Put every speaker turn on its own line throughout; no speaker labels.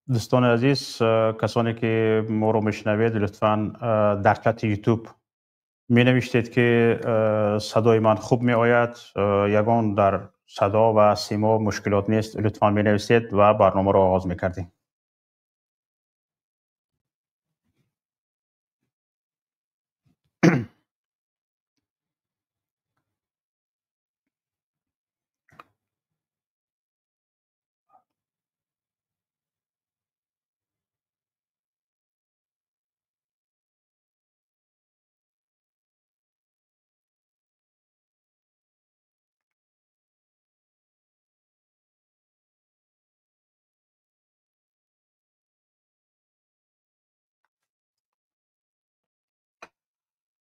دوستان عزیز، کسانی که ما رو میشنوید لطفاً در چت یوتیوب می نوشتید که صدای من خوب می آید. یگان در صدا و سیما مشکلات نیست، لطفاً می نویسید و برنامه رو آغاز می کردیم.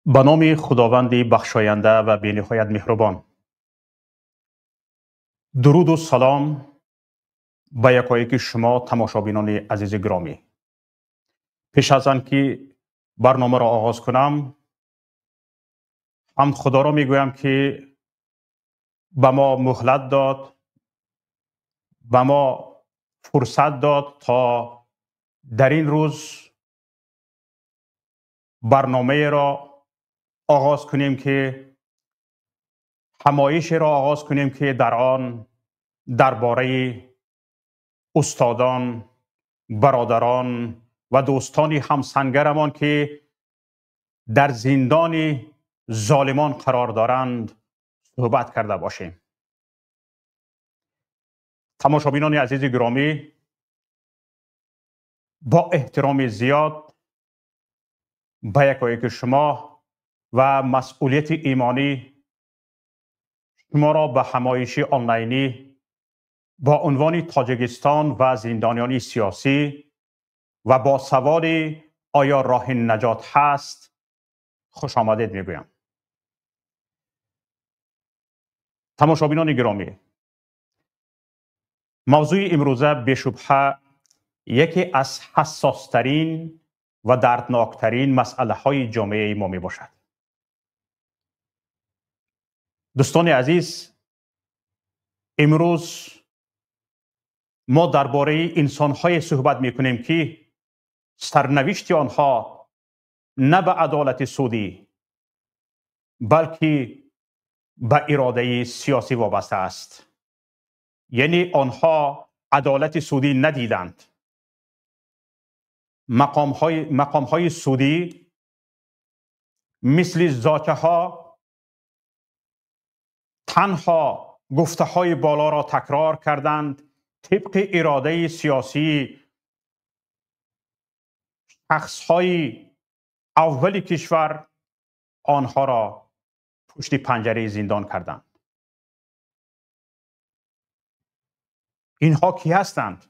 به نام خداوند بخشاینده و بی‌نهایت مهربان. درود و سلام به یکایک شما تماشابینان عزیز گرامی. پیش از آن که برنامه را آغاز کنم، حمد خدا را می گویم که به ما مهلت داد، به ما فرصت داد تا در این روز برنامه را آغاز کنیم که همایش را آغاز کنیم که در آن درباره استادان، برادران و دوستان همسنگرمان که در زندان ظالمان قرار دارند صحبت کرده باشیم. تماشابینان عزیز گرامی، با احترام زیاد به یکایک شما و مسئولیت ایمانی شما را به همایش آنلاینی با عنوان تاجیکستان و زندانیان سیاسی و با سوال آیا راه نجات هست خوش آمدید میگویم. تماشابینان گرامی، موضوع امروزه بشبهه یکی از حساسترین و دردناکترین مسئله های جامعه ما می باشد. دوستان عزیز، امروز ما درباره انسان های صحبت می کنیم که سرنوشت آنها نه به عدالت سودی بلکه به اراده سیاسی وابسته است. یعنی آنها عدالت سودی ندیدند. مقام های سودی مثل زاچه ها تنها گفته های بالا را تکرار کردند، طبق اراده سیاسی شخص های اول کشور آنها را پشت پنجره زندان کردند. اینها کی هستند؟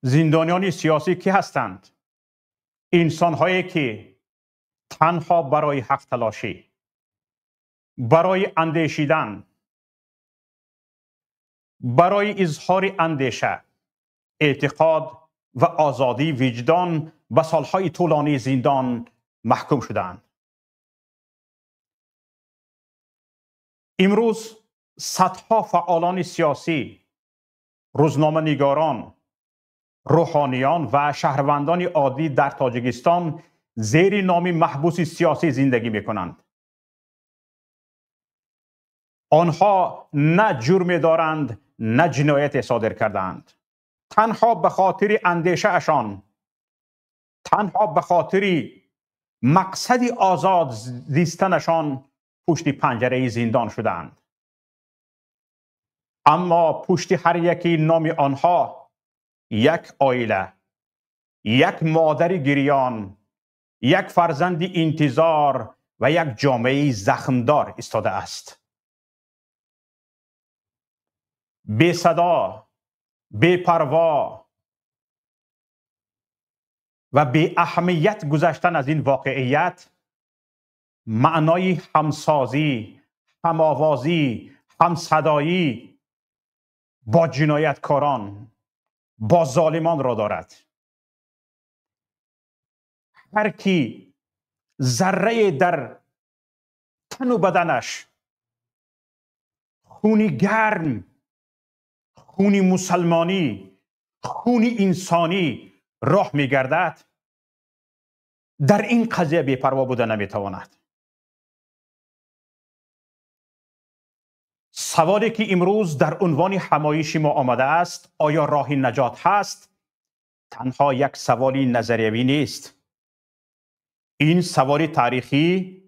زندانیان سیاسی کی هستند؟ انسان هایی که تنها برای حق تلاشی، برای اندیشیدن، برای اظهار اندیشه، اعتقاد و آزادی وجدان به سالهای طولانی زندان محکوم شدند. امروز صدها فعالان سیاسی، روزنامه‌نگاران، روحانیان و شهروندان عادی در تاجیکستان زیر نام محبوس سیاسی زندگی می کنند. آنها نه جرم دارند نه جنایت صادر کردند. تنها به خاطر اندیشه اشان، تنها به خاطر مقصد آزاد زیستنشان پشت پنجره زندان شدند. اما پشت هر یکی نام آنها یک عائله، یک مادر گریان، یک فرزند انتظار و یک جامعه زخمدار ایستاده است. بی صدا، بی پروا و بی اهمیت گذشتن از این واقعیت معنای همسازی، همآوازی، همصدایی با جنایتکاران، با ظالمان را دارد. هر کی ذره در تن و بدنش خون گرم، خون مسلمانی، خون انسانی راه میگردد، در این قضیه بی‌پروا بوده نمیتواند. سوالی که امروز در عنوان همایش ما آمده است، آیا راه نجات هست؟ تنها یک سوالی نظریوی نیست. این سوال تاریخی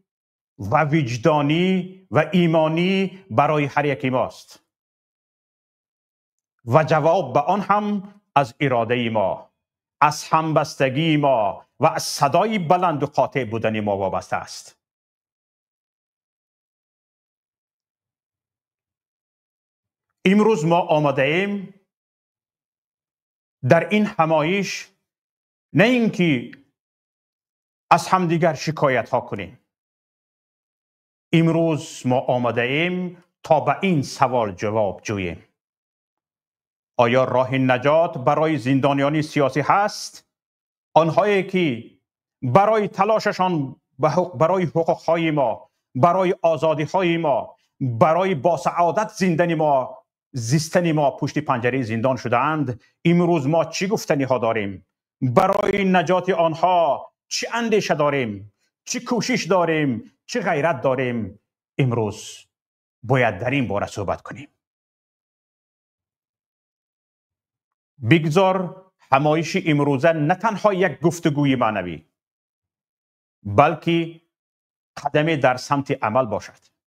و وجدانی و ایمانی برای هر یکی ماست و جواب به آن هم از اراده ما، از همبستگی ما و از صدای بلند و قاطع بودن ما وابسته است. امروز ما آمده ایم در این همایش نه اینکه از همدیگر شکایت ها کنیم. امروز ما آمده ایم تا به این سوال جواب جوییم: آیا راه نجات برای زندانیان سیاسی هست؟ آنهایی که برای تلاششان برای حقوقهای ما، برای آزادیهای ما، برای با سعادت زیستن ما پشت پنجره زندان شده‌اند، امروز ما چی گفتنی ها داریم؟ برای نجات آنها چه اندیشه داریم؟ چه کوشش داریم؟ چه غیرت داریم؟ امروز باید در این باره صحبت کنیم. بگذار همایش امروزه نه تنها یک گفتگوی معنوی بلکه قدمی در سمت عمل باشد.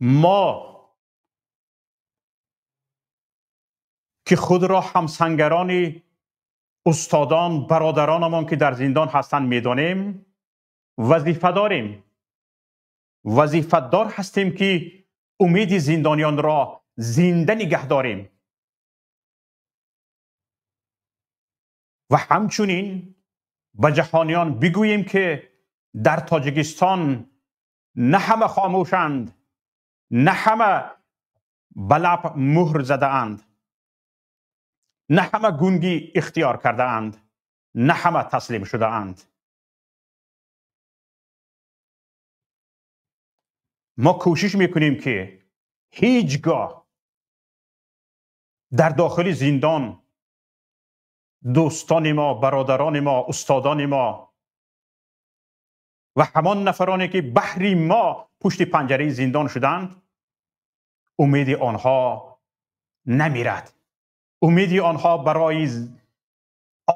ما که خود را همسنگران استادان برادرانمان که در زندان هستند میدانیم، وظیفه داریم، وظیفه دار هستیم که امید زندانیان را زنده نگه داریم و همچنین به جهانیان بگوییم که در تاجیکستان نه همه خاموشند، نه همه به لب مهر زده اند، نه همه گونگی اختیار کرده اند، نه همه تسلیم شده اند. ما کوشش میکنیم که هیچگاه در داخل زندان دوستان ما، برادران ما، استادان ما و همان نفرانی که بهر ما پشت پنجره زندان شدند، امید آنها نمیرد. امید آنها برای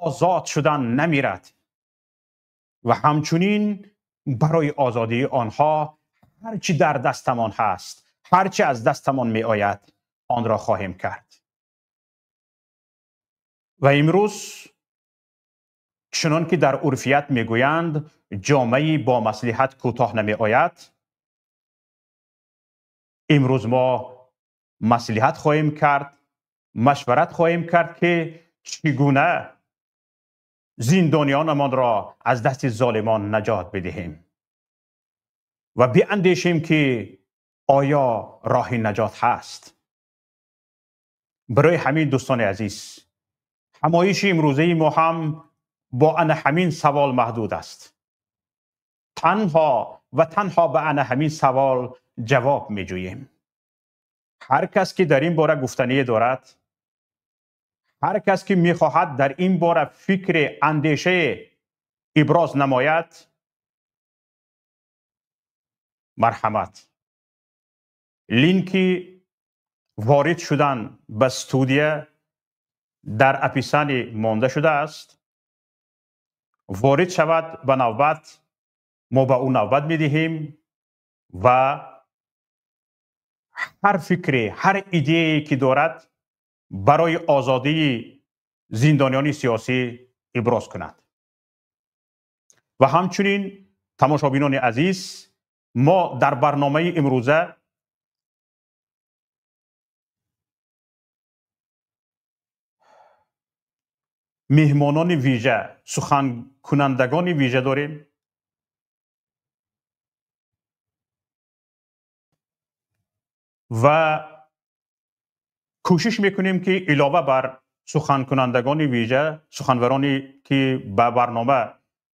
آزاد شدن نمیرد و همچنین برای آزادی آنها هرچی در دستمان هست، هرچی از دستمان می آید، آن را خواهیم کرد. و امروز چنان که در عرفیت می گویند جامعه با مصلحت کوتاه نمی آید، امروز ما مصلحت خواهیم کرد، مشورت خواهیم کرد که چگونه زندانیانمان را از دست ظالمان نجات بدهیم و بیاندیشیم که آیا راه نجات هست. برای همین دوستان عزیز، همایش امروزه ما هم با همین سوال محدود است. تنها و تنها به همین سوال جواب می جوییم. هر کس که در این باره گفتنی دارد، هر کس که می خواهد در این باره فکر، اندیشه ابراز نماید، مرحمت. لینک وارد شدن به استودیو در اپیسان مانده شده است. وارد شود به نوبت، ما به اون نوبت میدهیم و هر فکری، هر ایده‌ای که دارد برای آزادی زندانیان سیاسی ابراز کند. و همچنین تماشابینان عزیز، ما در برنامه امروزه مهمانان ویژه، سخن کنندگان ویژه داریم و کوشش میکنیم که علاوه بر سخن کنندگان ویژه، سخنورانی که به برنامه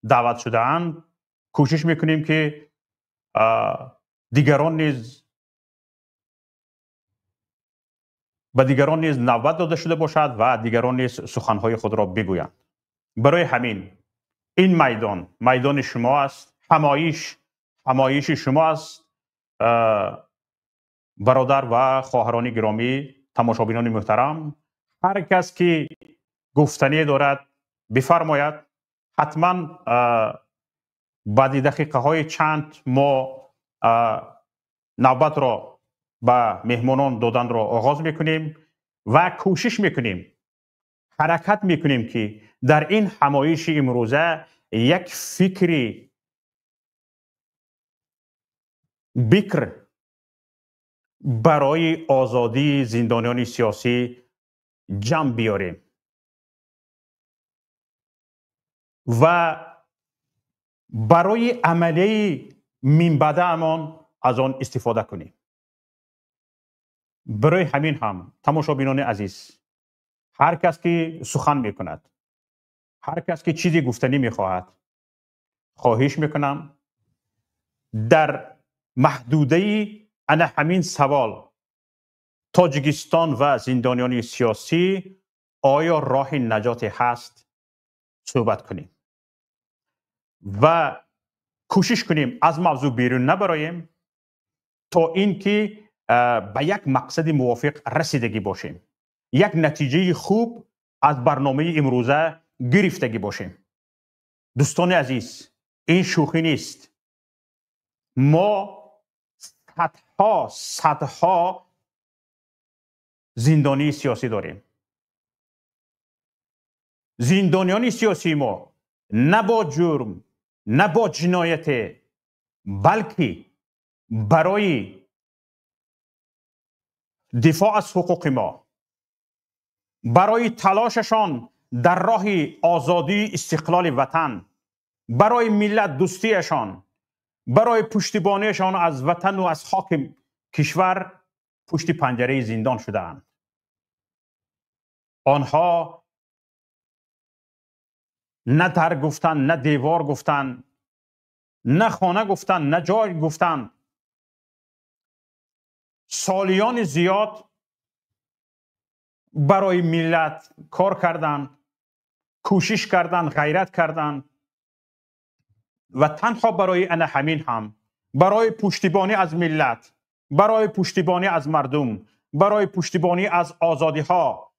دعوت شده اند، کوشش میکنیم که دیگران نیز به دیگران نیز نوبت داده شده باشد و دیگران نیز سخنهای خود را بگویند. برای همین این میدان شما است، همایش شما است. برادر و خواهران گرامی، تماشابینان محترم، هر کس که گفتنی دارد بفرماید. حتما بعد دقیقه های چند ما نوبت را به مهمانان دادن را آغاز میکنیم و کوشش میکنیم، حرکت میکنیم که در این همایش امروزه یک فکری بکر برای آزادی زندانیان سیاسی جمع بیاریم و برای عملیه منبعد امان از آن استفاده کنیم. برای همین هم تماشابینان عزیز، هر کس که سخن میکند، هر کس که چیزی گفتنی میخواهد، خواهش میکنم در محدوده انا همین سوال تاجیکستان و زندانیان سیاسی آیا راه نجات هست صحبت کنیم و کوشش کنیم از موضوع بیرون نبرایم تا اینکه به یک مقصد موافق رسیدگی باشیم، یک نتیجه خوب از برنامه امروزه گرفتگی باشیم. دوستان عزیز، این شوخی نیست. ما صدها زندانی سیاسی داریم. زندانیان سیاسی ما نه با جرم، نه با جنایت، بلکه برای دفاع از حقوق ما، برای تلاششان در راه آزادی استقلال وطن، برای ملت دوستیشان، برای پشتیبانیشان از وطن و از خاک کشور پشت پنجره زندان شده‌اند. آنها نه در گفتن، نه دیوار گفتن، نه خانه گفتن، نه جای گفتن. سالیان زیاد برای ملت کار کردند، کوشش کردند، غیرت کردند و تنها برای انا همین هم، برای پشتیبانی از ملت، برای پشتیبانی از مردم، برای پشتیبانی از آزادی ها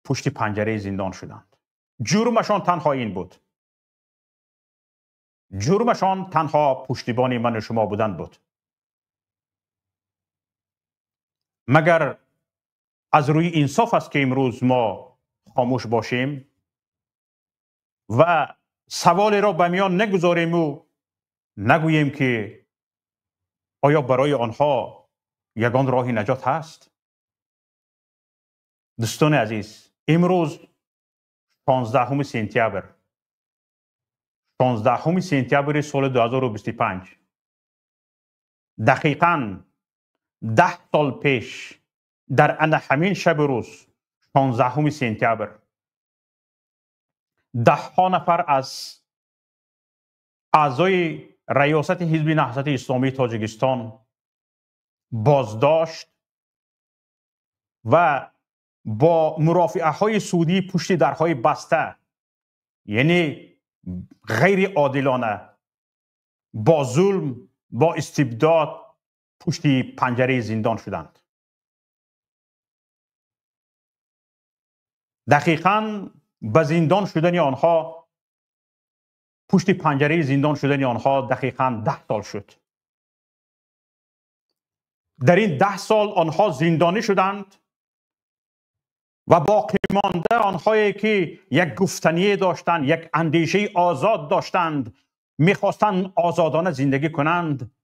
پشت پنجره زندان شدند. جرمشان تنها این بود. جرمشان تنها پشتیبانی من و شما بودن بود. مگر از روی انصاف است که امروز ما خاموش باشیم و سوالی را به میان نگذاریم و نگوییم که آیا برای آنها یگان راه نجات هست؟ دوستان عزیز، امروز 16 سپتامبر سال 2025، دقیقاً 10 سال پیش در انا همین شب روز 16 سپتامبر، ده ها نفر از اعضای ریاست حزب نهضت اسلامی تاجیکستان بازداشت و با مرافعه های سودی پشت درهای بسته، یعنی غیر عادلانه، با ظلم، با استبداد پشت پنجره زندان شدند. دقیقاً به زندان شدن آنها، پشت پنجره زندان شدن آنها دقیقاً 10 سال شد. در این 10 سال آنها زندانی شدند و باقی مانده آنهایی که یک گفتنی داشتند، یک اندیشه آزاد داشتند، میخواستند آزادانه زندگی کنند،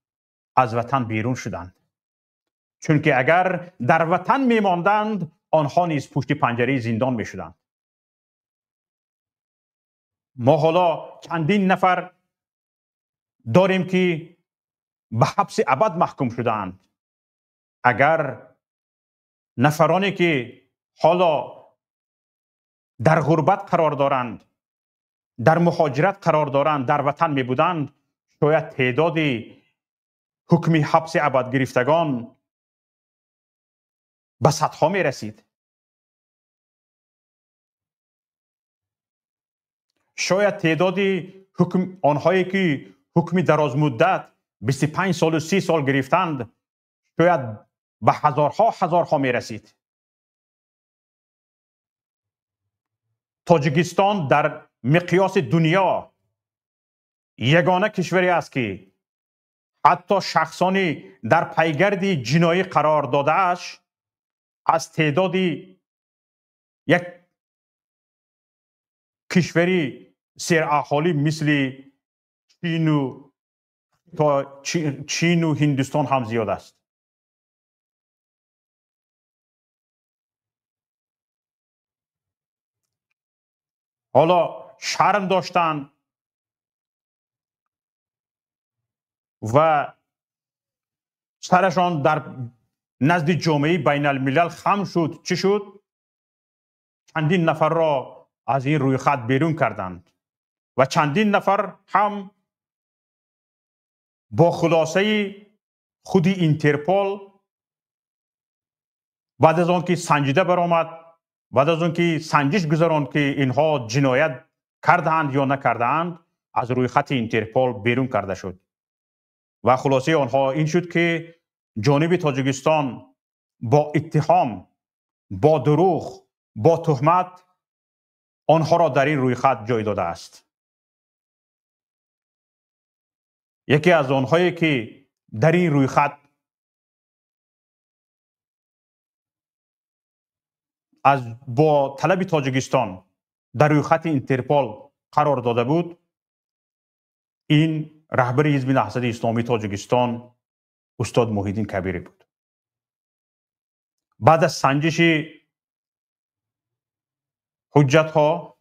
از وطن بیرون شدند. چون که اگر در وطن میماندند، آنها نیز پشت پنجره زندان میشدند. ما حالا چندین نفر داریم که به حبس ابد محکوم شدند. اگر نفرانی که حالا در غربت قرار دارند، در مهاجرت قرار دارند، در وطن می بودند، شاید تعداد حکم حبس ابد گرفتگان به صدها می رسید. شاید تعداد آنهایی که حکم دراز مدت 25 سال و 30 سال گرفتند شاید به هزارها می رسید. تاجیکستان در مقیاس دنیا یگانه کشوری است که حتی شخصانی در پیگرد جنایی قرار داده‌اش از تعداد یک کشوری سراحالی مثل چین و هندوستان هم زیاد است. حالا شرم داشتن و سرشان در نزد جامعه بین الملل خم شد. چی شد؟ چندین نفر را از این روی خط بیرون کردند و چندین نفر هم با خلاصه خود اینترپول بعد از آن که سنجیده برآمد، بعد از آن که سنجش گذراند که اینها جنایت کردند یا نکردند، از روی خط اینترپول بیرون کرده شد و خلاصه آنها این شد که جانب تاجیکستان با اتهام، با دروغ، با تهمت آنها را در این روی خط جای داده است. یکی از آنهایی که در این روی خط با طلب تاجیکستان در روی خط اینترپول قرار داده بود، این رهبر حزب نهضت اسلامی تاجیکستان استاد محیدین کبیری بود. بعد از سنجش حجت ها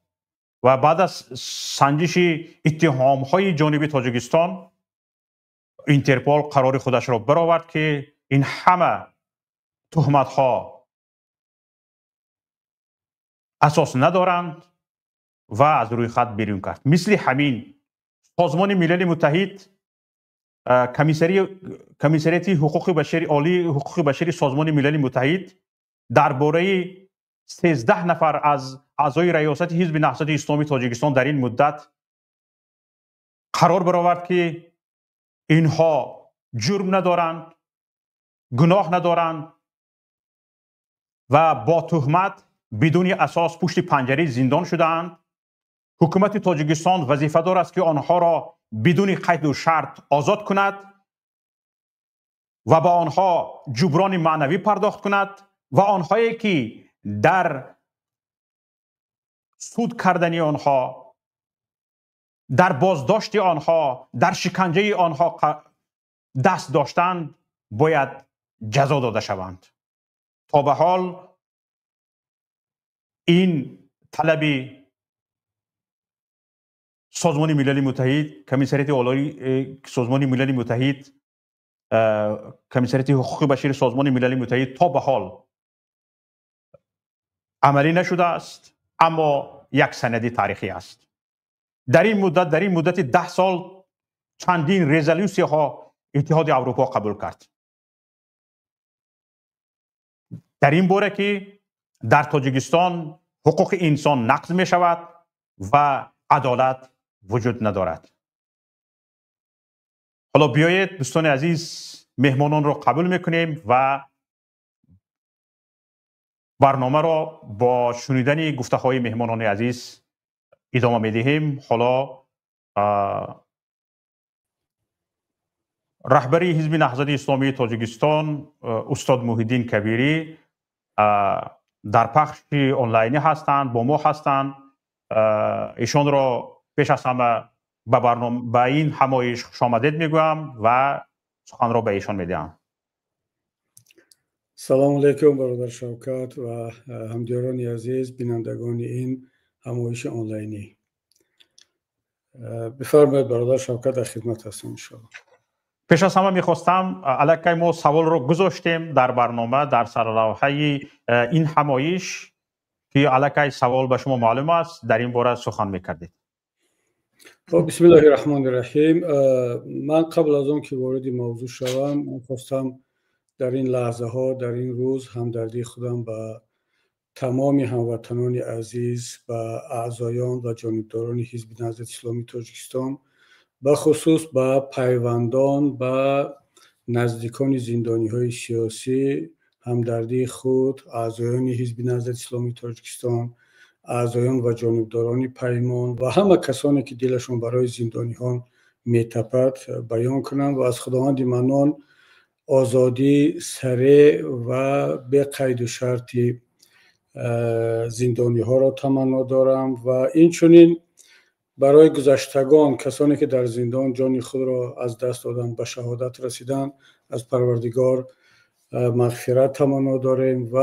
و بعد از سنجش اتهام های جانب تاجیکستان، اینترپول قرار خودش را برآورد که این همه تهمت ها اساس ندارند و از روی خط بیرون کرد. مثل همین سازمان ملل متحد، کمیسریت حقوق بشری، عالی حقوق بشری سازمان ملل متحد درباره 13 نفر از اعضای ریاست حزب نهضت اسلامی تاجیکستان در این مدت قرار برآورد که اینها جرم ندارند، گناه ندارند و با تهمت بدون اساس پشت پنجره زندان شدند. حکومت تاجیکستان وظیفه دار است که آنها را بدون قید و شرط آزاد کند و با آنها جبران معنوی پرداخت کند و آنهایی که در سود کردن آنها، در بازداشت آنها، در شکنجه آنها دست داشتند باید جزا داده شوند. تا به حال این طلب سازمان ملل متحد، کمیسریت عالی سازمان ملل متحد، کمیسریت حقوق بشری سازمان ملل متحد تا به حال عملی نشده است، اما یک سند تاریخی است. در این مدت 10 سال چندین رزولوسیه ها اتحاد اروپا قبول کرد. در این باره که در تاجیکستان حقوق انسان نقض می شود و عدالت وجود ندارد. حالا بیایید دوستان عزیز مهمانان را قبول میکنیم و برنامه را با شنیدن گفته های مهمانان عزیز ادامه میدهیم. حالا رهبر حزب نهضت اسلامی تاجیکستان استاد محیدین کبیری در پخش آنلاینی هستند، با ما هستند. ایشان را پیش از همه به این همایش خوش آمدید میگویم و سخن را به ایشان میدهم.
سلام علیکم برادر شوکت و همدیران عزیز بینندگان این همایش آنلاینی. بفرمایید برادر شوکت، در خدمت هستم انشاءالله.
پیش از همه میخواستم الکی ما سوال رو گذاشتیم در برنامه در سرلوحه این همایش که الکی سوال به شما معلوم است، در این باره سخن میکردید.
بسم الله الرحمن الرحیم. من قبل از اون که وارد موضوع شوم میخواستم در این لحظه ها، در این روز همدردی خودم با تمام هموطنان عزیز و اعضایان و جانبداران حزب نهضت اسلامی تاجیکستان، به خصوص با پیوندان و نزدیکان زندانی های سیاسی همدردی خود، اعضایان حزب نهضت اسلامی تاجیکستان، اعضایان و جانبداران پیمان و همه کسانی که دلشون برای زندانیان میتپد بیان کنم و از خداوند منان آزادی سریع و به قید و شرطی زندانی ها را تمنا دارم و این چنین برای گذشتگان، کسانی که در زندان جان خود را از دست دادن به شهادت رسیدن، از پروردگار مغفرت تمنا داریم و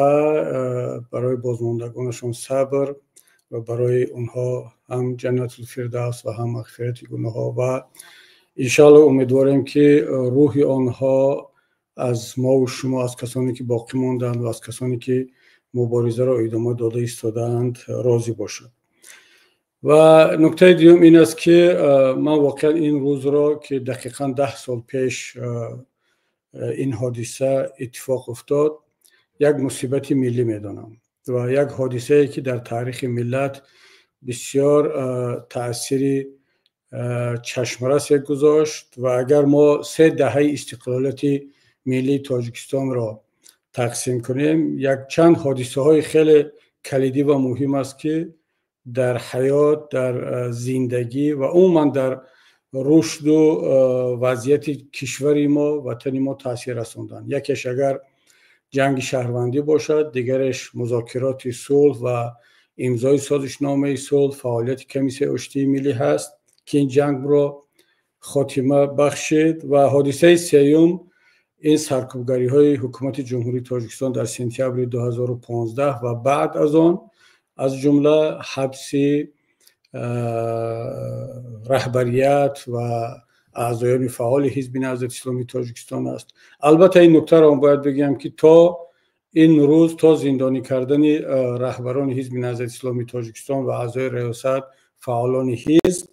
برای بازماندگانشان صبر و برای اونها هم جنت الفردوس و هم مغفرت گناه ها و انشاءالله امیدواریم که روح آنها از ما و شما، از کسانی که باقی ماندند و از کسانی که مبارزه را ادامه داده ایستادند راضی باشد. و نکته دیوم این است که من واقعا این روز را که دقیقاً 10 سال پیش این حادثه اتفاق افتاد یک مصیبت ملی میدانم و یک حادثه که در تاریخ ملت بسیار تأثیر چشمرس گذاشت و اگر ما 3 دهه استقلالیت ملی تاجیکستان را تقسیم کنیم، یک چند حادثه های خیلی کلیدی و مهم است که در حیات، در زندگی و عموما در رشد و وضعیت کشور ما، وطن ما تاثیر رساندن. یکیش اگر جنگ شهروندی باشد، دیگرش مذاکرات صلح و امضای سازشنامه صلح، فعالیت کمیسیون اشتی ملی هست که این جنگ را خاتمه بخشید. و حادثه سیوم این سرکوبگری های حکومت جمهوری تاجیکستان در سپتامبر 2015 و بعد از آن، از جمله حبس رهبریت و اعضایان فعال حزب نهضت اسلامی تاجیکستان است. البته این نکته را باید بگم که تا این روز، تا زندانی کردن رهبران حزب نهضت اسلامی تاجیکستان و اعضای ریاست، فعالان حزب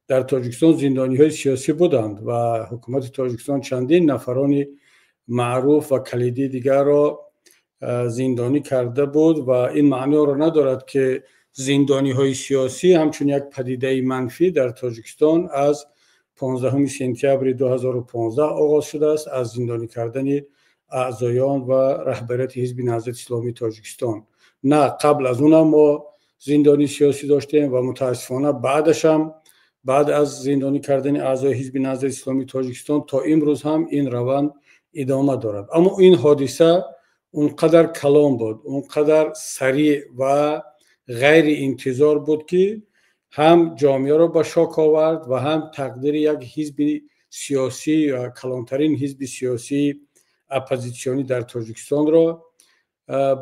در تاجیکستان زندانی های سیاسی بودند و حکومت تاجیکستان چندین نفران معروف و کلیدی دیگر را زندانی کرده بود و این معنی را ندارد که زندانی های سیاسی همچون یک پدیده منفی در تاجیکستان از 15 سپتامبر 2015 آغاز شده است، از زندانی کردن اعضایان و رهبریت حزب نهضت اسلامی تاجیکستان. نه، قبل از اون ما زندانی سیاسی داشتیم و متاسفانه بعدش هم، بعد از زندانی کردن اعضای حزب نهضت اسلامی تاجیکستان تا امروز هم این روند ادامه دارد. اما این حادثه اونقدر کلان بود، اونقدر سریع و غیر انتظار بود که هم جامعه را به شاک آورد و هم تقدیر یک حزب سیاسی و کلانترین حزب سیاسی اپوزیسیونی در تاجیکستان را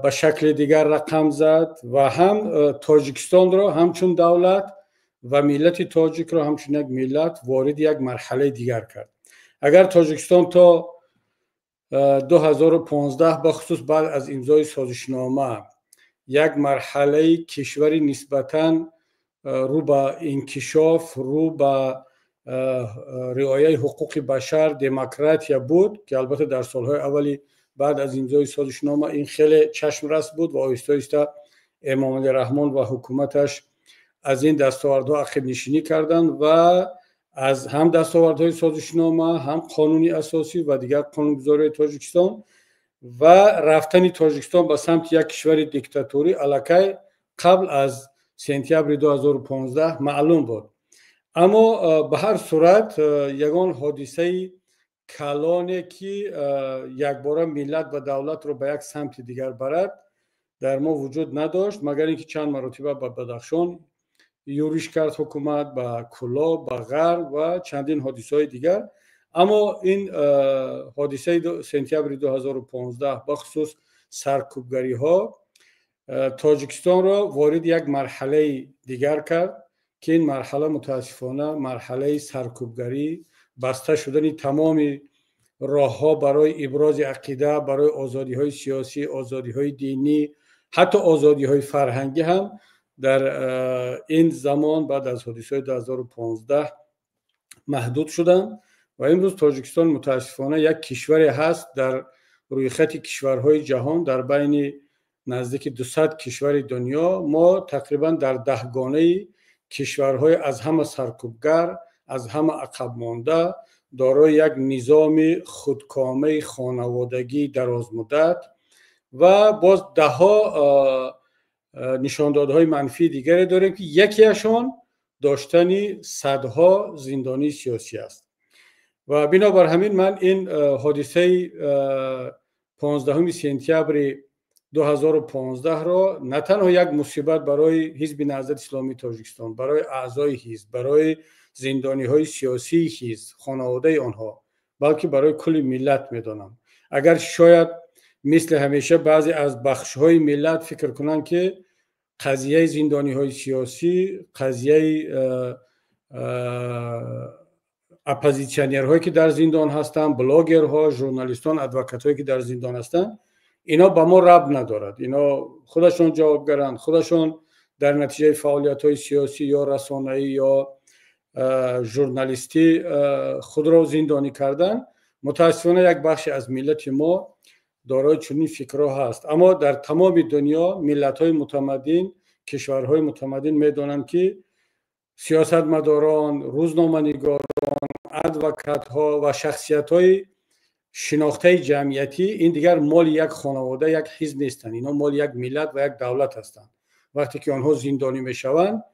به شکل دیگر رقم زد و هم تاجیکستان را همچون دولت و ملت تاجیک را همچون یک ملت وارد یک مرحله دیگر کرد. اگر تاجیکستان تا 2015 بخصوص بعد از امضای سازشنامه یک مرحله کشوری نسبتاً رو به انکشاف، رو به رعایت حقوق بشر، دموکراسی بود که البته در سالهای اولی بعد از امضای سازشنامه این خیلی چشم رس بود و آهسته آهسته امام علی رحمان و حکومتش از این دستاوردها عقب نشینی کردند و از هم دستاوردهای سازشنامه، هم قانون اساسی و دیگر قانونگذاری تاجیکستان و رفتن تاجیکستان به سمت یک کشور دیکتاتوری الکی قبل از سپتامبر 2015 معلوم بود. اما به هر صورت یگان حادثه کلانه که یک بار ملت و دولت رو به یک سمت دیگر برد در ما وجود نداشت، مگر اینکه چند مرتبه به بدخشان یورش کرد حکومت، به کلاب، به غرب و چندین حادثه دیگر. اما این حادثه سپتامبر 2015 بخصوص سرکوبگری ها تاجیکستان را وارد یک مرحله دیگر کرد که این مرحله متاسفانه مرحله سرکوبگری، بسته شدن تمام راه ها برای ابراز عقیده، برای آزادی های سیاسی، آزادی های دینی، حتی آزادی های فرهنگی هم در این زمان بعد از حادثه 2015 محدود شدند و امروز تاجیکستان متاسفانه یک کشوری هست در روی خط کشورهای جهان در بین نزدیک 200 کشور دنیا ما تقریبا در 10 گانه کشورهای از همه سرکوبگر، از همه عقب مانده، دارای یک نظام خودکامه خانوادگی دراز مدت و باز ده ها نشاندادهای منفی دیگری داریم که یکیشان داشتن صدها زندانی سیاسی است. و بنابر همین من این حادثه 15 سپتامبر 2015 را نه تنها یک مصیبت برای حزب نهضت اسلامی تاجیکستان، برای اعضای حزب، برای زندانی های سیاسی حزب، خانواده آنها، بلکه برای کل ملت میدانم. اگر شاید مثل همیشه بعضی از بخش های ملت فکر کنند که قضیه زندانی های سیاسی، قضیه اپوزیسیونرهایی که در زندان هستند، بلاگرها، ژورنالیستان، ادوکاتایی که در زندان هستند، اینا با ما ربط ندارد. اینا خودشون جوابگرند، خودشون در نتیجه فعالیت‌های سیاسی یا رسانه‌ای یا ژورنالیستی خود را زندانی کردن. متاسفانه یک بخش از ملت ما دارای چنین فکرها هست. اما در تمام دنیا ملت‌های متمدن، کشورهای متمدن می‌دانند که سیاستمداران، روزنامه‌نگاران، ادوکات‌ها و شخصیت‌های شناخته جمعیتی این دیگر مال یک خانواده، یک حزب نیستند. اینا مال یک ملت و یک دولت هستند. وقتی که آنها زندانی میشوند،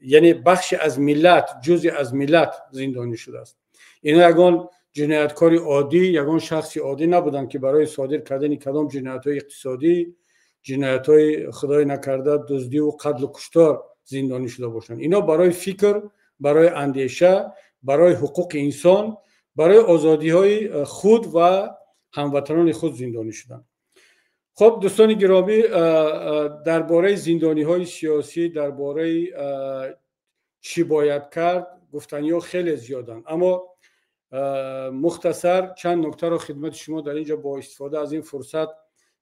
یعنی بخش از ملت، جزئی از ملت زندانی شده است. اینا یگان جنایتکار عادی، یگان شخص عادی نبودند که برای صادر کردن کدام جنایت‌های اقتصادی، جنایت‌های خدای نکرده دزدی و قتل و کشتار زندانی شده باشند. اینا برای فکر، برای اندیشه، برای حقوق انسان، برای آزادی‌های خود و هموطنان خود زندانی شدند. خب دوستان گرامی، درباره زندانی‌های سیاسی، درباره چی باید کرد گفتنی‌ها خیلی زیادند، اما مختصر چند نکته را خدمت شما در اینجا با استفاده از این فرصت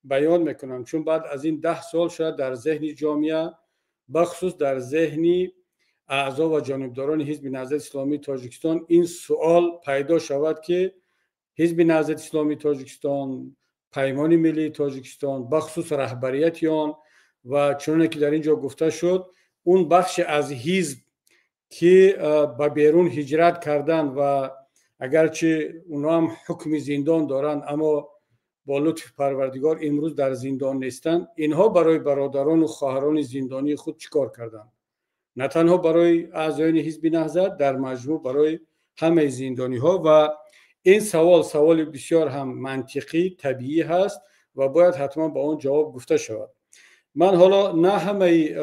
بیان میکنم، چون بعد از این 10 سال شاید در ذهن جامعه، بخصوص در ذهن اعضا و جانبداران حزب نهضت اسلامی تاجیکستان این سوال پیدا شود که حزب نهضت اسلامی تاجیکستان، پیمان ملی تاجیکستان، بخصوص رهبریت آن و چون که در اینجا گفته شد اون بخش از حزب که به بیرون هجرت کردن و اگرچه اونا هم حکم زندان دارن اما با لطف پروردگار امروز در زندان نیستن، اینها برای برادران و خواهران زندانی خود چیکار کردند؟ نه تنها برای اعضایان حزب نهضت، در مجموع برای همه زندانی ها. و این سوال بسیار هم منطقی، طبیعی هست و باید حتما با اون جواب گفته شود. من حالا نه همه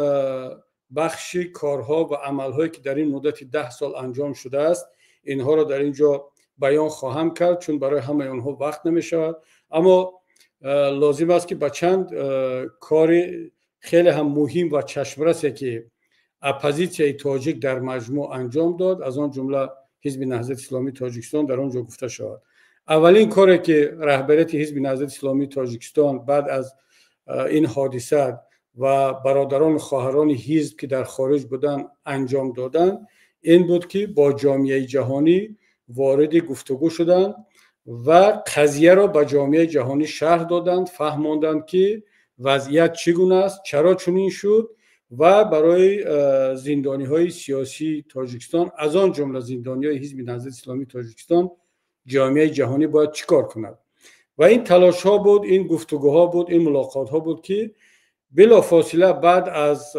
بخش کارها و عملهایی که در این مدت 10 سال انجام شده است اینها را در اینجا بیان خواهم کرد، چون برای همه اونها وقت نمی شود، اما لازم است که با چند کار خیلی هم مهم و چشمرسه که اپوزیسیون تاجیک در مجموع انجام داد، از آن جمله حزب نهضت اسلامی تاجیکستان در آنجا گفته شود. اولین کاری که رهبریت حزب نهضت اسلامی تاجیکستان بعد از این حادثه و برادران و خواهران حزب که در خارج بودن انجام دادن این بود که با جامعه جهانی وارد گفتگو شدند و قضیه را به جامعه جهانی شرح دادند، فهماندند که وضعیت چگونه است، چرا چنین شد و برای زندانی های سیاسی تاجیکستان از آن جمله زندانی های حزب نهضت اسلامی تاجیکستان جامعه جهانی باید چیکار کند. و این تلاش ها بود، این گفتگوها بود، این ملاقات ها بود که بلا فاصله بعد از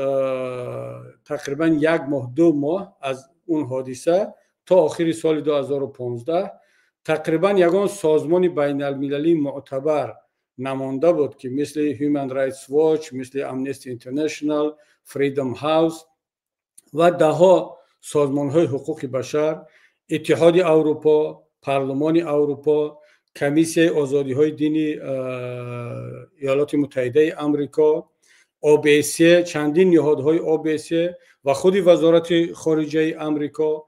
تقریبا 1 ماه 2 ماه از اون حادثه تا آخر سال 2015 تقریبا یگان سازمان بین المللی معتبر نمانده بود که مثل هیومن رایتس واچ، مثل امنستی اینترنشنال، فریدم هاوس و ده ها سازمان های حقوق بشر، اتحاد اروپا، پارلمان اروپا، کمیسیون آزادی های دینی ایالات متحده آمریکا، OBSE، چندین نهادهای OBSE و خود وزارت خارجه آمریکا،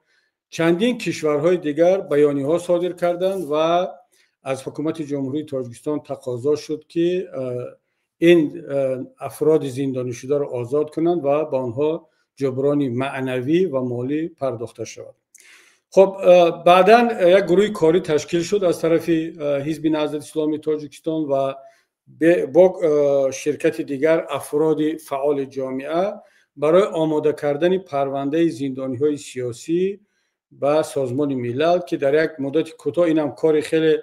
چندین کشورهای دیگر بیانیه‌ها صادر کردند و از حکومت جمهوری تاجیکستان تقاضا شد که این افراد زندانی شده را آزاد کنند و با آنها جبران معنوی و مالی پرداخته شود. خب بعدا یک گروه کاری تشکیل شد از طرف حزب نهضت اسلامی تاجیکستان و با شرکت دیگر افراد فعال جامعه برای آماده کردن پرونده زندانی‌های سیاسی به سازمان ملل که در یک مدت کوتاه، این هم کار خیلی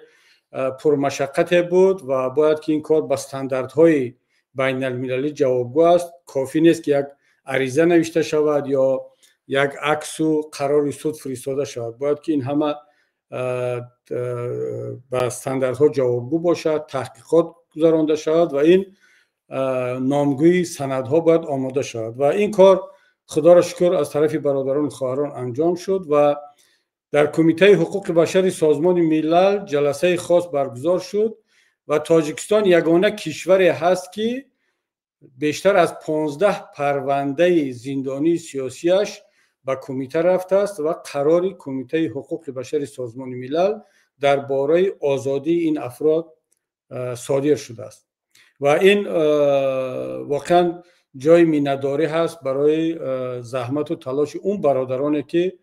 پرمشقت بود و باید که این کار به استانداردهای بین المللی جوابگو است. کافی نیست که یک عریضه نوشته شود یا یک عکس و قرار سود فرستاده شود، باید که این همه به استانداردها جوابگو باشد، تحقیقات گذرانده شود و این نامگوی سندها باید آماده شود و این کار خدا را شکر از طرف برادران و خواهران انجام شد و در کمیته حقوق بشر سازمان ملل جلسه خاص برگزار شد و تاجیکستان یگانه کشوری هست که بیشتر از 15 پرونده زندانی سیاسیش به کمیته رفته است و قرار کمیته حقوق بشر سازمان ملل درباره آزادی این افراد صادر شده است و این واقعا جای مینه‌داری هست برای زحمت و تلاش اون برادرانی که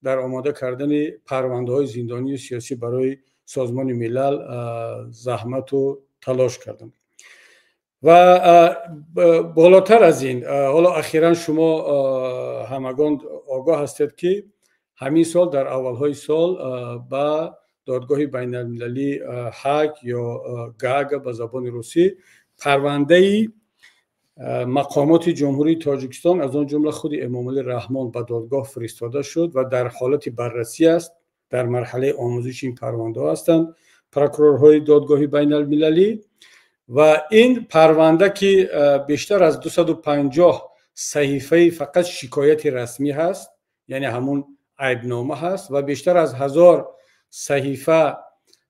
در آماده کردن پرونده های زندانی سیاسی برای سازمان ملل زحمت و تلاش کردند. و بالاتر از این، حالا اخیراً شما همگان آگاه هستید که همین سال در اولهای سال به دادگاه بین المللی هاگ یا گاگ به زبان روسی پرونده مقامات جمهوری تاجیکستان از آن جمله خود امام علی رحمان به دادگاه فرستاده شد و در حالت بررسی است. در مرحله آموزش این پرونده ها هستند پروکورورهای دادگاه بین المللی و این پرونده که بیشتر از 250 صحیفه فقط شکایت رسمی هست، یعنی همون عیبنامه هست و بیشتر از 1000 صحیفه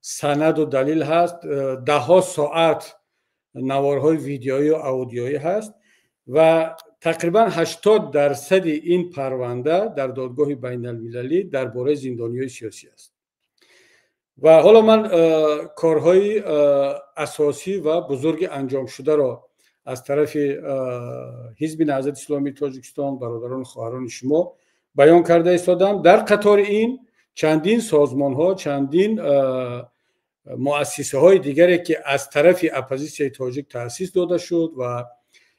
سند و دلیل هست، 10 ساعت نوارهای ویدیویی و اودیویی هست و تقریبا 80% این پرونده در دادگاه بین المللی درباره زندانیان سیاسی است. و حالا من کارهای اساسی و بزرگ انجام شده را از طرف حزب نهضت اسلامی تاجیکستان، برادران و خواهران شما بیان کرده ایستادم. در قطار این چندین سازمان ها، چندین مؤسسه های دیگری که از طرف اپوزیسیون تاجیک تأسیس داده شد و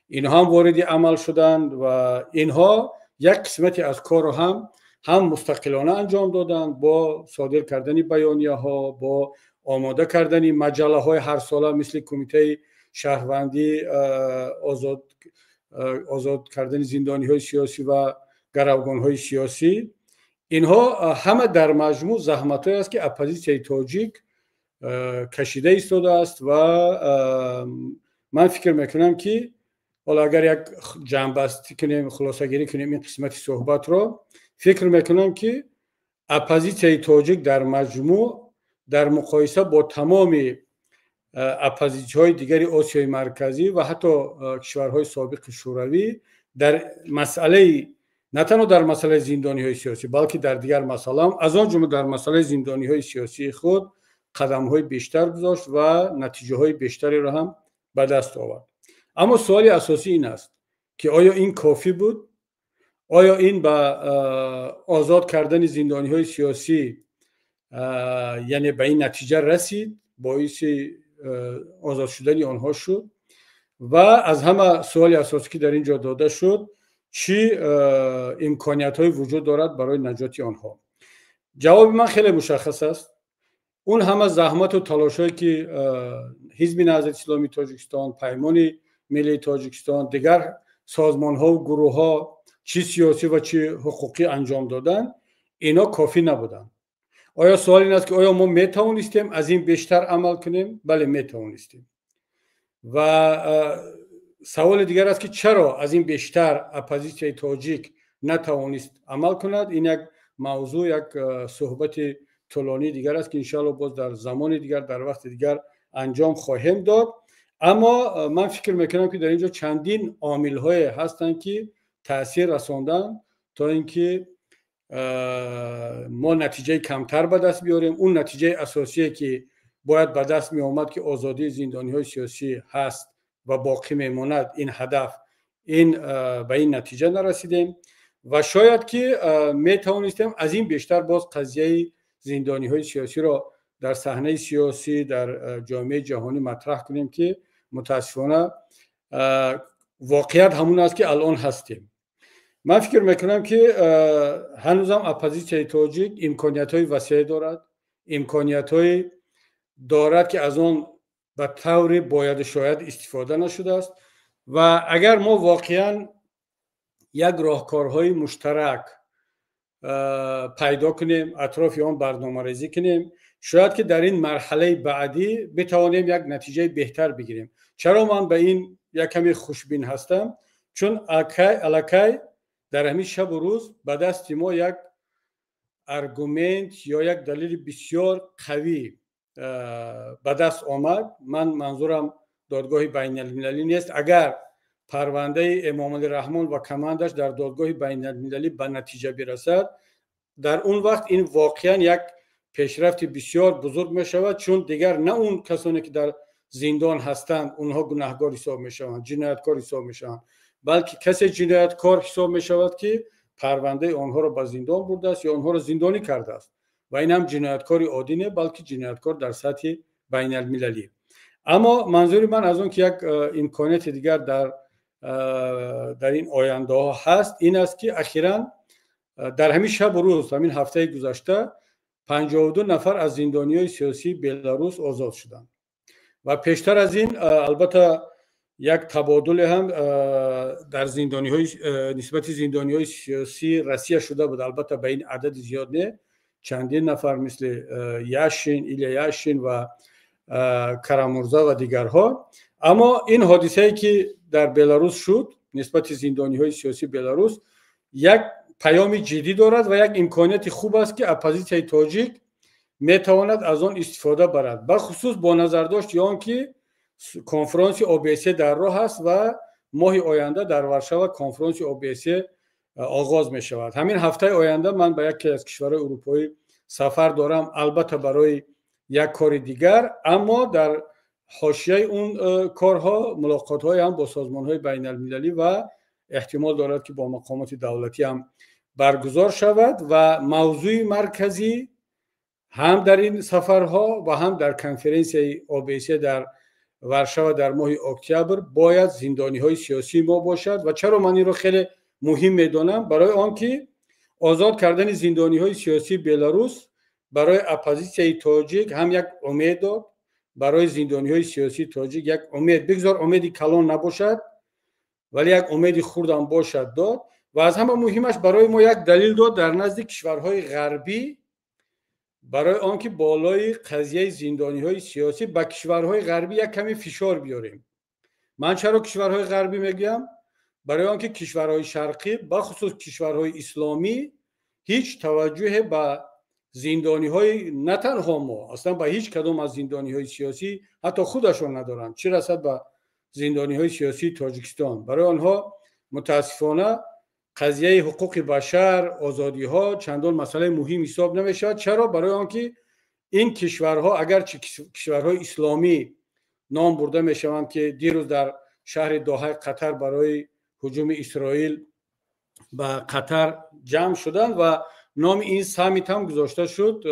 اینها هم وارد عمل شدند و اینها یک قسمتی از کار رو هم مستقلانه انجام دادند با صادر کردن بیانیه ها، با آماده کردن مجله های هر ساله مثل کمیته شهروندی آزاد کردن زندانی های سیاسی و گروگان های سیاسی. اینها همه در مجموع زحمت هایی است که اپوزیسیون تاجیک کشیده ایستاده است و من فکر میکنم که حالا اگر یک جنبستی کنیم، خلاصه گیری کنیم این قسمت صحبت رو، فکر میکنم که اپوزیسیون تاجیک در مجموع در مقایسه با تمام اپوزیسیون‌های دیگری آسیای مرکزی و حتی کشورهای سابق شوروی در مسئله، نه تنها در مسئله زندانی‌های سیاسی بلکه در دیگر مسائل هم از آن جمله در مسئله زندانی‌های سیاسی خود قدم‌های بیشتر گذاشت و نتیجه‌های بیشتری را هم به دست آورد. اما سوال اساسی این است که آیا این کافی بود؟ آیا این به آزاد کردن زندانی‌های سیاسی یعنی به این نتیجه رسید، باعث آزاد شدن آنها شد؟ و از همه سوال اساسی که در اینجا داده شد، چی امکانیت‌های وجود دارد برای نجات آنها؟ جواب من خیلی مشخص است. اون همه زحمت و تلاش‌هایی که حزب نهضت اسلامی تاجیکستان، پیمان ملی تاجیکستان، دیگر سازمان‌ها و گروه‌ها چی سیاسی و چی حقوقی انجام دادن، اینا کافی نبودن. آیا سوال این است که آیا ما میتوانستیم از این بیشتر عمل کنیم؟ بله میتوانستیم. و سوال دیگر است که چرا از این بیشتر اپوزیسیون تاجیک نتوانست عمل کند؟ این یک موضوع، یک صحبت طولانی دیگر است که انشاءالله باز در زمان دیگر، در وقت دیگر انجام خواهیم داد. اما من فکر میکنم که در اینجا چندین عامل های هستند که تأثیر رساندن تا اینکه ما نتیجه کمتر به دست بیاریم. اون نتیجه اساسی که باید به دست می آمد که آزادی زندانی های سیاسی هست و باقی میماند، این هدف، این به این نتیجه نرسیدیم و شاید که می توانستیم از این بیشتر باز قضیه زندانی های سیاسی را در صحنه سیاسی در جامعه جهانی مطرح کنیم که متاسفانه واقعیت همون است که الان هستیم. من فکر میکنم که هنوزم اپوزیسیون تاجیک امکانیت های وسیع دارد، امکانیت های دارد که از آن به طور باید شاید استفاده نشده است و اگر ما واقعا یک راهکارهای مشترک پیدا کنیم، اطراف آن برنامه‌ریزی کنیم، شاید که در این مرحله بعدی بتوانیم یک نتیجه بهتر بگیریم. چرا من به این یک کمی خوشبین هستم؟ چون الکی در همین شب و روز به دست ما یک ارگومنت یا یک دلیل بسیار قوی به دست آمد. من منظورم دادگاه بین المللی نیست. اگر پرونده امام علی رحمان و کماندش در دادگاه بین المللی به نتیجه برسد، در اون وقت این واقعا یک پیشرفت بسیار بزرگ می شود، چون دیگر نه اون کسانی که در زندان هستند اونها گناهکار حساب می شوند، جنایتکار حساب می شوند، بلکه کسی جنایتکار حساب می شود که پرونده آنها را به زندان برده است یا آنها را زندانی کرده است و این هم جنایتکار عادی نه، بلکه جنایتکار در سطح بین المللی. اما منظور من از اون که یک امکانیت دیگر در این آینده ها هست این است که اخیراً در همین شب و روز، همین هفته گذشته 52 نفر از زندانیای سیاسی بلاروس آزاد شدند و پیشتر از این البته یک تبادل هم در زندانی‌های نسبت زندانی‌های سیاسی رسیه شده بود، البته به این عدد زیاد نه، چندین نفر مثل یاشین، ایلیا یاشین و کرامورزا و دیگرها. اما این حادثه‌ای که در بلاروس شد نسبت زندانی‌های سیاسی بلاروس یک پیام جدی دارد و یک امکانیت خوب است که اپوزیسیون تاجیک میتواند از آن استفاده برد، به خصوص با نظر داشت یا که کنفرانس OBSE در راه است و ماه آینده در ورشو کنفرانس OBSE آغاز می شود. همین هفته آینده من به یکی از کشورهای اروپایی سفر دارم، البته برای یک کار دیگر، اما در حاشیه اون کارها ملاقات های هم با سازمان های بین المللی و احتمال دارد که با مقامات دولتی هم برگزار شود و موضوع مرکزی هم در این سفرها و هم در کنفرانس OBSE در ورشو در ماه اکتبر باید زندانی های سیاسی ما باشد. و چرا من این رو خیلی مهم میدانم؟ برای آنکه آزاد کردن زندانی های سیاسی بلاروس برای اپوزیسیون تاجیک هم یک امید داد، برای زندانی های سیاسی تاجیک یک امید، بگذار امیدی کلان نباشد ولی یک امید خرد هم باشد داد و از همه مهمش برای ما یک دلیل داد در نزد کشورهای غربی برای آنکه بالای قضیه زندانی های سیاسی به کشورهای غربی یک کمی فشار بیاریم. من چرا کشورهای غربی میگم؟ برای آنکه کشورهای شرقی به خصوص کشورهای اسلامی هیچ توجه به زندانی های نه تنها ما، اصلا به هیچ کدام از زندانی های سیاسی حتی خودشون ندارن، چه رسد به زندانی های سیاسی تاجیکستان. برای آنها متاسفانه قضیه حقوق بشر، آزادی ها چندان مسئله مهم حساب نمیشود. چرا؟ برای آنکه این کشورها اگرچه کشورهای اسلامی نام برده میشوند که دیروز در شهر دوحه قطر برای هجوم اسرائیل به قطر جمع شدند و نام این سامیت هم گذاشته شد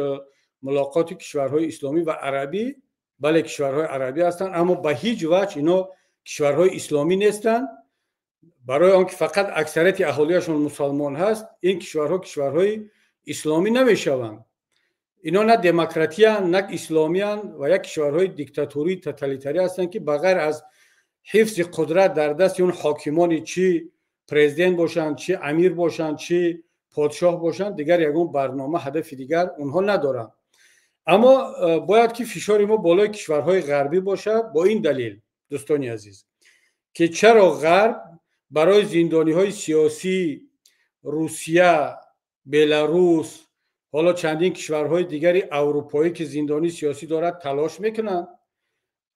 ملاقات کشورهای اسلامی و عربی. بله کشورهای عربی هستند اما به هیچ وجه اینا کشورهای اسلامی نیستند. برای آنکه فقط اکثریت اهالیشون مسلمان هست این کشورها کشورهای اسلامی نمیشوند. اینا نه دموکراتی اند نه اسلامی اند و یک کشورهای دیکتاتوری توتالیتری هستند که بغیر از حفظ قدرت در دست اون حاکمان چی پرزیدنت باشند، چی امیر باشند، چی پادشاه باشند، دیگر یگان برنامه هدف دیگر اونها ندارند. اما باید که فشار ما بالای کشورهای غربی باشد با این دلیل دوستانی عزیز که چرا غرب برای زندانی های سیاسی روسیه، بلاروس، حالا چندین کشورهای دیگری اروپایی که زندانی سیاسی دارد تلاش میکنند،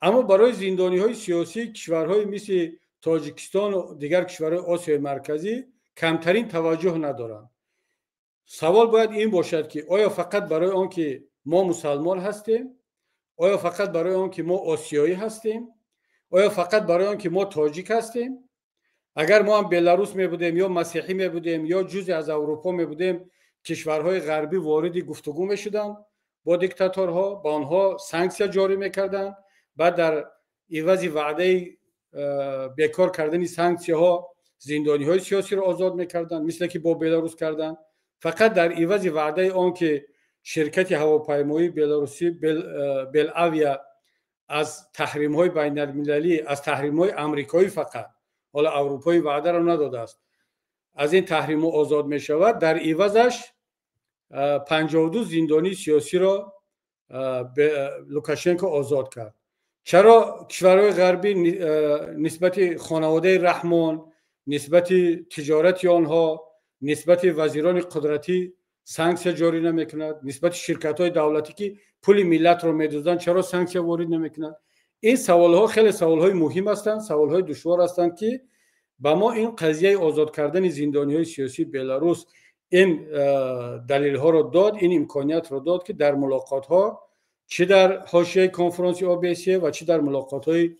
اما برای زندانی های سیاسی کشورهای مثل تاجیکستان و دیگر کشورهای آسیای مرکزی کمترین توجه ندارند. سوال باید این باشد که آیا فقط برای آن که ما مسلمان هستیم؟ آیا فقط برای آن که ما آسیایی هستیم؟ آیا فقط برای آن که ما تاجیک هستیم؟ اگر ما هم بلاروس می بودیم یا مسیحی می بودیم یا جزئی از اروپا می بودیم، کشورهای غربی وارد گفتگو می شدن با دیکتاتورها، با آنها سانکسیا جاری میکردن، بعد در عوض وعده بیکار کردن سانکسیاها زندانی های سیاسی رو آزاد میکردن، مثل که با بلاروس کردن. فقط در عوض وعده آن که شرکت هواپیمایی بلاروسی بلاویا از تحریم های بین المللی، از تحریم های امریکایی، فقط حالا اروپایی وعده رو نداده است، از این تحریم ها آزاد می شود، در عوضش 52 زندانی سیاسی را لوکاشنکو آزاد کرد. چرا کشورهای غربی نسبت خانواده رحمان، نسبت تجارت آنها، نسبت وزیران قدرتی سانکسیا جاری نمیکند؟ نسبت شرکت های دولتی که پول ملت رو میدوزند چرا سانکسیا وارد نمیکند؟ این سوال ها خیلی سوال های مهم هستند، سوال های دشوار هستند که با ما این قضیه آزاد کردن زندانی های سیاسی بلاروس این دلیل ها رو داد، این امکانیت رو داد که در ملاقات ها، چه در حاشیه کنفرانس OBSE و چه در ملاقات های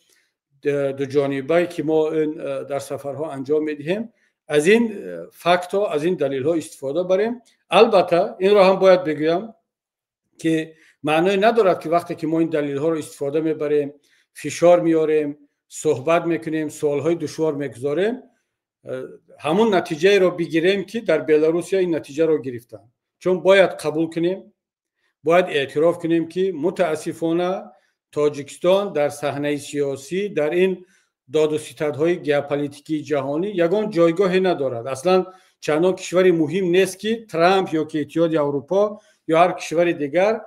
دو جانبه که ما در سفرها انجام میدهیم، از این فکت ها، از این دلیل ها استفاده بریم. البته این رو هم باید بگویم که معنی ندارد که وقتی که ما این دلیل ها رو استفاده میبریم، فشار میاریم، صحبت میکنیم، سوال های دشوار میگذاریم، همون نتیجه رو بگیریم که در بلاروس این نتیجه رو گرفتن. چون باید قبول کنیم، باید اعتراف کنیم که متاسفانه تاجیکستان در صحنه سیاسی، در این داد و ستدهای ژئوپلیتیکی جهانی یگان جایگاهی ندارد. اصلا چندان کشوری مهم نیست که ترامپ یا که اتحاد اروپا یا هر کشور دیگر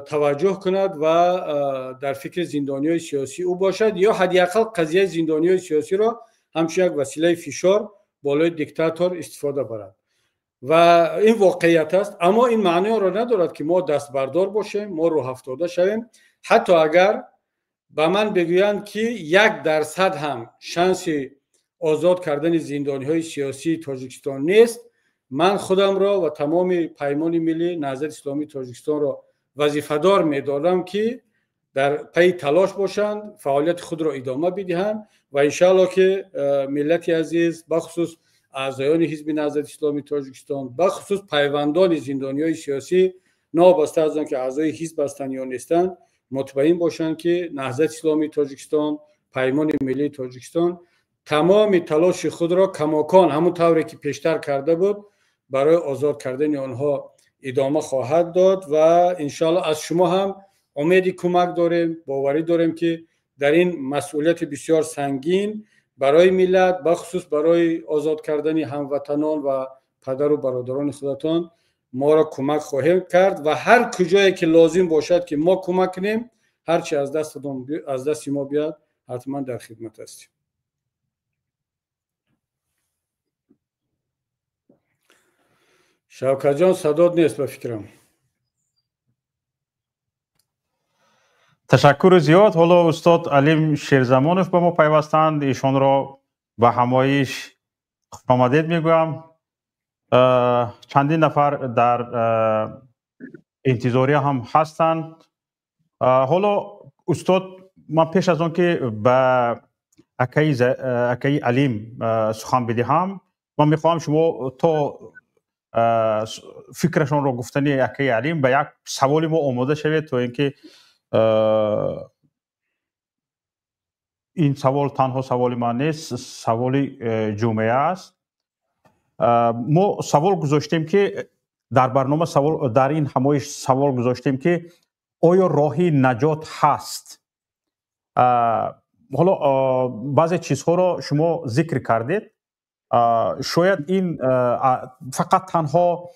توجه کند و در فکر زندانیای سیاسی او باشد، یا حداقل قضیه زندانیای سیاسی را همچون یک وسیله فشار بالای دیکتاتور استفاده برد. و این واقعیت است. اما این معنی را ندارد که ما دست بردار باشیم، ما رو افتاده شویم. حتی اگر به من بگویند که 1% هم شانس آزاد کردن زندانی های سیاسی تاجیکستان نیست، من خودم را و تمام پیمان ملی نهضت اسلامی تاجیکستان را وظیفه‌دار می‌دانم که در پی تلاش باشند، فعالیت خود را ادامه بدهند و انشاءالله که ملت عزیز، بخصوص اعضایان حزب نهضت اسلامی تاجیکستان، بخصوص پیوندان زندانی‌های سیاسی، نابسته از آنکه اعضای حزب هستند یا نیستند، مطمئن باشند که نهضت اسلامی تاجیکستان، پیمان ملی تاجیکستان تمام تلاش خود را کماکان همون طوری که پیشتر کرده بود برای آزاد کردن آنها ادامه خواهد داد. و انشاءالله از شما هم امید کمک داریم، باوری داریم که در این مسئولیت بسیار سنگین برای ملت، بخصوص برای آزاد کردن هموطنان و پدر و برادران خودتان، ما را کمک خواهیم کرد و هر کجایی که لازم باشد که ما کمک کنیم، هرچی از دست ما بیاد، حتما در خدمت هستیم. شوکت جان صدات نیست به فکرم.
تشکر زیاد. حالا استاد علیم شیرزمانوف به ما پیوستند، ایشان را به همایش خوش آمدید میگویم. چندین نفر در انتظاری هم هستند. حالا استاد، من پیش از آن که به اکای علیم سخن بدهم، من میخواهم شما تا فکرشان را گفتنی اکای علیم به یک سوالی ما آماده شوید، تا اینکه این سوال تنها سوال من نیست، سوال جامعه است. ما سوال گذاشتیم که در برنامه در این همایش سوال گذاشتیم که آیا راهی نجات هست؟ حالا بعضی چیزها را شما ذکر کردید. شاید این فقط تنها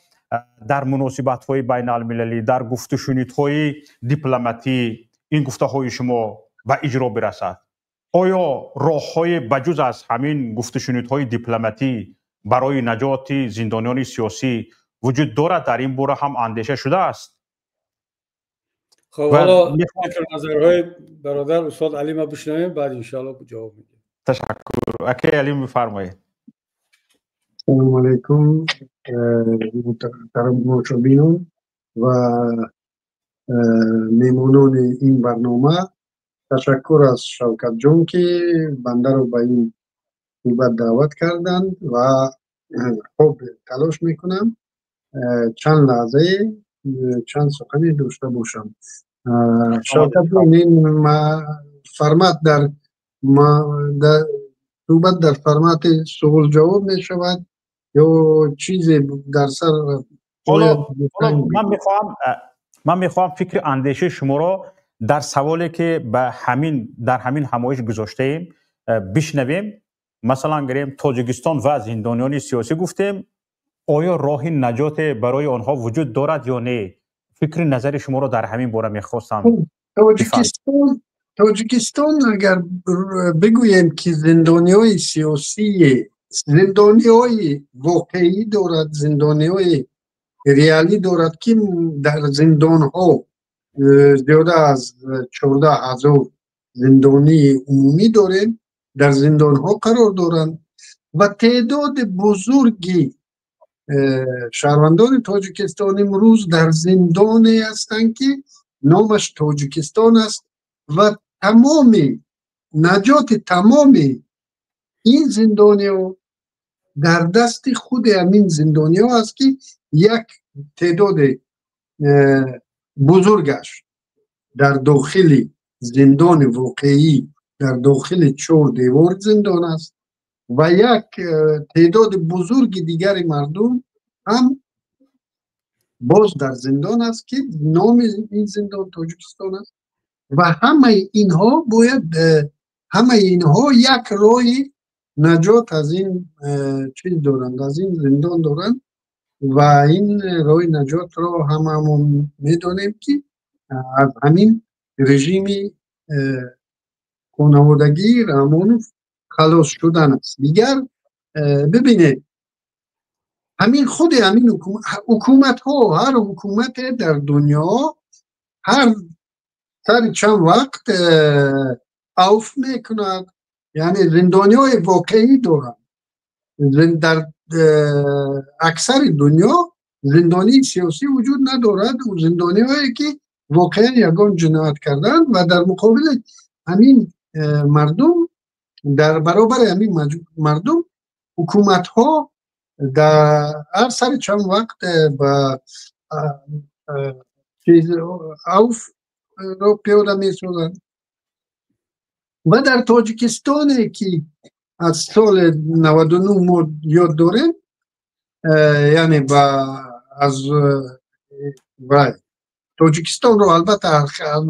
در مناسبت‌های بین المللی، در گفت و شنودهای دیپلماتی این گفته‌های شما به اجرا برسد. آیا راه‌های بجز از همین گفت و شنودهای دیپلماتی برای نجات زندانیان سیاسی وجود دارد؟ در این باره هم اندیشه شده است؟
خب حالا نظرهای برادر استاد علیم بشنویم، بعد انشاءالله جواب میدیم.
تشکر. اکی علیم بفرمایید.
سلام علیکم محترم مشاهدین و میمونان این برنامه. تشکر از شوکت جان که بنده رو به این صحبت دعوت کردند و خب تلاش میکنم چند لحظه چند سخنی داشته باشم. شوکت این فرمت در صحبت در فرمت سوال جواب می شود یا چیزی در سر
حالا من میخوام فکر اندیشه شما را در سوالی که در همین همایش گذاشته ایم بشنویم. مثلا گریم تاجیکستان و زندانیان سیاسی گفتیم، آیا راه نجات برای آنها وجود دارد یا نه؟ فکر نظر شما را در همین باره میخواستم.
تاجیکستان اگر بگوییم که زندانیای سیاسی زندانیای واقعی دارد، زندانیای ریالی دارد که در زندان ها زیاده از 14,000 زندانی عمومی داریم، در زندان ها قرار دارند و تعداد بزرگی شهروندان تاجیکستان امروز در زندانی هستند که نامش تاجیکستان است و نجات تمام این زندانی ها در دست خود همین زندانی ها است که یک تعداد بزرگش در داخل زندان واقعی در داخل 4 دیوار زندان است و یک تعداد بزرگ دیگر مردم هم باز در زندان است که نام این زندان تاجیکستان است و همه اینها یک راه نجات از این چیز دارند، از این زندان دارند و این راه نجات را هممون میدونیم که از همین رژیم خانوادگی رحمانوف خلاص شدن است. دیگر ببینید همین حکومت ها، هر حکومت در دنیا هر سر چند وقت اوف میکند، یعنی زندانی های واقعی دارند. در اکثر دنیا زندانی سیاسی وجود ندارد و زندانی هایی که واقعا یگان جنایت کردن و در مقابل همین مردم، در برابر همین مردم حکومت ها در هر سر چند وقت با اوف رو پیاده می سازند و در تاجیکستان که از سال 99 ما یاد داریم، یعنی از تاجیکستان رو البته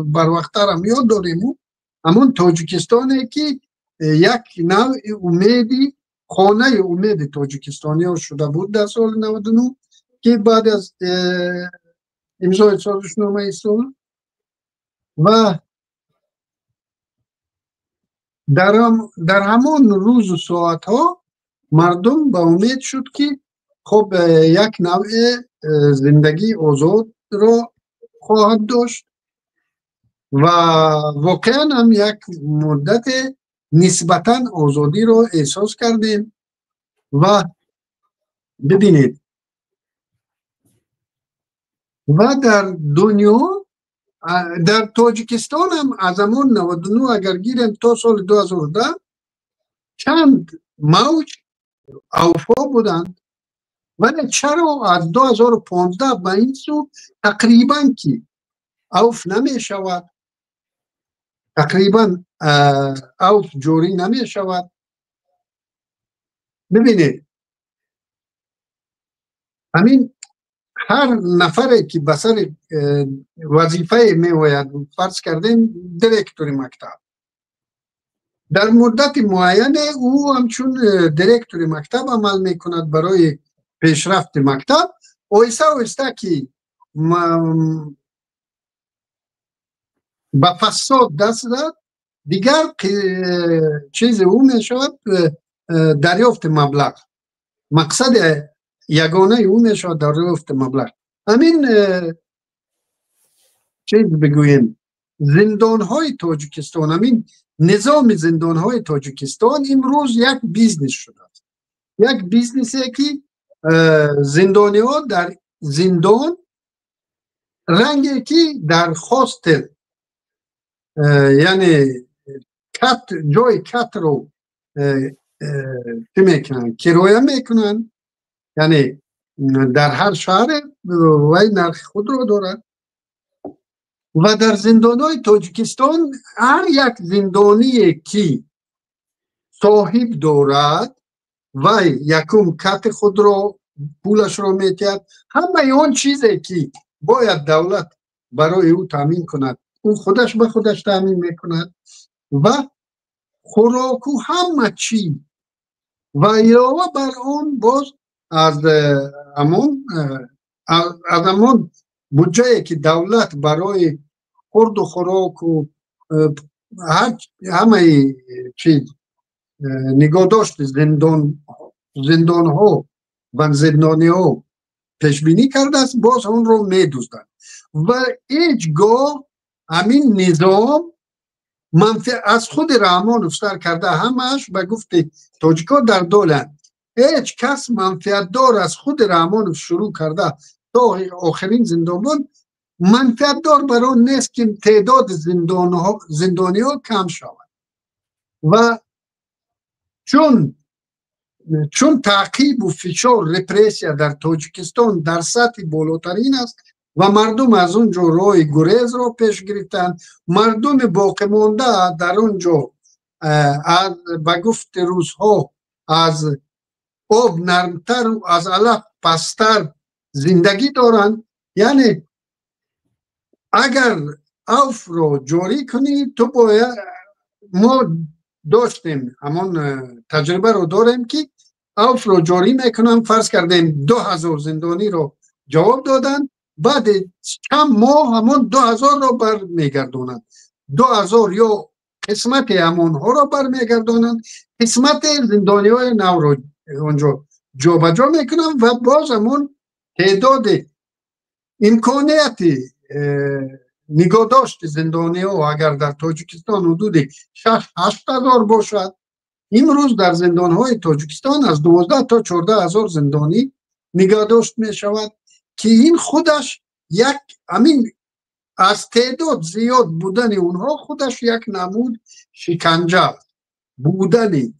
بر وقت‌تر هم یاد داریم، همون تاجیکستانی که یک نوع امیدی خانه امید تاجیکستانی ها شده بود در سال 99 که بعد از امضای سازشنامه اصلاح و در همان روز و ساعت ها مردم با امید شد که خب یک نوع زندگی آزاد را خواهد داشت و واقعا هم یک مدت نسبتاً آزادی را احساس کردیم و ببینید و در دنیا در تاجیکستان هم از همون 99 اگر گیریم تا سال 2010 چند موج اوفا بودند، ولی چرا از 2015 به این سو تقریبا که اوف نمی شود، تقریبا اوف جوری نمی شود. ببینید همین هر نفری که به سر وظیفه می آید، فرض کردیم دیرکتور مکتب، در مدت معین او همچون دیرکتور مکتب عمل می کند برای پیشرفت مکتب. آهسته که به فساد دست داد، دیگر چیز او می شود دریافت مبلغ، مقصد یگانه او می شود دریافت مبلغ. همین چیز بگویم زندان های تاجیکستان، همین نظام زندان های تاجیکستان امروز یک بیزنس شده، یک بیزنسی که زندانی ها در زندان رنگی که در خواست یعنی جای کت رو چی میکنن؟ کرایه میکنن، یعنی در هر شهر وی نرخ خود رو دارد. و در زندانهای تاجیکستان هر یک زندانی که صاحب دارد وی یکم کت خود رو پولش رو میتید، همه اون چیزی که باید دولت برای او تامین کند او خودش به خودش تامین میکند و خوراک و همه چی و علاوه بر اون باز از همون بودجه که دولت برای خورد و خوراک و همه چیز نگاه داشت زندان ها و زندانی ها پیش بینی کرده است، باز اون رو میدوزدن و هیچگاه همین نظام از خود رحمان افسر کرده، همش به گفت تاجیکا در دولت هیچ کس منفعت دار از خود رحمان شروع کرده تا آخرین زندانبان منفعت دار برای نیست که تعداد زندانی ها کم شود و چون تعقیب و فشار رپرسیا در تاجیکستان در سطح بالاترین است و مردم از اونجا راه گریز را پیش گرفتند، مردم باقی مانده در اونجا به گفت روزها از آب نرمتر و از علف پستر زندگی دارند. یعنی اگر عفو را جاری کنی تو باید، ما داشتیم همون تجربه رو داریم که عفو رو جاری میکنن، فرض کردیم 2000 زندانی رو جواب دادن، بعد چند ماه همون 2000 رو بر میگردونن، 2000 یا قسمت همون ها رو بر میگردونن، قسمت زندانی های نو رو اونجا جا بجا میکنن و باز همون تعداد امکانیت نگاه داشت زندانی ها اگر در تاجیکستان حدود 6-8 هزار باشد، امروز در زندان های تاجیکستان از 12 تا 14 هزار زندانی نگاه داشت می شود که این خودش یک همین از تعداد زیاد بودن اونها خودش یک نمود شکنجه بودن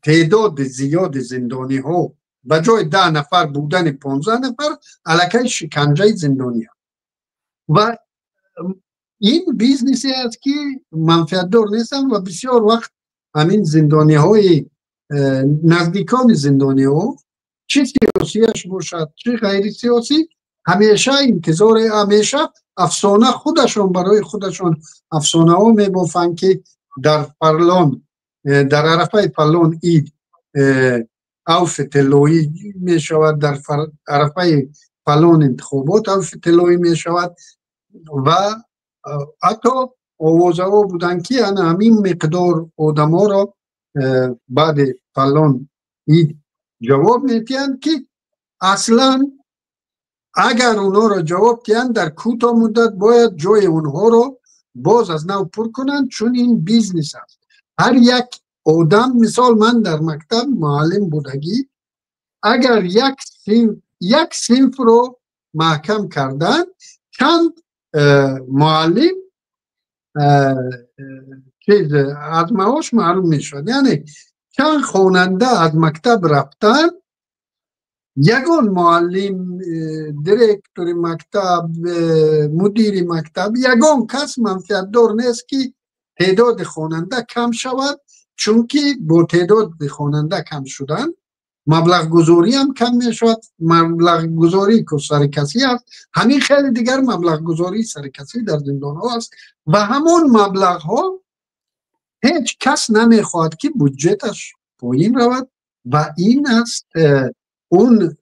تعداد زیاد زندانی ها به جای 10 نفر بودن 15 نفر علاکه شکنجه زندانی ها. و این بیزنسی است که منفعت دار نیستن و بسیار وقت همین زندانی های نزدیکان زندانی ها چه سیاسیش باشد چه غیر سیاسی همیشه انتظار، همیشه افسانه خودشون برای خودشون افسانه ها میبافن که در پرلان در عرفه پرلان اید اوف طلایی می شود، در عرفه پرلان انتخابات اوف طلایی می شود و حتی آوازه ها بودن که همین مقدار آدم ها را بعد پرلان اید جواب میتین که اصلا اگر اونا را جواب تین در کوتاه مدت باید جای اونها را باز از نو پر کنند، چون این بیزنس است. هر یک آدم، مثال من در مکتب معلم بودگی اگر یک صنف رو محکم کردن چند معلم چیز از معاش معلوم میشد، یعنی چند خواننده از مکتب رفتن، یگان معلم، دیرکتور مکتب، مدیر مکتب، یگان کس منفعت دار نیست که تعداد خواننده کم شود، چون که با تعداد خواننده کم شدن مبلغ گذاری هم کم می شود. مبلغ گذاری که سر کسی است، همین خیلی دیگر مبلغ گذاری سر کسی در زندان ها است و همون مبلغ ها هیچ کس نمی خواهد که بودجتش پایین رود و این است اون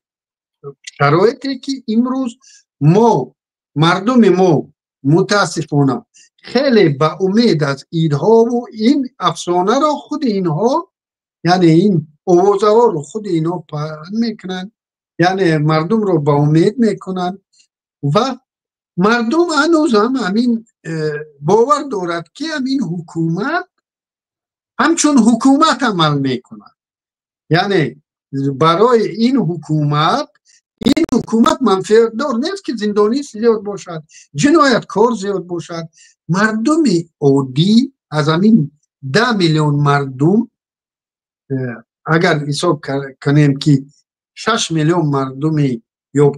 شرایطی که امروز مردم ما متاسفانه خیلی با امید از ایدها و این افسانه را خود اینها، یعنی این آوازه ها رو خود اینها پهن میکنن، یعنی مردم رو با امید میکنن و مردم هنوز هم همین باور دارد که همین حکومت همچون حکومت عمل میکنن، یعنی برای این حکومت منفعت دار نیست که زندانی زیاد باشد، جنایتکار زیاد باشد. مردم عادی از همین 10 میلیون مردم اگر حساب کنیم که 6 میلیون مردمی یا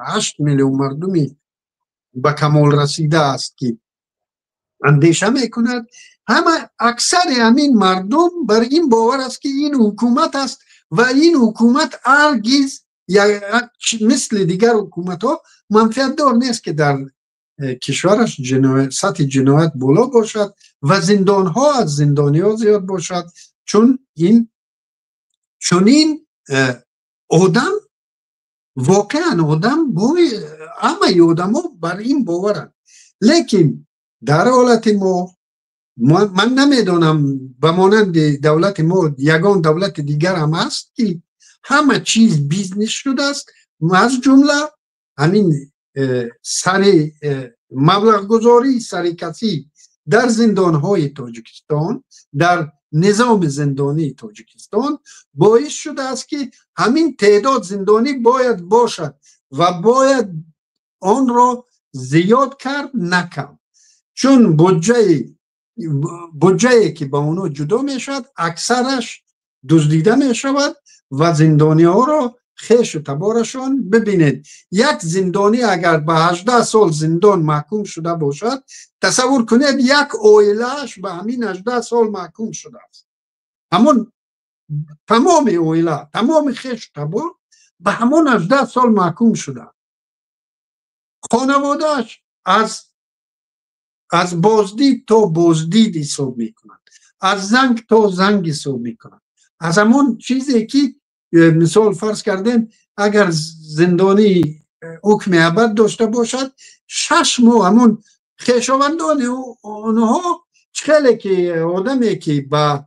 8 میلیون مردمی به کمال رسیده است که اندیشه میکند، همه اکثر همین مردم بر این باور است که این حکومت است و این حکومت هرگز مثل دیگر حکومت ها منفعت دار نیست که در کشورش سطح جنایت بالا باشد و زندان ها از زندانی ها زیاد باشد، چون این آدم واقعا آدم همه آدم ها بر این باورند. لیکن در حالت ما من نمیدونم به مانند دولت ما یگان دولت دیگر هم هست که همه چیز بیزنس شده است، از جمله همین سر مبلغ گذاری سر کسی در زندان های تاجیکستان، در نظام زندانی تاجیکستان باعث شده است که همین تعداد زندانی باید باشد و باید آن را زیاد کرد نکم، چون بودجه که با اونو جدا می شود اکثرش دزدیده می شود و زندانی ها را خیش و تبارشان. ببینید یک زندانی اگر به 18 سال زندان محکوم شده باشد، تصور کنید یک اویلهش به همین 18 سال محکوم شده است، همون تمام اویله تمام خیش و تبار به همون 18 سال محکوم شده. خانوادهش از بازدید تا بازدید حساب میکنند، از زنگ تا زنگ حساب میکنند. از همون چیزی که مثال فرض کردیم اگر زندانی حکم ابد داشته باشد 6 ماه همون خویشاوندان اونها خیلی که آدمی که با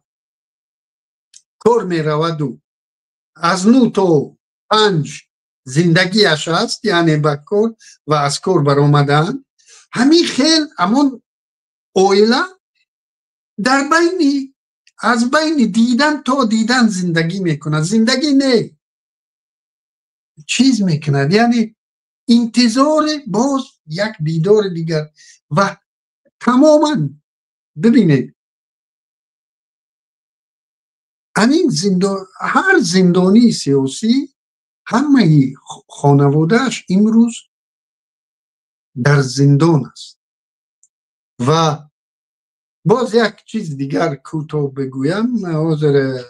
کار می رود و از 9 تا 5 زندگیش هست، یعنی با کار و از کار برآمدن، همین خیل همون اویله در بین از بین دیدن تا دیدن زندگی میکنه، زندگی نه چیز میکنه، یعنی انتظار باز یک دیدار دیگر. و تماما ببینید همین هر زندانی سیاسی همه خانوادهش امروز در زندان است. و باز یک چیز دیگر کوتاه بگویم، حاضر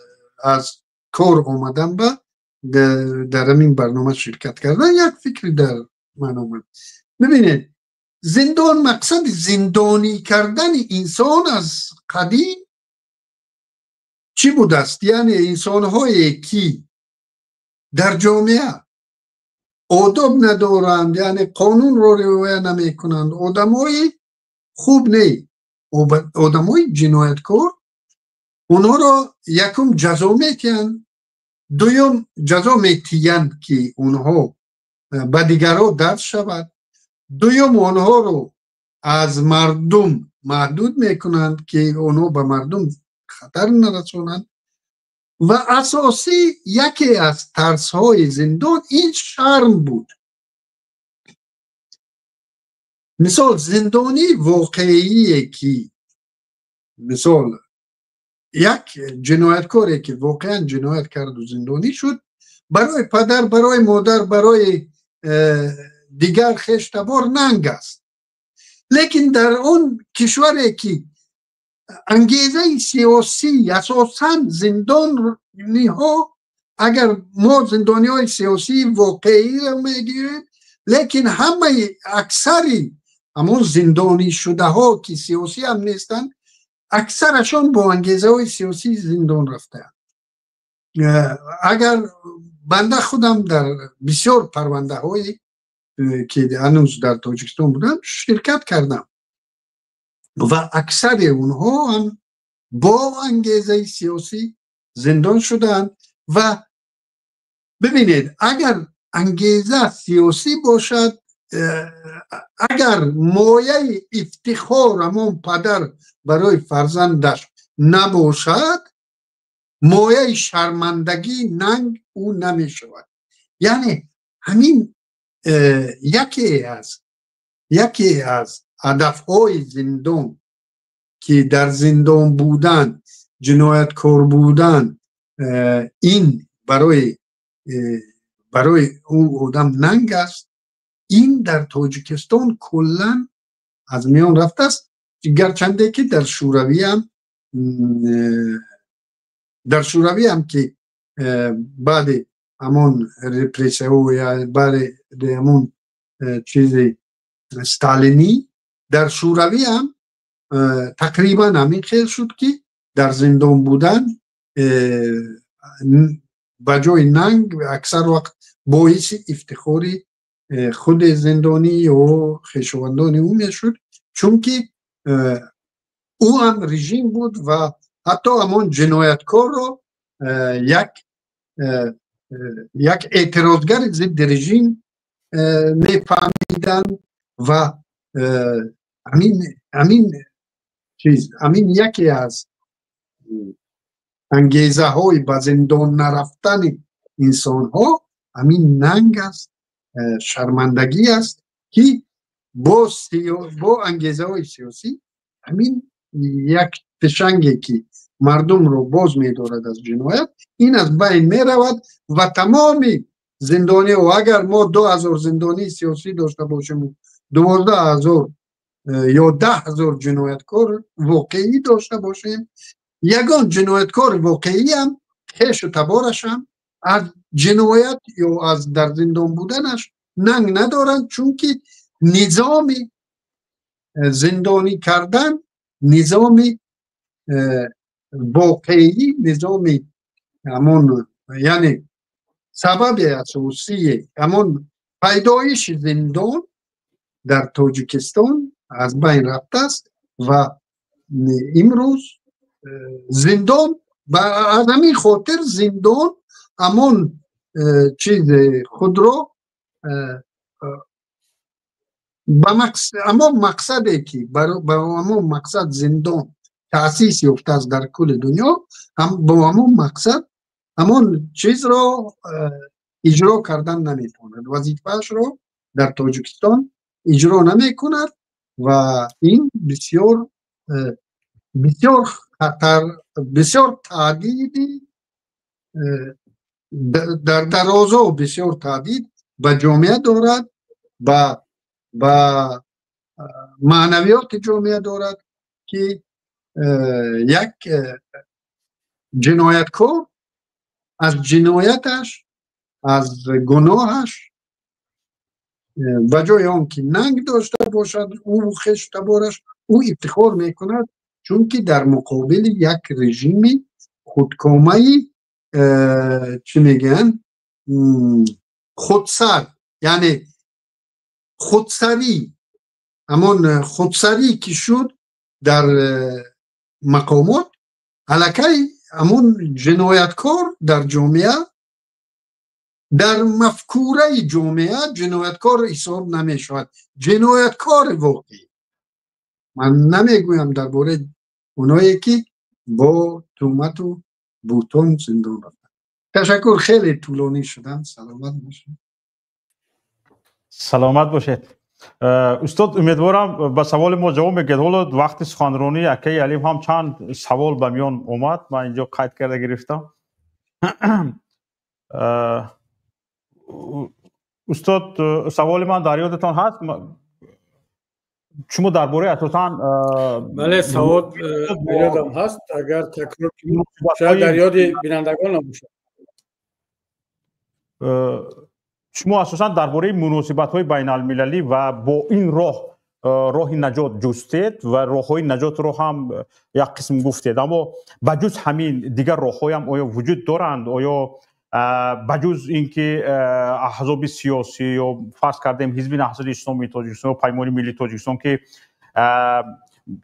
از کار آمدم با در این برنامه شرکت کردن، یک فکری در من آمد. ببینید زندان، مقصد زندانی کردن انسان از قدیم چی بود است؟ یعنی انسان هایی که در جامعه آداب ندارند، یعنی قانون رو رعایت نمی کنند، آدم های خوب نه، آدم های جنایتکار، اونها را یکم جزا میتین، دویم جزا میتین که اونها به دیگرها درس شود، دویم اونها رو از مردم محدود میکنند که اونها به مردم خطر نرسونند. و اساسی یکی از ترس های زندان این شرم بود. مثال زندانی واقعی که مثال یک جنایتکاری که واقعا جنایت کرد و زندانی شد، برای پدر، برای مادر، برای دیگر خشتبار ننگ است. لیکن در اون کشوری که انگیزه سیاسی اساساً زندانی ها، اگر ما زندانی های سیاسی واقعی رو میگیریم، لیکن همه اکثری همون زندانی شده ها که سیاسی هم نیستن، اکثرشون با انگیزه های سیاسی زندان رفته. اگر بنده خودم در بسیار پرونده هایی که هنوز در تاجیکستان بودم شرکت کردم و اکثر اونها هم با انگیزه سیاسی زندان شدن. و ببینید اگر انگیزه سیاسی باشد، اگر مایه افتخار همون پدر برای فرزندش نباشد، مایه شرمندگی ننگ او نمی شود. یعنی همین یکی از هدفهای زندان که در زندان بودن جنایتکار بودن این برای او آدم ننگ است، این در تاجیکستان کلا از میان رفته است. گرچنده که در شوروی هم که بعد همون رپرسیون یا بعد همون چیز استالینی، در شوروی هم تقریبا همین خیل شد که در زندان بودن بجای ننگ اکثر وقت باعث افتخاری خود زندانی و خویشاوندان او میشد، چون که او هم رژیم بود و حتی همون جنایتکار رو یک اعتراضگر ضد رژیم میفهمیدن و همین یکی از انگیزه های به زندان نرفتن انسان ها همین ننگ است، شرمندگی است که با انگیزه های سیاسی همین یک فشنگی که مردم رو باز می دارد از جنایت، این از بین می رود و تمامی زندانی، و اگر ما 2000 زندانی سیاسی داشته باشیم، 12000 یا 10,000 جنایتکار واقعی داشته باشیم، یگان جنایتکار واقعی هم خیش و تبارش هم از جنایت یا از در زندان بودنش ننگ ندارند، چون که نظام زندانی کردن نظام واقعی، نظام همون یعنی سبب اساسی همون پیدایش زندان در تاجیکستان از بین رفته است و امروز زندان از همین خاطر زندان همون چیز خود را اما مقصدی که همون مقصد زندان تأسیس یافته است در کل دنیا، با همون مقصد همون چیز را اجرا کردن نمیتواند، وظیفه‌اش را در تاجیکستان اجرا نمیکند و این بسیار بسیار خطر، بسیار تهدیدی در درازا و بسیار تهدید به جامعه دارد، با معنویات جامعه دارد که یک جنایتکار از جنایتش، از گناهش بجای آن که ننگ داشته باشد او خش تبارش، او افتخار میکند، چون که در مقابل یک رژیم خودکامه‌ای چی میگن خودسر، یعنی خودسری، همون خودسری که شد در مقامات، الکی همون جنایتکار در جامعه، در مفکوره جامعه جنایتکار حساب نمی شود، جنایتکار واقعی. من نمیگویم درباره اونایی که با تهمت و بوتون زندان رفتن. تشکر، خیلی طولانی شدم. سلامت باشید.
سلامت باشید. استاد امیدوارم به سوال ما جواب میگید. حالا وقتی سخنرانی اکی علیم هم چند سوال به میان اومد، من اینجا قید کرده گرفتم. استاد سوال من در یادتان هست؟ شما درباره اساساً
بله سوال یادم هست، اگر تکرار کنیم شاید در یاد بینندگان نباشه.
شما اساساً درباره مناسبت‌های بین المللی و با این راه نجات جستید و راه‌های نجات رو هم یک قسم گفتید، اما بجز همین دیگر راه‌های هم آیا وجود دارند؟ آیا بجز اینکه احزاب سیاسی یا فرض کردیم حزب نهضت اسلامی تاجیکستان و پیمان ملی تاجیکستان که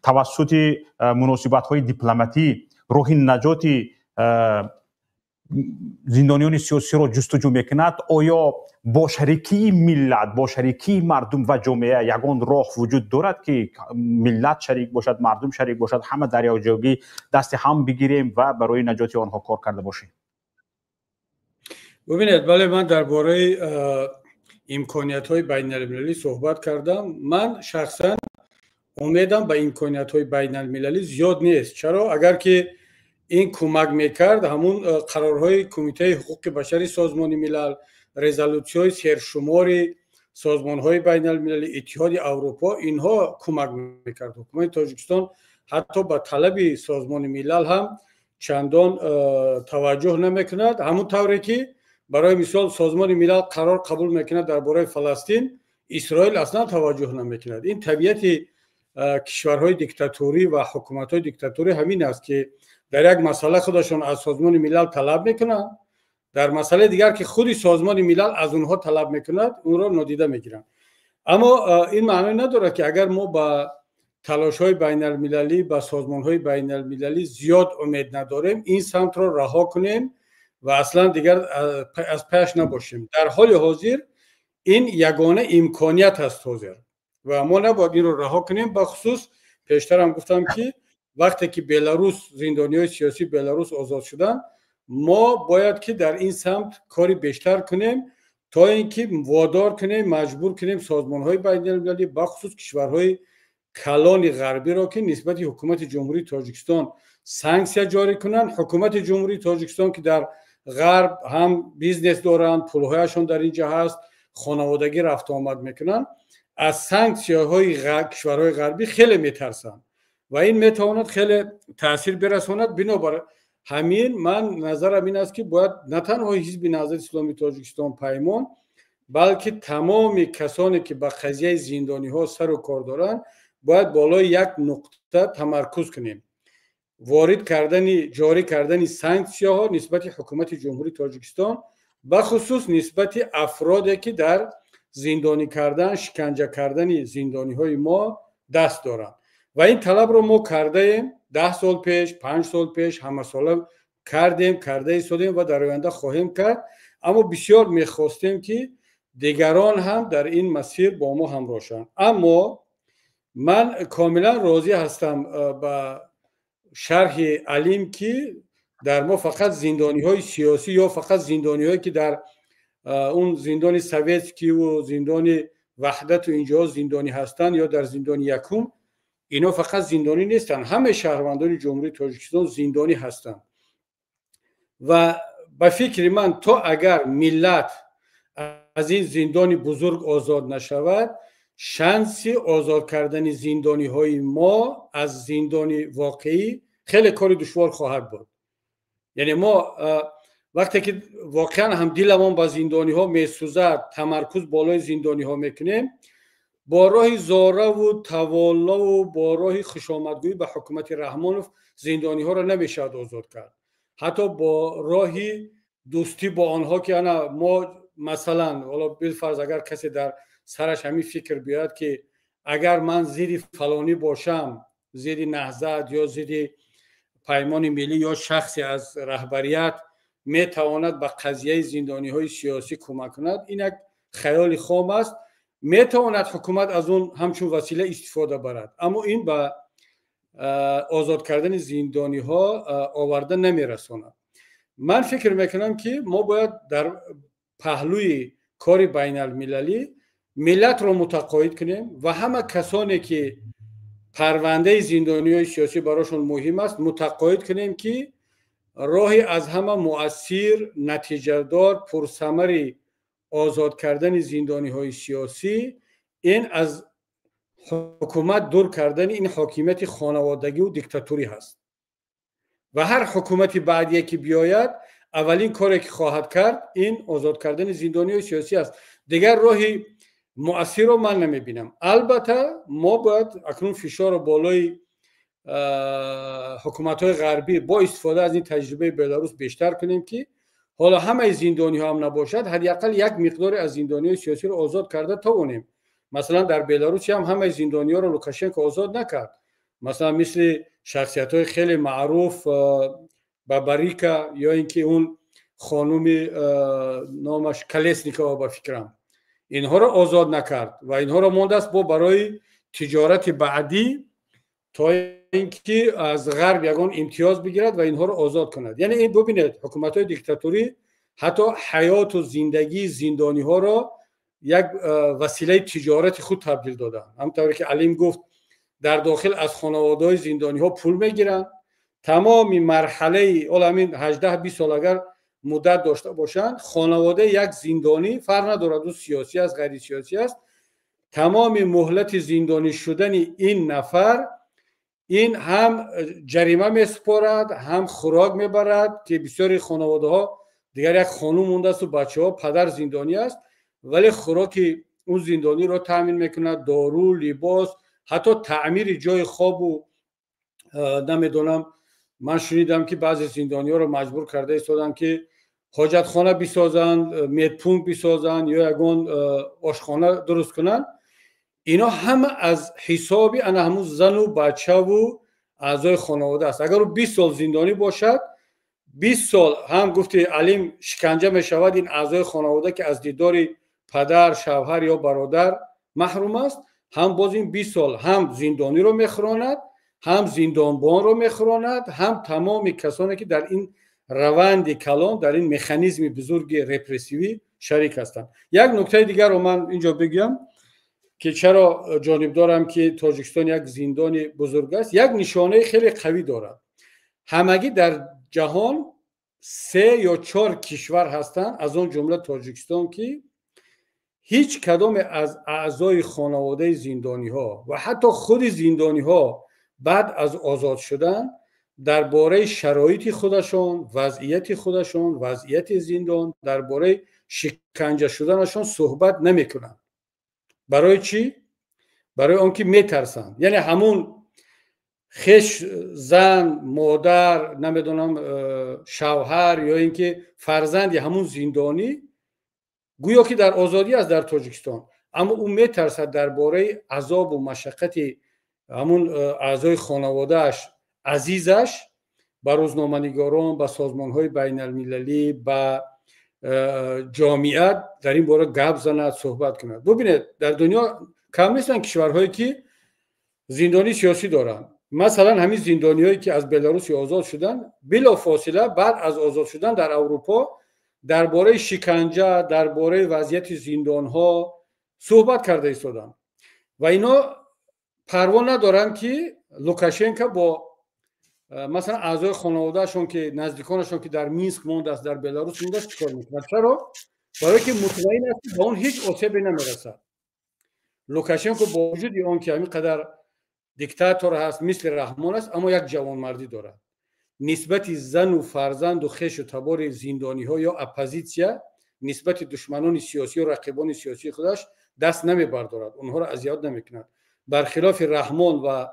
توسط مناسبت‌های دیپلماتی راه نجات زندانیان سیاسی را جستجو میکند، آیا با شریکی ملت، با شریکی مردم و جامعه یگان راه وجود دارد که ملت شریک باشد، مردم شریک باشد، همه دریاجویی دست هم بگیریم و برای نجات آنها کار کرده باشیم؟
ببینید، بله من درباره امکانیت‌های بین‌المللی صحبت کردم. من شخصا امیدم به امکانیت‌های بین‌المللی زیاد نیست. چرا؟ اگر که این کمک میکرد همون قرارهای کمیته حقوق بشری سازمان ملل، رزولوسیون سرشماری سازمان‌های بین‌المللی، اتحاد اروپا، اینها کمک میکرد. حکومت تاجیکستان حتی به طلب سازمان ملل هم چندان توجه نمیکند، همون طوری که برای مثال سازمان ملل قرار قبول میکند درباره فلسطین، اسرائیل اصلا توجه نمیکند. این طبیعت کشورهای دیکتاتوری و حکومت‌های دیکتاتوری همین است که در یک مسئله خودشون از سازمان ملل طلب میکنند، در مسئله دیگر که خود سازمان ملل از اونها طلب میکند اون را نادیده میگیرند. اما این معنی نداره که اگر ما با تلاش‌های بین‌المللی با سازمان‌های بین‌المللی زیاد امید نداریم این سمت را رها کنیم و اصلا دیگر از پیش نباشیم. در حال حاضر این یگانه امکانیت است حاضر و ما نباید این رو رها کنیم. بخصوص پیشتر هم گفتم که وقتی که بلاروس، زندانی‌های سیاسی بلاروس آزاد شدن، ما باید که در این سمت کاری بیشتر کنیم تا اینکه وادار کنیم، مجبور کنیم سازمان‌های بین‌المللی بخصوص کشورهای کلان غربی را که نسبت حکومت جمهوری تاجیکستان سانکسیا جاری کنند. حکومت جمهوری تاجیکستان که در غرب هم بیزنس دارند، پولهایشون در اینجا هست، خانوادگی رفت آمد میکنن، از سانکسیاهای کشورهای غربی خیلی میترسن و این میتواند خیلی تاثیر برساند. بنابر همین من نظرم این است که باید نه تنها حزب نهضت اسلامی تاجیکستان پیمان، بلکه تمام کسانی که به قضیه زندانی ها سر و کار دارند باید بالای یک نقطه تمرکز کنیم. وارد کردن، جاری کردن سانکسیا ها نسبت حکومت جمهوری تاجیکستان، به خصوص نسبت افرادی که در زندانی کردن، شکنجه کردن زندانی های ما دست دارند و این طلب رو ما کرده ایم 10 سال پیش، 5 سال پیش، همه سال کرده ایستادیم و در آینده خواهیم کرد. اما بسیار میخواستیم که دیگران هم در این مسیر با ما همراه شوند. اما من کاملا راضی هستم با شرح علیم که در ما فقط زندانی های سیاسی یا فقط زندانی هایی که در اون زندان سویتسکی و زندان وحدت و اینجا زندانی هستند یا در زندان یکم، اینا فقط زندانی نیستن، همه شهروندان جمهوری تاجیکستان زندانی هستند و به فکر من تا اگر ملت از این زندان بزرگ آزاد نشود، شانسی آزاد کردن زندانی های ما از زندان واقعی خیلی کار دشوار خواهد بود. یعنی ما وقتی که واقعا هم دلمون با زندانی ها میسوزد، تمرکز بالای زندانی ها میکنیم، با راه زاره و توالا و با راه خوشامدگویی به حکومت رحمانوف زندانی ها را نمیشد آزاد کرد. حتی با راه دوستی با آنها که انا ما مثلا حالا بالفرض اگر کسی در سرش همین فکر بیاد که اگر من زیر فلانی باشم، زیر نهضت یا زیر پیمان ملی یا شخصی از رهبریت میتواند به قضیه زندانی های سیاسی کمک کند، این یک خیال خام است. میتواند حکومت از اون همچون وسیله استفاده برد، اما این به آزاد کردن زندانی ها آورده نمیرساند. من فکر میکنم که ما باید در پهلوی کار بین المللی ملت را متقاعد کنیم و همه کسانی که پرونده زندانی های سیاسی براشون مهم است متقاعد کنیم که راهی از همه مؤثر، نتیجه دار، پرثمر آزاد کردن زندانی های سیاسی این از حکومت دور کردن این حاکمیت خانوادگی و دیکتاتوری هست و هر حکومتی بعدی که بیاید اولین کاری که خواهد کرد این آزاد کردن زندانی های سیاسی است. دیگر راهی مؤثر رو من نمیبینم. البته ما باید اکنون فشار رو بالای حکومت های غربی با استفاده از این تجربه بلاروس بیشتر کنیم که حالا همه زندانی ها هم نباشد، حداقل یک مقدار از زندانی های سیاسی رو آزاد کرده توانیم. مثلا در بلاروس هم همه زندانی ها رو لوکاشنکو آزاد نکرد، مثلا مثل شخصیت های خیلی معروف باباریکا یا اینکه اون خانم نامش کلسنیکووا با فکرم، اینها رو آزاد نکرد و اینها رو مانده است برای تجارت بعدی تا اینکه از غرب یگان امتیاز بگیرد و اینها رو آزاد کند. یعنی این ببینید حکومت‌های دیکتاتوری حتی حیات و زندگی زندانی ها را یک وسیله تجارت خود تبدیل دادن. همونطوری که علیم گفت در داخل از خانواده‌های زندانی ها پول میگیرن، تمام مرحله اولامین 18-20 سال اگر مدت داشته باشند، خانواده یک زندانی فرق ندارد او سیاسی است غیر سیاسی است، تمام مهلت زندانی شدن این نفر این هم جریمه میسپارد هم خوراک میبرد که بسیاری خانواده ها دیگر یک خانم مونده است و بچه ها پدر زندانی است ولی خوراک اون زندانی را تامین میکند، دارو، لباس، حتی تعمیر جای خواب و نمیدونم من شنیدم که بعضی زندانی ها رو مجبور کرده ایستادن که حاجت خانه بسازند، میدپونک بسازند یا یگان آشخانه درست کنند. اینا همه از حساب همون زن و بچه و اعضای خانواده است. اگر 20 سال زندانی باشد 20 سال هم گفته علیم شکنجه می شود این اعضای خانواده که از دیدار پدر، شوهر یا برادر محروم است، هم باز این 20 سال هم زندانی رو میخراند، هم زندانبان رو میخراند، هم تمام کسانی که در این روند کلان در این مکانیزم بزرگ رپرسیوی شریک هستند. یک نکته دیگر رو من اینجا بگم که چرا جانب دارم که تاجیکستان یک زندان بزرگ است. یک نشانه خیلی قوی دارد. همگی در جهان 3 یا 4 کشور هستند از اون جمله تاجیکستان که هیچ کدام از اعضای خانواده زندانی ها و حتی خود زندانی ها بعد از آزاد شدن درباره شرایط خودشان، وضعیت خودشان، وضعیت زندان، درباره شکنجه شدنشان صحبت نمیکنند. برای چی؟ برای آنکه میترسند. یعنی همون خش زن، مادر، نمیدونم شوهر یا اینکه فرزند همون زندانی گویا که در آزادی است در تاجیکستان، اما او میترسد درباره عذاب و مشقت همون اعضای خانوادهش عزیزش به روزنامه‌نگاران، به سازمان‌های بین المللی، به جامعیت در این باره گپ زند، صحبت کند. ببینید در دنیا کم نیستن کشورهایی که زندانی سیاسی دارن. مثلا همین زندانیایی که از بلاروس آزاد شدن بلافاصله بعد از آزاد شدن در اروپا درباره شکنجه، درباره وضعیت زندان‌ها صحبت کرده ایستادن و اینا پروا ندارن که لوکاشنکو با مثلا اعضای خانوادهشون که نزدیکانشون که در مینسک مونده است، در بلاروس مونده است، چیکار میکنه؟ چرا؟ برای که مطمئن است با اون هیچ آسیبی نمیرسد. لوکاشنکو با وجود اون که همینقدر دیکتاتور هست مثل رحمان است، اما یک جوانمردی دارد. نسبت زن و فرزند و خش و تبار زندانی ها یا اپوزیسیا نسبت دشمنان سیاسی و رقیبان سیاسی خودش دست نمیبردارد، اونها را اذیت نمیکند، برخلاف رحمان و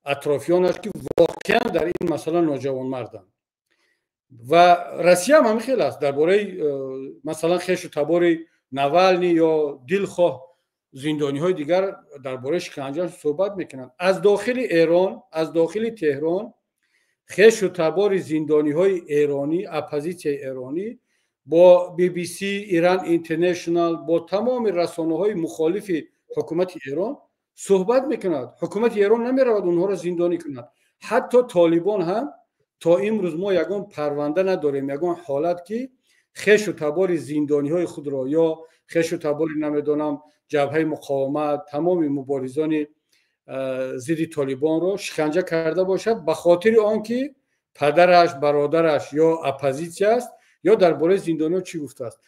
اطرافیانش که واقعا در این مسئله ناجوانمردند. و روسیه هم همین خیلی است درباره مثلا خش و تبار نوالنی یا دلخواه زندانی های دیگر درباره شکنجه صحبت میکنند. از داخل ایران، از داخل تهران خش و تبار زندانی های ایرانی، اپوزیسیون ایرانی با BBC، ایران اینترنشنال، با تمام رسانه های مخالف حکومت ایران صحبت میکند. حکومت ایران نمیرود اونها را زندانی کند. حتی طالبان هم تا امروز ما یگان پرونده نداریم، یگان حالت که خش و تبار زندانی های خود را یا خش و تبار نمیدونم جبهه مقاومت، تمام مبارزان ضد طالبان را شکنجه کرده باشد به خاطر آنکه پدرش، برادرش یا اپوزیسیون است یا درباره زندانیان چی گفته است.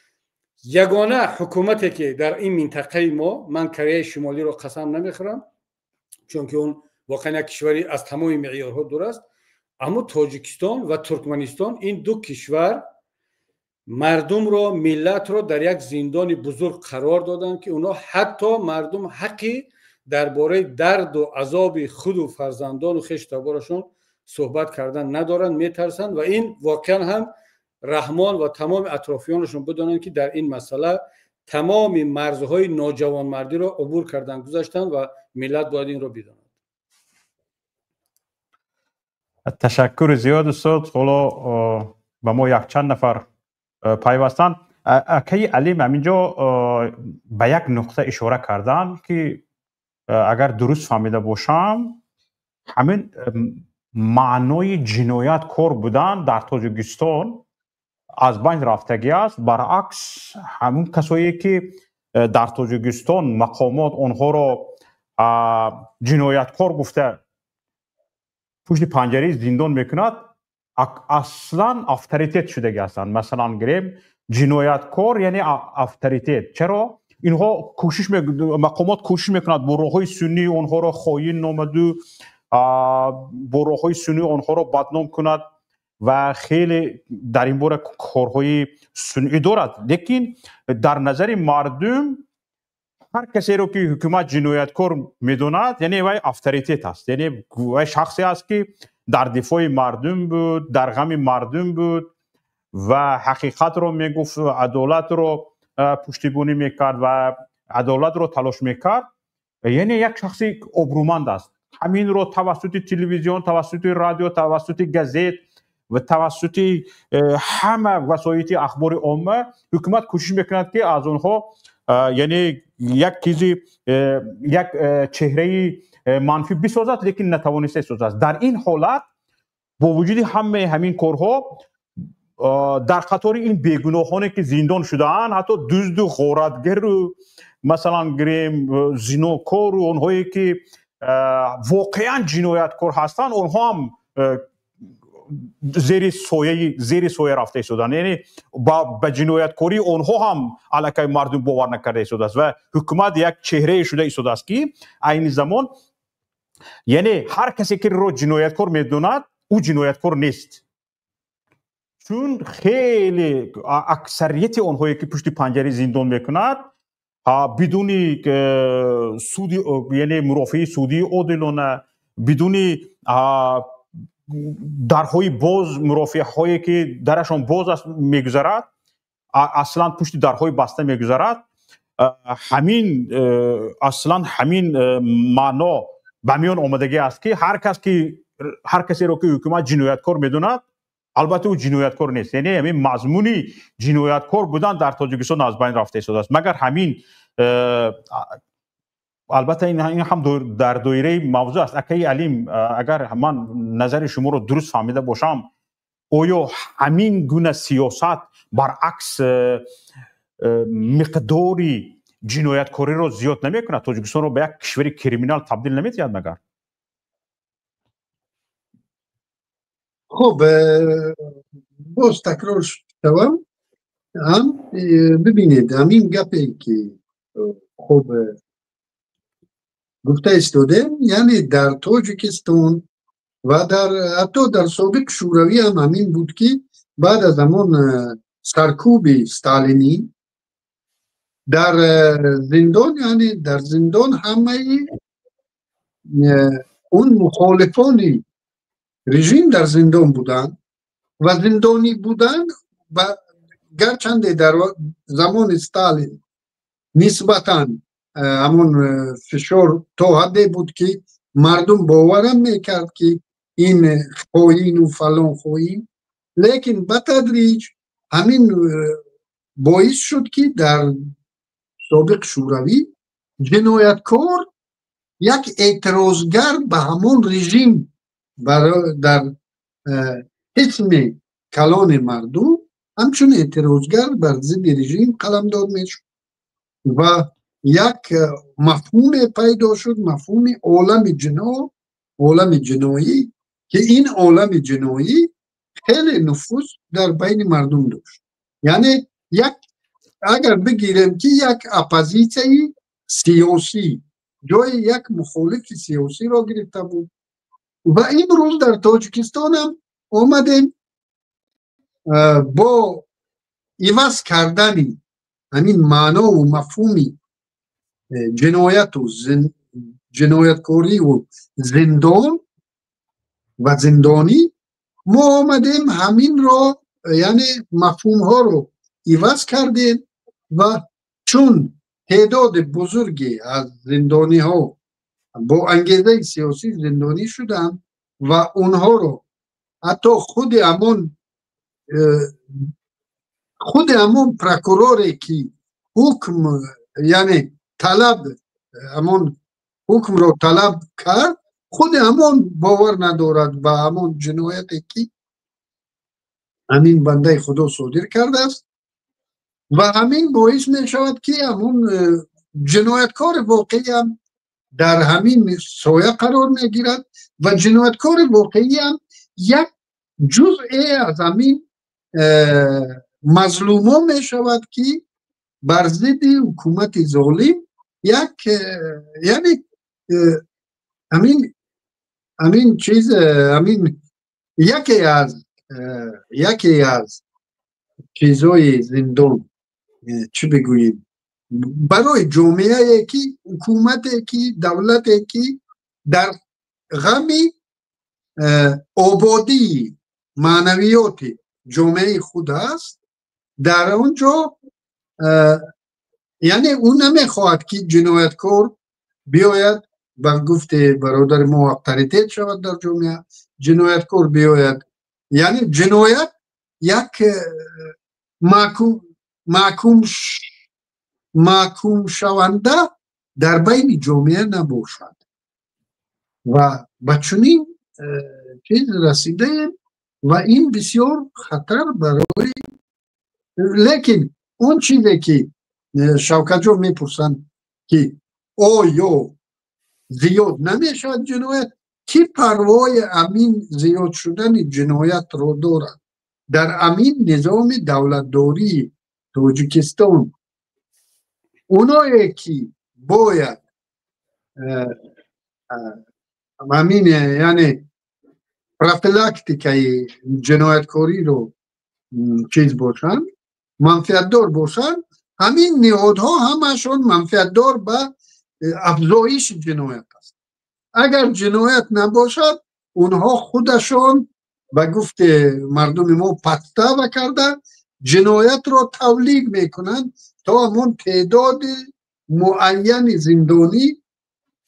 یگانه حکومتی که در این منطقه ما، من کره شمالی را قسم نمیخورم چون که اون واقعا یک کشوری از تمام معیارها دور است، اما تاجیکستان و ترکمنستان این دو کشور مردم را، ملت را در یک زندان بزرگ قرار دادند که اونا حتی مردم حقی درباره درد و عذاب خود و فرزندان و خش تبارشون صحبت کردن ندارند، میترسند و این واقعا هم رحمان و تمام اطرافیانشون بدانند که در این مسئله تمام مرزهای ناجوانمردی را عبور کردن گذاشتن و ملت باید این را بداند.
تشکر زیاد استاد. حالا به ما یک چند نفر پیوستن. اکی علیم همینجا به یک نقطه اشاره کردن که اگر درست فهمیده باشم همین معنای جنایت کار بودن در تاجیکستان از بین رفتگی است، برعکس همون کسایی که در تاجیکستان مقامات آنها را جنایتکار گفته پشت پنجره زندان میکند اصلا اتوریته شده هستند. مثلا گریم جنایتکار یعنی اتوریته. چرا اینها مقامات کوشش میکنند با راههای سنی اونها را خائن نامد، با راههای سنی اونها را بدنام کند و خیلی در این باره کارهای سنی دارد. لیکن در نظر مردم هر کسی رو که حکومت جنایتکار میدوند یعنی وی اتوریته است، یعنی وی شخصی است که در دفاع مردم بود، در غم مردم بود و حقیقت رو میگفت، عدالت رو پشتیبانی میکرد و عدالت رو تلاش میکرد. یعنی یک شخصی ابرومند است. همین رو توسط تلویزیون، توسط رادیو، توسط گازت و توسط همه وسایل اخبار عامه حکومت کوشش میکند که از اونها یعنی یک چیزی، یک چهره منفی بسازد، لیکن نتوانسته سازد. در این حالت با وجود همین کارها در قطار این بیگناهانی که زندان شده‌اند، حتی دزد و غارتگر، مثلا گریم زناکار و اونهایی که واقعا جنایتکار هستند، اونها هم زیر سایه رفته شدند. یعنی با جنایتکاری اونها هم علیه مردم باور نکرده شده است و حکومت یک چهره شده است که این زمان یعنی هر کسی که رو جنایتکار میدوند او جنایتکار نیست، چون خیلی اکثریت اونهایی که پشت پنجره زندان میکند بدون سودی، یعنی مرافعه سودی عادلانه، بدون درهای باز، مرافعه هایی که درشان باز میگذرد، اصلا پشت درهای بسته میگذرد. همین اصلا همین معنا به میان آمدگی است که هر کسی رو که حکومت جنایتکار میدوند البته او جنایتکار نیست. یعنی همین مضمونی جنایتکار بودن در تاجیکستان از بین رفته شده است. مگر همین البته این هم در دایره موضوع است. اکی علیم، اگر من نظر شما رو درست فهمیده باشم، آیا همین گونه سیاست برعکس مقداری جنایتکاری رو زیاد نمیکنه؟ تاجیکستان رو به یک کشور کریمینال تبدیل نمیتید مگر؟
خب باز تکرار شوم، هم ببینید همین گپی که خب گفته استوده، یعنی در تاجیکستان و حتی در سابق شوروی هم همین بود که بعد از همون سرکوب استالینی در زندان، یعنی در زندان همه اون مخالفان رژیم در زندان بودن و زندانی بودن و گرچنده در زمان استالین نسبتاً همون فشار تا حدی بود که مردم باورم میکرد که این خائن و فلان خائن، لیکن به تدریج همین باعث شد که در سابق شوروی جنایتکار یک اعتراضگر به همون رژیم در اسم کلان مردم همچون اعتراضگر بر ضد رژیم قلمداد میشد و یک مفهوم پیدا شد، مفهوم عالم جنایی، که این عالم جنایی خیلی نفوذ در بین مردم داشت. یعنی اگر بگیریم که یک اپوزیسیون سیاسی جای یک مخالف سیاسی را گرفته بود و امروز در تاجیکستان هم آمدیم با عوض کردن همین معنا و مفهومی جنایت و جنایتکاری و زندان و زندانی، ما آمدیم همین را، یعنی مفهوم ها رو عوض کردیم و چون تعداد بزرگی از زندانی ها با انگیزه سیاسی زندانی شدن و اونها رو حتی خود همون پروکوروری که حکم، یعنی همون حکم رو طلب کرد، خود همون باور ندارد به همون جنایتی که همین بنده خدا صادر کرده است و همین باعث می شود که همون جنایتکار واقعی هم در همین سایه قرار میگیرد و جنایتکار واقعی هم یک جزء از همین مظلوما می شود که بر ضد حکومت ظالم یک یعنی همین چیز همین یکی از چیزهای زندان چی بگوییم برای جامعه که حکومت که دولت که در غم آبادی معنویات جامعه خود است در اونجا یعنی اون نمیخواهد که جنایتکار بیاید و گفت برادر ما اتوریته شود در جامعه جنایتکار بیاید یعنی جنایت یک محکوم شونده در بین جامعه نباشد و به چنین چیز رسیده و این بسیار خطر برای لیکن اون چیزی که شوکت جان میپرسند که آیا زیاد نمیشد جنایت کی پروای امین زیاد شدن جنایت رو دارد در امین نظام دولتداری تاجیکستان اونایی که باید امین یعنی پروفیلاکتیکای جنایتکاری رو چیز باشن منفعت دار باشن همین نهادها همشون منفعت دار به افزایش جنایت است اگر جنایت نباشد اونها خودشون به گفت مردم ما پتتا کرده جنایت رو تولید میکنند تا همون تعداد معین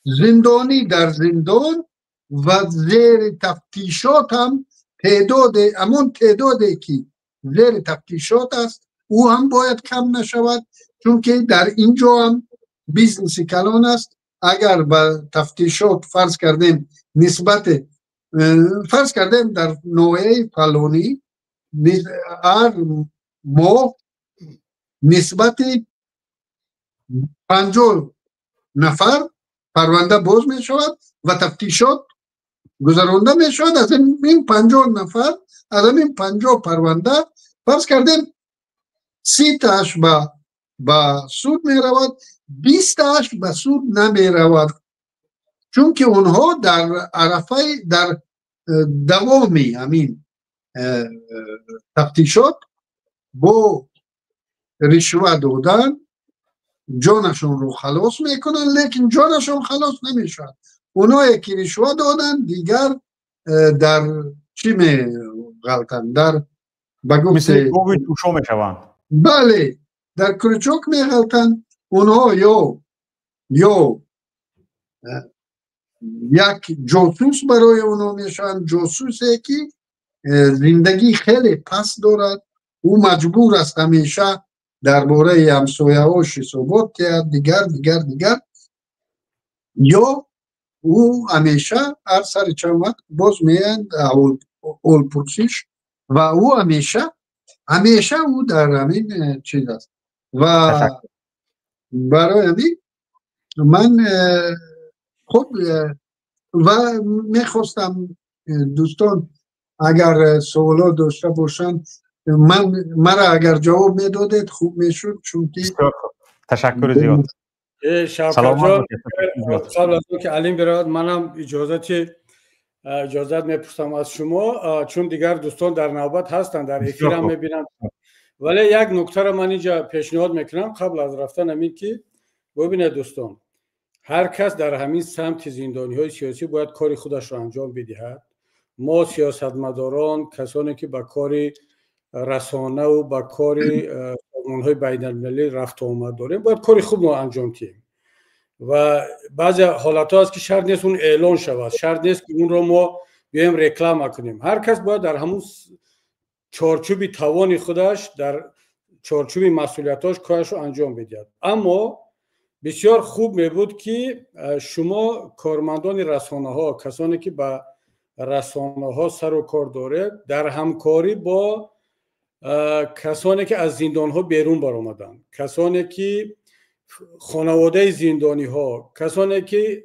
زندانی در زندان و زیر تفتیشات هم همون تعدادی که زیر تفتیشات است او هم باید کم نشود چون که در اینجا هم بیزنس کلان است اگر به تفتیشات فرض کردیم در نوعه فلانی هر ماه نسبت 50 نفر پرونده باز می شود و تفتیشات گذرانده می شود از این 50 نفر از این 50 پرونده فرض کردیم 30 تاش به سود می رود 20 تاش به سود نمی رود چون که اونها در عرفه در دوامی همین تفتیشات با رشوه دادن جانشون رو خلاص میکنن لیکن جانشون خلاص نمیشن اونایی که رشوه دادن دیگر در چی میغلطن در
مثل گوی توشو میشوند
بله در کرچوک میغلطن اونها یا یک جاسوس برای اونها میشن جاسوسی که زندگی خیلی پس دارد او مجبور است همیشه درباره همسایه‌هاش حسابات کرد دیگر یا او همیشه هر سر چند وقت باز میاند اول پرسیش و او همیشه او در همین چیز است و برای همین من خب و میخواستم دوستان اگر سوالات داشته باشن مرا اگر جواب میدادید خوب میشد چون که
تشکر زیاد
سلام قبل از اینکه علیم برود منم اجازت میپرسم از شما چون دیگر دوستان در نوبت هستند در افیر هم میبینم ولی یک نکته را من اینجا پیشنهاد میکنم قبل از رفتن همین که ببینید دوستان هر کس در همین سمت زندانی های سیاسی باید کاری خودش را انجام بدهد ما سیاستمداران کسانی که با کاری رسانه و با کاری سازمان‌های بین‌المللی رفت و آمد داریم باید کاری خوب ما انجام دهیم و بعضی حالت‌ها هست که شرط نیست اون اعلان شود شرط نیست که اون رو ما بیایم رکلام کنیم هر کس باید در همون چارچوب توان خودش در چارچوب مسئولیتاش کارش رو انجام بدهد اما بسیار خوب میبود که شما کارمندان رسانه ها کسانی که با رسانه ها سر و کار داره در همکاری با کسانی که از زندان ها بیرون برآمدن کسانی که خانواده زندانی ها کسانی که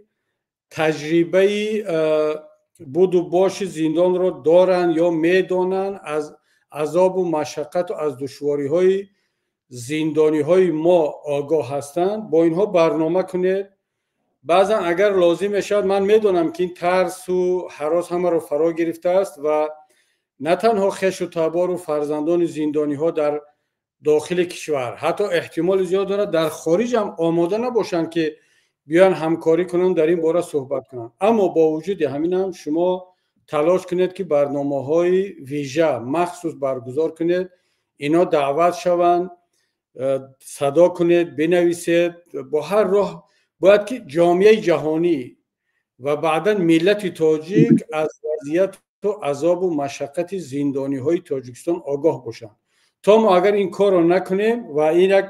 تجربه بود و باش زندان رو دارن یا میدانن، از عذاب و مشقت و از دشواری های زندانی های ما آگاه هستند، با اینها برنامه کنید. بعضا اگر لازم شد، من میدونم که این ترس و هراس همه رو فرا گرفته است و نه تنها خش و تبار و فرزندان زندانی ها در داخل کشور، حتی احتمال زیاد داره در خارج هم آماده نباشند که بیان همکاری کنند در این باره صحبت کنند. اما با وجود همین هم شما تلاش کنید که برنامه‌های ویژه مخصوص برگزار کنید، اینا دعوت شوند، صدا کنید، بنویسید. با هر راه باید که جامعه جهانی و بعدا ملت تاجیک از وضعیت و عذاب و مشقت زندانی های تاجیکستان آگاه باشند. تا ما اگر این کار رو نکنیم و این یک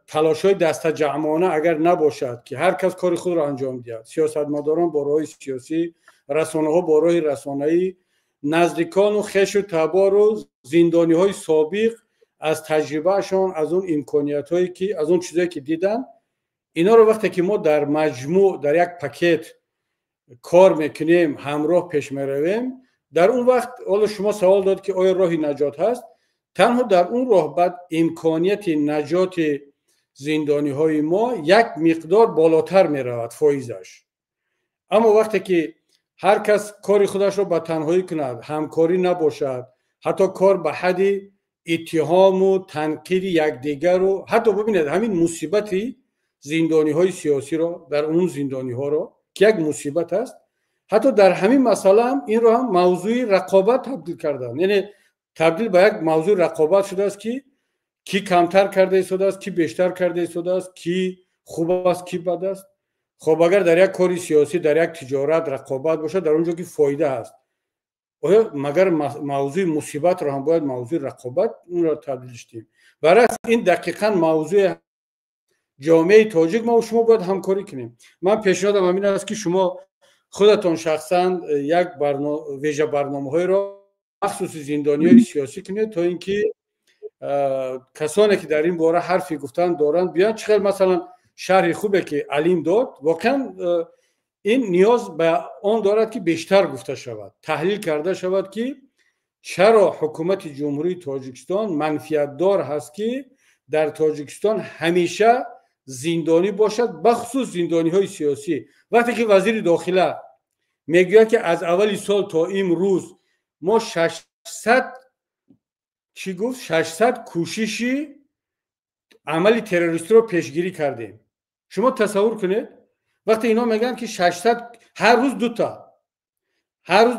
تلاش های دست جمعانه اگر نباشد که هر کس کار خود را انجام دهد، سیاستمداران با راه سیاسی، رسانه ها با راه رسانه‌ای، نزدیکان و خش و تبار و زندانی های سابق از تجربهشان، از اون امکانیت هایی که از اون چیزایی که دیدن، اینا رو وقتی که ما در مجموع در یک پاکت کار میکنیم، همراه پیش میرویم، در اون وقت حالا شما سوال داد که آیا راهی نجات هست؟ تنها در اون راه بعد امکانیت نجات زندانی های ما یک مقدار بالاتر می رود فایزش. اما وقتی که هر کس کار خودش رو به تنهایی کند، همکاری نباشد، حتی کار به حد اتهام و تنقید یکدیگر رو، حتی ببینید همین مصیبتی زندانی های سیاسی رو در اون زندانی ها رو که یک مصیبت است، حتی در همین مسئله هم این رو هم موضوع رقابت تبدیل کردن، یعنی تبدیل به یک موضوع رقابت شده است که کی کمتر کرده شده است، کی بیشتر کرده شده است، کی خوب است کی بد است. خب اگر در یک کاری سیاسی، در یک تجارت رقابت باشه، در اونجا که فایده هست، مگر موضوع مصیبت رو هم باید موضوع رقابت اون رو تبدیل کنیم؟ برای این دقیقاً موضوع جامعه تاجیک ما و شما باید همکاری کنیم. من پیشنهادم همین است که شما خودتون شخصا یک ویژه برنامه‌های را مخصوص زندانیان سیاسی کنید تا اینکه کسانی که در این باره حرفی گفتن دارن بیان. چقدر مثلا شرح خوبه که علیم داد، واقعا این نیاز به آن دارد که بیشتر گفته شود، تحلیل کرده شود که چرا حکومت جمهوری تاجیکستان منفیت دار هست که در تاجیکستان همیشه زندانی باشد، بخصوص زندانی های سیاسی. وقتی که وزیر داخله میگه که از اولی سال تا امروز ما 600 کوششی عمل تروریستی رو پیشگیری کردیم. شما تصور کنید وقتی اینا میگن که 600 هر روز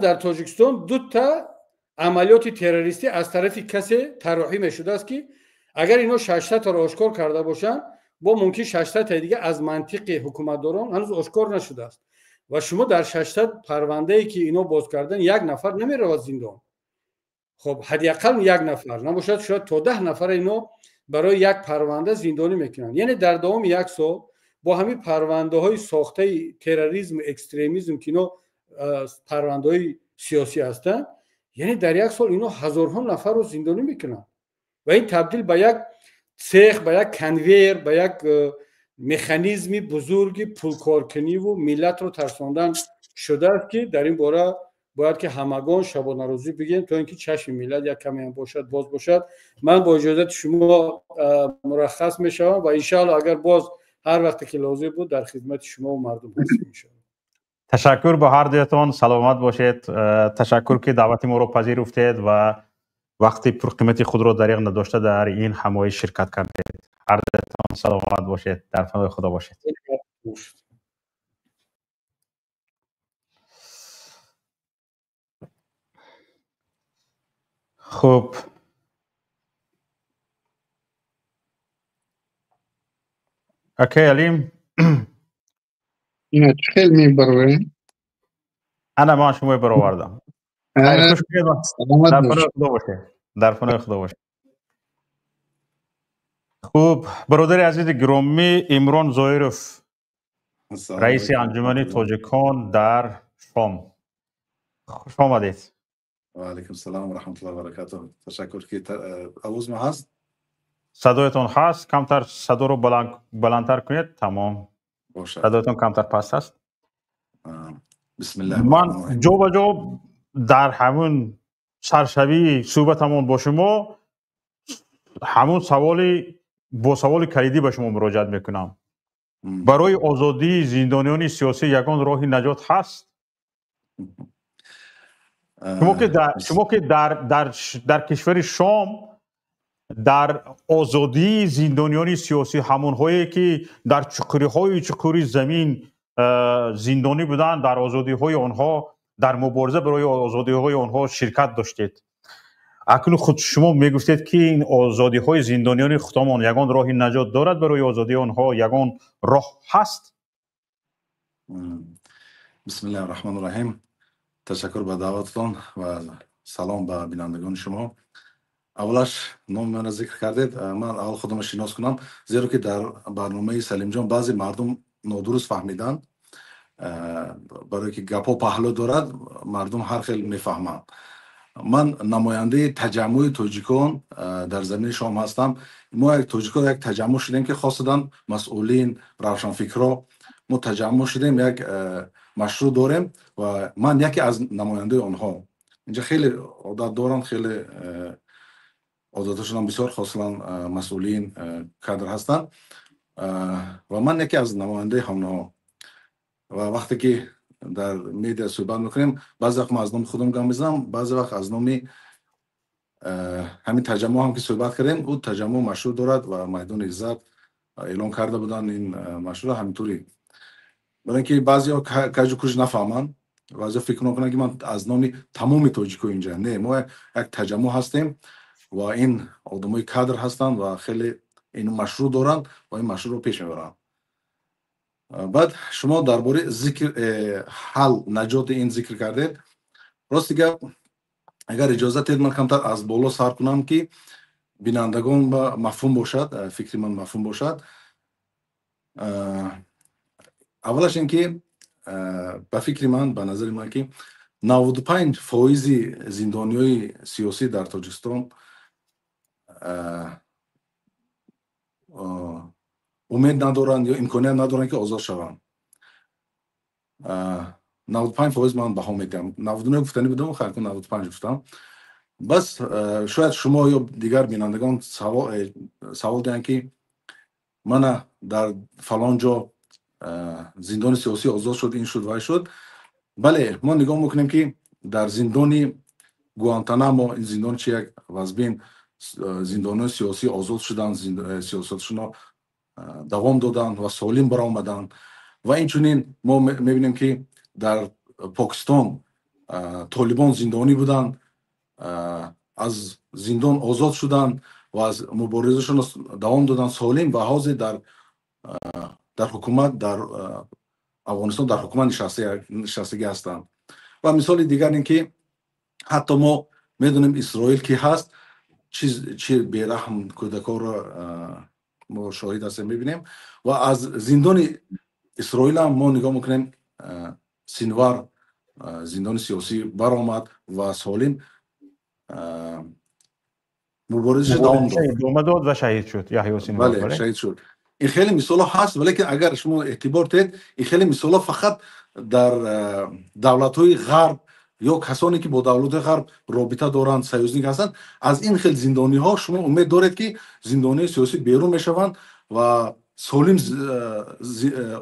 در تاجیکستان 2 عملیات تروریستی از طرف کسی طراحی میشده است که اگر اینا 600 تا را آشکار کرده باشن، با ممکن 600 تا دیگه از منطق حکومتداران هنوز آشکار نشده است و شما در 600 پرونده ای که اینا باز کردن 1 نفر نمیره زندان. خب حداقل 1 نفر نباشد، شاید تا 10 نفر اینا برای یک پرونده زندانی میکنن. یعنی در دوام 1 سال با همین پرونده های ساخته تروریسم، اکستریمیسم که اینا پرونده های سیاسی هستن، یعنی در 1 سال اینا هزارها نفر رو زندانی میکنن و این تبدیل به یک سیخ، به یک کنویر، به یک مکانیزم بزرگ پولکارکنی و ملت رو ترساندن شده است که در این باره باید که همگان شبانه روزی بگیم تا اینکه چشم ملت یک کمی هم باشد باز باشد. من با اجازه شما مرخص میشم و انشاءالله اگر باز هر وقتی که لازم بود در خدمت شما و مردم هستیم انشاءالله.
تشکر به هر دویتان، سلامت باشید. تشکر که دعوت ما رو پذیرفتید و وقتی پرقیمتی خود را دریغ نداشته در این همایش شرکت کردید. هر دویتان سلامت باشید، در پناه خدا باشید. خب اوکی علیم
اینا خیلی میبره.
انا ما شما برآوردم. خیلی خوش باشید. در پناه خدا باشید. در پناه خدا باشید. خوب برادر عزیز گرامی، عمران ظاهرов، رئیس انجمن تاجیکان در شام، خوش آمدید.
و علیکم السلام و رحمت الله و برکاته. تشکر که آواز ما هست؟
صدایتان هست؟ کمتر صدا رو بلندتر کنید. تمام.
باشه.
صدایتان کمتر پست است.
بسم الله الرحمن
من
الرحیم.
جا به جا در همون سرشوی صحبتمون با شما همون با سوال کلیدی به شما مراجعت میکنم. برای آزادی زندانیان سیاسی یگان راه نجات هست؟ شما که در کشور شام در آزادی زندانیان سیاسی، همونهایی که در چقوری زمین زندانی بودن، در آزادی های آنها، در مبارزه برای آزادی های آنها شرکت داشتید. اکنون خود شما میگفتید که این آزادی های زندانیان خودمان یگان راه نجات دارد، برای آزادی آنها یگان راه هست؟
بسم الله الرحمن الرحیم. تشکر به دعوتتان و سلام به بینندگان شما. اولش نام من ذکر کردید، من اول خودم شناس کنم، زیرا که در برنامه سلیم جان بعضی مردم نادرست فهمیدن، برای که گپا پهلو دارد مردم هر خیلی میفهمند. من نماینده تجمع تاجیکان در زمین شام هستم. ما یک تاجیکان یک تجمع شدیم که خاصتا مسئولین روشنفکرا ما تجمع شدیم، یک مشروع داریم و من یکی از نماینده آنها. اینجا خیلی عادت دارم، خیلی عادتشون بسیار خاصتا مسئولین کادر هستند و من یکی از نماینده همونها. و وقتی که در میدیا صحبت میکنیم بعضی وقت از نام خودم گام میزنم، بعضی وقت از نام همین تجمع هم که صحبت کردیم. او تجمع مشروع دارد و میدان عزت اعلان کرده بودن این مشروع همینطوری. برای اینکه بعضیا کج و کوج نفهمن، بعضیا فکر میکنن که من از نام تمام تاجیکو اینجا، نه، ما یک تجمع هستیم و این آدمای کادر هستن و خیلی این مشروع دارن و این مشروع رو پیش میبرن. بعد شما درباره ذکر حل نجات این ذکر کردید. راست دیگه اگر اجازه بدید من کمتر از بالا سر کنم که بینندگان مفهوم باشد، فکری من مفهوم باشد. اولش اینکه به فکر من، به نظر من که 95% زندانیای سیاسی در تاجیکستان امید ندارن یا امکانیت ندارن که آزاد شوند. 95% من بها میدم. 99 گفتنی بودم، خیلی 95 گفتم. بس شاید شما یا دیگر بینندگان سوال دارن که من در فلان جا زندان سیاسی آزاد شد، این شد و این شد. بله، ما نگاه میکنیم که در زندان گوانتانامو، این زندان چه یک وزبین زندان سیاسی آزاد شدن، سیاستشون دوام دادن و سالم برآمدن. و اینچنین ما میبینیم که در پاکستان طالبان زندانی بودن، از زندان آزاد شدن و از مبارزهشون دوام دادن سالم و حاضر در حکومت، در افغانستان در حکومت نشستگی هستند. و مثال دیگر این که حتی ما میدونیم اسرائیل که هست چه بیرحم کودکان را ما شاهد هستیم میبینیم. و از زندان اسرائیل هم ما نگاه میکنیم سینوار زندان سیاسی برآمد و سالم مبارزش دوام داد
و شهید شد. یحیی سینوار
بله شهید شد. این خیلی مثال هست، ولی که اگر شما اعتبار دید این خیلی مثال فقط در دولت‌های غرب یا کسانی که با دولت غرب رابطه دارند، سیاسیون هستند، از این خیلی زندانی ها شما امید دارید که زندانی سیاسی بیرون میشوند و سالم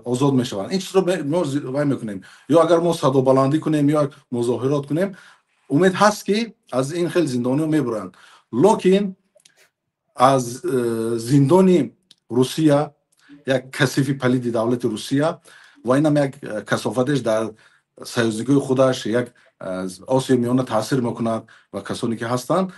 آزاد میشوند. این چیز رو ما وای میکنیم، یا اگر ما صدا بلندی کنیم یا مظاهرات کنیم امید هست که از این خیلی زندانی ها میبرند. لکن از زندان روسیه، یک کثیف پلید دولت روسیه و اینم یک کثافتش در سیاسیگی خودش یک آسیا میانه تاثیر میکند و کسانی که هستند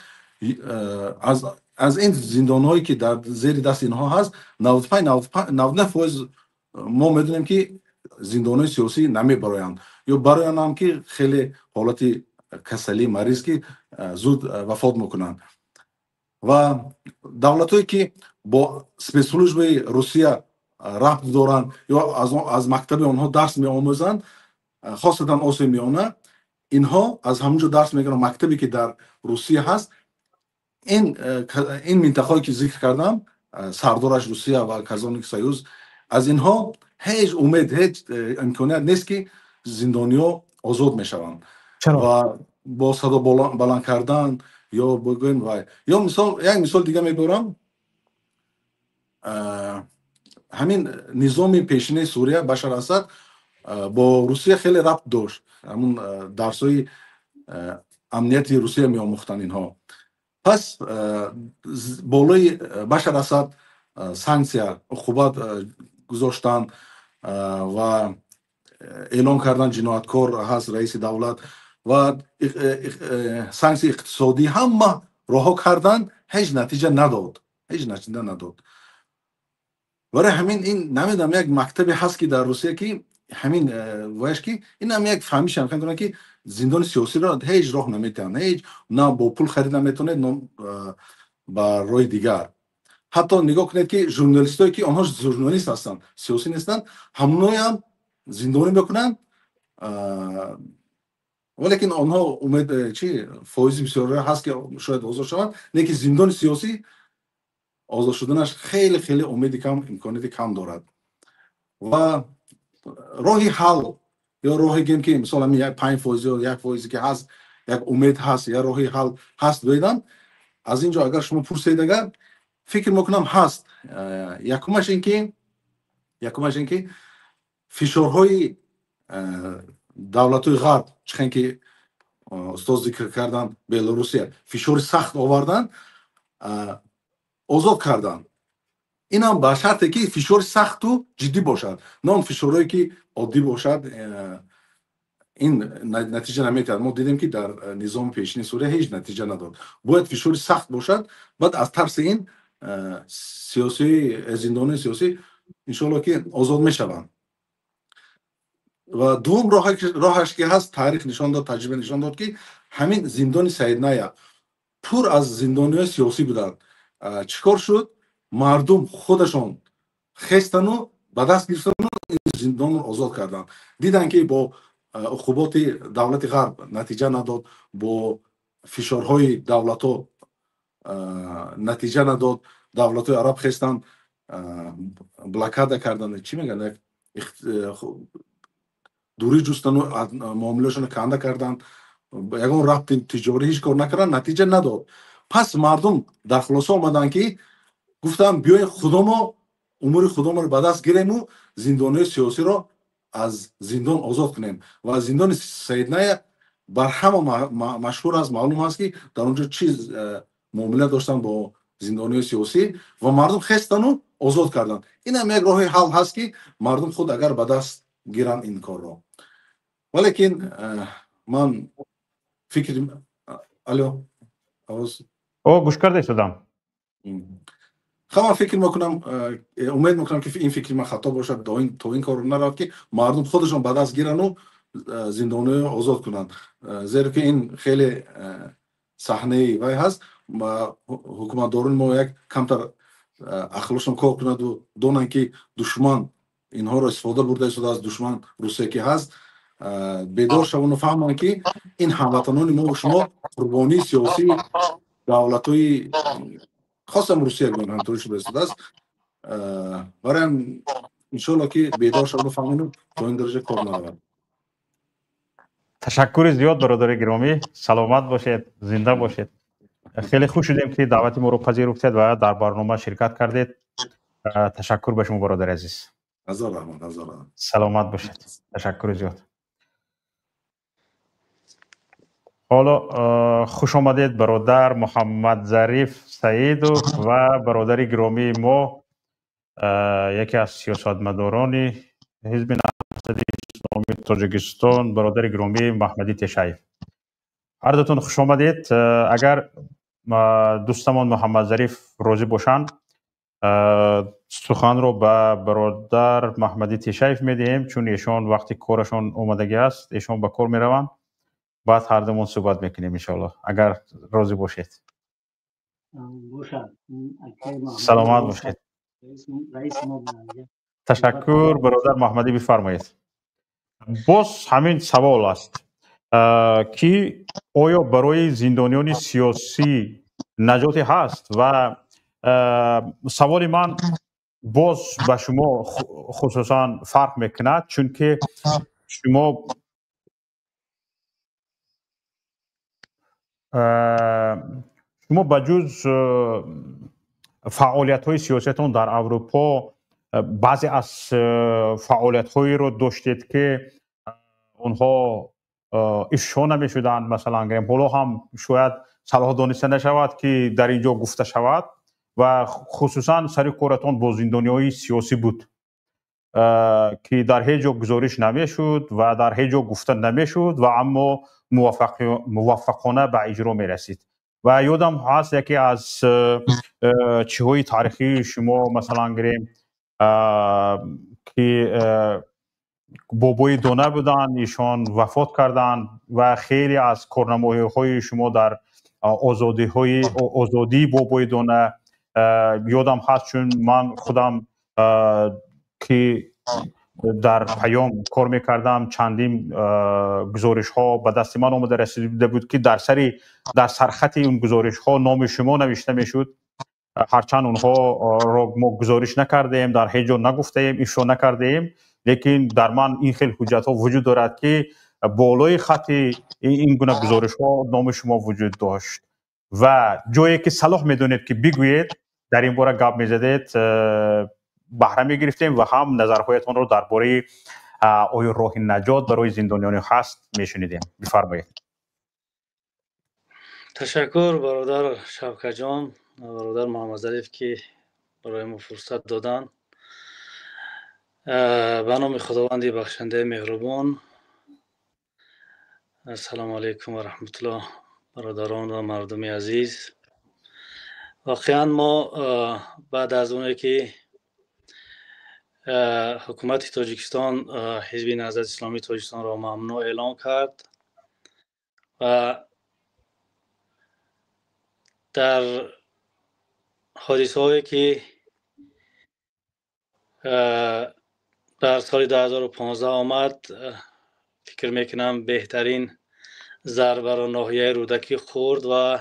از این زندان هایی که در زیر دست اینها هست 95-99% ما میدونیم که زندان های سیاسی نمیبرایند یا برایند هم که خیلی حالت کسلی مریض که زود وفات میکنند. و دولت هایی که با سپیسولوژی روسیه ربط دارند یا از مکتب آنها درس می آموزند، خاصتا آسیا میانه، اینها از همونجا درس میگیرن. مکتبی که در روسیه هست، این منطقه‌ای که ذکر کردم، سردارش روسیه و کازانی سیوز، از اینها هیچ امید، هیچ امکانیت نیست که زندانی‌ها آزاد میشوند
چرا؟
و با صدا بلند کردن یا بگویم وای یا یک مثال دیگه میبرم. همین نظام پیشینه سوریه بشار اسد با روسیه خیلی ربط داشت. همون درسای امنیتی روسیه میآموختن اینها. پس بالای بشار اسد سانکسیا عقوبت گذاشتن و اعلام کردن جنایتکار هست رئیس دولت و سانکسی اقتصادی همه رها کردن، هیچ نتیجه نداد. برای همین این نمیدونم یک مکتبی هست که در روسیه که همین وایش که این هم یک فهمیش هم کنه که زندان سیاسی را هیچ راه نمیتونه، هیچ نه با پول خرید نمیتونه نه با روی دیگر. حتی نگاه کنید که ژورنالیستایی که آنها ژورنالیست هستند سیاسی نیستند همونایی هم زندانی میکنن، ولیکن آنها امید فایز بسیار هست که شاید آزاد شوند، نه که زندان سیاسی آزاد شدنش خیلی خیلی امید کم، امکانیت کم دارد. و راهی حل یا راهی گیم که مثلا همین یک 5 فایزی یا یک فایزی که هست، یک امید هست یا راهی حل هست بیدن. از اینجا اگر شما پرسید اگر فکر میکنم هست. یکمش این که فشارهای دولت‌های غرب چون که استاد ذکر کردن بلاروسیه فشار سخت آوردن آزاد کردن. این هم به شرطی که فشار سخت و جدی باشد، نه اون فشارهایی که عادی باشد این نتیجه نمیده. ما دیدیم که در نظام پیشین سوریه هیچ نتیجه نداد. باید فشار سخت باشد، بعد از ترس این سیاسی زندانی سیاسی انشالله که آزاد میشوند. و دوم راهش که هست تاریخ نشان داد، تجربه نشان داد که همین زندان سیدنایا پر از زندانیان سیاسی بودند. چیکار شد؟ مردم خودشون خستن و به دست گرفتن و این زندان رو آزاد کردن. دیدن که با عقوبات دولت غرب نتیجه نداد، با فشارهای دولت ها نتیجه نداد. دولت های عرب خستن بلاکاده کردن، چی میگن، دوری جستن و معاملهشون کنده کردن، یکون ربط تجاری هیچ کار نکردن، نتیجه نداد. پس مردم در خلاصه آمدن که گفتم بیای خودمو امور خودمو رو به دست گیریم و زندانی سیاسی رو از زندان آزاد کنیم. و زندان سیدنایا بر همه مشهور است، معلوم است که در اونجا چیز معامله داشتن با زندانی سیاسی و مردم خستن و آزاد کردن. این هم یک راه حل هست که مردم خود اگر به دست گیرن این کار رو. ولیکن من فکر الو آواز
گوش کرده شدم.
من فکر میکنم امید میکنم که این فکر من خطا باشد تا این کار نرود که مردم خودشون به دست گیرن و زندانی آزاد کنند، زیرا که این خیلی صحنه وای هست. حکومتداران ما یک کمتر اخلاقشون کار کنند و دونن که دشمن اینها رو استفاده برده شده از دشمن روسیه که هست، بیدار شوند و فهمن که این هموطنان ما و شما قربانی سیاسی دولت‌های خاصم روسیه گونه همطوری شده است. برای انشالله که بیدار شوند و فهمن تا این درجه کار ندارد.
تشکر زیاد برادر گرامی، سلامت باشید، زنده باشید. خیلی خوش شدیم که دعوت ما رو پذیرفتید و در برنامه شرکت کردید. تشکر به شما برادر عزیز.
هزار رحمت.
سلامت باشید. تشکر زیاد. حالا خوش آمدید برادر محمد ظریف سعید و برادر گرامی ما، یکی از سیاستمداران حزب نهضت اسلامی تاجیکستان، برادر گرامی محمدی تشایف. هر دوتون خوش آمدید. اگر دوستمان محمد ظریف راضی باشند سخن رو به برادر محمدی تشایف میدیم، چون ایشان وقتی کارشان اومدگی است ایشان به کار میروند، بعد هر دومون صحبت میکنیم انشاءالله اگر راضی باشید. سلامت باشید. تشکر برادر محمدی، بفرمایید. باز همین سوال است که آیا برای زندانیان سیاسی نجاتی هست؟ و سوال من باز به شما خصوصا فرق میکند، چون که شما شما بجز فعالیت های سیاستون در اروپا بعضی از فعالیت هایی رو داشتید که اونها افشا نمی شدند، مثلا حالا هم شاید صلاح دانسته نشود که در اینجا گفته شود و خصوصا سر کارتان با زندانیای سیاسی بود که در هیچ جا گزارش نمیشد و در هیچ جا گفته نمیشد و اما موفقانه به اجرا می رسید. و یادم هست یکی از چیهای تاریخی شما مثلا گریم که بابای دانه بودن، ایشان وفات کردند و خیلی از کارنامه‌های های شما در آزادی بابای دانه یادم هست، چون من خودم که در پیام کار میکردم چندین گزارش ها به دست من آمده رسیده بود که در سرخط اون گزارش ها نام شما نوشته میشد، هرچند اونها را ما گزارش نکردیم، در هیچ جا نگفتیم، افشا نکردیم، لیکن در من این خیلی حجت ها وجود دارد که بالای خط این گونه گزارش ها نام شما وجود داشت و جایی که صلاح میدونید که بگویید در این باره گپ میزدید بهره میگرفتیم و هم نظرهایتان رو درباره آیا راه نجات برای زندانیان هست میشنیدیم. بفرمایید.
تشکر برادر شوکت جان، برادر محمد ظریف که برای ما فرصت دادن. به نام خداوند بخشنده مهربان، السلام علیکم و رحمت الله برادران و مردم عزیز. واقعا ما بعد از اونه که حکومت تاجیکستان حزب نهضت اسلامی تاجیکستان را ممنوع اعلام کرد و در حادثه هایی که در سال 2015 آمد، فکر میکنم بهترین ضربه را ناحیه رودکی خورد و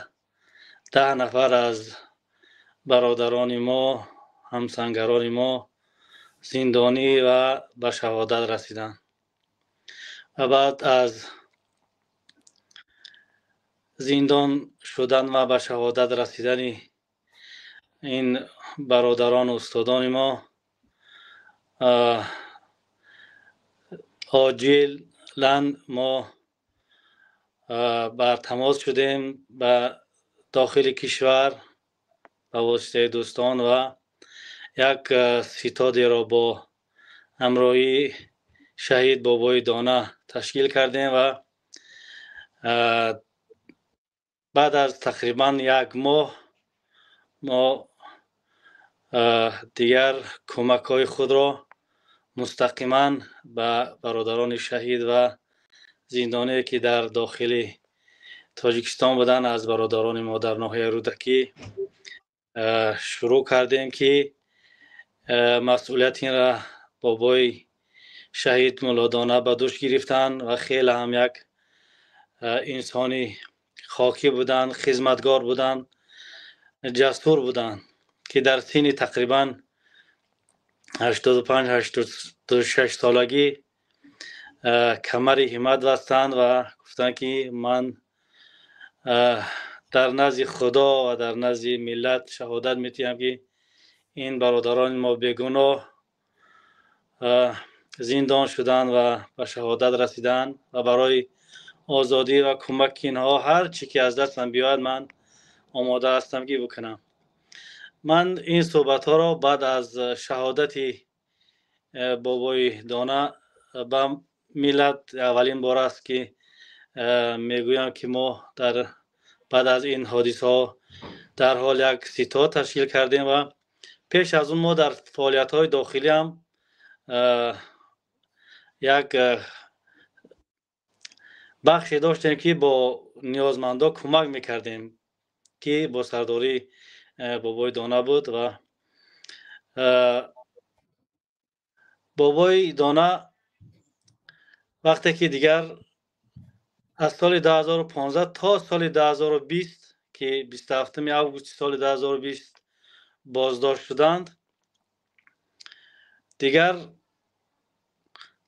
10 نفر از برادران ما، همسنگران ما زندانی و به شهادت رسیدند. و بعد از زندان شدن و به شهادت رسیدن این برادران و استادان ما، عاجلاً ما بر تماس شدیم به داخل کشور به واسطه دوستان و یک ستادی را با همراهی شهید بابای دانه تشکیل کردیم و بعد از تقریبا 1 ماه ما دیگر کمک های خود را مستقیما به برادران شهید و زندانی که در داخل تاجیکستان بودن از برادران ما در ناحیه رودکی شروع کردیم که مسئولیت این را بابای شهید مولادانه به دوش گرفتن و خیلی هم یک انسانی خاکی بودن، خدمتگار بودن، جسور بودن که در سن تقریبا 85-86 سالگی کمر همت بستند و گفتند که من در نزد خدا و در نزد ملت شهادت میتیم که این برادران ما بیگناه زندان شدند و به شهادت رسیدند و برای آزادی و کمک اینها هر چی که از دستم بیاید من آماده هستم که بکنم. من این صحبت ها را بعد از شهادت بابای دانه به ملت اولین بار است که میگویم که ما بعد از این حادثه ها در حال یک ستاد تشکیل کردیم و پیش از اون ما در فعالیت های داخلی هم یک بخشی داشتیم که با نیازمندا کمک میکردیم که با سرداری بابای دانه بود و بابای دانه وقتی که دیگر از سال 2015 تا سال 2020 که 27 آگوست سال 2020 بازداشت شدند، دیگر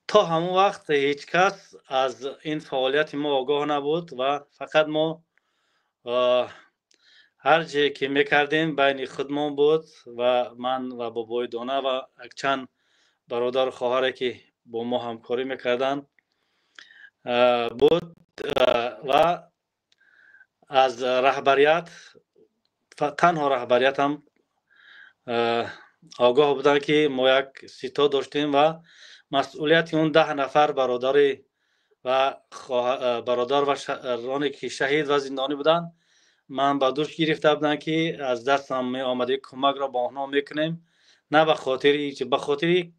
تا همون وقت هیچ کس از این فعالیت ما آگاه نبود و فقط ما هر چی که میکردیم بین خودمون بود و من و بابای دانا و چند برادر خواهری که با ما همکاری میکردن بود و از رهبریت تنها رهبریت هم آگاه بودن که ما یک سیتا داشتیم و مسئولیت اون 10 نفر برادر و شهرانی که شهید و زندانی بودن من با دوش گرفته بودن که از دستم می آمده کمک را با آنها میکنیم، نه به خاطری که به خاطری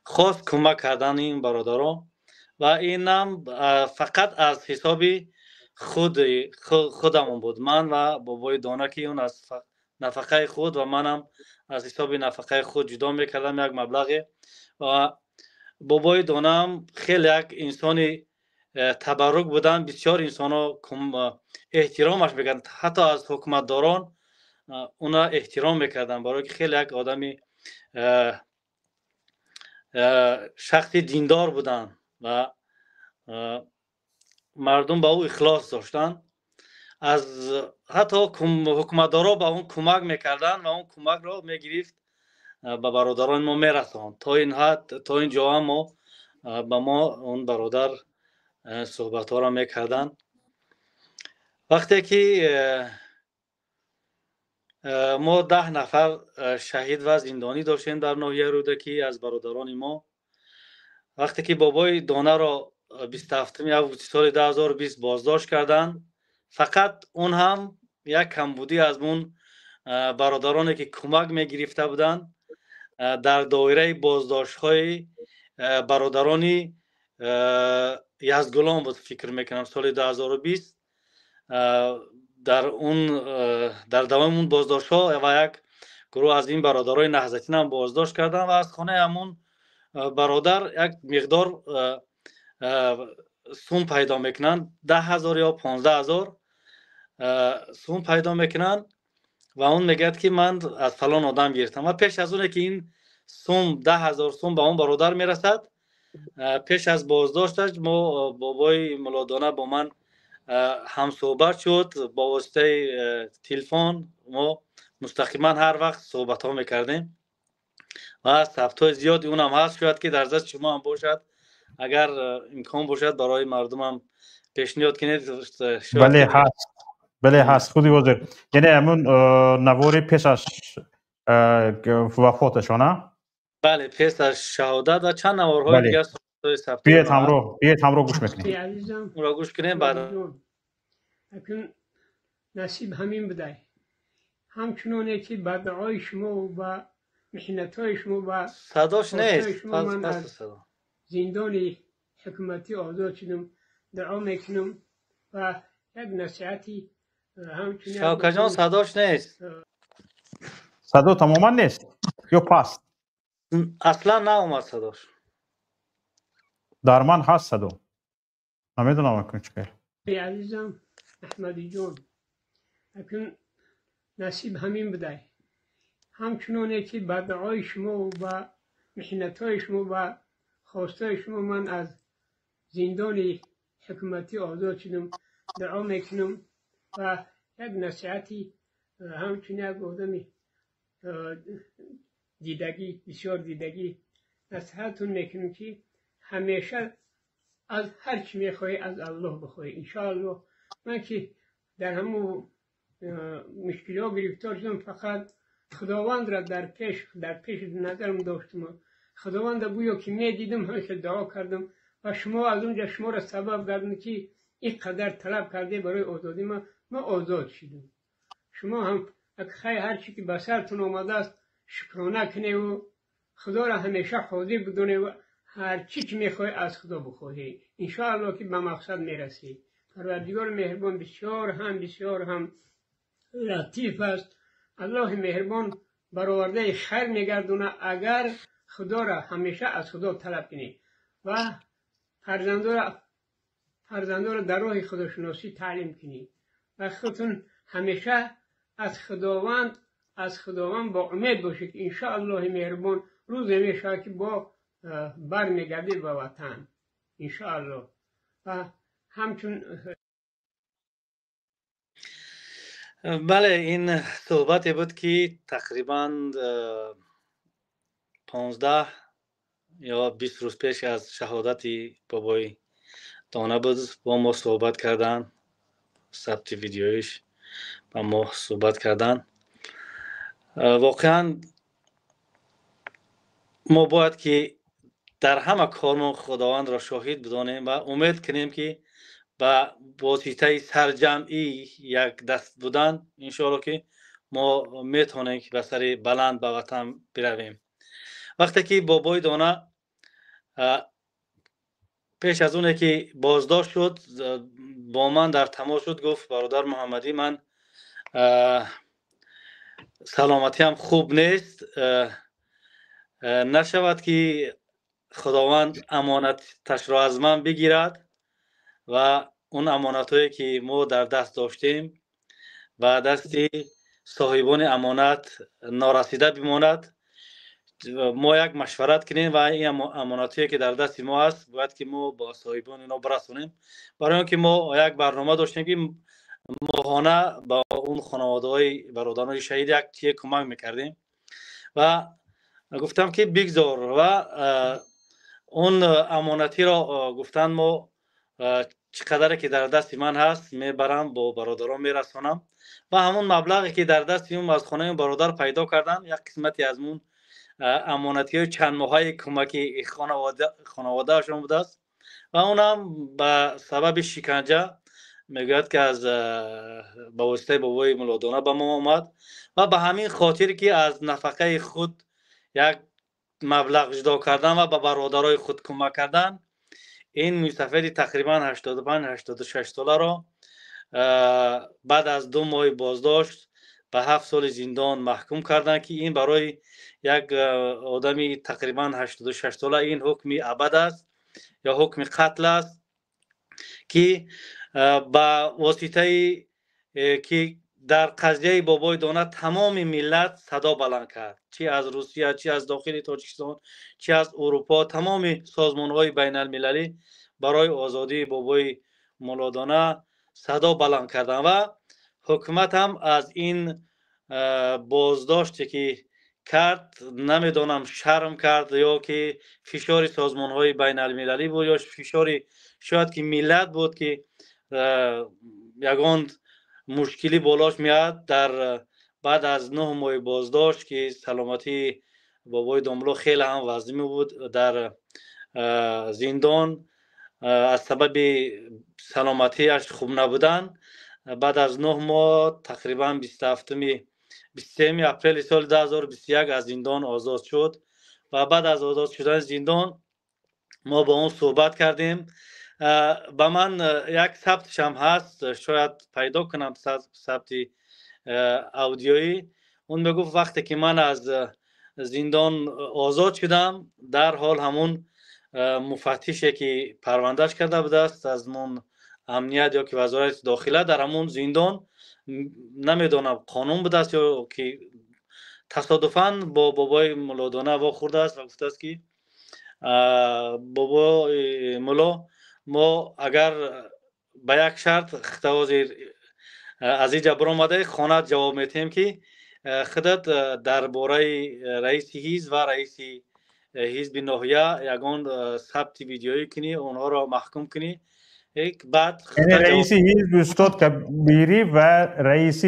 خاص کمک کردن این برادران و این هم فقط از حساب خودمون بود. من و بابای دانا که اون از نفقه خود و منم از حساب نفقه خود جدا میکردم یک مبلغ و بابای دانا هم خیلی یک انسانی تبرک بودن، بسیار انسان ها احترامش میکردن، حتی از حکومتداران اونا احترام میکردن برای که خیلی یک آدمی شخصی دیندار بودن و مردم به او اخلاص داشتن. از حتی حکومتدارا به اون کمک میکردن و اون کمک را میگرفت به برادران ما میرساند. تا این حد تا این جا ما به ما اون برادر صحبت ها را میکردن. وقتی که ما 10 نفر شهید و زندانی داشتیم در ناحیه رودکی از برادران ما، وقتی که بابای دانا را 27 اوت سال 2020 بازداشت کردن، فقط اون هم یک کمبودی از اون برادرانی که کمک میگرفته بودن در دایره بازداشت های برادرانی یزدگلان بود فکر میکنم سال 2020 در دوام اون بازداشت ها و یک گروه از این برادرای نهضتین هم بازداشت کردن و از خانه همون برادر یک مقدار سوم پیدا میکنن، 10,000 یا 15,000 سوم پیدا میکنن و اون میگه که من از فلان آدم گرفتم و پیش از اونه که این سوم 10,000 سوم به اون برادر میرسد، پیش از بازداشتش ما بابای ملادانه با من هم صحبت شد، با واسطه تلفن ما مستقیما هر وقت صحبت ها میکردیم و ثبت های زیادی اونم هست، شاید که در دست شما هم باشد، اگر امکان باشد برای مردم هم پیشنهاد کنید.
بله هست، بله هست خودی وزیر. یعنی همون نواری پیش از وفاتشانه؟
بله پیش از شهادت و چند نوارهای دیگه ثبت
بیایید همراه گوش میکنیم.
اون را گوش کنیم. بعد
اکنون نصیب همین بده، همچنانه که به دعای شما و محنت‌های شما و
صداش نیست،
من از زندان حکومتی آزاد شدم دعا میکنم و یک نصیحتی همچنین
شوکت جان صداش نیست،
صدا تماما نیست یا پست؟
اصلا نه اومد صداش.
در من هست صدا، نمیدونم اکنون چکر.
عزیزم احمدی جان، اکنون نصیب همین بده، همچنانه که به دعای شما و محنت‌های شما و خواستای شما من از زندان حکومتی آزاد شدم دعا میکنم و یک نصیحتی همچنین یک آدمی دیدگی بسیار دیدگی نصیحتتون میکنم که همیشه از هر چی میخوای از الله بخوای. انشاءالله من که در همون مشکلات گرفتار شدم، فقط خداوند را در پیش نظرم داشتم، خداوند گویا که میدیدم همیشه دعا کردم و شما از اونجا شما را سبب کردن که این قدر طلب کرده برای آزادی ما آزاد شدم. شما هم خیلی هر چی که به سرتون آمده است شکرانه کنه و خدا را همیشه حاضر بدونه و هر چی که میخوای از خدا بخواهی، انشاءالله که به مقصد میرسی. پروردگار مهربان بسیار هم لطیف است. الله مهربان برآورده خیر میگردونه اگر خدا را همیشه از خدا طلب کنی و فرزندا را در راه خداشناسی تعلیم کنی و خودتون همیشه از خداوند با امید باشید که انشاءالله مهربان روز میشه که با برمیگردید به وطن انشاءالله. و همچون
بله، این صحبتی بود که تقریبا 15 یا 20 روز پیش از شهادت بابای دانا بود با ما صحبت کردن، ثبت ویدیویش با ما صحبت کردن. واقعا ما باید که در همه کارمون خداوند را شاهد بدانیم و امید کنیم که با واسطه سرجمعی یک دست بودن انشاءالله که ما میتونیم که به سر بلند به وطن برویم. وقتی که بابای دانا پیش از اونه که بازداشت شد با من در تماس شد، گفت برادر محمدی من سلامتی هم خوب نیست، نشود که خداوند امانتش را از من بگیرد و اون امانت هایی که ما در دست داشتیم و دستی صاحبان امانت نارسیده بماند. ما یک مشورت کنیم و این امانتی که در دست ما هست باید که ما با صاحبان اینا برسونیم، برای اینکه ما یک برنامه داشتیم که ماهانه با اون خانواده های برادران شهید یک کمک میکردیم و گفتم که بگذار و اون امانتی را گفتن ما چقدر که در دست من هست میبرم با برادران میرسونم و همون مبلغی که در دست اون از خانه برادر پیدا کردم یک قسمتی از اون امانتی های چند ماهی کمکی خانواده هاشون بوده است و اونم به سبب شکنجه میگوید که از به واسطه بابای مولا دانا به ما آمد و به همین خاطر که از نفقه خود یک مبلغ جدا کردن و به برادرای خود کمک کردن، این مستفید تقریبا 85-86 ساله را بعد از 2 ماه بازداشت به 7 سال زندان محکوم کردن که این برای یک آدمی تقریبا 86 ساله این حکم ابد است یا حکم قتل است که با واسطه که در قضیه بابای دانا تمام ملت صدا بلند کرد، چی از روسیه، چی از داخل تاجیکستان، چی از اروپا، تمام سازمان های بین المللی برای آزادی بابای مولا دانا صدا بلند کردن و حکومت هم از این بازداشتی که کرد نمیدونم شرم کرد یا که فشار سازمان های بین المللی بود یا فشار شاید که ملت بود که یگان مشکلی بالاش میاد. در بعد از 9 ماه بازداشت که سلامتی بابای داملو خیلی هم وضعی بود در زندان از سبب سلامتیش خوب نبودن، بعد از 9 ماه تقریبا 23 اپریل سال 2021 از زندان آزاد شد و بعد از آزاد شدن زندان ما با اون صحبت کردیم. با من یک ثبتش هم هست، شاید پیدا کنم ثبت اودیویی. اون میگفت وقتی که من از زندان آزاد شدم در حال همون مفتشی که پروندهش کرده بوده است از من امنیت یا که وزارت داخله در همون زندان، نمیدونم قانون بوده است یا که تصادفاً با بابای مولا دانا واخورده است و گفته است که بابا مولا ما اگر به یک شرط خطوازی از اینجا برآمده خانه جواب میتیم که خودت درباره رئیس حزب و رئیس حزب ناحیه یگان ثبت ویدیویی کنی اونها را محکوم کنی. بعد
یعنی رئیس حزب استاد کبیری و رئیس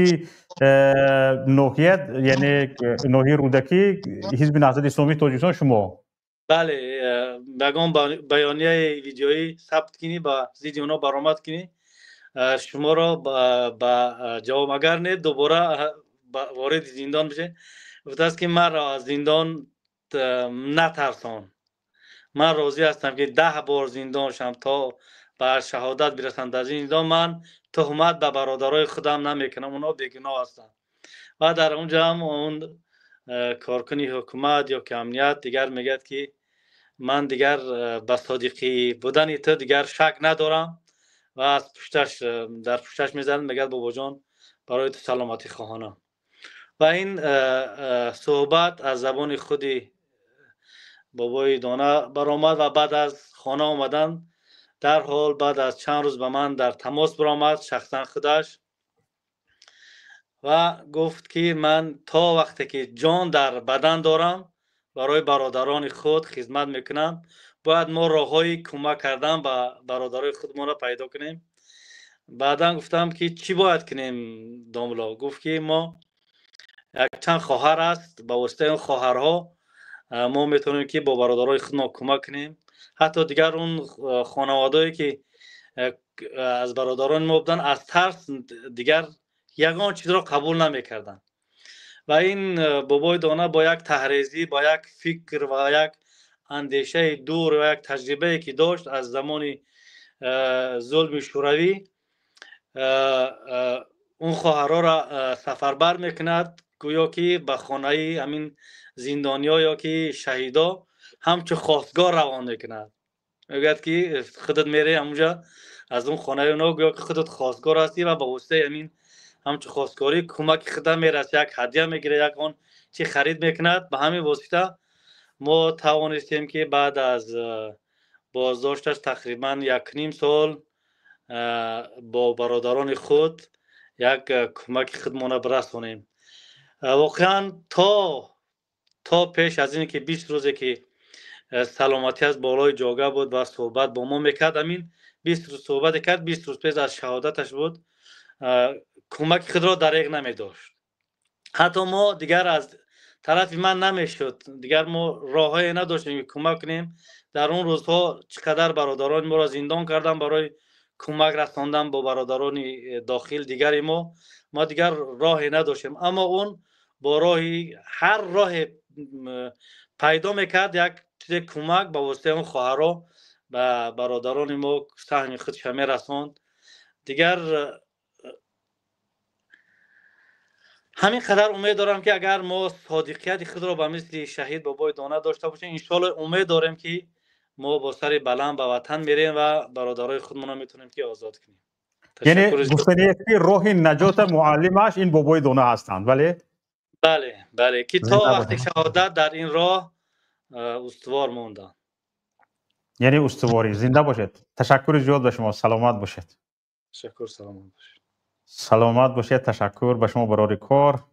ناحیه یعنی ناحیه رودکی حزب نهضت اسلامی تاجیکستان شما؟
بله، یگان بیانیه ویدیویی ثبت کنی با زید اونا برآمد کنی شما را با جواب اگر نه دوباره وارد زندان بشه. گفته است که من را از زندان نترسان، من راضی هستم که 10 بار زندان شم تا بر شهادت برسم در زندان. من تهمت به برادرای خودم نمیکنم، اونا بیگناه هستن. و در اونجا هم اون کارکنی حکومت یا که امنیت دیگر میگه که من دیگر به صادقی بودن تو دیگر شک ندارم و از پشتش در پشتش میزنم میگه بابا جان برای تو سلامتی خواهانم. و این صحبت از زبان خودی بابای دانا برآمد و بعد از خانه آمدن در حال بعد از چند روز به من در تماس برآمد، شخصا خودش و گفت که من تا وقتی که جان در بدن دارم برای برادران خود خدمت میکنم. باید ما راههای کمک کردن به برادرای خودمون را پیدا کنیم. بعدا گفتم که چی باید کنیم داملا؟ گفت که ما یک چند خواهر است، با واسطه اون خواهرها ما میتونیم که با برادرای خودمون کمک کنیم. حتی دیگر اون خانوادهایی که از برادران ما بودن از ترس دیگر یگان چیز را قبول نمیکردن و این بابای دانه با یک تحریزی، با یک فکر و یک اندیشه دور و یک تجربه که داشت از زمان ظلم شوروی، اون خواهرها را سفربر میکند گویا که به خانه همین زندانیا یا که شهیدا همچون خواستگار روان میکند. میگوید که خودت میره همونجا از اون خانه اونا گویا که خودت خواستگار هستی و به واسطه همین همچون خواستگاری کمک خودت میرسه، یک هدیه میگیره، یک اون چی خرید میکند. به همین واسطه ما توانستیم که بعد از بازداشتش تقریبا 1.5 سال با برادران خود یک کمک خودمون برسونیم. واقعا تا پیش از این که 20 روزه که سلامتی از بالای جاگه بود و صحبت با ما میکرد، همین 20 روز صحبت کرد، 20 روز پیش از شهادتش بود، کمک خود را دریغ نمی داشت. حتی ما دیگر از طرف من نمیشد، دیگر ما راهی نداشتیم که کمک کنیم. در اون روزها چقدر برادران ما را زندان کردن برای کمک رساندن با برادران داخل دیگری ما دیگر راهی نداشتیم. اما اون با راهی هر راه پیدا میکرد یک چیز کمک با واسطه اون خواهرها و برادران ما سهم خودش میرساند. دیگر همین قدر امید دارم که اگر ما صادقیت خود را به مثل شهید بابای دانه داشته باشیم، انشالله امید داریم که ما با سر بلند به وطن میریم و برادرای خودمون را میتونیم که آزاد کنیم.
یعنی گفتنی است که راه نجات معلمش این بابای دانه هستند.
بله که تا وقتی شهادت در این راه استوار موندن.
یعنی استواری. زنده باشید. تشکر زیاد به شما. سلامت باشید.
تشکر. سلامت باشید.
سلامت باشید. تشکر به شما برای کار.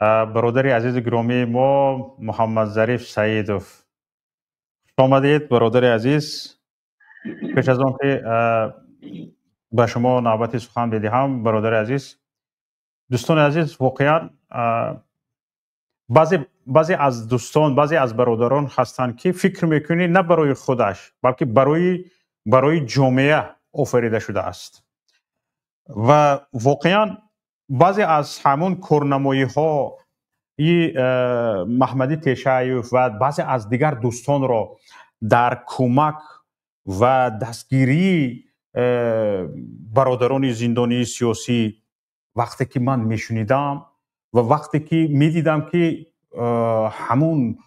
برادری عزیز گرامی ما محمد ظریف سعیدوف، آمدید برادر عزیز. پیش از آن که به شما نوبت سخن بدهم برادر عزیز، دوستان عزیز، واقعا بعضی از دوستان، بعضی از برادران هستند که فکر میکنی نه برای خودش بلکه برای جامعه آفریده شده است و واقعا بعضی از همون کارنمایی ها محمدی تیشایف و بعضی از دیگر دوستان را در کمک و دستگیری برادران زندانی سیاسی وقتی که من میشنیدم و وقتی که میدیدم که همون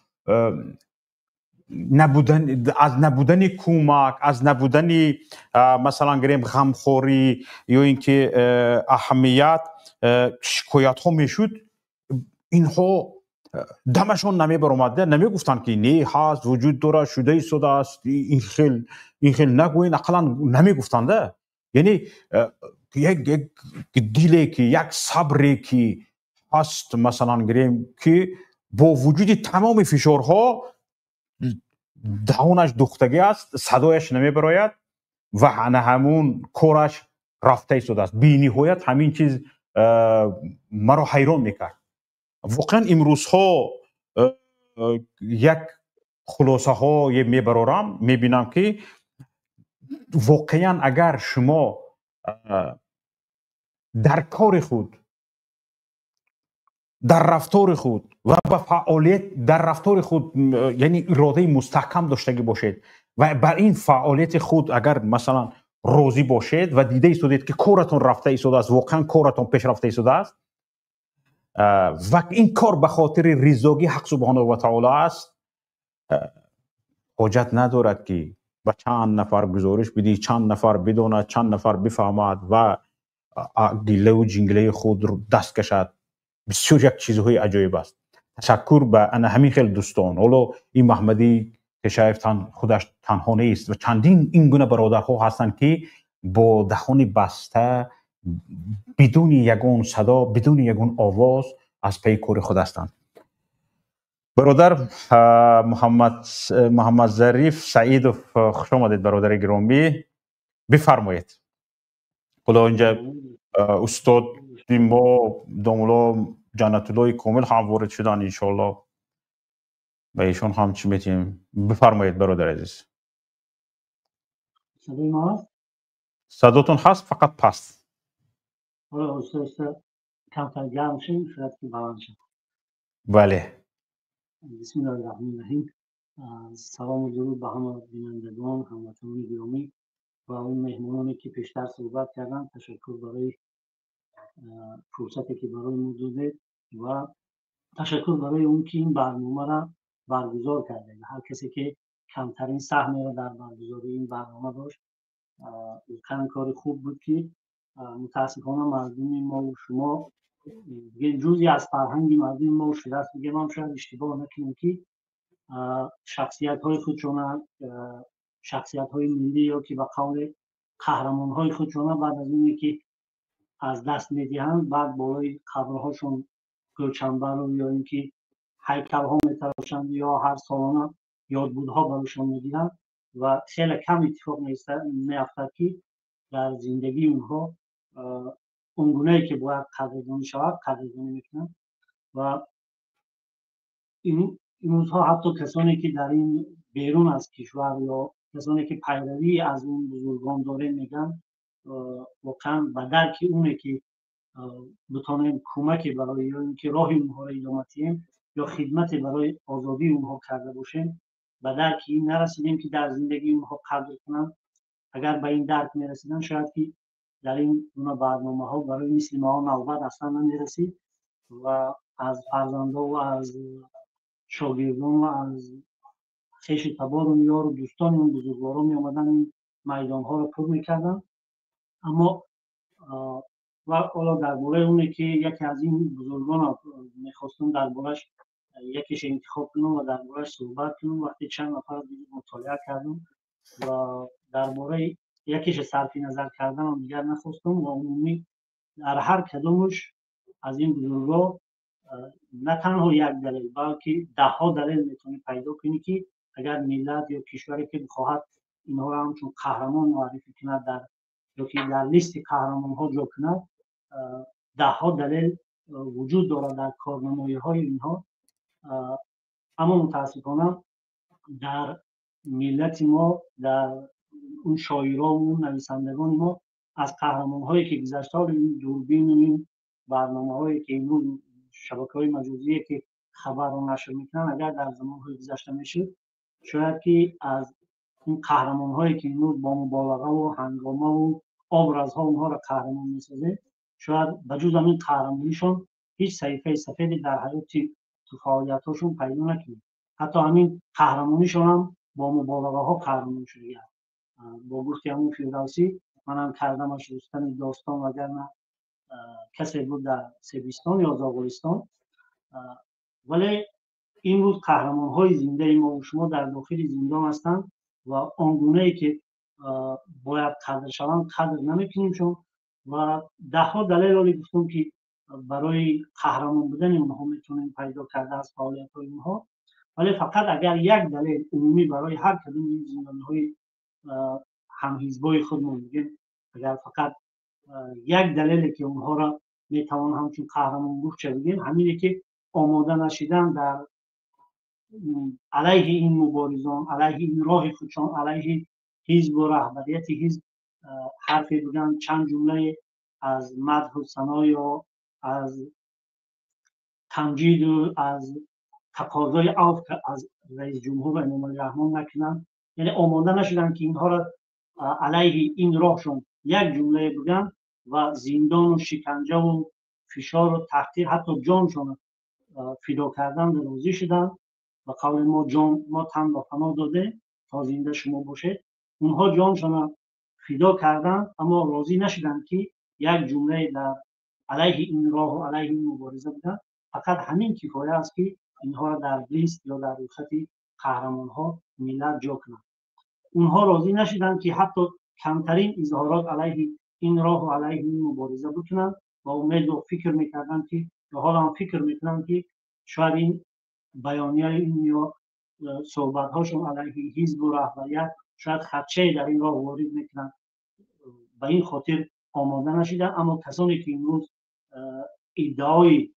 نبودن کمک، از نبودن مثلا گریم غمخوری یا اینکه اهمیت شکایت ها میشد، اینها دمشون نمی برآمده، نمی گفتن که نه هست، وجود داره، شده ایستاده است، این خیل نگوین، اقلا نمی گفتنده. یعنی یک دیلی که یک صبری که هست مثلا گریم که با وجود تمام فشارها دهانش دوختگی است، صدایش نمی براید و همون کارش رفته ایستاده است. بی نهایت همین چیز مرا حیران میکرد. واقعا امروزها یک خلاصه ها میبرارم، میبینم که واقعا اگر شما در کار خود، در رفتار خود و به فعالیت در رفتار خود یعنی اراده مستحکم داشته باشید و بر این فعالیت خود اگر مثلا راضی باشید و دیده ایستادید که کارتون رفته ایستاده است، واقعا کارتون پیش رفته ایستاده است و این کار به خاطر رضایت حق سبحانه و تعالی است، حاجت ندارد که به چند نفر گزارش بدی، چند نفر بداند، چند نفر بفهمد و گله و جنگله خود رو دست کشد. بسیار یک چیزهای عجایب است. تشکر به همین خیلی دوستان. حالا این محمدی تیشایف خودش تنها نیست و چندین این گونه برادرها هستند که با دهان بسته بدون یگون صدا، بدون یگون آواز از پی کار خود هستند. برادر محمد ظریف سعید، خوش آمدید برادر گرامی. بفرمایید. خدا اینجا استاد ما دامولا جنت الله کامل هم وارد شدن انشالله و ایشون هم چی میتیم. بفرمایید برادر عزیز.
صدای ما؟
صداتون هست فقط پست.
حالا استاد کمتر گرم شد شاید که بلند شد.
بله.
بسم الله الرحمن الرحیم. سلام و درود به همه بینندگان، هموطنان گرامی و اون مهمانانی که پیشتر صحبت کردن. تشکر برای فرصتی که برای ما داده و تشکر برای اون که این برنامه را برگزار کرده. هر کسی که کمترین سهم را در برگزاری این برنامه داشت، واقعا کار خوب بود که متاسفانه مردم ما و شما دیگه جزئی از فرهنگ مردم ما و شده است. میگم هم شاید اشتباه نکنیم که شخصیت های خودشون، شخصیت های ملی یا که به قول قهرمان های خودشون بعد از اینی که از دست میدهند بعد بالای قبرهاشون گلچنبر رو یا اینکه هیکل ها میتراشند یا هر سالانه یادبودها براشون میگیرند و خیلی کم اتفاق میافتد که در زندگی اونها اونگونه‌ای که باید قدردانی شود قدردانی میکنند. و این روزها حتی کسانی که در این بیرون از کشور یا کسانی که پیروی از اون بزرگان داره میگن واقعا به درک اونه که بتانیم کمکی برای یا اینکه راه اونها را ادامه دهیم یا خدمت برای آزادی اونها کرده باشیم، به درک این نرسیدیم که در زندگی اونها قدر کنند. اگر به این درک میرسیدن شاید که در این برنامه ها برای مثل ما نوبت اصلا نمیرسید و از فرزنده و از شاگردان و از خویش تبار و یار و دوستان اون بزرگواران می آمدن این میدان ها رو پر میکردن. اما و حالا درباره اونه که یکی از این بزرگان میخواستم دربارهش یکیش انتخاب کنم و دربارهش صحبت کنم. وقتی چند نفر مطالعه کردم و درباره یکیش صرف نظر کردم و دیگر نخواستم و عمومی در هر کدومش از این بزرگا نه تنها یک دلیل بلکه ده ها دلیل میتونی پیدا کنی که اگر ملت یا کشوری که بخواهد اینها را همچون قهرمان معرفی کند در یا که در لیست قهرمان ها جا کند، ده ها دلیل وجود دارد در کارنمایی های اینها. اما متاسفانه در ملت ما، در اون شاعران و اون نویسندگان ما از قهرمان هایی که گذشته این دوربین و این برنامه هایی که این شبکه های مجازی که خبر رو نشر میکنن اگر در زمان های گذشته میشه شاید که از این قهرمان هایی که این با مبالغه و هنگامه و آبرزها اونها را قهرمان میسازه شاید بجز همین قهرمانیشون هیچ صحیفه سفیدی در حیات تو فعالیتاشون پیدا نکنید. حتی همین قهرمانیشون هم با مبالغه ها قهرمان شده. با گفتی همون فردوسی منم کردمش رستم داستان وگرنه کسی بود در سیبیستان یا زاغلستان. ولی این روز قهرمان های زنده ما و شما در داخل زندان هستند و آنگونه ای که باید قدر شوند قدر نمیکنیم چون و ده ها دلیل رو گفتم که برای قهرمان بودن اونها میتونیم پیدا کرده از فعالیت های اونها. ولی فقط اگر یک دلیل عمومی برای هر کدوم این زندانی های همحزبای خودمون میگیم، اگر فقط یک دلیلی که اونها را میتوان همچون قهرمان گفت چه بگیم، همینه که آماده نشدن در علیه این مبارزان، علیه این راه خودشان، علیه حزب و رهبریت حزب حرفی بگن، چند جمله از مدح و ثنا یا از تمجید و از تقاضای عفو از رئیس جمهور امام الرحمن نکنن. یعنی آماده نشدن که اینها را علیه این راهشون یک جمله بگن و زندان و شکنجه و فشار و تحقیر حتی جانشون فدا کردن و راضی شدن و قول ما جان ما تن و فنا داده تا زنده شما باشه. اونها جانشون فدا کردن اما راضی نشدن که یک جمله در علیه این راه و علیه این مبارزه بگن. فقط همین کفایه است که اینها را در لیست یا در رخصت قهرمان ها ملت جا کنند. اونها راضی نشدن که حتی کمترین اظهارات علیه این راه و علیه این مبارزه بکنن و امید و فکر میکردن که حالا هم فکر میکنن که شاید این بیانیه این یا صحبت هاشون علیه حزب و رهبریت شاید خدشه در این راه وارد میکنن، به این خاطر آماده نشیدن. اما کسانی که امروز ادعای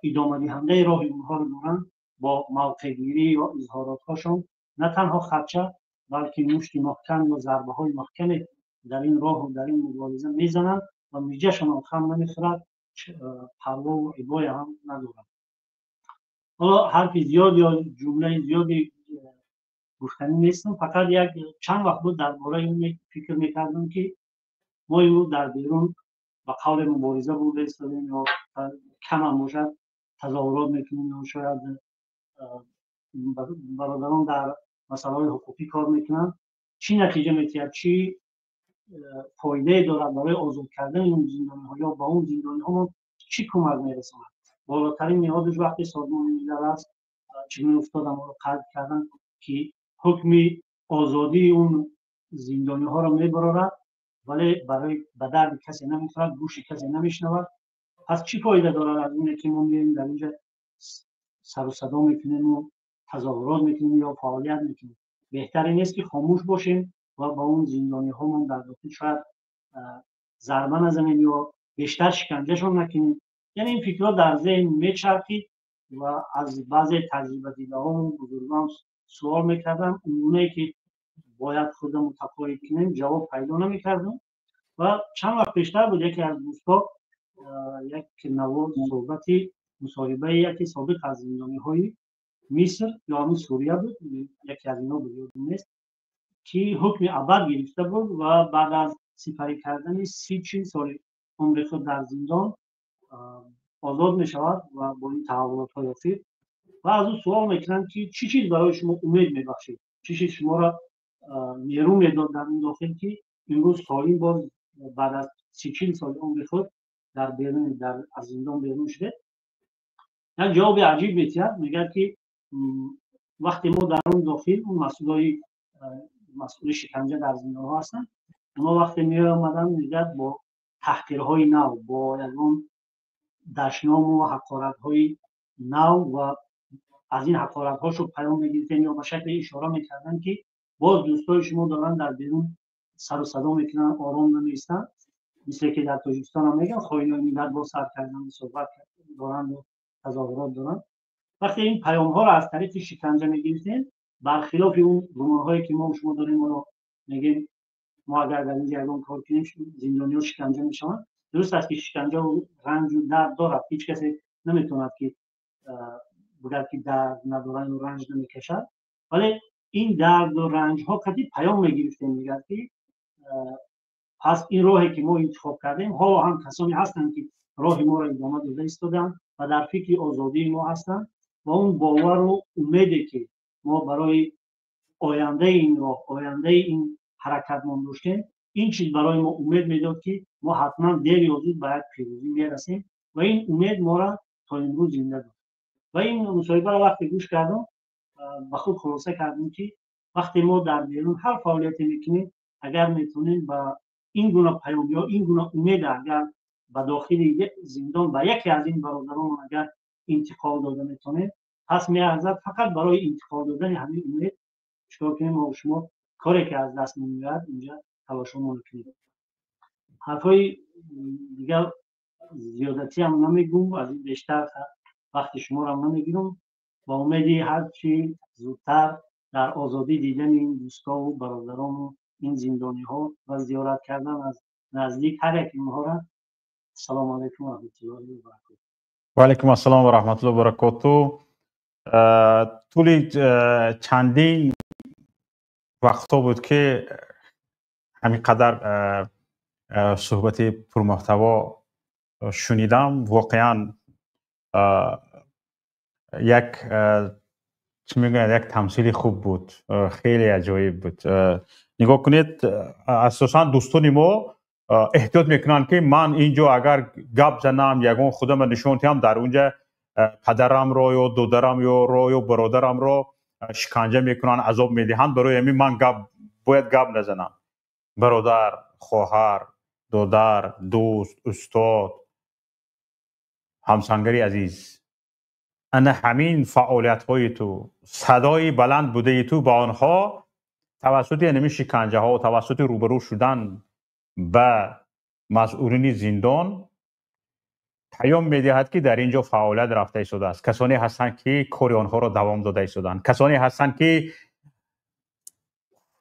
ادامه دهنده راه اونها رو دارن با موقع گیری یا اظهارات هاشون نه تنها خدشه بلکه مشت محکم یا ضربه های محکم در این راه و در این مبارزه میزنن و میجهشون خم نمیخورد، پروا و ابای هم ندارن. حالا حرف زیاد یا جمله زیادی گفتنی نیستم، فقط یک چند وقت بود درباره این فکر میکردم که ما این در بیرون با قول مبارزه بود ایستادیم یا کم هم باشد تظاهرات میکنیم یا شاید برادران در مسائل حقوقی کار میکنن، چی نتیجه میتید، چی فایده دارد برای آزاد کردن این زندانی ها یا با اون زندانی ها چی کمک میرساند. بالاترین نهادش وقتی سازمان ملل است چگونه افتاد ما رو قلب کردن که حکم آزادی اون زندانی ها رو میبرارد ولی برای به درد کسی نمیخورد، گوش کسی نمیشنود. پس چی فایده دارد از اینه که ما میریم در اینجا سر و صدا میکنیم و تظاهرات میکنیم یا فعالیت میکنیم؟ بهتر نیست که خاموش باشیم و با اون زندانی ها من در داخل شاید ضربه نزنیم یا بیشتر شکنجهشون نکنیم؟ یعنی این فکرها در ذهن میچرخید و از بعضی تجربه دیده ها و بزرگان سوال میکردم، اونایی که باید خودم متقاعد کنیم جواب پیدا نمیکردم. و چند وقت پیشتر بود یکی از دوستا یک نوار صحبتی مصاحبه یکی سابق از زندانی های مصر یا همین سوریه بود، یکی از اینا بود یادم نیست، که حکم ابد گرفته بود و بعد از سپری کردن 30 سال عمر خود در زندان آزاد می شود و با این تحولات های اخیر و از اون سوال میکنن که چی چیز برای شما امید میبخشید، چی چیز شما را نیرو میداد در این داخل که امروز سالم باز بعد از 30 سال عمر خود در بیرون از زندان بیرون شده. یک جواب عجیب میتید، میگه که وقتی ما در اون داخل اون مسئول شکنجه در زندان ها هستن، اونا وقتی می آمدن میگه با تحقیرهای نو، با اون دشنام و حقارت های نو و از این حقارت هاشو پیام میگیرن یا به شکل اشاره میکردن که باز دوستای شما دارن در بیرون سر و صدا میکنن، آرام نمیستن، مثل که در تاجیکستان هم میگن خواهی ملت با سر کردن صحبت دارن و تظاهرات دارن. وقتی این پیام ها رو از طریق شکنجه میگیرن، برخلاف اون گمان هایی که ما شما داریم اونو میگیم ما اگر در این جریان کار کنیم زندانی‌ها شکنجه میشن، درست است که شکنجه و رنج و درد دارد، هیچ کسی نمیتوند که بگه که درد ندارن و رنج نمیکشد، ولی این درد و رنج ها کدی پیام میگیرفتیم میگه که پس این راهی که ما انتخاب کردیم ها هم کسانی هستند که راه ما را ادامه داده ایستادن و در فکر آزادی ما هستند و اون باور و امیدی که ما برای آینده این راه، آینده این حرکت ما داشتیم، این چیز برای ما امید میداد که ما حتما دیر یا زود به یک پیروزی میرسیم و این امید ما را تا امروز زنده داشت. و این مصاحبه را وقتی گوش کردم به خود خلاصه کردم که وقتی ما در بیرون هر فعالیتی میکنیم اگر میتونیم با این گونه پیام یا این گونه امید اگر به داخل یک زندان و یکی از این برادران اگر انتقال داده میتونیم، پس میارزد فقط برای انتقال دادن همین امید چطور کنیم ما و شما کاری که از دست نمیاد اینجا تلاشمون کنیم. حرفای دیگر زیادتی هم نمیگم، از این بیشتر وقت شما را نمیگیرم. با امیدی هر چی زودتر در آزادی دیدن این دوستا و برادران و این زندانی ها و زیارت کردن از نزدیک هر یک اینها را. سلام علیکم و رحمت الله و برکاته.
و علیکم السلام و رحمت الله و برکاته. طول چندین وقتا بود که همینقدر صحبت پرمحتوا شنیدم. واقعا یک چی میگن یک تمثیل خوب بود، خیلی عجایب بود. نگاه کنید اساسا دوستان ما احتیاط میکنن که من اینجا اگر گپ زنم یگان خودم نشون دهم در اونجا پدرم رو یا دودرم یا برادرم رو شکنجه میکنن، عذاب میدهند، برای همین من باید گپ نزنم. برادر، خواهر، دودر، دوست، استاد، همسنگری عزیز، انا همین فعالیت های تو، صدای بلند بوده تو با آنها توسط انمی شکنجه ها و توسط روبرو شدن به مسئولین زندان پیام میدهد که در اینجا فعالیت رفته ایستاده است. کسانی هستند که کار آنها را دوام داده ایستادند. کسانی هستند که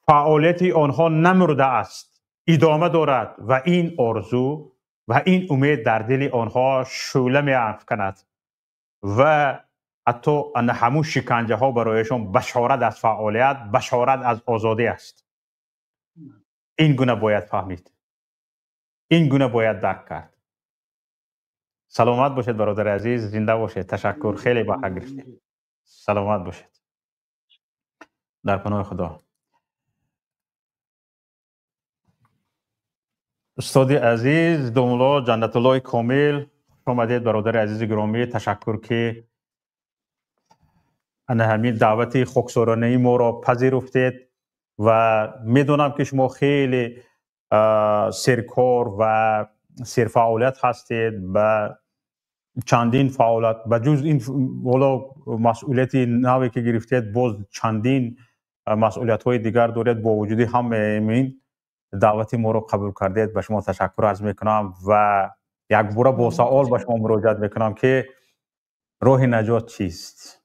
فعالیت آنها نمرده است، ادامه دارد و این آرزو و این امید در دل آنها شعله می افکند و حتی همون شکنجه ها برایشان بشارت از فعالیت، بشارت از آزادی است. این گونه باید فهمید، این گونه باید درک کرد. سلامت باشید برادر عزیز، زنده باشید. تشکر، خیلی با حق گرفتید. سلامت باشید. در پناه خدا. استاد عزیز دوملا جنت الله کامل، آمدید برادر عزیز گرامی. تشکر که همین دعوت خاکسارانه ما را پذیرفتید و میدونم که شما خیلی سرکار و سرفعالیت هستید و چندین فعالیت بجز این والا مسئولیت نوی که گرفتید باز چندین مسئولیت های دیگر دارید. با وجودی هم این دعوت ما را قبول کردید، به شما تشکر عرض میکنم و یک بار با سوال به شما مراجعه میکنم که راه نجات چیست؟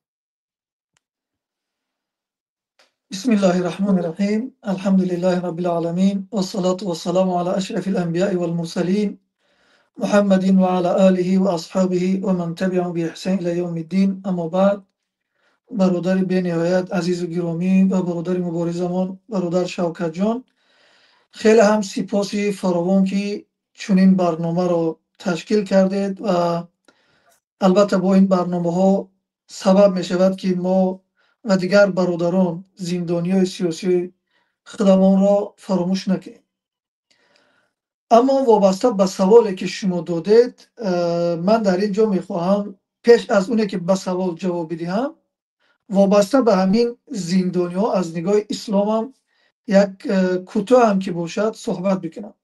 بسم الله الرحمن الرحیم. الحمد لله رب العالمین والصلاة والسلام على اشرف الانبیاء والمرسلین محمد وعلى آله واصحابه ومن تبعهم بإحسان الى یوم الدین. اما بعد، برادر بی نهایت عزیز و گرامی و برادر مبارزمان برادر شوکت جان، خیلی هم سپاسی فراوان که چنین برنامه رو تشکیل کردید و البته با این برنامه ها سبب می شود که ما و دیگر برادران زندانی سیاسی خودمان را فراموش نکنیم. اما وابسته به سوالی که شما دادید، من در اینجا می خواهم پیش از اونه که به سوال جواب بدهم، وابسته به همین زندانی ها از نگاه اسلام هم یک کوتاه هم که باشد صحبت بکنم.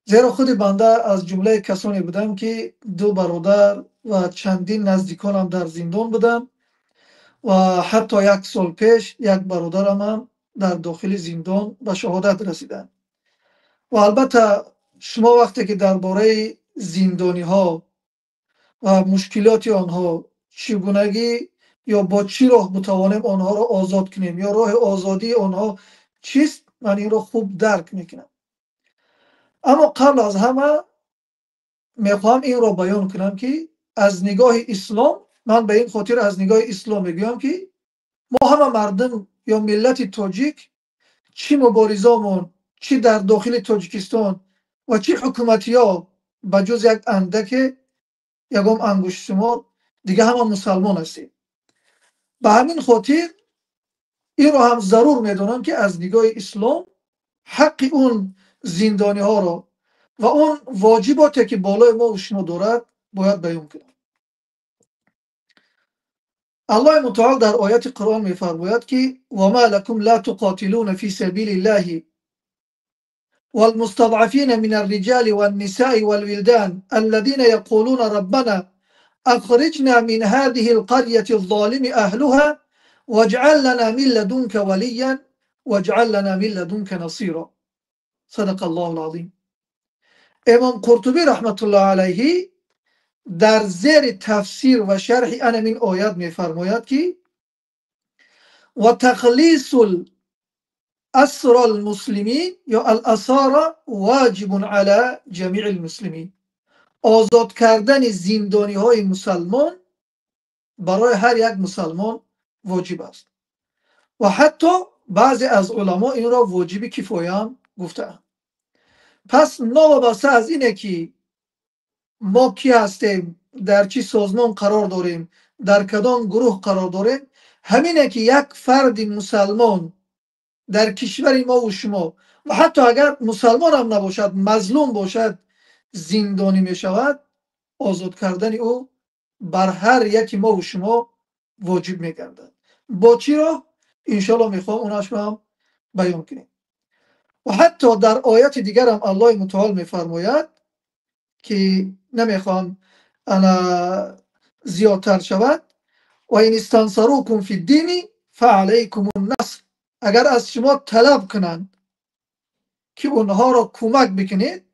زیرا خود بنده از جمله کسانی بودم که دو برادر و چندین نزدیکانم در زندان بودم و حتی یک سال پیش یک برادرم هم در داخل زندان به شهادت رسیدن. و البته شما وقتی که درباره زندانی ها و مشکلات آنها چگونگی یا با چی راه بتوانیم آنها را آزاد کنیم یا راه آزادی آنها چیست، من این را خوب درک میکنم. اما قبل از همه میخوام این را بیان کنم که از نگاه اسلام، من به این خاطر از نگاه اسلام میگویم که ما همه مردم یا ملت تاجیک، چی مبارزامون، چی در داخل تاجیکستان و چی حکومتی ها بجز یک اندک یکم انگشت شمار دیگه همه مسلمان هستیم. به همین خاطر این را هم ضرور میدونم که از نگاه اسلام حق اون زندانی ها را و اون واجباتی که بالای ما و شما دارد باید بیان کنم. الله متعال در آیات قرآن میفرماید که وما لكم لا تقاتلون في سبيل الله والمستضعفين من الرجال والنساء والولدان الذين يقولون ربنا أخرجنا من هذه القرية الظالم أهلها واجعل لنا من لدنك وليا واجعل لنا من لدنك نصيرا. صدق الله العظیم. امام قرطبی رحمت الله علیه در زیر تفسیر و شرح این آیات میفرماید که و تخلیص الاسرى المسلمین یا الاسارى واجب علی جمیع المسلمین، آزاد کردن زندانی های مسلمان برای هر یک مسلمان واجب است و حتی بعضی از علما این را واجب کفایه هم گفتند. پس نابسته از اینه که ما کی هستیم، در چی سازمان قرار داریم، در کدام گروه قرار داریم، همینه که یک فرد مسلمان در کشور ما و شما و حتی اگر مسلمان هم نباشد، مظلوم باشد، زندانی می شود، آزاد کردن او بر هر یکی ما و شما واجب می گردد. با چی را؟ انشالله می خواهم اونش رو هم بیان کنیم. و حتی در آیت دیگر هم الله متعال میفرماید که نمیخوام انا زیادتر شود و این استنصروکم فی الدین فعلیکم النصر، اگر از شما طلب کنند که اونها را کمک بکنید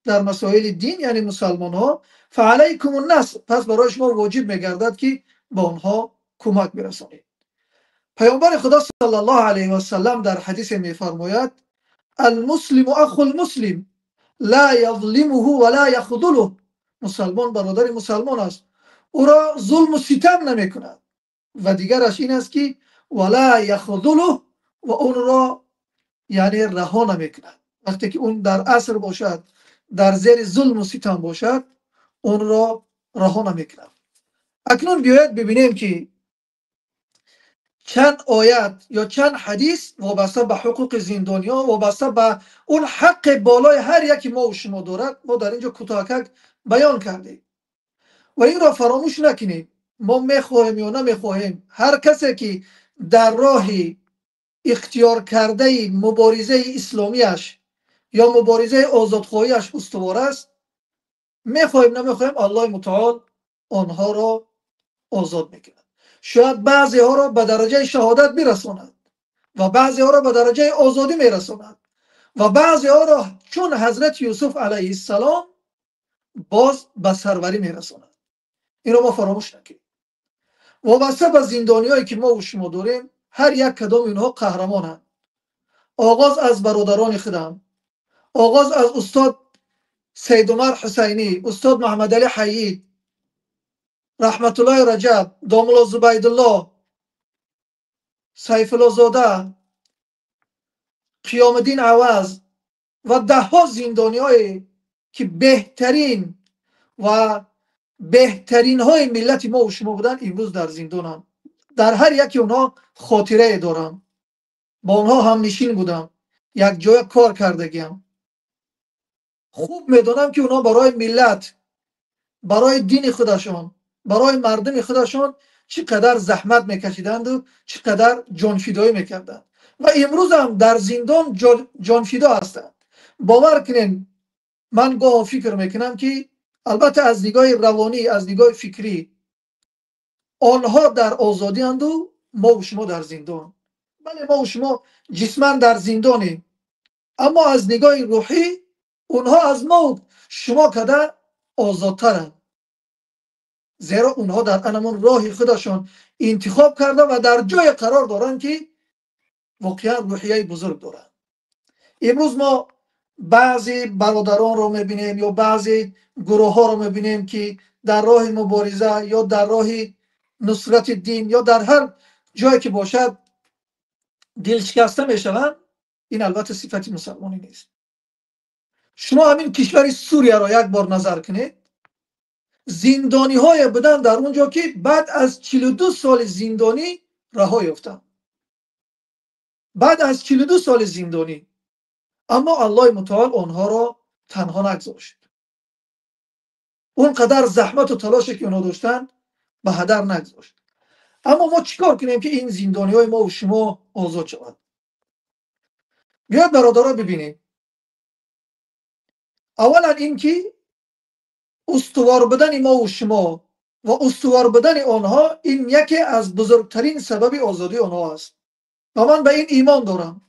در مسائل دین یعنی مسلمان ها، فعلیکم النصر، پس برای شما واجب میگردد که با اونها کمک برسانید. پیامبر خدا صلی الله علیه و سلم در حدیث میفرماید المسلم اخو المسلم لا یظلمه ولا یخذله، مسلمان برادر مسلمان است، او را ظلم و ستم نمی کند و دیگرش این است که ولا یخذله، و اون را یعنی رها نمی کند. وقتی که اون در عصر باشد، در زیر ظلم و ستم باشد، اون را رها نمی کند. اکنون بیاید ببینیم که چند آیت یا چند حدیث وابسته به حقوق زندانیا، وابسته به اون حق بالای هر یکی ما و شما دارد، ما در اینجا کوتاهک بیان کردیم و این را فراموش نکنیم. ما میخواهیم یا نمیخواهیم، هر کسی که در راه اختیار کرده مبارزه اسلامیش یا مبارزه آزادخواهیش استوار است، میخواهیم نمیخواهیم الله متعال آنها را آزاد میکند. شاید بعضی ها را به درجه شهادت برساند و بعضی ها را به درجه آزادی میرساند و بعضی ها را چون حضرت یوسف علیه السلام باز به سروری میرساند. این را ما فراموش نکنیم. وابسته به زندانی هایی که ما و شما داریم، هر یک کدام اینها قهرمانند. آغاز از برادران خودم، آغاز از استاد سید عمر حسینی، استاد محمد علی حیید، رحمت الله رجب، داملا زبیدالله، سیف الله زاده، قیام الدین عوض و ده ها زندانی هایی که بهترین و بهترین های ملت ما و شما بودن، امروز در زندانم. در هر یکی اونها خاطره دارم، با اونها هم نشین بودم، یک جای کار کردگیم. خوب میدونم که اونها برای ملت، برای دین خودشان، برای مردم خودشان چقدر زحمت میکشیدند و چقدر جانفیدایی میکردند و امروز هم در زندان جانفیدا هستند. باور کنین، من گاه فکر میکنم که البته از نگاه روانی، از نگاه فکری آنها در آزادی اند و ما و شما در زندان. بله، ما و شما جسما در زندانیم، اما از نگاه روحی اونها از ما و شما کده آزادترند، زیرا اونها در انمون راه خودشان انتخاب کرده و در جای قرار دارند که واقعا روحیه بزرگ دارند. امروز ما بعضی برادران رو میبینیم یا بعضی گروه ها رو میبینیم که در راه مبارزه یا در راه نصرت دین یا در هر جایی که باشد دل شکسته میشوند. این البته صفت مسلمانی نیست. شما همین کشور سوریه را یک بار نظر کنید، زندانی های بودن در اونجا که بعد از 42 سال زندانی رها یافتند، بعد از 42 سال زندانی، اما الله متعال آنها را تنها نگذاشت. اون قدر زحمت و تلاشی که اونها داشتن به هدر نگذاشت. اما ما چیکار کنیم که این زندانی های ما و شما آزاد شود؟ بیاید برادران ببینیم. اولا اینکه استوار بدن ما و شما و استوار بدن آنها، این یکی از بزرگترین سبب آزادی آنها است و من به این ایمان دارم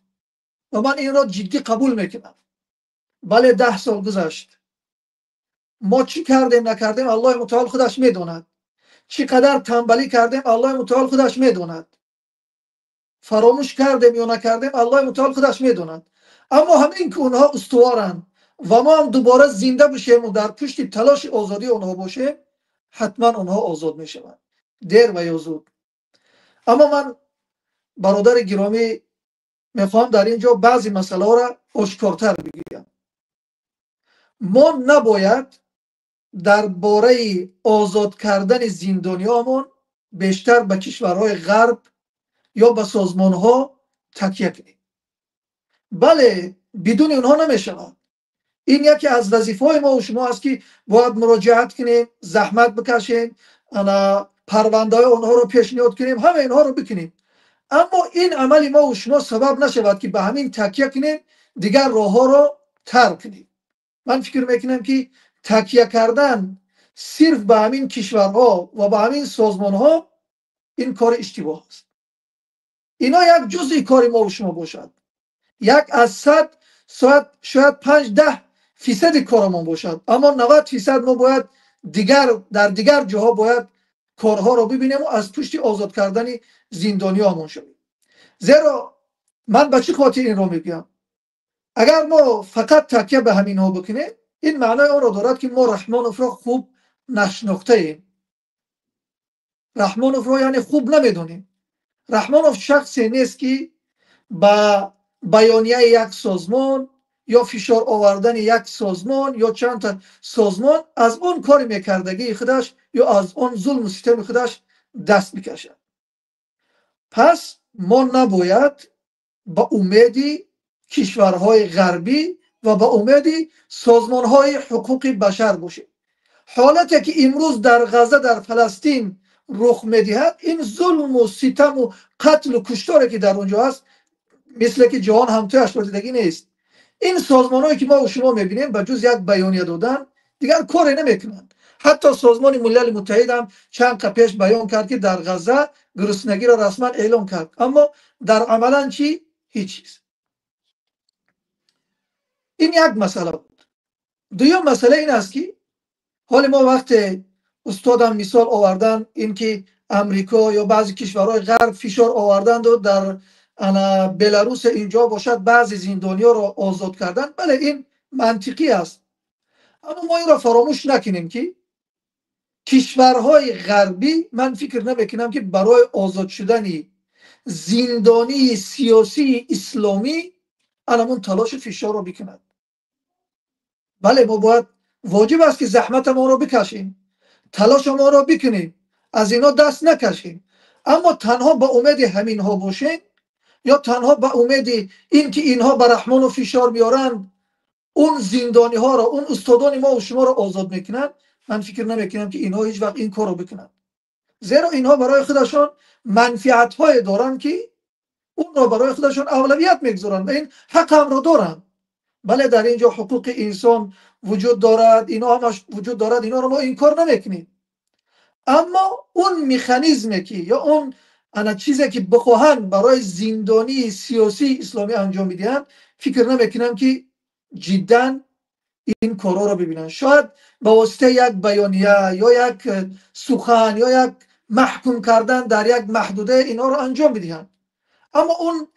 و من این را جدی قبول میکنم. بله، 10 سال گذشت، ما چی کردیم نکردیم الله متعال خودش میداند. چقدر تنبلی کردیم الله متعال خودش میداند. فراموش کردیم یا نکردیم الله متعال خودش میداند. اما همین که اونها استوارند و ما هم دوباره زنده بشیم و در پشت تلاش آزادی اونها باشیم، حتما اونها آزاد میشوند، دیر و یا زود. اما من برادر گرامی میخوام در اینجا بعضی مسئله را آشکارتر بگویم. ما نباید درباره آزاد کردن زندانیامون بیشتر به کشورهای غرب یا به سازمانها تکیه کنیم. بله، بدون اونها نمیشود. این یکی از وظیفه‌های ما و شما است که باید مراجعت کنیم، زحمت بکشیم، پرونده اونها رو پیشنهاد کنیم، همه اینها رو بکنیم. اما این عمل ما و شما سبب نشود که به همین تکیه کنیم دیگر راه ها رو ترک کنیم. من فکر میکنم که تکیه کردن صرف به همین کشورها و به همین سازمان ها این کار اشتباه است. اینا یک جزئی کار ما و شما باشد، یک از 100 شاید 5-10% کارمان باشد، اما 90% ما باید در دیگر جاها باید کارها رو ببینیم و از پشت آزاد کردن زندانی هامون شویم. زیرا من به چه خاطر این رو میگم؟ اگر ما فقط تکیه به همین ها بکنیم، این معنای آن را دارد که ما رحمانوف را خوب نشناخته ایم. رحمانوف را یعنی خوب نمیدونیم. رحمانوف شخصی نیست که با بیانیه یک سازمان یا فشار آوردن یک سازمان یا چند تا سازمان از اون کار میکردگی خودش یا از اون ظلم و ستم خودش دست بکشد. پس ما نباید با امید کشورهای غربی و با امید سازمانهای حقوق بشر باشیم. حالتی که امروز در غزه در فلسطین رخ میدهد، این ظلم و ستم و قتل و کشتاری که در اونجا هست مثل که جهان همتایش بردگی نیست. این سازمان هایی که ما و شما میبینیم به جز یک بیانیه دادن دیگر کاری نمیکنند. حتی سازمان ملل متحد هم چند قبل پیش بیان کرد که در غزه گرسنگی را رسما اعلام کرد، اما در عملا چی؟ هیچ چیز. این یک مسئله بود. دوم مسئله این است که حال ما وقت استادم مثال آوردن این که امریکا یا بعضی کشورهای غرب فشار آوردند و در بلاروس اینجا باشد بعضی زندانی‌ها را آزاد کردن، بله این منطقی است، اما ما این را فراموش نکنیم که کشورهای غربی من فکر نمیکنم که برای آزاد شدن زندانی سیاسی اسلامی الان تلاش فشار را بکنند. بله ما باید واجب است که زحمت ما را بکشیم، تلاش ما را بکنیم، از اینا دست نکشیم، اما تنها با امید همین ها باشیم یا تنها با امید این که اینها به رحمان و فشار بیارند اون زندانی ها را، اون استادان ما و شما را آزاد میکنند، من فکر نمیکنم که اینها هیچ وقت این کار را بکنند. زیرا اینها برای خودشان منفعت های دارند که اون را برای خودشان اولویت میگذارند و این حق هم را دارند. بله در اینجا حقوق انسان وجود دارد، اینا همش وجود دارد، اینا رو ما این کار نمیکنیم، اما اون مکانیزمی که یا اون چیزی که بخواهند برای زندانی سیاسی اسلامی انجام میدن فکر نمیکنم که جدا این کارا رو ببینن. شاید با واسطه یک بیانیه یا یک سخن یا یک محکوم کردن در یک محدوده اینا رو انجام بدهند، اما اون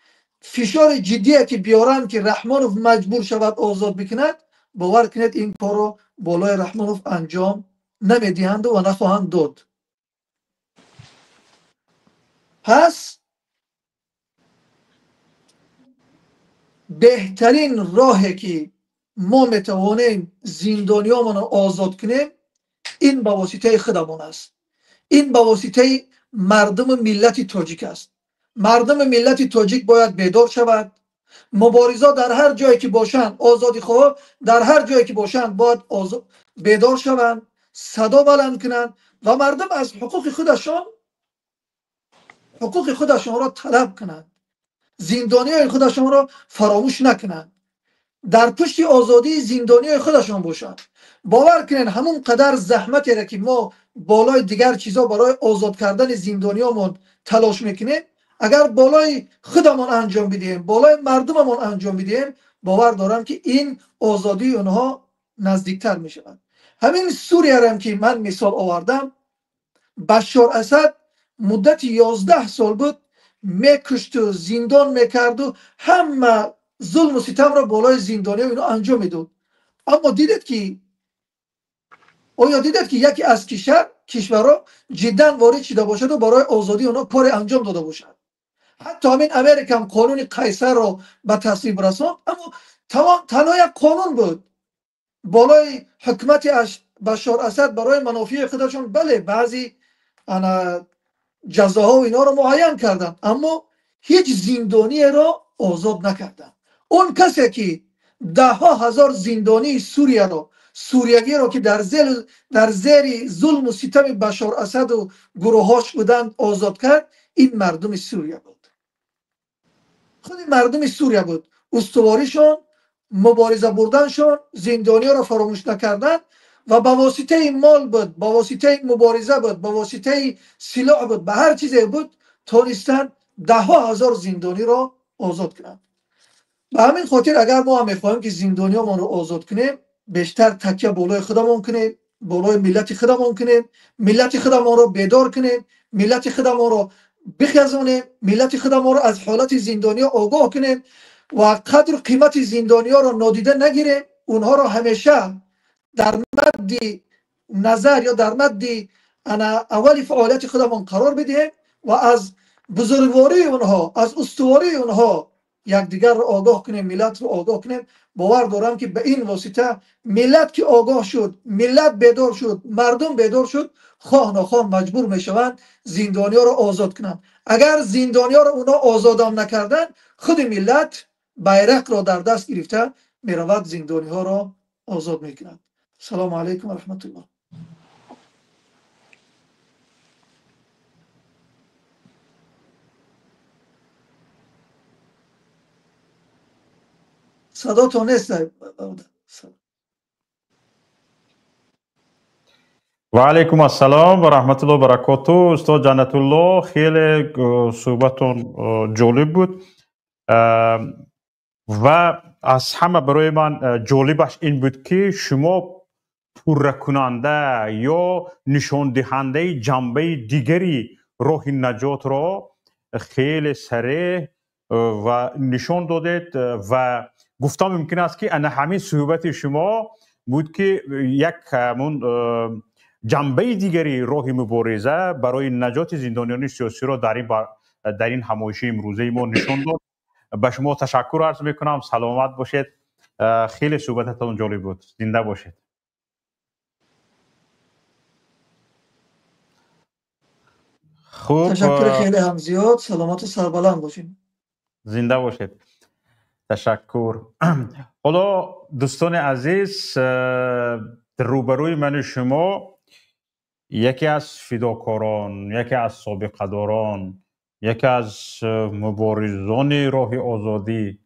فشار جدیه که بیارن که رحمانوف مجبور شود آزاد بکند، باور کنید این کار رو بالای رحمانوف انجام نمیدهند و نخواهند داد. پس بهترین راهی که ما میتوانیم زندانیامون رو آزاد کنیم این با واسطه خودمون است، این با واسطه مردم ملت تاجیک است. مردم ملت تاجیک باید بیدار شود. مبارزا در هر جایی که باشند، آزادی خواه در هر جایی که باشند باید بیدار شوند، صدا بلند کنند و مردم از حقوق خودشان را طلب کنند، زندانیای خودشان را فراموش نکنند، در پشت آزادی زندانیای خودشان باشند. باور کنین همون قدر زحمتی را که ما بالای دیگر چیزا برای آزاد کردن زندانیامون تلاش میکنیم، اگر بالای خودمون انجام بدیم، بالای مردممون انجام بدیم، باور دارم که این آزادی اونها نزدیکتر میشود. همین سوریه را که من مثال آوردم، بشار اسد مدت 11 سال بود میکشت و زندان میکرد و همه ظلم و ستم را بالای زندانی اینا انجام میداد، اما دیدید که یکی از کشورها جدا وارد شده باشد و برای آزادی اونا کار انجام داده باشد. حتی همین امریکا هم قانون قیصر را به تصویب رساند، اما تنها یک قانون بود بالای حکمت بشار اسد برای منافع خودشون. بله بعضی جزاها و اینا رو معین کردن، اما هیچ زندانی را آزاد نکردن. اون کسی که 10,000 زندانی سوریگی را که در زیر ظلم و ستم بشار اسد و گروهاش بودند آزاد کرد، این مردم سوریه بود. خود مردم سوریه بود. استواریشون، مبارزه بردنشون، زندانی را فراموش نکردن و با واسطه مال بود، با واسطه مبارزه بود، با واسطه سلاح بود، به هر چیزی بود تونستن ده ها هزار زندانی را آزاد کنند. به همین خاطر اگر ما هم میخواهیم که زندانیان رو آزاد کنیم، بیشتر تکیه بالای خودمون کنیم، بالای ملت خودمون کنیم، ملت خودمون رو بیدار کنیم، ملت خودمون رو بخزونیم، ملت خودمون رو از حالت زندانی آگاه کنیم و قدر و قیمت زندانی ها رو نادیده نگیریم. اونها رو همیشه در مد نظر یا در مد اول فعالیت خودمون قرار بدهیم و از بزرگواری اونها، از استواری اونها یکدیگر رو آگاه کنیم، ملت رو آگاه کنیم. باور دارم که به این واسطه ملت که آگاه شد، ملت بیدار شد، مردم بیدار شد، خواه نخواه مجبور میشوند زندانی ها رو آزاد کنند. اگر زندانی ها رو اونا آزادم نکردن، خود ملت بیرق را در دست گرفته میرود زندانی ها را آزاد میکنند. السلام علیکم و رحمت الله. صدا تو نیست.
و علیکم السلام و رحمت الله و برکاته. استاد جنت الله، خیلی صحبتون جالب بود و از همه برای من جالبش این بود که شما پوره کننده یا نشان دهنده جنبه دیگری راه نجات را خیلی سریع و نشان دادید و گفتم ممکن است که انا همین صحبت شما بود که یک جنبه دیگری راه مبارزه برای نجات زندانیان سیاسی را در این همایش امروزه ما نشان داد. به شما تشکر عرض میکنم. سلامت باشید. خیلی صحبتتون جالب بود. زنده باشید.
خوب، تشکر خیلی هم زیاد. سلامت و سربلند باشین.
زنده باشید. تشکر. حالا دوستان عزیز، روبروی من شما یکی از فداکاران، یکی از سابقه داران، یکی از مبارزان راه آزادی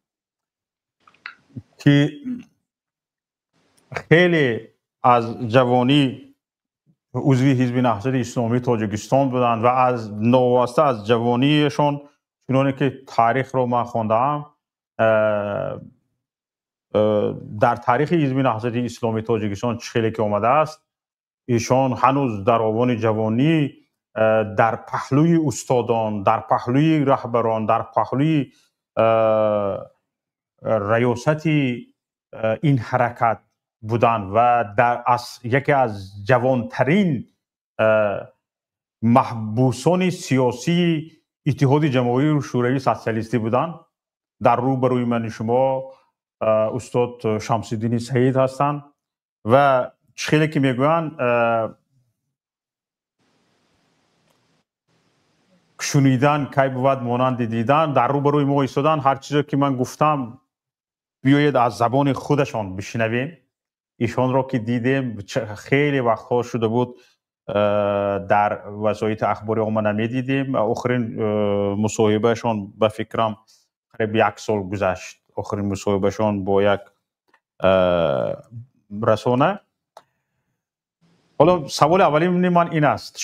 که خیلی از جوانی عضوی حزب نهضت اسلامی تاجیکستان بودند و از نواسته از جوانیشان چنانه که تاریخ رو من خواندم در تاریخ حزب نهضت اسلامی تاجیکستان چه که آمده است، ایشان هنوز در آوان جوانی در پهلوی استادان، در پهلوی رهبران، در پهلوی ریاست این حرکت بودند و یکی از جوانترین محبوسان سیاسی اتحاد جماهیر شوروی سوسیالیستی بودند. در روبروی من شما استاد شمس الدین سعید هستند و خیلی که میگویند شنیدن کی بود مانند دیدن. در روبروی ما ایستادن. هر چیزی که من گفتم بیایید از زبان خودشان بشنویم. ایشان را که دیدیم خیلی وقتها شده بود در وسایل اخباری ما نمیدیدیم. آخرین مصاحبهشان به فکرم قریب 1 سال گذشت. آخرین مصاحبهشان با یک رسانه. حالا سوال اولی من این است،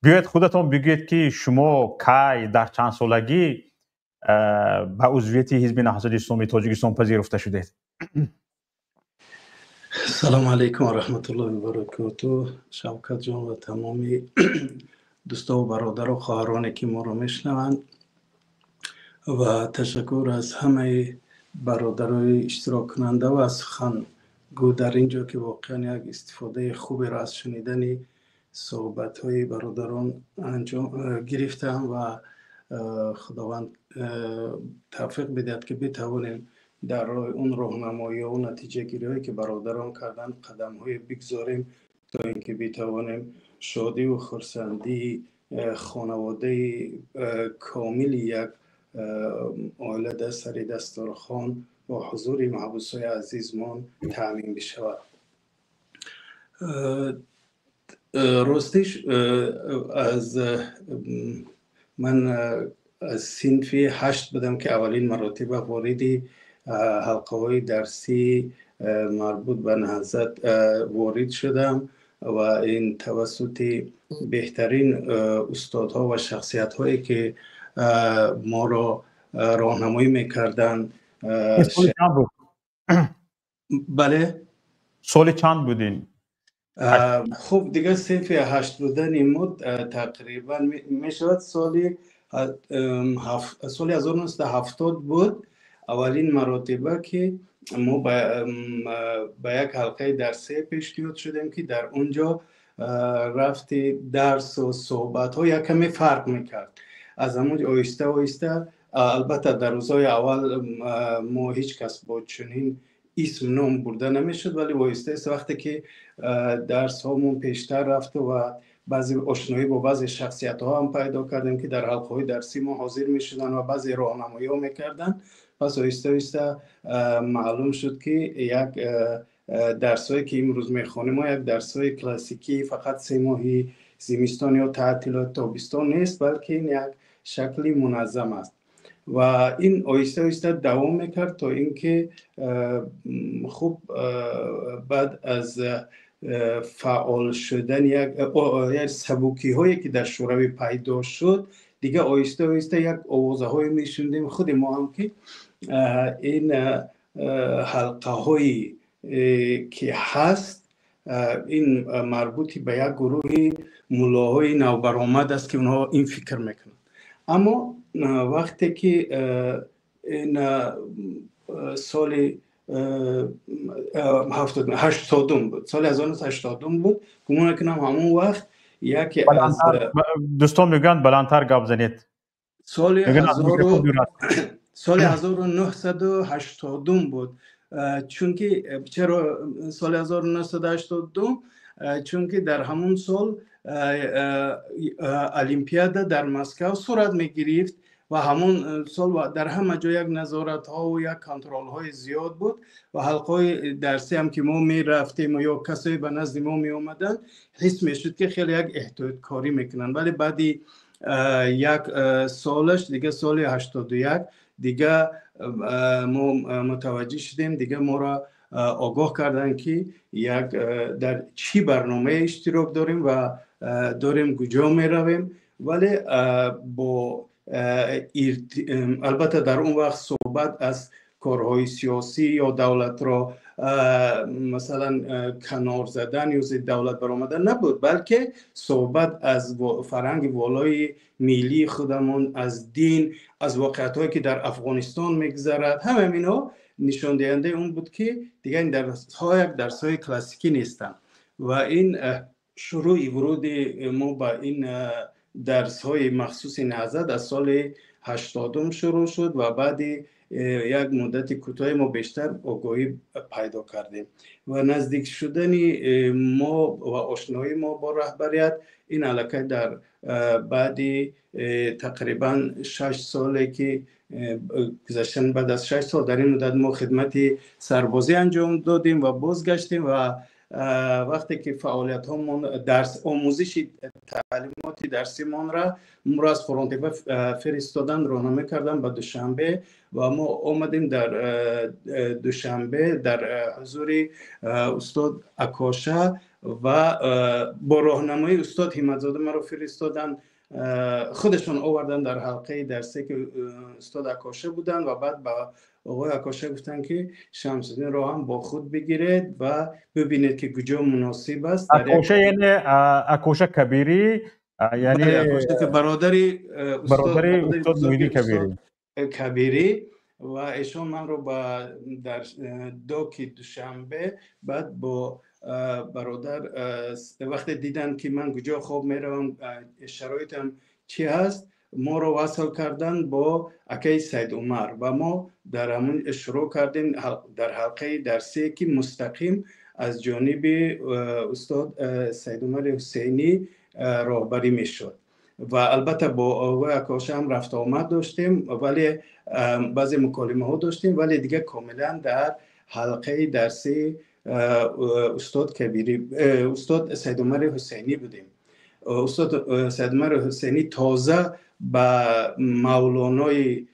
بیاید خودتون بگید که شما کی در چند سالگی به عضویت حزب نهضت اسلامی تاجیکستان پذیرفته شدید؟
سلام علیکم و رحمت الله و برکاته. شوکت جان و تمامی دوستا و برادر و خواهرانی که ما رو میشنوند و تشکر از همه برادرای اشتراک کننده و از سخنگو در اینجا که واقعا یک استفاده خوبی را از شنیدن صحبت های برادران انجام گرفتم و خداوند توفیق بدهد که بتوانیم در راه اون راهنمایی و نتیجه گیری هایی که برادران کردن قدم های بگذاریم تا اینکه بتوانیم شادی و خرسندی خانواده کامل یک عائله در سر دسترخوان و حضور محبوسای عزیزمان تامین بشود. راستش من صنف 8 بودم که اولین مراتب وارد حلقه های درسی مربوط به نهضت وارد شدم و این توسط بهترین استادها و شخصیت هایی که ما را راهنمایی میکردن.
سال چند بود؟
بله؟
سال چند بودین؟
خب دیگه صنف 8 بودن ما تقریبا میشود سال 1970 بود. اولین مراتبه که ما به یک حلقه درسی پیشنهاد شدیم که در اونجا رفت درس و صحبت ها یک کمی فرق میکرد. از همون آهسته آهسته، البته در روزهای اول ما هیچ کس با چنین اسم نام برده نمیشد، ولی آهسته وقتی که درس هامون پیشتر رفت و بعضی آشنایی با بعضی شخصیت ها هم پیدا کردیم که در حلقه های درسی ما حاضر می شدن و بعضی راهنمایی ها میکردن. پس آهسته آهسته معلوم شد که یک درسایی که امروز میخوانیم ما یک درسای کلاسیکی فقط 3 ماهی زمستان یا تعطیلات تابستان نیست، بلکه این یک شکلی منظم است و این آهسته آهسته دوام میکرد تا اینکه خب بعد از فعال شدن یک سبوکی هایی که در شوروی پیدا شد، دیگه آهسته آهسته یک آوازه های میشوندیم خود ما هم که این حلقه هایی که هست این مربوطی به یک گروه ملاهای نوبرآمد است که اونها این فکر میکنند. اما وقتی که این سال 80 بود، سال 1980 بود، گمان کنم همون وقت یکی از
دوستان میگن بلندتر گپ زنید.
سال 1980 بود. چون که چرا سال 1982؟ چون که در همون سال المپیاد در مسکو صورت میگرفت و همون سال در همه جا یک نظارت ها و یک کنترل های زیاد بود و حلقه های درسی هم که ما می رفتیم یا کسایی به نزد ما می آمدن حس می شد که خیلی یک احتیاط کاری میکنن. ولی بعدی یک سالش دیگه سال 81 دیگه ما متوجه شدیم، دیگه ما را آگاه کردن که یک در چی برنامه اشتراک داریم و داریم کجا می رویم. ولی با البته در اون وقت صحبت از کارهای سیاسی یا دولت را مثلا کنار زدن یا ضد دولت برآمدن نبود، بلکه صحبت از فرهنگ والای ملی خودمون، از دین، از واقعیت‌هایی که در افغانستان میگذرد. همه اینا نشان دهنده اون بود که دیگه این درس‌های کلاسیکی نیستن و این شروع ورود ما با این درس‌های مخصوص نهضت از سال 80 شروع شد و بعد یک مدت کوتاه ما بیشتر آگاهی پیدا کردیم و نزدیک شدن ما و آشنایی ما با رهبریت این علاقه در بعد تقریبا 6 ساله که گذشتن، بعد از 6 سال در این مدت ما خدمت سربازی انجام دادیم و بازگشتیم و وقتی که فعالیت ها درس آموزش تعلیمات درسی را از فرانتیفه فرستادن راهنمایی کردن به دوشنبه و ما آمدیم در دوشنبه در حضور استاد اکاشه و با راهنمایی استاد همتزاده ما را فرستادن، خودشون آوردن در حلقه درسی که استاد اکاشه بودن و بعد با آقای اکاشه گفتن که شمس‌الدین را هم با خود بگیرید و ببینید که کجا مناسب است.
اکاشه یعنی اکاشه کبیری، یعنی
اکاشه که برادری
استاد مویدی
کبیری و ایشون من رو در دوکی دوشنبه بعد با برادر وقتی دیدن که من کجا خواب میروم، شرایطم چی هست، ما رو وصل کردن با اکای سید عمر و ما در همون شروع کردیم در حلقه درسی که مستقیم از جانب استاد سید عمر حسینی راهبری میشد و البته با آقای اکاشه هم رفت آمد داشتیم ولی بعضی مکالمه ها داشتیم، ولی دیگه کاملا در حلقه درسی استاد سید عمر حسینی بودیم. استاد سید عمر حسینی تازه به مولانای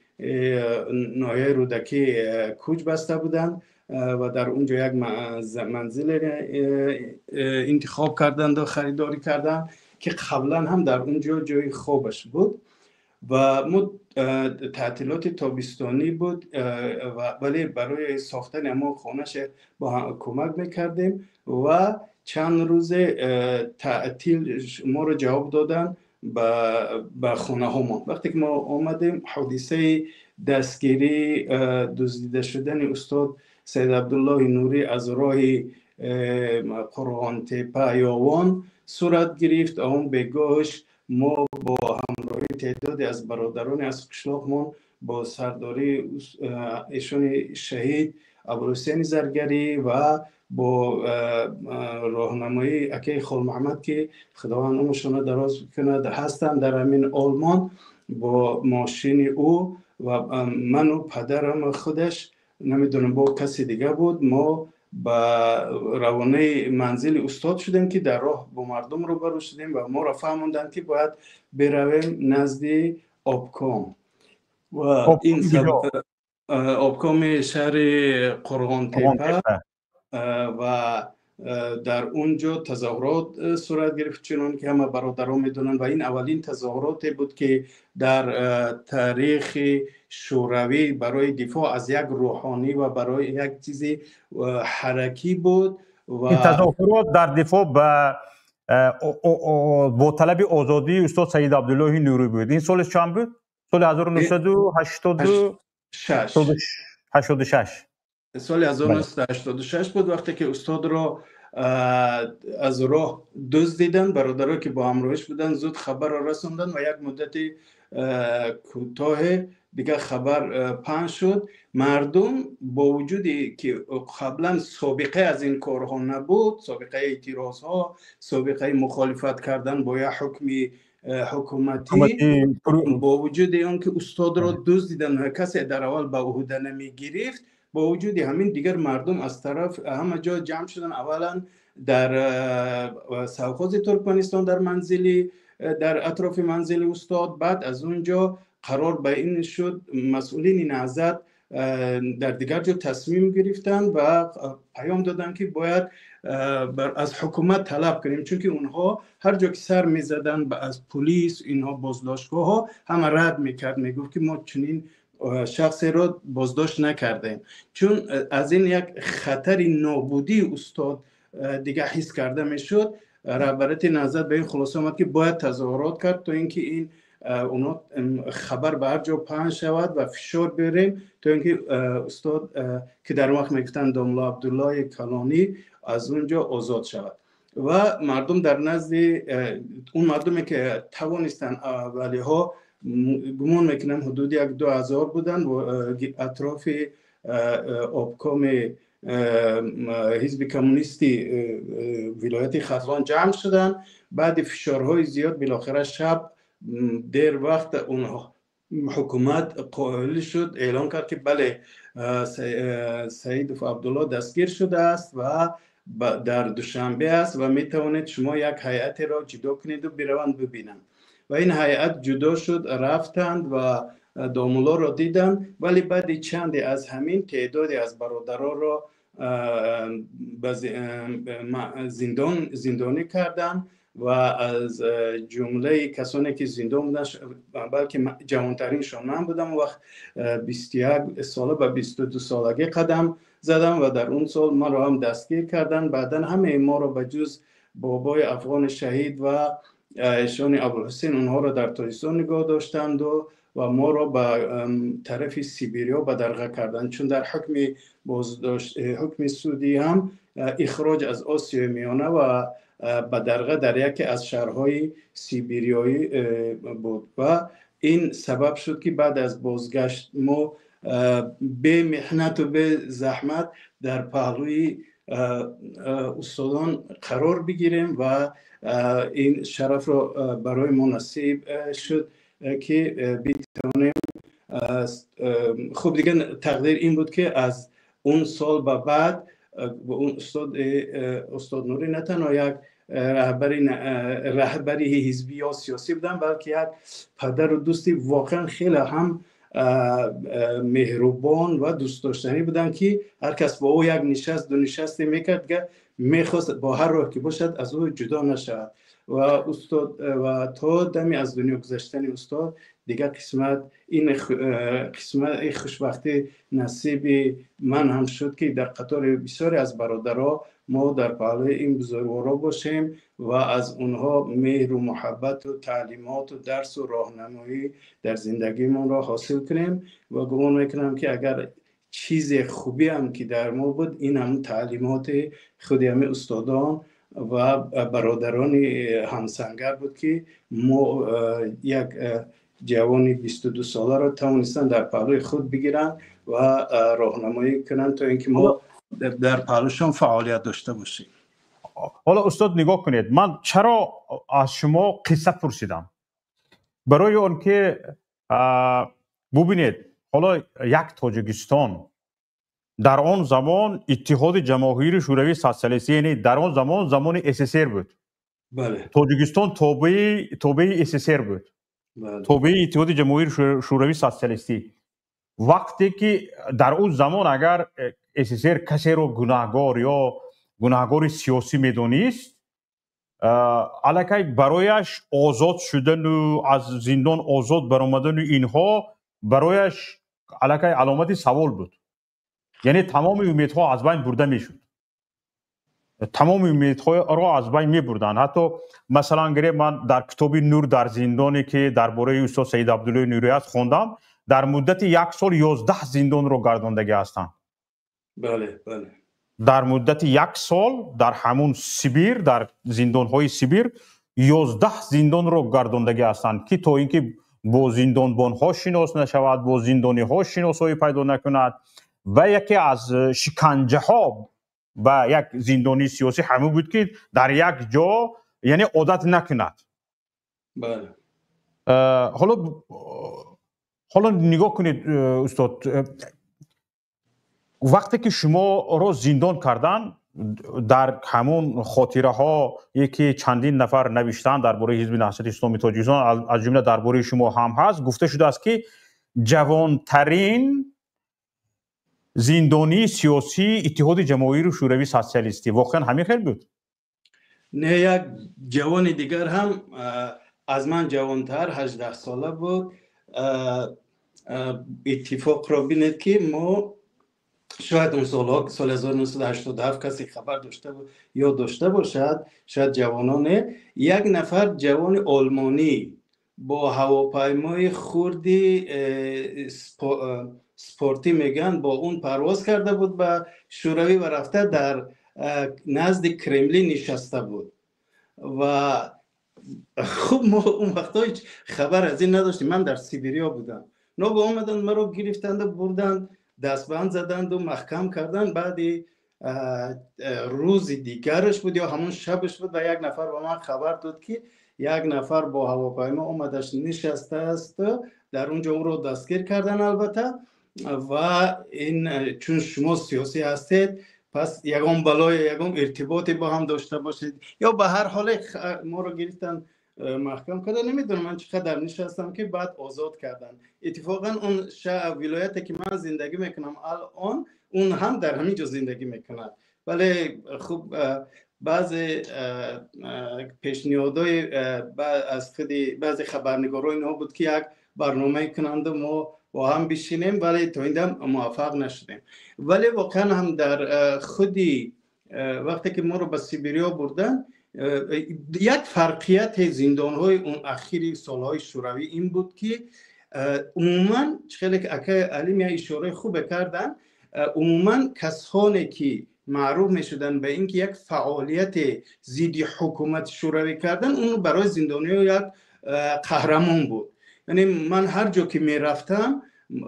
ناحیه رودکی کوچ بسته بودند و در اونجا یک منزل انتخاب کردند و خریداری کردند که قبلا هم در اونجا جای خوبش بود و تعطیلات تابستانی بود ولی برای ساختن اما خانهش با هم کمک میکردیم و چند روز تعطیل ما رو جواب دادن به خونه ها ما. وقتی که ما آمدیم حادثه دستگیری دزدیده شدن استاد سید عبدالله نوری از راه قرغان تپه یاوان صورت گرفت. اون بگاهش ما با همراهی تعدادی از برادران از قشلاقمان با سرداری ایشون شهید ابوالحسین زرگری و با راهنمایی اکی خال محمد که خداوند عمرشون دراز کنه هستند در همین آلمان، با ماشین او و من و پدرم خودش نمیدونم با کسی دیگه بود، ما با روانه منزل استاد شدیم که در راه با مردم رو برو شدیم و ما را فهموندن که باید برویم نزد آبکام و این آبکام شهر قرغان تپه و در اونجا تظاهرات صورت گرفت، چنان که همه برادران میدونن و این اولین تظاهراتی بود که در تاریخ شوروی برای دفاع از یک روحانی و برای یک چیزی حرکی بود و
این تظاهرات در دفاع با طلب آزادی استاد سید عبدالله نوری بود. این سال چند بود؟ سال 1986.
سال 1986 بود وقتی که استاد را از راه دزدیدن. برادرها که با همراهش بودن زود خبر را رسوندن و یک مدت کوتاه دیگه خبر پخش شد. مردم با وجودی که قبلا سابقه از این کارها نبود، سابقه اعتراض ها، سابقه مخالفت کردن با یک حکم حکومتی، با وجود اون که استاد را دزدیدن و کسی در اول به عهده نمی گرفت، با وجود همین دیگر مردم از طرف همه جا جمع شدن. اولا در سرخوز ترکمنستان در منزلی در اطراف منزل استاد، بعد از اونجا قرار به این شد مسئولین نهضت در دیگر جا تصمیم گرفتن و پیام دادن که باید از حکومت طلب کنیم، چون که اونها هر جا که سر میزدن از پلیس اینها بازداشتگاه ها همه رد میکرد، میگفت که ما چنین شخصی را بازداشت نکردیم، چون از این یک خطر نابودی استاد دیگه حس کرده میشد. رهبریت نهضت به این خلاصه آمد که باید تظاهرات کرد تا اینکه این اونا خبر به هر جا پخش شود و فشار بیاریم تا اینکه استاد که در وقت میگفتن داملا عبدالله کلانی از اونجا آزاد شود. و مردم در نزد اون مردمی که توانستن اولی ها گمان میکنم حدود 2000 بودن و اطراف آبکام حزب کمونیستی ولایت خزران جمع شدن. بعد فشارهای زیاد بالاخره شب دیر وقت اونها حکومت قائل شد، اعلان کرد که بله سید عبدالله دستگیر شده است و در دوشنبه است و میتوانید شما یک هیئت را جدا کنید و بروند ببینند. و این هیئت جدا شد، رفتند و دامولا را دیدن، ولی بعد چندی از همین تعدادی از برادران را زندانی کردند و از جمله کسانی که زندان بودن بلکه جوانترینشان من بودم، وقت 21 ساله به 22 سالگی قدم زدم و در اون سال ما را هم دستگیر کردن. بعدا همه ما را به جز بابای افغان شهید و ایشان ابوالحسین اونها را در تاجیکستان نگاه داشتند و ما را به طرف سیبریا بدرقه کردند، چون در حکم سعودی هم اخراج از آسیا میانه و بدرقه در یکی از شهرهای سیبریایی بود و این سبب شد که بعد از بازگشت ما به محنت و به زحمت در پهلوی استادان قرار بگیریم و این شرف را برای ما نصیب شد که بتوانیم. خب دیگه تقدیر این بود که از اون سال به بعد اون استاد نوری نه تنها یک رهبری حزبی یا سیاسی بودن، بلکه یک پدر و دوستی واقعا خیلی هم مهربان و دوست داشتنی بودن که هر کس با او یک نشست دو نشستی میکرد که میخواست با هر راه که باشد از او جدا نشود. و استاد و تا دمی از دنیا گذشتن استاد دیگه قسمت این خوشبختی نصیب من هم شد که در قطار بسیاری از برادرها ما در پهلوی این بزرگوارا باشیم و از اونها مهر و محبت و تعلیمات و درس و راهنمایی در زندگیمون را حاصل کنیم و گمان میکنم که اگر چیز خوبی هم که در ما بود این هم تعلیمات خود همه استادان و برادران همسنگر بود که ما یک جوانی 22 ساله را توانستن در پهلوی خود بگیرن و راهنمایی کنن تا اینکه ما در پهلوشان فعالیت داشته باشیم.
حالا استاد نگاه کنید، من چرا از شما قصه پرسیدم؟ برای اون که ببینید حالا یک تاجیکستان در آن زمان اتحاد جماهیر شوروی سوسیالیستی، یعنی در آن زمان SSR بود.
بله.
تاجیکستان تابع SSR بود.
بله.
تابع اتحاد جماهیر شوروی سوسیالیستی. وقتی که در اون زمان اگر SSR کسی رو گناهگار یا گناهگار سیاسی میدونست، علاکه برایش آزاد شدن و از زندان آزاد برآمدن و اینها برایش علاکه علامت سوال بود. یعنی تمام امیدها از بین برده میشد. تمام امیدها را از بین میبردن. حتی مثلا گره من در کتاب نور در زندانی که درباره استاد سید عبدالله نوری است خوندم، در مدت 1 سال 11 زندان رو گرداندگی هستند.
بله بله.
در مدت 1 سال در همون سیبیر، در زندان‌های سیبیر 11 زندان رو گرداندگی هستند که تا اینکه با زندانبان‌ها شناس نشود، با زندانی‌ها شناسایی پیدا نکند و یکی از شکنجه‌ها و یک زندانی سیاسی همون بود که در یک جا یعنی عادت نکند.
بله.
حالا نگاه کنید استاد، وقتی که شما را زندان کردن در همون خاطره ها یکی چندین نفر نوشتن درباره حزب نهضت اسلامی تاجیکستان، از جمله درباره شما هم هست، گفته شده است که جوانترین زندانی سیاسی اتحاد جماهیر شوروی سوسیالیستی. واقعا همین خیلی بود؟
نه، یک جوان دیگر هم از من جوانتر 18 ساله بود. اتفاق را بینید که ما شاید اون سال 1987 کسی خبر داشته بود یا داشته باشد، شاید جوانانه، یک نفر جوان آلمانی با هواپیمای خوردی سپورتی میگن با اون پرواز کرده بود به شوروی و رفته در نزد کرملین نشسته بود و خب ما اون وقتا هیچ خبر از این نداشتیم. من در سیبریا بودم. ناگه آمدن مرا گرفتند و بردن، دستبند زدند و محکم کردن. بعدی روز دیگرش بود یا همون شبش بود و یک نفر با من خبر داد که یک نفر با هواپیما اومدش نشسته است در اونجا. اون رو دستگیر کردن البته و این چون شما سیاسی هستید پس یگان بلای یگان ارتباطی با هم داشته باشید یا به هر حال ما رو گرفتن محکم کردن. نمیدونم من چقدر نشستم که بعد آزاد کردن. اتفاقا اون ولایتی که من زندگی میکنم الان اون هم در همین جا زندگی میکند. ولی خب بعضی پیشنهادهای از خودی بعضی خبرنگارای اینا بود که یک برنامه کنند و ما با هم بشینیم، ولی تا این دم موفق نشدیم. ولی واقعا هم در خودی وقتی که ما رو به سیبریا بردن، یک فرقیت زندان‌های اون اخیر سالهای شوروی این بود که عموما خیلی که اکای علیم یا اشاره خوب کردن، عموما کسانی که معروف می شدن به اینکه یک فعالیت ضد حکومت شوروی کردن، اون برای زندانی‌ها یک قهرمان بود. یعنی من هر جا که می رفتم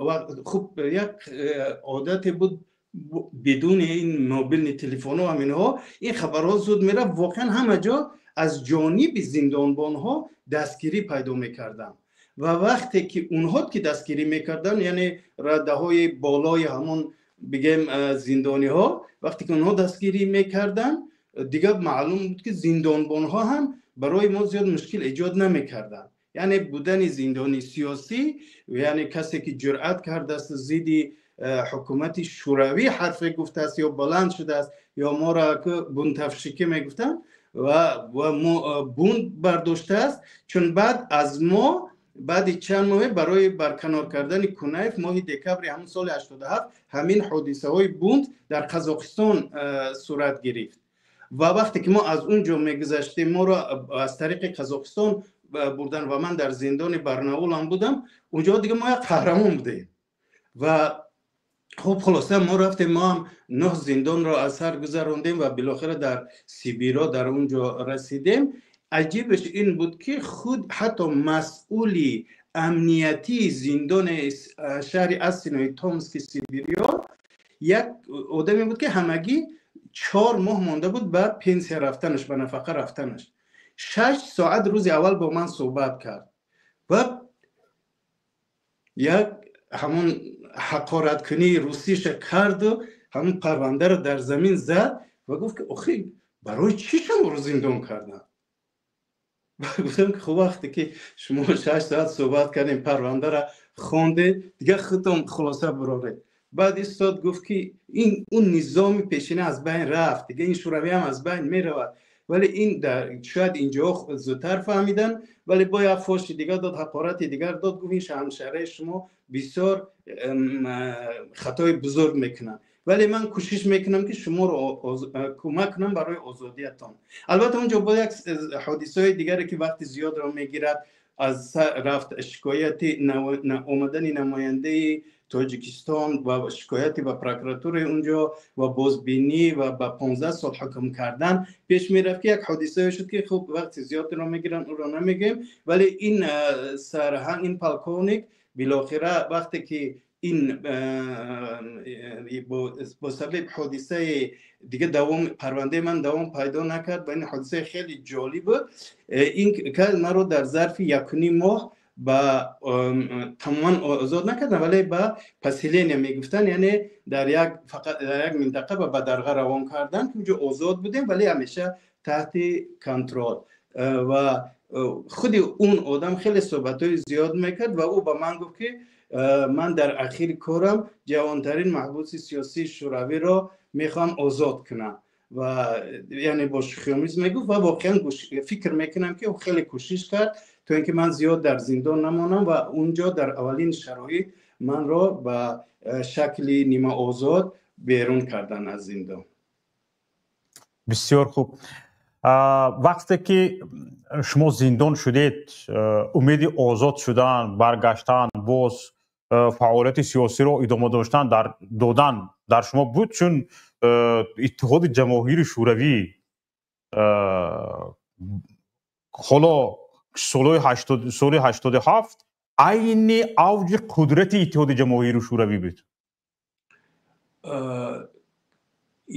و خب یک عادت بود بدون این موبیل تلفن و همینها این خبرها زود میره. واقعا همه جا از جانب زندانبان ها دستگیری پیدا میکردن و وقتی که اونها که دستگیری میکردن، یعنی رده های بالای همون بگیم زندانی ها، وقتی که اونها دستگیری میکردن دیگه معلوم بود که زندانبان ها هم برای ما زیاد مشکل ایجاد نمیکردن. یعنی بودن زندانی سیاسی، یعنی کسی که جرأت کرده است ضد حکومت شوروی حرف گفته است یا بلند شده است یا ما را که بنتفشکی میگفتن و بوند برداشته است، چون بعد از ما بعد چند ماه برای برکنار کردن کنایف ماه دکبر همون سال 87 همین حادثه های بوند در قزاقستان صورت گرفت و وقتی که ما از اونجا میگذشتیم ما را از طریق قزاقستان بردن و من در زندان برناول هم بودم. اونجا دیگه ما یک قهرمان بودیم و خب خلاصه ما رفتیم، ما هم 9 زندان را از سر گذراندیم و بالاخره در سیبیرا در اونجا رسیدیم. عجیبش این بود که خود حتی مسئولی امنیتی زندان شهر اسینای تومسک سیبیریا یک آدمی بود که همگی 4 ماه مانده بود به پنسیه رفتنش، به نفقه رفتنش. 6 ساعت روز اول با من صحبت کرد و یک همون حقارت کنی روسیش کرد و همون پرونده رو در زمین زد و گفت که آخی برای چی شما رو زندان کردن؟ گفتم که خب وقتی که شما 6 ساعت صحبت کردیم پرونده را خونده دیگه خودتون خلاصه براره. بعد استاد گفت که این اون نظام پیشینه از بین رفت دیگه، این شوروی هم از بین می رود، ولی این شاید اینجا زودتر فهمیدن، ولی با یک فوش دیگه داد، حقارت دیگر داد، گفت این شهنشهره شما بسیار خطای بزرگ میکنن، ولی من کوشش میکنم که شما رو کمک کنم برای آزادیتان. البته اونجا با یک حادثه دیگری که وقت زیاد را میگیرد، از رفت شکایت اومدن نماینده تاجیکستان و شکایتی به پروکراتور اونجا و بازبینی و با 15 سال حکم کردن پیش میرفت که یک حادثه شد که خب وقت زیاد را میگیرن اون را نمیگیم، ولی این سرهنگ این پالکونیک بالاخره وقتی که این با سبب حادثه دیگه دوام پرونده من دوام پیدا نکرد و این حادثه خیلی جالب بود. این که من رو در ظرف 1.5 ماه با تماما آزاد نکردن، ولی با پسیلین میگفتن، یعنی فقط در یک منطقه با بدرغه روان کردن که اونجا آزاد بودیم ولی همیشه تحت کنترل. و خود اون آدم خیلی صحبت‌های زیاد میکرد و او با من گفت که من در اخیر کارم جوانترین محبوس سیاسی شوروی را میخوام آزاد کنم و یعنی با شوخی‌آمیز میگفت و واقعا فکر میکنم که او خیلی کوشش کرد تا اینکه من زیاد در زندان نمانم و اونجا در اولین شرایط من را به شکلی نیمه آزاد بیرون کردن از زندان.
بسیار خوب. وقتی که شما زندان شدید، امید آزاد شدن، برگشتن، باز فعالیت سیاسی رو ادامه دادن در شما بود، چون اتحاد جماهیر شوروی حالا سال 87 عین اوج قدرت اتحاد جماهیر شوروی بود.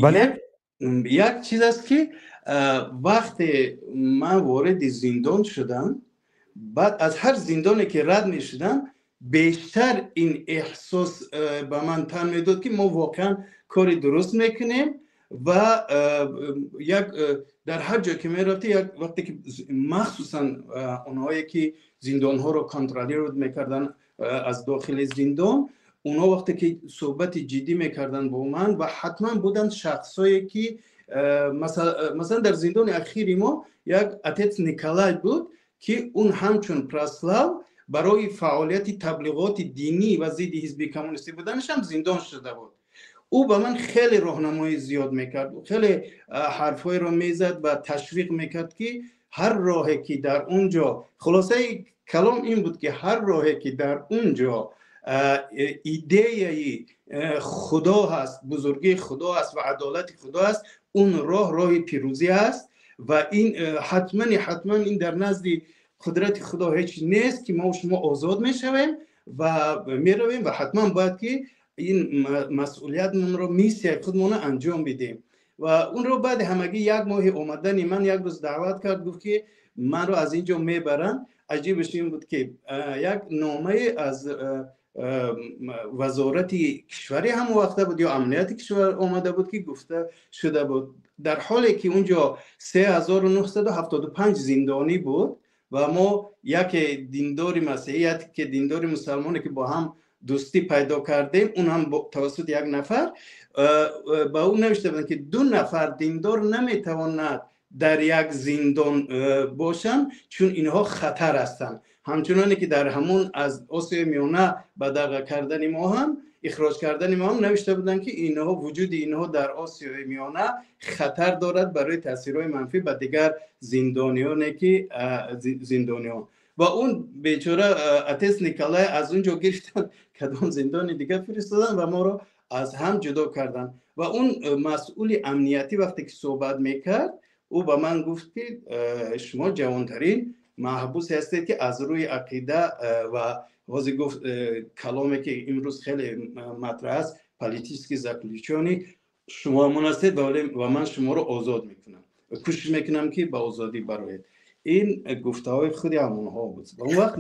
بله یک چیز است که وقتی من وارد زندان شدم، بعد از هر زندانی که رد می شدم بیشتر این احساس به من تن میداد که ما واقعا کاری درست میکنیم و یک در هر جا که می رفتی وقتی که مخصوصا اونهایی که زندان ها رو کنترل میکردن از داخل زندان، اونا وقتی که صحبت جدی میکردن با من و حتما بودن شخصایی که مثلا در زندان اخیری ما یک اتیت نیکولای بود که اون همچون پراسلاو برای فعالیت تبلیغات دینی و ضد حزب کمونیستی بودنش هم زندان شده بود. او به من خیلی راهنمایی زیاد میکرد، خیلی حرفای رو میزد و تشویق میکرد که هر راهی که در اونجا، خلاصه کلام این بود که هر راهی که در اونجا ایده خدا هست، بزرگی خدا هست و عدالت خدا هست، اون راه پیروزی است و این حتما این در نزد قدرت خدا هیچ نیست که ما و شما آزاد میشویم و میرویم و حتما باید که این مسئولیت من رو میسیه خودمون انجام بدیم. و اون رو بعد همگی 1 ماه اومدن من 1 روز دعوت کرد، گفت که من رو از اینجا میبرن. عجیبش این بود که یک نامه از وزارت کشوری هم وقته بود یا امنیت کشور اومده بود که گفته شده بود در حالی که اونجا 3975 زندانی بود و ما یک دیندار مسیحیت که دیندار مسلمانی که با هم دوستی پیدا کردیم، اون هم توسط یک نفر با اون نوشته بودن که 2 نفر دیندار نمیتواند در یک زندان باشن چون اینها خطر هستند. همچنانی که در همون از آسیای میانه به دغدغه کردن ما هم اخراج کردن ما هم نوشته بودن که اینها وجود اینها در آسیای میانه خطر دارد برای تاثیرهای منفی به دیگر زندانیانی که زندانیان و اون بیچاره اتیس نیکلای از اونجا گرفتن کدام زندان دیگه فرستادن و ما رو از هم جدا کردن و اون مسئول امنیتی وقتی که صحبت میکرد او به من گفت که شما جوانترین محبوس هستید که از روی عقیده و واسه گفت کلامی که امروز خیلی مطرح است پالیتیسکی زاکلیچونی شما مناسب و من شما رو آزاد میکنم کوشش میکنم که با آزادی برای این گفته‌های خودی همونها بود. اون وقت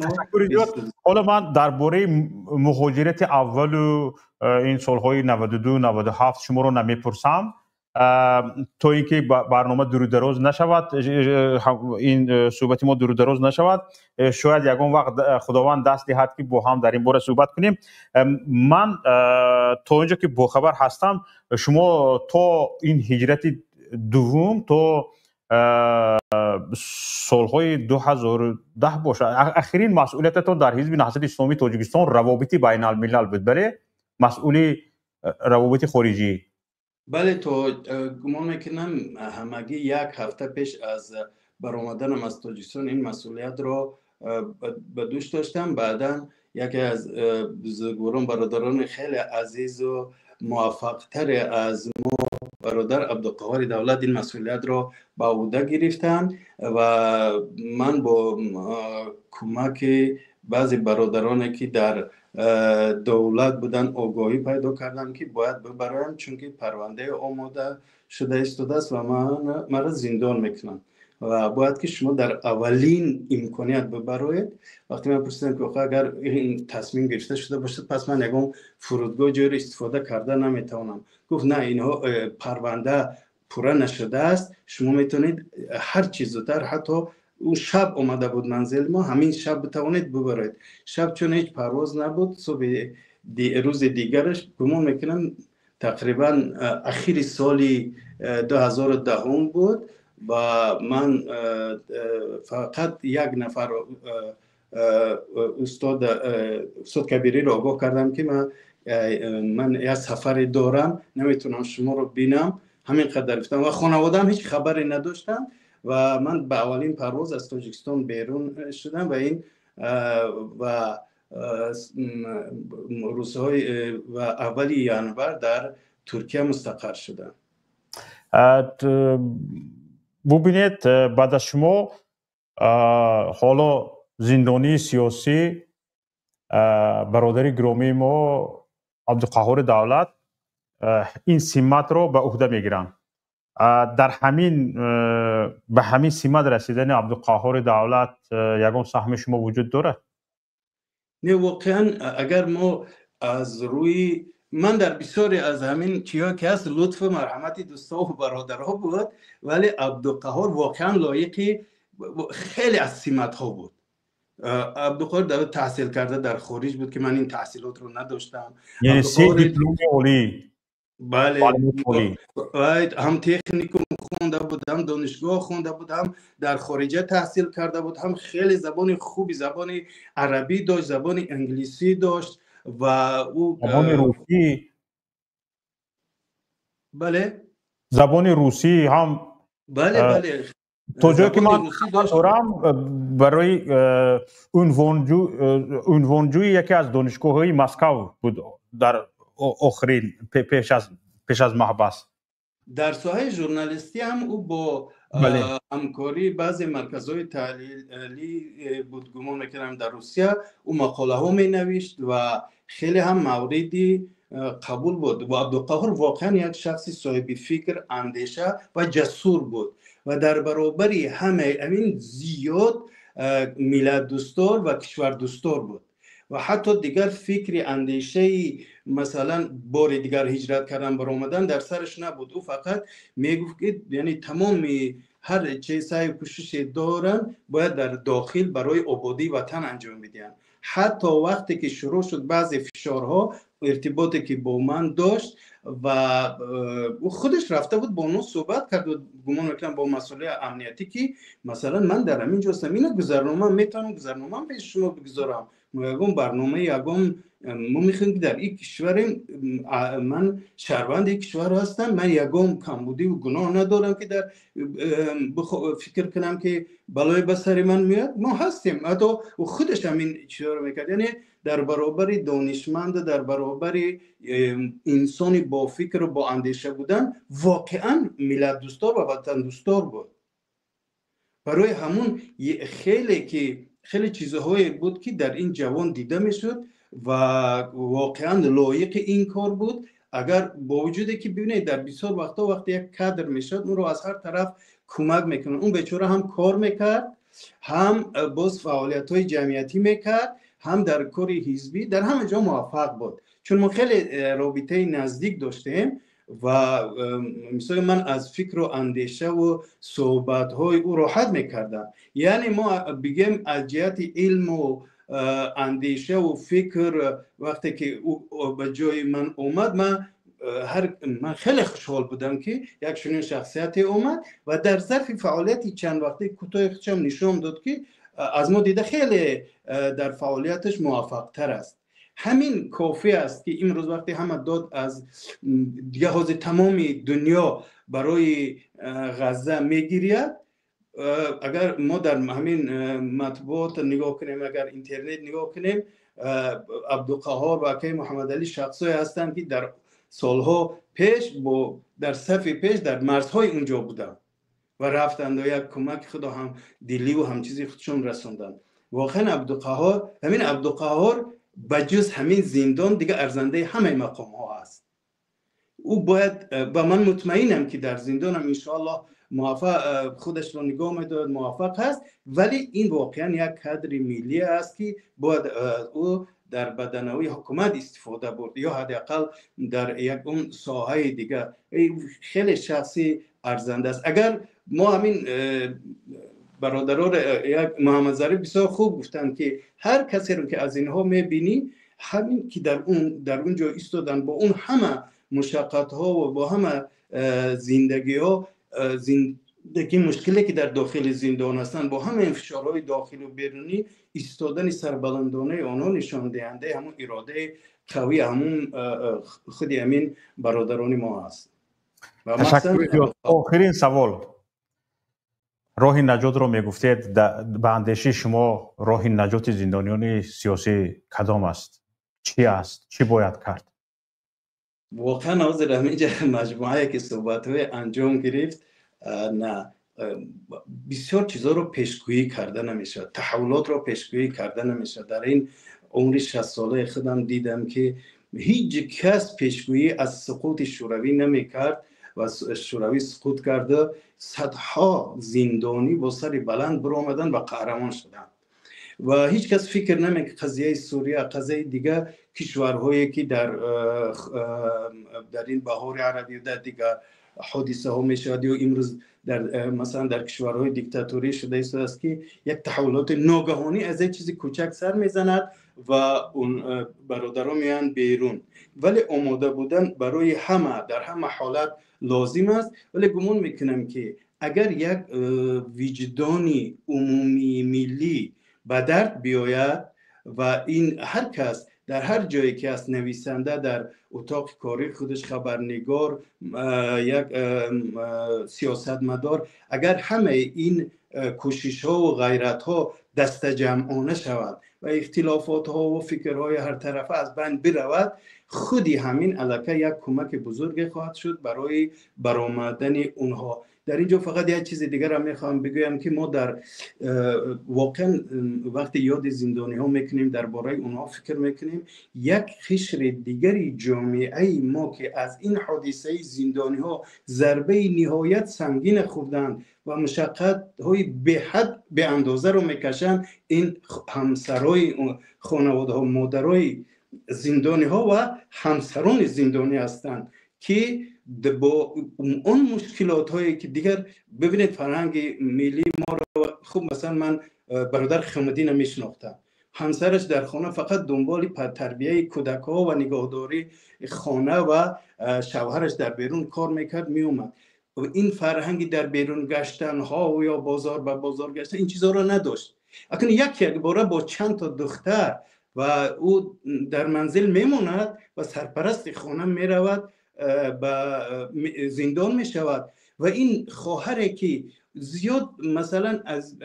حالا من درباره مهاجرت اول و این سالهای 92 97 شما رو نمیپرسم تا اینکه برنامه دور دراز نشود، این صحبت ما دور دراز نشود، شاید یگان وقت خداوند دست دهد که با هم در این باره صحبت کنیم. من تا اینجا که باخبر هستم شما تا این هجرت دوم تا سالهای 2010 باشه اخرین مسئولیتتون در حزب نهضت اسلامی تاجیکستان روابط بین الملل بود، بله؟ مسئول روابط خارجی.
بله، تو گمان میکنم همگی یک هفته پیش از برآمدنم از تاجیکستان این مسئولیت رو به دوش داشتم. بعدا یکی از بزرگواران برادران خیلی عزیز و موفق تر از ما برادر عبدالقهار دولت این مسئولیت را به عهده گرفتن و من با کمک بعضی برادرانی که در دولت بودن آگاهی پیدا کردم که باید ببرم چون که پرونده آماده شده است و من را زندان میکنم و باید که شما در اولین امکانیت ببرید. وقتی من پرسیدم که اگر این تصمیم گرفته شده باشه پس من یکم فرودگاه جای استفاده کرده نمیتونم. گفت نه، اینها پرونده پوره نشده است، شما میتونید هر چیز زودتر، حتی اون شب اومده بود منزل ما، همین شب بتوانید ببرید. شب چون هیچ پرواز نبود، صبح روز دیگرش گمان میکنم تقریبا اخیر سالی 2010 بود و من فقط یک نفر استاد کبیری رو آگاه کردم که من یه سفری دارم نمیتونم شما رو بینم، همین قدر گفتم و خانواده‌ام هیچ خبری نداشتن و من به اولین پرواز از تاجیکستان بیرون شدم و این و روزهای و اولی ینور در ترکیه مستقر شدم.
ببینید بعد از شما حالا زندانی سیاسی برادری گرامی ما عبدالقهار دولت این سمت رو به عهده میگیرن. در همین به همین سمت رسیدن عبدالقهار دولت یگان سهم شما وجود داره؟
نه، واقعا اگر ما از روی من در بسیاری از همین چیزها که هست لطف و مرحمت دوستا و برادرها بود، ولی عبدالقهار واقعا لایق خیلی از سمت ها بود. عبدالقهار تحصیل کرده در خارج بود که من این تحصیلات رو نداشتم.
یعنی 3 دیپلم عالی.
بله، هم تکنیکوم خونده بود، هم دانشگاه خونده بود، هم در خارجه تحصیل کرده بود، هم خیلی زبان خوبی، زبان عربی داشت، زبان انگلیسی داشت و او
زبان روسی.
بله،
زبان روسی هم.
بله
تو جایی که من دارم برای عنوانجوی یکی از دانشگاه‌های مسکو بود در آخرین پیش از محبس.
در ساحه ژورنالیستی هم او با همکاری بعضی مرکزهای تحلیلی بود گمان میکنم در روسیه او مقاله ها می نوشت و خیلی هم موردی قبول بود و عبدالقهار واقعا یک شخصی صاحب فکر، اندیشه و جسور بود و در برابری همه این زیاد ملت دوستار و کشور دوستار بود و حتی دیگر فکر اندیشه مثلا بار دیگر هجرت کردن برآمدن در سرش نبود. او فقط میگفت که یعنی تمام هر چه سعی و کوشش دارن باید در داخل برای آبادی وطن انجام بدن. حتی وقتی که شروع شد بعضی فشارها ارتباطی که با من داشت و او خودش رفته بود با اونو صحبت کرد و گمان میکنم با مسئله امنیتی که مثلا من در همین جا هستم، این گذرنامه میتونم گذرنامه به شما بگذارم، یگم برنامه یگم ما میخوایم در این کشور، من شهروند این کشور هستم، من یگم کمبودی و گناه ندارم که در فکر کنم که بلای بسر من میاد. ما هستیم. حتی و خودش همین چیزا رو میکرد، یعنی در برابر دانشمند، در برابر انسانی با فکر و با اندیشه بودن واقعا ملت دوستار و وطن دوستار بود. برای همون خیلی چیزهایی بود که در این جوان دیده میشد و واقعا لایق این کار بود. اگر با وجودی که ببینید در بسیار وقتا وقتی یک کادر میشد اون رو از هر طرف کمک میکنن، اون بیچاره هم کار میکرد، هم باز فعالیت های جمعیتی میکرد، هم در کار حزبی، در همه جا موفق بود. چون ما خیلی رابطه نزدیک داشتیم و مثلا من از فکر و اندیشه و صحبت های او راحت میکردم. یعنی ما بگیم از جهت علم و اندیشه و فکر وقتی که او به جای من اومد، من خیلی خوشحال بودم که یک چنین شخصیتی اومد و در ظرف فعالیتی چند وقتی کوتاه خودم نشون داد که از ما دیده خیلی در فعالیتش موفق تر است. همین کافی است که امروز وقتی همه داد از لحاظ تمام دنیا برای غزه میگیرید، اگر ما در همین مطبوعات نگاه کنیم، اگر اینترنت نگاه کنیم، عبدالقهار و اکای محمد علی شخصی هستند که در سالها پیش در صف پیش در مرزهای اونجا بودن و رفتند و یک کمک خدا هم دلی و هم چیزی خودشون رسوندن. واقعا عبدالقهار بجز همین زندان دیگه ارزنده همه مقام ها است. او باید و من مطمئنم که در زندان هم انشاءالله موفق خودش رو نگاه میدارد، موفق هست. ولی این واقعا یک کادر ملی است که باید او در بدنوی حکومت استفاده برد یا حداقل در یک اون ساحه دیگه. خیلی شخصی ارزنده است. اگر ما همین برادران یک محمد ظریف بسیار خوب گفتن که هر کسی رو که از اینها میبینی، همین که در اون جا ایستادن با اون همه مشقت ها و با همه زندگی مشکلی که در داخل زندان هستن، با همه فشارهای داخلی و بیرونی، ایستادن سربلندانه آنها نشان دهنده همون اراده قوی همون خود همین برادران ما هست.
تشکر. آخرین سوال، راه نجات رو میگفتید، به اندیشه شما راه نجات زندانیان سیاسی کدام است؟ چی است؟ چی باید کرد؟
واقعا از همینجا مجموعه که صحبت‌های انجام گرفت، نه بسیار چیزا رو پیشگویی کرده نمیشه، تحولات رو پیشگویی کرده نمیشه. در این عمر 60 ساله خودم دیدم که هیچ کس پیشگویی از سقوط شوروی نمیکرد و شوروی سقوط کرده، صدها زندانی با سر بلند برآمدن و قهرمان شدند و هیچ کس فکر نمیکنه قضیه سوریه، قضیه دیگه کشورهایی که در این بهار عربی و در دیگر حادثه ها میشود یا امروز مثلا در کشورهای دیکتاتوری شده است که یک تحولات ناگهانی از یک چیز کوچک سر میزند و اون برادران میان بیرون. ولی آماده بودن برای همه در همه حالت لازم است. ولی گمان میکنم که اگر یک وجدانی عمومی ملی به درد بیاید و این هر کس در هر جایی که است، نویسنده در اتاق کاری خودش، خبرنگار، یک سیاستمدار، اگر همه این کوشش ها و غیرت ها دست جمعانه شود و اختلافات ها و فکرهای هر طرفه از بین برود، خودی همین الکه یک کمک بزرگ خواهد شد برای برآمدن اونها. در اینجا فقط یک چیز دیگر هم میخوام بگویم که ما در واقعا وقتی یاد زندانی ها میکنیم درباره اونها فکر میکنیم، یک قشر دیگری جامعه ما که از این حادثه زندانی ها ضربه نهایت سنگین خوردند و مشقت های به حد به اندازه رو میکشند، این همسرای خانواده ها، مادرای زندانی ها و همسران زندانی هستند که با اون مشکلات هایی که دیگر ببینید فرهنگ ملی ما رو، خب مثلا من برادر خمدی نمیشناختم، همسرش در خانه فقط دنبال تربیه کودک ها و نگهداری خانه و شوهرش در بیرون کار میکرد میومد. و این فرهنگی در بیرون گشتن ها و یا بازار به بازار گشتن این چیزها را نداشت. اکنون یک باره با چند تا دختر و او در منزل میموند و سرپرست خانه میرود به زندان میشود و این خواهری که زیاد مثلا از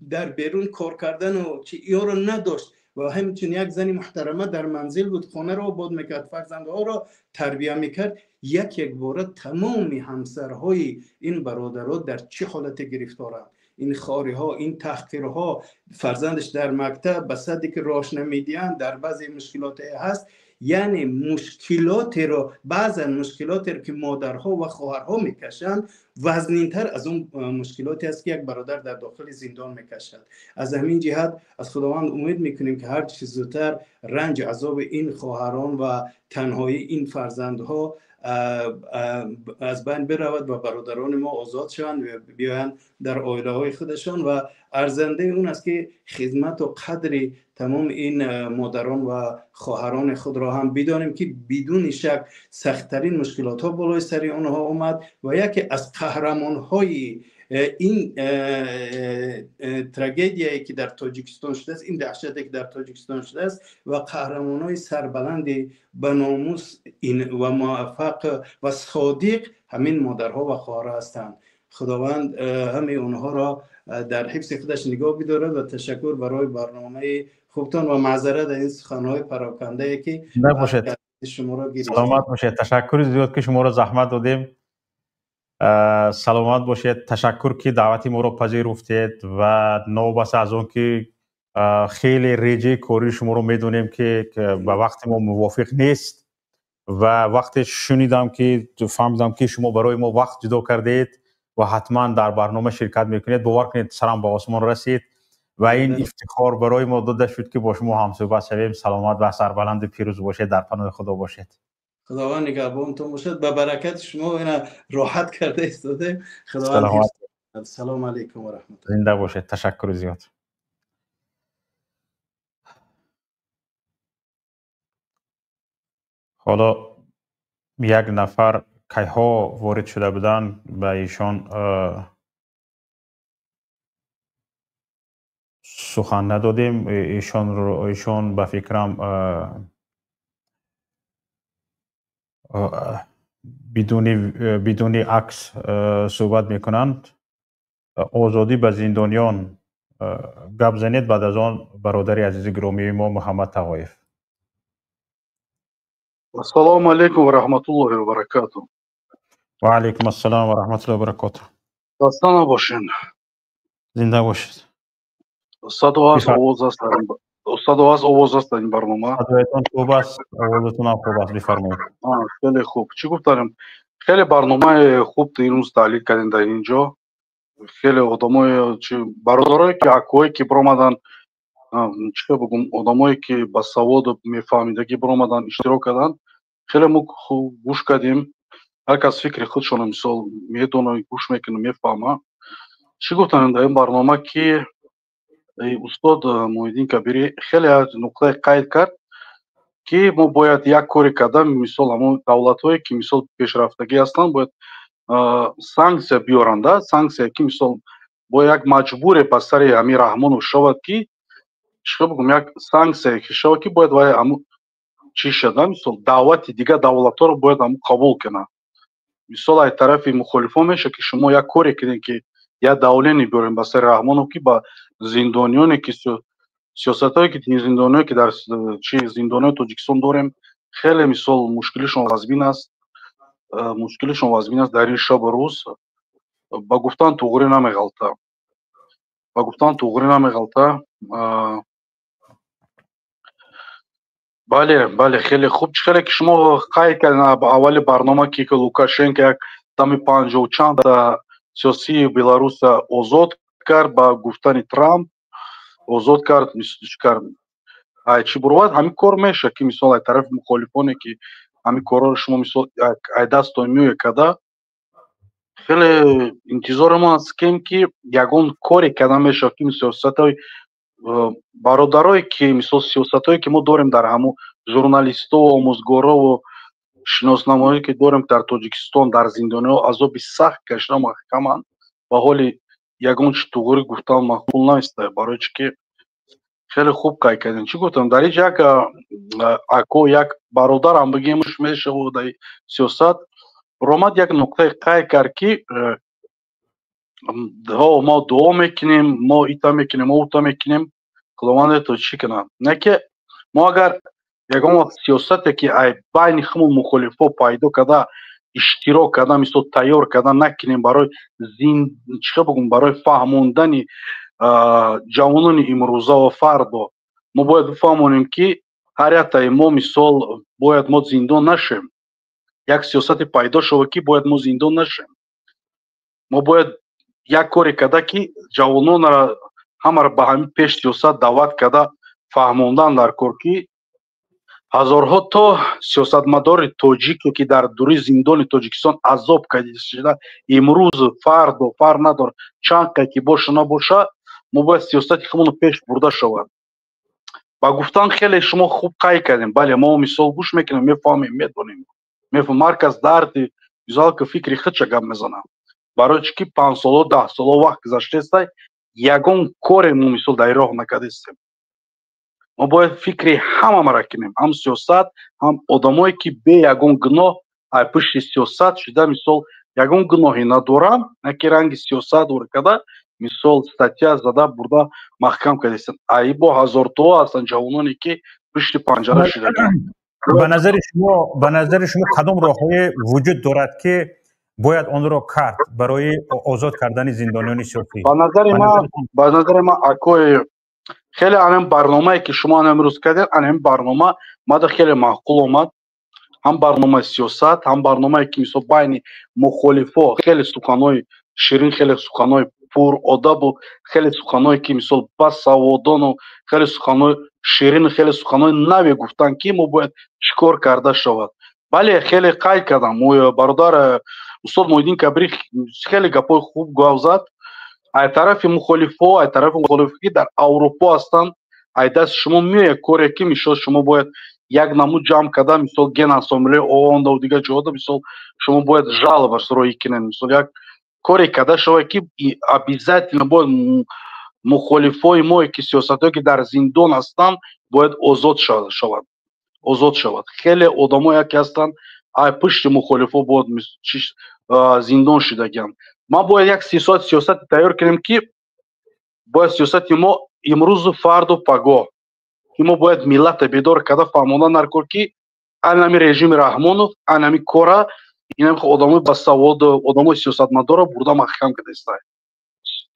در بیرون کار کردن و یا را نداشت و همچنین یک زنی محترمه در منزل بود، خانه را آباد میکرد، فرزندها را تربیه میکرد، یک باره تمام همسرهای این برادرها در چه حالت گرفتارند؟ این خاری ها، این تحقیرها، فرزندش در مکتب به صدی که راش نمیدین، در بعضی مشکلات هست. یعنی مشکلات رو، بعضا مشکلات رو که مادرها و خواهرها میکشند وزنینتر از اون مشکلاتی است که یک برادر در داخل زندان میکشد. از همین جهت از خداوند امید میکنیم که هر چیز زودتر رنج عذاب این خواهران و تنهایی این فرزندها از بین برود و برادران ما آزاد شوند و بیایند در عائله های خودشان. و ارزنده اون است که خدمت و قدر تمام این مادران و خواهران خود را هم بدانیم که بدون شک سخت‌ترین مشکلات ها بالای سر آنها آمد و یکی از قهرمان های این تراژدی که در تاجیکستان شده است، این دهشتی که در تاجیکستان شده است و قهرمان های سربلند به ناموس و موفق و صادق همین مادرها و خواهرها هستند. خداوند همه اونها را در حفظ خودش نگاه بدارد و تشکر برای برنامه خوبتان و معذرت این سخنهای پراکنده که
نباشد.
شما را گرفتیم.
سلامت باشید. تشکر زیاد که شما را زحمت دادیم. سلامت باشید. تشکر که دعوت ما را پذیرفتید و نوبس از اون که خیلی ریجه کاری شما رو میدونیم که به وقت ما موافق نیست و وقتی شنیدم که فهمیدم که شما برای ما وقت جدا کردید و حتما در برنامه شرکت میکنید، باور کنید سرم به آسمان رسید و این افتخار برای ما داده شد که با شما هم صحبت شویم. سلامت و سربلند پیروز باشید. در پناه خدا باشید.
خداوند نگهبانتون باشد. به برکت شما اینا راحت کرده ایستاده. خداوند سلام علیکم و رحمت الله.
زنده باشید. تشکر زیاد. حالا یک نفر که ها وارد شده بودن به ایشان سخن ندادیم. ایشان به فکرم بدون عکس صحبت میکنند. آزادی به زندانیان گپ زنید. بعد از آن برادر عزیز گرامی ما محمد تقایف.
السلام علیکم و رحمت الله و برکاته.
و علیکم السلام و رحمت الله و برکاته.
داستان باشین.
زنده باشید.
استاد واس آواز است در این برنامه.
صدایتان خوب است. آوازتون هم خوب است. بفرمایید.
خیلی خوب. چی گفتم؟ خیلی برنامه خوب این روز تحلیل کردین در اینجا. خیلی آدمای برادرایی که اکوایی که برآمدن، چی بگم، آدمایی که با سواد و میفهمیدگی برآمدن اشتراک کردن. خیلی ما خوب گوش کردیم. هر کس فکر خودشون مثال میدونه، گوش میکنه، میفهمه. چی گفتن در این برنامه که استاد محیدین کبیری خیلی از نقطه قید کرد که ما باید یک کاری کردن، مثال همون دولت‌هایی که مثال پیشرفتگی هستند باید سانکسیا بیارند. سانکسیا که مثال با یک مجبور پس سر امیر رحمانو شود که چی بگم، یک سانکسیا که شود که باید وای همون چی شده، مثال دعوت دیگه دولت‌ها رو باید همون قبول کنه. مثال از طرف مخالفان میشه که شما یک کاری کردین که یا دولت بیارین بسر رحمانو که با زندانیانی که سیاستایی که زندانیایی که در چی زندانهای تاجیکستان داریم خیلی مثال مشکلشون وزبین است. مشکلشون وزبین است در این شب و روز با گفتن توغری نمیغلطه. با گفتن توغری نمیغلطه. بله خیلی خوب. خیلی که شما قاید کردین اول برنامه که لوکاشенко یک تامی 50 چند سیاسی بیلاروس آزاد کرد با گفتن ترامپ آزاد کرد کرد چی برواد همین کار میشه که مثلا از طرف مخالفانه که همین کارا رو شما مثلا ای دستان میکرده. خیلی انتظار ما است که یگان کاری کردن میشه که سیاست‌های برادرایی که مثلا سیاست‌هایی که ما داریم در همون ژورنالیست‌ها و آموزگارا و شناسنامه‌هایی که داریم در تاجیکستان در زندان‌ها عذاب سخت کشیدن محکماً با حالی یگان چطوری گفتم معقول نیست برای که خیلی خوب کار کردن. چی گفتم در اینجا یک اکو یک برادر هم بگیمش میشه و در سیاست برآمد یک نکته قاید کرد که ما دعا میکنیم ما ایتا میکنیم ما اوتا میکنیم خداوند تو چی کنه نه که ما اگر یگان سیاستی که ای بین همون مخالفا پیدا کرده اشتراک کرده مثل تیار کرده نکنیم برای چی بگم برای فهموندن جوانان امروزه و فردا ما باید بفهمونیم که هر یک ما مثال باید ما زندان نشیم. یک سیاست پیدا شده که باید ما زندان نشیم. ما باید یک کاری کرده که جوانان را همه را به همین پیش سیاست دعوت کرده فهموندن در کار که هزارها تا سیاستمدار تاجیک که در دوری زندان تاجیکستان عذاب کشیده شده امروز فرد و فرد نداره چند که باشه نباشه ما باید سیاست خودمون پیش برده شود. با گفتن خیلی شما خوب قاید کردیم. بله ما مثال گوش میکنیم میفهمیم میدونیم میفهم مرکز درد مثال که فکری خود چه گپ میزنم برای چی 5 سال و 10 سال وقت گذشته است یگان کار ما مثال در راه نکرده استیم. ما باید فکری همه مرا کنیم هم سیاست هم آدمایی که به یگان گناه پشت سیاست شده مثال یگان گناهی ندارن نکی رنگ سیاست دور کرده مثال استاتیا زده برده محکم کرده است. ای با هزار تا هستن جوانانی که پشت پنجره شدگان.
به نظر شما کدام راههای وجود دارد که باید آن را کرد برای آزاد کردن زندانیان سیاسی؟
به نظر ما اکوی خیلی هم برنامه‌ای که شما امروز کردین هم برنامه ما خیلی معقول اومد. هم برنامه سیاست هم برنامه‌ای که مثلا بین مخالفا خیلی سخنای شیرین خیلی سخنای پر ادب و خیلی سخنایی که مثلا با سوادان و خیلی سخنای شیرین خیلی سخنای نوی گفتن که ما باید چیکار کرده شود. بله خیلی قاید کردم برادر استاد محیدین کبری خیلی گپای خوب گفت زد. ای طرف مخالفا ای طرف مخالفی در اروپا هستند ای دست شما میه کاری که میشه شما باید یک نمود جمع کرده مثال ген اسامبله اوند و دیگه جاده مثال شما باید жалобаш روی کنین مثال یک کاری کرده شود که обязательно باید مخالفای ما که سیاستایی که در زندان هستند باید آزاد شود. خیلی آدمایی که هستند ای پشت مخالفا باید زندان شدگان. ما باید یک سیاست تیار کنیم که باید سیاست ما امروز فرد و پگاه که ما باید ملت بیدار کرده فهموندن در کار که انمی رژیم رحمانов انمی کورا اینم آدمای با سواد آدمای سیاستمدار برده محکم کرده است.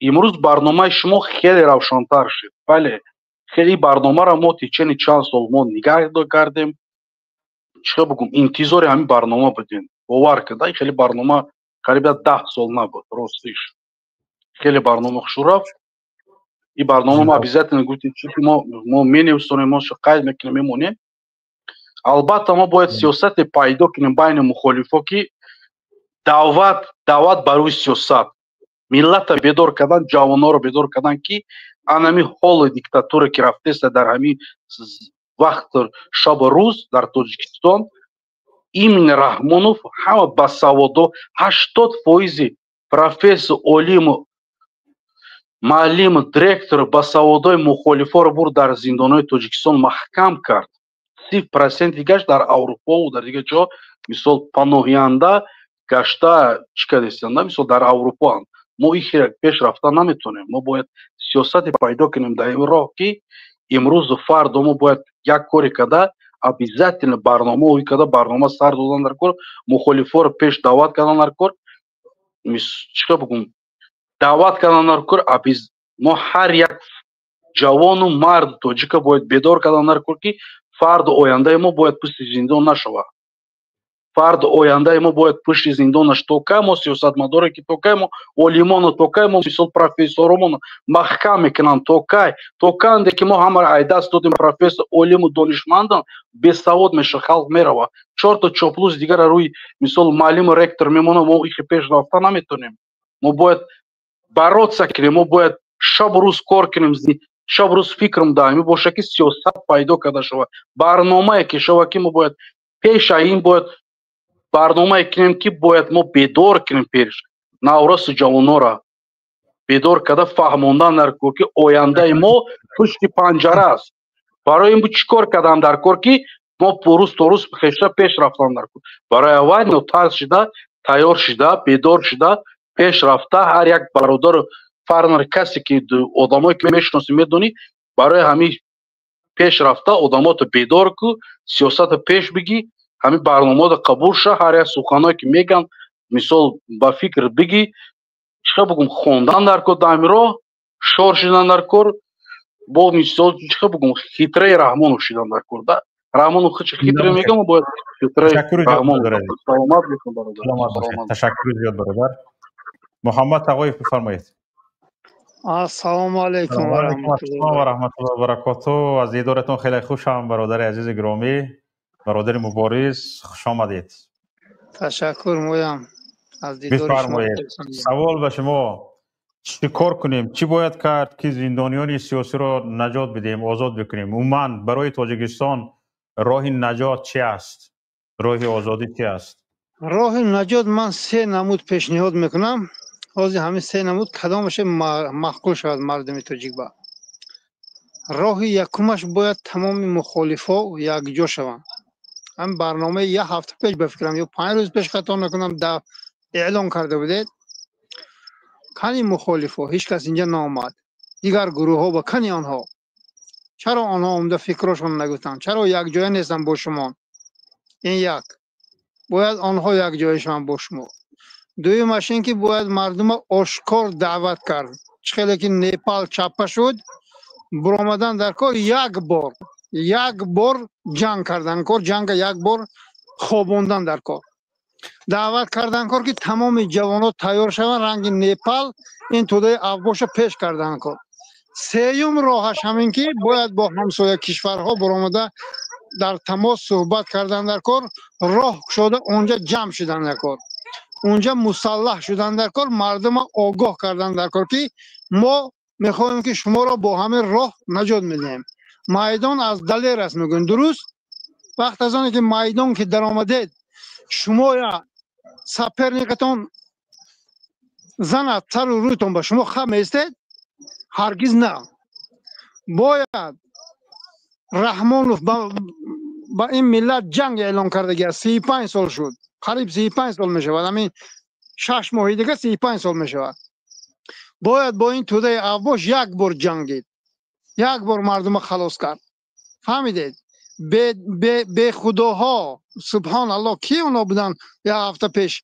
امروز برنامه شما خیلی روشن‌تر شد. بله خیلی برنامه را ما چند سال ما نگاه کردیم چه بگم انتظار همین برنامه بدین باور کنید خیلی برنامه قریب 10 سال نبود راستش خیلی برنامه خوش رفت. این برنامه ما обязательно گفتیم که ما می‌نویسیم ما قاید میکنیم میمونیم. البته ما باید سیاست پیدا کنیم بین مخالفا که دعوت برای سیاست ملت بیدار کردن جوانان رو بیدار کردن که انمی حال دیکتاتوری که رفته است در همین وقت شب روز در تاجیکستان ایمن رحمانов همه با سواد 80% профессор علیم معلم دиректор با سوادای مخالفا رو برد در زندانهای تاجیکستان محکم کرد. 30% دیگهش در اروپا و در دیگه جا مثال پناهنده گشته چیکار هستند مثال در اروپا هم. ما این پیش رفتن نمیتونیم. ما باید سیاست پیدا کنیم در این راه که امروز فرد ما باید یک کاری کرده обязательно барномаи када барнома сар додан дар кор, мухолифоро пеш даъват кардан дар кор, чиқа бигум даъват кардан дар кор. мо ҳар як ҷавону мард тоҷика бояд бедор кардан дар кор ки фарди ояндаи мо бояд пушти зиндон нашавад. فرد آینده ما باید پشت زندانش توکای ما سیاستمداری که توکای ما علمان توکای ما مثل پروفسورمون محکم میکنن توکای که ما همه ایدست دادیم پروفسور علم و دانشمندان به سواد میشه خلق میروه 4 تا چاپلوس دیگر روی مثل معلم و رکتور میمونه ما ایخ پیش رفته نمیتونیم. ما باید باروتسا کنیم، ما باید شب روز کار کنیم، شب روز فکرم داریم باشه که سیاست پیدا کرده شود. برنامه که شود که ما باید پیش این باید برنامه کنیم که باید ما بیدار کنیم پیش نورس جوانورا بیدار کرده فهموندن در کار که آینده ما پشت پنجره است. برای این چیکار کردن در کار که ما پروز روز خشته پیش رفتن در کار. برای اول نوتاز شده، تیار شده، بیدار شده، پیش رفته. هر یک برادر فرنر کسی که آدمایی که میشناسی میدونی برای همین پیش رفته آدمات بیدار کو سیاست پیش بگی. همین برنامه دا قبول شه. هر یک سخنایی که میگن مثال با فکر بگی چه بگم خوندن در کار دایمرا شور شدن در کار با مثال چه بگم خیتره رحمان شدن در کار. رحمان خود خیتره میگم باید خیتره رحمان. سلامت باشید برادر.
تشکر زیاد برادر. محمد آقای بفرمایید.
السلام علیکم و رحمت
الله و برکاته. از دیدارتون خیلی خوشم برادر عزیز گرامی، برادر مبارز، خوش آمدید.
تشکر مویم از دیدار شما.
سوال به شما، چی کار کنیم، چی باید کرد که زندانیان سیاسی را نجات بدیم، آزاد بکنیم؟ عموما برای تاجیکستان راه نجات چی است؟ راه آزادی چی است؟
راه نجات من 3 نمود پیشنهاد میکنم. از همین 3 نمود کدامش معقول شود مردم تاجیک با. راه یکمش باید تمام مخالفا یک جا شوند. هم برنامه 1 هفته پیش بفکرم یا 5 روز پیش خطا نکنم اعلام کرده بودید کنی مخالفا هیچ کس اینجا نامد. دیگر گروه ها با کنی آنها چرا آنها عمده فکرشون نگفتن؟ چرا یک جای نیستن با شما؟ این یک باید آنها یک جایشان با شما. دویمش این که باید مردم آشکار دعوت کرد. چخیلی که نیپال چپه شد برآمدن در کار یک بار جنگ کردن کار، جنگ یک بار خوابوندن در کار، دعوت کردن کار که تمام جوانات تیار شوند رنگ نیپال این توده افباش پیش کردن کار. 3م راهش همین که باید با همسایه کشورها برآمده در تماس صحبت کردن در کار، راه شده اونجا جمع شدن در کار، اونجا مسلح شدن در کار، مردم آگاه کردن در کار که ما میخوایم که شما را با همه راه نجات میدیم. میدان از دلیر است میگن درست. وقت از آنه که میدان که در آمدید شما یا سپرنیکتون زند سر و رویتون با شما خم ایستید؟ هرگز نه. باید رحمانوف با این ملت جنگ اعلام کرده. 35 سال شد، قریب 35 سال می شود. همین 6 ماه دیگه 35 سال می شود. باید با این توده افباش یک بار جنگید، یک بار مردم خلاص کرد. فهمیدید؟ به خداها سبحان الله کی اونا بودن 1 هفته پیش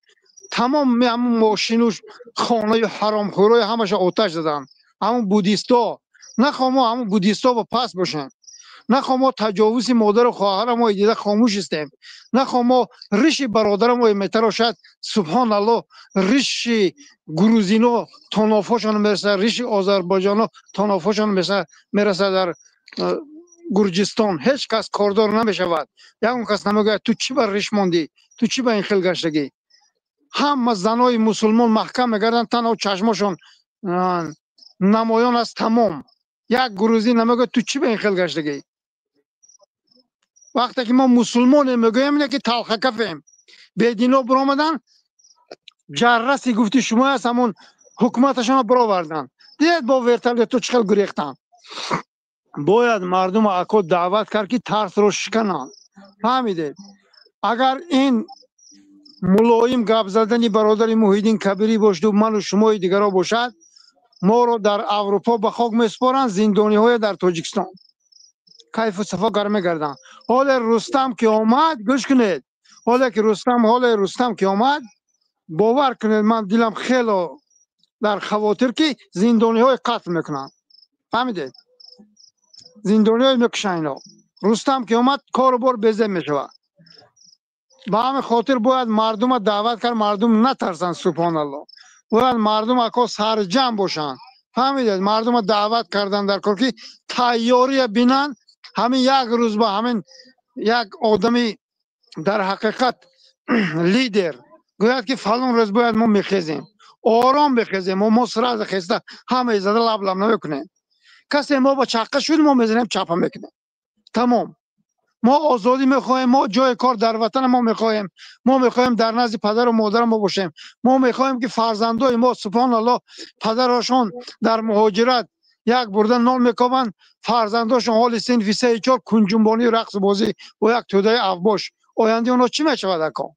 تمام همون ماشینوش خانه حرام خورای همش آتش زدن. همون بودیستا نخواه ما همون بودیستا با پس باشن، نخواه ما تجاوز مادر و خواهر ما دیده خاموش استیم، نخواه ما ریش برادر ما میتراشد سبحان الله ریش گروزینو تانافاشان میرسه، ریش آذربایجانو تانافاشان میرسه در گرجستان. هیچ کس کاردار نمیشود. یکم کس نمیگه تو چی بر ریش ماندی، تو چی با این خیل گشتگی. همه زنای مسلمان محکم میگردن تنها چشماشون نمایان است. تمام یک گروزی نمیگه تو چی به این خیل گشتگی. وقتی که ما مسلمان میگویم اینه که تلخ کفیم. بیدینا برآمدن جرسی گفتی شما هست همون حکومتشان برآوردن. دید با ورتل تو چخل گریختن. باید مردم اکو دعوت کرد که ترس رو شکنن. فهمیدید؟ اگر این ملایم گپ زدنی برادر محیدین کبیری باشد و من و شما دیگرها باشد ما رو در اروپا به خاک میسپارن، زندانی های در تاجیکستان کیف و صفا کار میکردن. حال رستم که آمد گوش کنید، حال رستم که آمد باور کنید من دلم خیلی در خواطر که زندانی های قتل میکنن. فهمیدید؟ زندانی های میکشن اینا. رستم که اومد کار بار بزه میشود. با همه خاطر باید مردم دعوت کرد، مردم نترسن. سبحان الله. باید مردم اکا سرجم باشن. فهمیدید؟ مردم دعوت کردن در کار که تیاری بینن. همین یک روز با همین یک آدمی در حقیقت لیدر گوید که فلان روز باید ما میخیزیم، آرام بخیزیم، ما سراز خیسته همه زده لب نمیکنیم. کسی ما با چقه شد ما میزنیم چپه میکنیم. تمام. ما آزادی میخوایم، ما جای کار در وطن ما میخوایم، ما میخوایم در نزد پدر و مادر ما باشیم، ما میخوایم که فرزندای ما سبحان الله پدرشون در مهاجرت یک بردن نان میکوبن، فرزنداشون حال صنف 3-4 کنجنبانی و رقص بازی و یک توده افباش، آینده اونا چی میشود اکا؟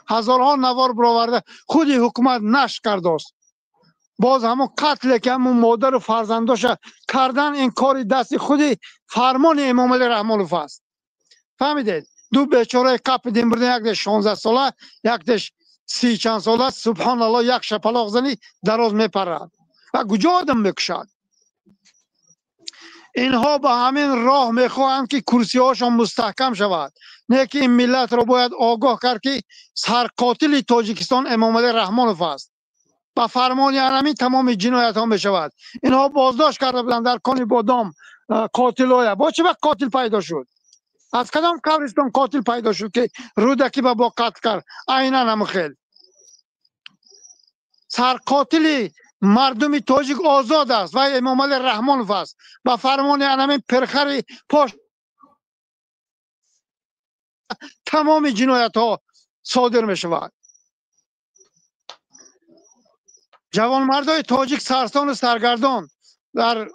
هزارها نوار برآورده خودی حکومت نشر کرده است. باز همون قتل که همون مادر و فرزنداش کردن این کار دست خودی فرمان امام علی رحمه الله است. فهمیدید؟ دو بیچاره قپ دیم بردن، یک دش 16 ساله، یک دش 30 چند ساله. سبحان الله یک شپلاق زنی دراز میپرد و کجا آدم میکشد. اینها با همین راه میخواهند که کرسی هاشون مستحکم شود. نه که این ملت را باید آگاه کرد که سرقاتل تاجیکستان امام علی رحمه الله است. با فرمان همین تمام جنایت ها می شود. اینها بازداشت کرده بودن در کانی بادام قاتل های. با چه وقت قاتل پیدا شد؟ از کدام قبرستان قاتل پیدا شد که رودکی با قتل کرد؟ عینا نمخیل سرقاتل مردم تاجیک آزاد است و امام علی رحمه الله است. با فرمان همین پرخر پاش تمام جنایت ها صادر می شود. جوانمردای تاجیک سرستان و سرگردان در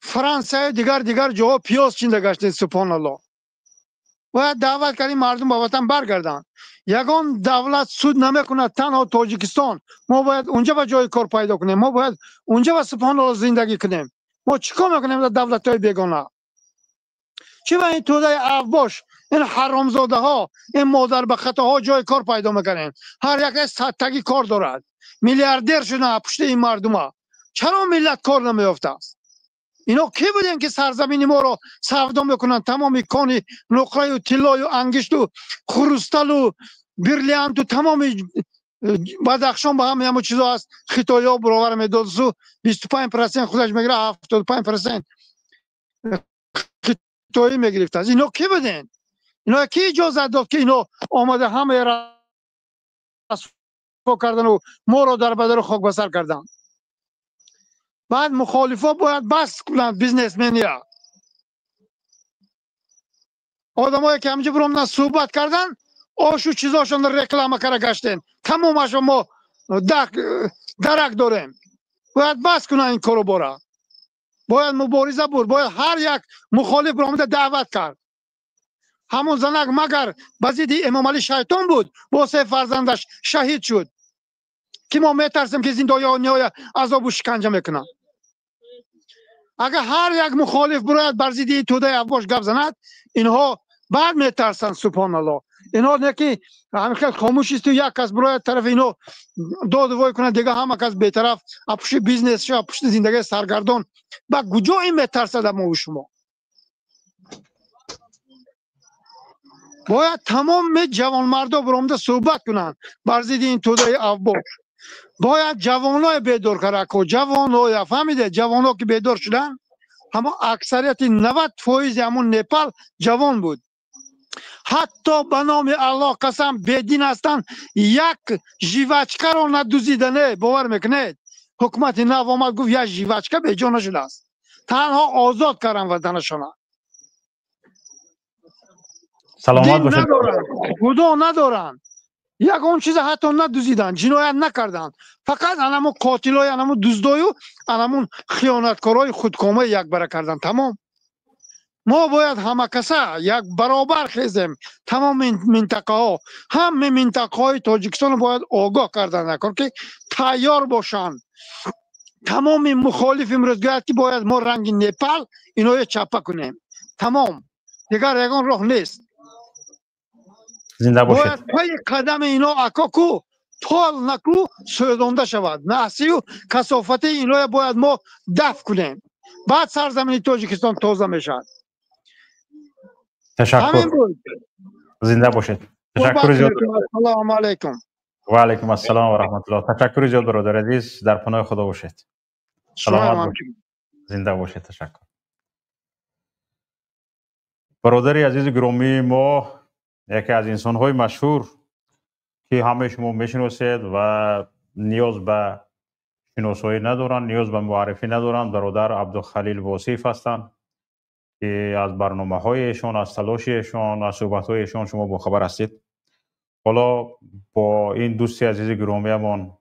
فرانسه دیگر جاها پیاز چینده گشتند. سبحان الله. باید دعوت کردیم مردم با وطن برگردن. یگان دولت سود نمیکنه تنها تاجیکستان. ما باید اونجا با جای کار پیدا کنیم، ما باید اونجا با سبحان الله زندگی کنیم. ما چیکار میکنیم در دولت های بیگانه؟ چه با این توده افباش، این حرامزاده ها، این مادر به خطا ها جای کار پیدا میکنن. هر یک از تگی کار دارد، میلیاردر شدن پشت این مردم ها. چرا ملت کار نمیافته است؟ اینا کی بودن که سرزمین ما رو سودا میکنن؟ تمام کانی نقره و طلا و انگشت و خروستل و بریلیانت و تمام بدخشان با همه چیزا هست. خیتایی ها برابر میداد سو 25% خودش میگیره، 75% خیتایی میگرفت. از اینا کی بودن؟ اینا کی اجازه داد که اینا آمده همه را کردن و ما رو در بدر خاک بسر کردن؟ بعد مخالفا باید بس کنند. بیزنسمنیا آدمایی که همینجا برام صحبت کردن آشو چیزاشون رو رکلام کرده گشتن. تمامش ما درک داریم. باید بس کنن این کارو برا. باید مبارزه بود. باید هر یک مخالف برام دعوت کرد. همون زنک مگر بزیدی امام علی شیطان بود با 3 فرزندش شهید شد که ما میترسیم که زندانیای عذاب و شکنجه میکنن. اگر هر یک مخالف باید بر ضد توده افباش گپ زند اینها بعد میترسن. سبحان الله. اینها نه که همین خاموش است و یک کس برای طرف اینو داد وای کنه دیگه همه کس به طرف اپوش بیزنس شه، اپوش زندگی سرگردان. با کجا این میترسد ما و شما؟ باید تمام جوانمردا برآمده صحبت کنن بر ضد این توده افباش. باید جوانای بیدار کرد. جوانای فهمیده جوانا که بیدار شدن اما اکثریت 90% همون نپال جوان بود. حتی به نام الله قسم بدین هستن یک ژیوچکا رو ندوزیدنه. باور میکنید؟ حکومت نو آمد گفت یک ژیوچکا به جا نشده است، تنها آزاد کردن وطنشون.
سلامت باشید.
خدا ندارن. یک اون چیز حتی ندوزیدن، جنایت نکردن. فقط انمون قاتلای، انمون دزدای و انمون خیانتکارای خودکامه یک بره کردن. تمام. ما باید همه کسا یک برابر خیزیم. تمام منطقه ها، همه منطقه های تاجیکستان باید آگاه کردن نکن که تیار باشن. تمام مخالف امروز گوید که باید ما رنگ نپال اینو چپه کنیم. تمام دیگر یگان راه نیست.
زنده باشید.
باید پای قدم اینا اکاکو تال نکو سویدانده شود. نحسی و کثافت اینا باید ما دفع کنیم. بعد سرزمین تاجیکستان تازه میشد.
تشکر. زنده باشید. تشکر زیاد.
السلام علیکم.
و علیکم السلام و رحمت الله. تشکر زیاد برادر عزیز. در پناه خدا باشید. سلامت باشید. زنده باشید. تشکر. برادر عزیز گرامی، ما یکی از انسان‌های مشهور که همه شما میشناسید و نیاز به شناسایی ندارن، نیاز به معرفی ندارن، برادر عبدالخلیل واصف هستند که از برنامه‌های ایشان، از تلاش ایشان، از صحبت‌های ایشان شما باخبر هستید. حالا با این دوستی عزیز گرامیمان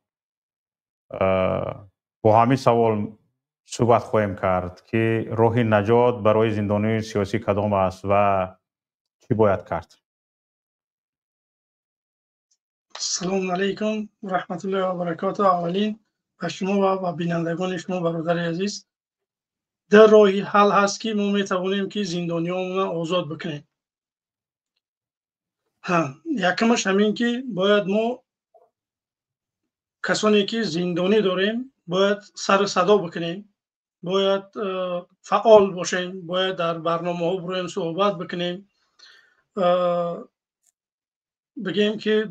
با همین سوال صحبت خواهیم کرد که راه نجات برای زندانیان سیاسی کدام است و چی باید کرد؟
سلام علیکم و رحمت الله و برکاته. اولین به شما و بینندگان شما برادر عزیز، در راهی حل هست که ما میتوانیم که زندانیان آزاد بکنیم. یکمش همین که باید ما کسانی که زندانی داریم باید سر صدا بکنیم، باید فعال باشیم، باید در برنامه ها برویم صحبت بکنیم، بگیم که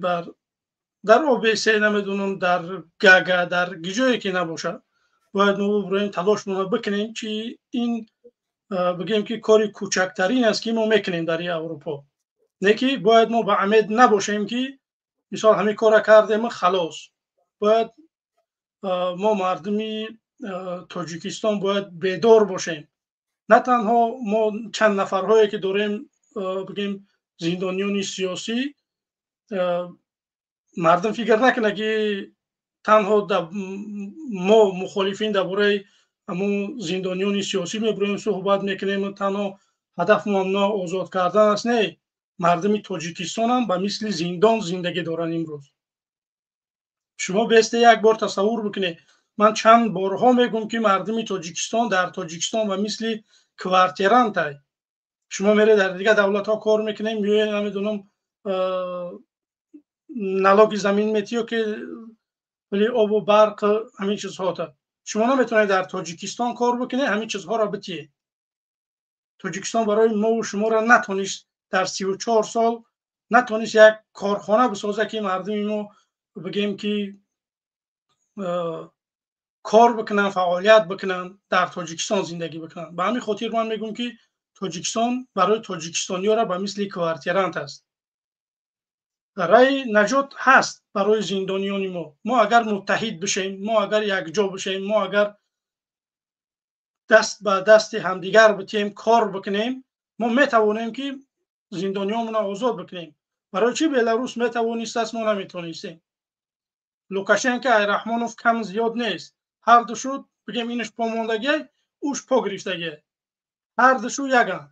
در OBC نمیدونم در گاگا در گیجایی که نباشه باید ما برویم تلاش ما بکنیم که این بگیم که کاری کوچکترین است که ما میکنیم در اروپا. نه که باید ما به امید نباشیم که مثال همین کار کردیم خلاص. باید ما مردمی تاجیکستان باید بیدار باشیم. نه تنها ما چند نفرهایی که داریم بگیم زندانیان سیاسی، مردم فکر نکنه که تنها ما مخالفین درباره همون زندانیان سیاسی میبریم صحبت میکنیم، تنها هدف ما آزاد کردن است. نه، مردم تاجیکستان هم به مثل زندان زندگی دارن. امروز شما بیست یک بار تصور بکنید، من چند بارها میگم که مردم تاجیکستان در تاجیکستان و مثل کوارترانت های. شما میره در دیگه دولت ها کار میکنیم، میگه نمیدونم نلاگی زمین میتیو که ولی آب و برق همین چیزها تا شما نمیتونید در تاجیکستان کار بکنید، همین چیزها را بتیه. تاجیکستان برای ما و شما را نتونست در 34 سال نتونست یک کارخانه بسازه که مردم ما بگیم که کار بکنن، فعالیت بکنن، در تاجیکستان زندگی بکنن. به همین خاطر من میگم که تاجیکستان برای تاجیکستانی‌ها را به مثل کوارترانت است. رای نجات هست برای زندانیان ما اگر متحد بشیم، ما اگر یکجا بشیم، ما اگر دست به دست همدیگر بتیم کار بکنیم، ما میتوانیم که زندانیان آزاد بکنیم. برای چی بلاروس میتوانست است ما نمیتونستیم؟ لوکاشنکو رحمانوف کم زیاد نیست، هر دو شد بگیم اینش پا ماندگی اوش پا گرفتگی، هر دو شو یگان.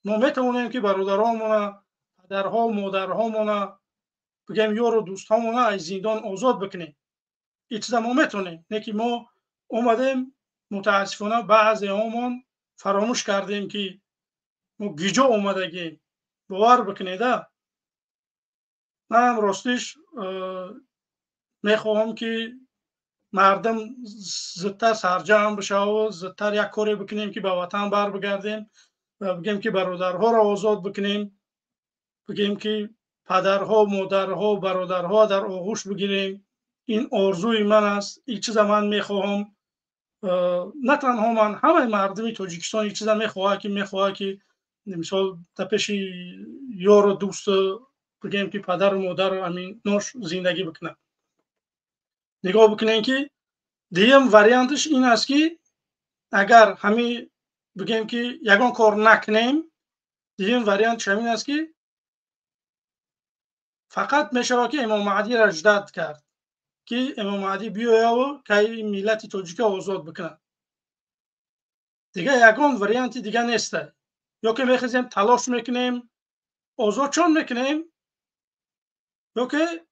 ما میتوانیم که برادرامون، پدرها، مادرهامون، بگیم یار و دوستامون از زندان آزاد بکنیم. این چیزا ما میتونیم. نه که ما اومدیم متاسفانه بعضی همون فراموش کردیم که ما گیجا اومدگیم. باور بکنید من راستش میخواهم که مردم زودتر سرجم بشه و زودتر یک کاری بکنیم که به وطن بر بگردیم و بگیم که برادرها را آزاد بکنیم، بگیم که پدرها، مادرها، برادرها در آغوش بگیریم. این آرزوی من است. این چیزا من میخواهم، نه تنها من، همه مردم تاجیکستان این چیزا میخواه که مثال تپش یار و دوست بگیم که پدر و مادر همین نوش زندگی بکنن. نگاه بکنین که دیگه وریانتش این است که اگر همین بگیم که یگان کار نکنیم، دیگه وریانت همین است که فقط میشه که امام مهدی را جداد کرد که امام مهدی بیاید و که ملت تاجیک آزاد بکنه. دیگه یگان وریانت دیگه نیست. یا که میخوایم تلاش میکنیم آزاد چون میکنیم، یا که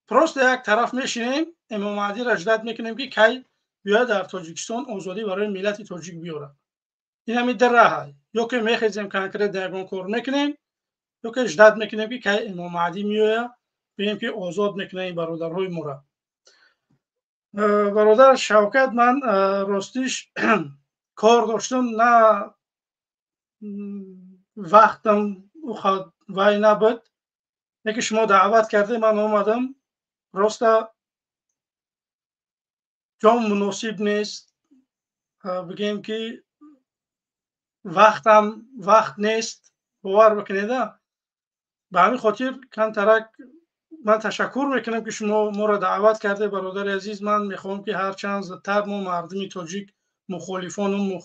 پروست یک طرف میشینیم امام مهدی را جداد میکنیم که کی بیاید در تاجیکستان آزادی برای ملت تاجیک بیاره. این همین در راه یا که میخیزیم کنکرت درگان کار میکنیم یا که اجداد میکنیم که امام مهدی میوه بگیم که آزاد میکنیم برادرهای مرا. برادر شوکت من راستیش کار داشتم نه وقتم وای نبود یکی شما دعوت کرده من آمدم راستا جام مناسب نیست بگیم که وقت نیست باور بکنید به همین خاطر کم ترک من تشکر میکنم که شما ما را دعوت کرده برادر عزیز. من میخوام که هر چند زودتر ما مردمی تاجیک مخالفان و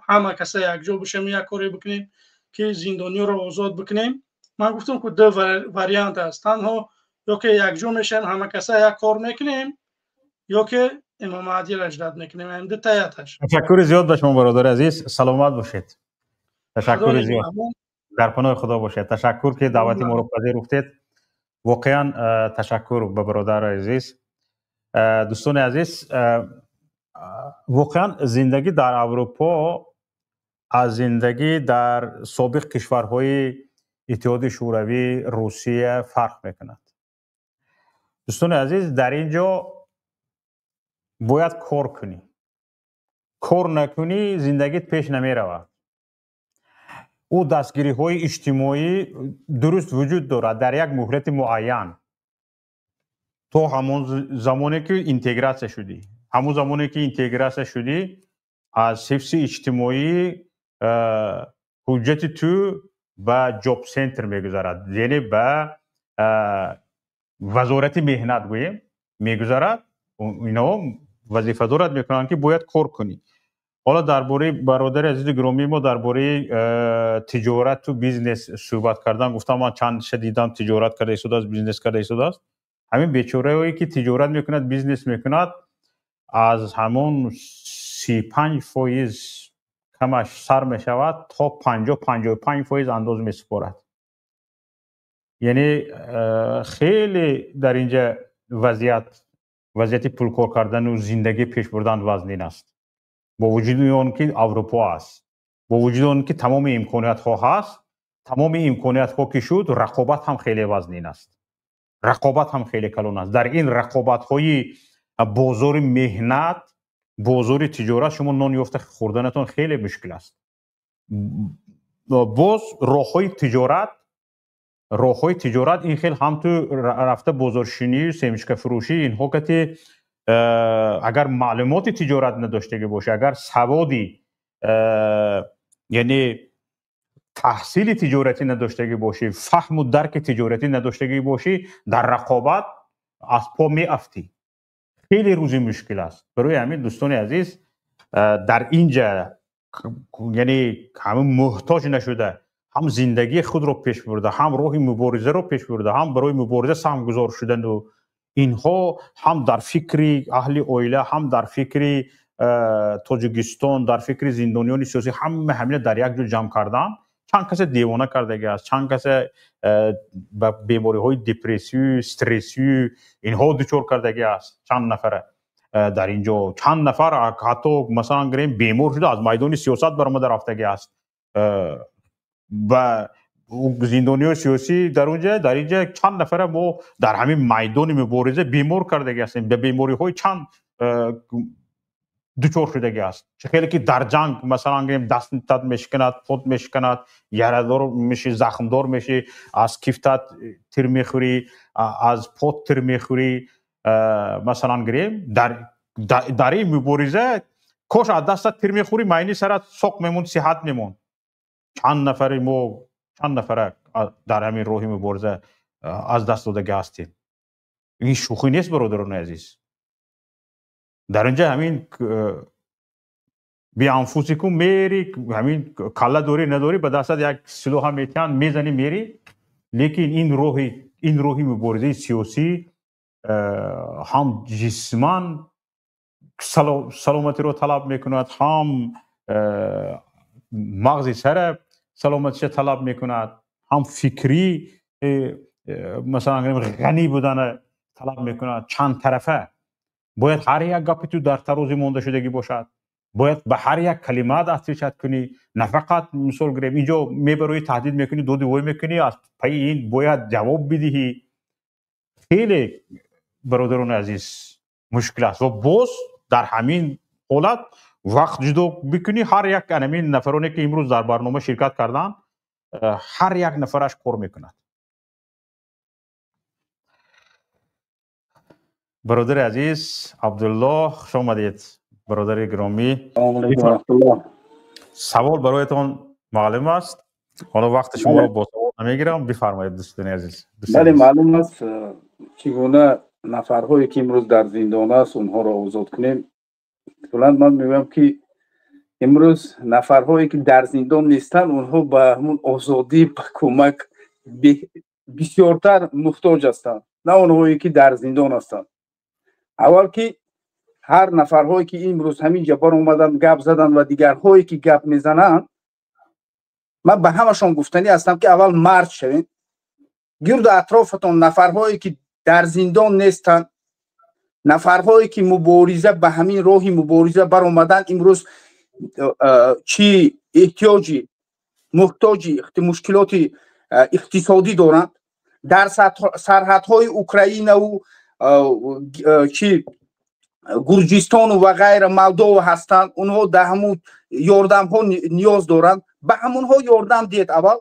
همه کسا یک جا بشیم یک کاری بکنیم که زندانی را آزاد بکنیم. من گفتم که دو واریانت است، تنها یا که یک جا میشیم همه کسا یک کار میکنیم یا که امام مهدی را اجداد میکنیم. این دو تایتش.
تشکر زیاد به شما برادر عزیز، سلامت باشید. تشکر زیاد، در پناه خدا باشید. تشکر که دعوت ما رو پذیرفتید. واقعا تشکر به برادر عزیز. دوستان عزیز، واقعا زندگی در اروپا از زندگی در سابق کشورهای اتحاد شوروی، روسیه فرق میکند. دوستان عزیز، در اینجا باید کار کنی. کار نکنی زندگیت پیش نمی رود. او دستگیری های اجتماعی درست وجود دارد در یک مهلت معین. تو همون زمانی که اینتگراسیون شدی، همون زمانی که اینتگراسیون شدی، از حفظ اجتماعی حجت تو به جاب سنتر میگذارد، یعنی به وزارت مهنت گوییم میگذارد. اینا وظیفه دارد میکنن که باید کار کنی. حالا درباره برادر عزیز گرامی ما درباره تجارت و بیزنس صحبت کردن، گفتم من چند دیدم تجارت کرده ایستاده است، بیزنس کرده ایستاده است. همین بیچاره هایی که تجارت میکند، بیزنس میکند، از همون 35% کمش سر میشود تا 50-55% انداز میسپارد. یعنی خیلی در اینجا وضعیت پولکار کردن و زندگی پیش بردن وزنین است. با وجود اون که اروپا است، با وجود اون که تمام امکانات ها هست، تمام امکانات ها که شد، رقابت هم خیلی وزنین است. رقابت هم خیلی کلان است. در این رقابت های بازار مهنت، بازار تجارت، شما نان یافته خوردنتون خیلی مشکل است. باز راه های تجارت این خیلی هم تو رفته بازارشینی، سمشک فروشی، اینها که اگر معلومات تجارت نداشته باشه، اگر سوادی یعنی تحصیل تجارتی نداشته باشه، فهم و درک تجارتی نداشته باشه، در رقابت از پا می افتی. خیلی روزی مشکل است. برای همین دوستان عزیز در اینجا یعنی همه محتاج نشده، هم زندگی خود رو پیش برده، هم راه مبارزه رو پیش برده، هم برای مبارزه سهم گذار شدن و اینها هم در فکر اهل اویله، هم در فکر تاجیکستان، در فکر زندانیان سیاسی، همین در یک جو جمع کردن. چند کس دیوانه کردگی است، چند کس به بیماری های دپرسیو، استرسیو اینها دچار کردگی است. چند نفر در اینجا، چند نفر حتی مثلا گریم بیمار شده، از میدان سیاست برآمده رفتگی است. و زندانی سیاسی در اینجا چند نفر ما در همین میدان مبارزه بیمار کردگی هستیم، به بیماری های چند دچار شدگی است. چه خیلی که در جنگ مثلا گریم دست تد میشکند، پود میشکند، یردار میشی، زخمدار میشی، از کفتت تیر میخوری، از پود تیر میخوری. مثلا گریم در این مبارزه کاش از دست تیر میخوری، معنی سرت ساق میمون، صحت میمون. چند نفر در همین راهی مبارزه از دست دادگی هستیم. این شوخی نیست برادران عزیز. در اینجا همین بی انفوسیکم میری، همین کله داری نداری به دستت یک سلاح هم میتیان میزنی میری. لیکن این راهی مبارزه سیاسی هم جسمان سلامتی رو طلب میکند، هم مغزی سر سلامتی طلب میکند، هم فکری مثلا غنی بودن طلب میکند. چند طرفه باید هر یک گپ تو در تروزی مونده شدگی باشد، باید به هر یک کلمه دسترسی کنی، نه فقط مثال گریم اینجا میبروی تهدید میکنی دو دوی میکنی از پای این باید جواب بدهی. خیلی برادران عزیز مشکل است و باز در همین حالت وقت جدا بکنی هر یک همین نفرانی که امروز در برنامه شرکت کردن هر یک نفرش کار میکند. برادر عزیز عبدالله خوش آمدید. برادر گرامی سوال برایتان معلوم است، حالا وقت شما رو با سوال نمیگیرم، بفرمایید دوستان عزیز.
بله معلوم است چگونه نفرهایی که امروز در زندان است اونها را آزاد کنیم. بلند من میگم که امروز نفرهایی که در زندان نیستن اونها به همون آزادی به کمک بسیارتر محتاج هستند، نه اونهایی که در زندان هستند. اول که هر نفرهایی که امروز همین جبار اومدن گپ زدن و دیگرهایی که گپ میزنن، من به همشون گفتنی هستم که اول مرد شوین. گرد اطرافتون نفرهایی که در زندان نیستن، نفرهایی که مبارزه به همین راهی مبارزه بر اومدن، امروز چی احتیاجی محتاجی مشکلات اقتصادی دارند، در سرحدهای اوکراین و چی گرجستان و غیر مولدو هستند، اونها در همون یاردم ها نیاز دارند، به همونها یاردم دید. اول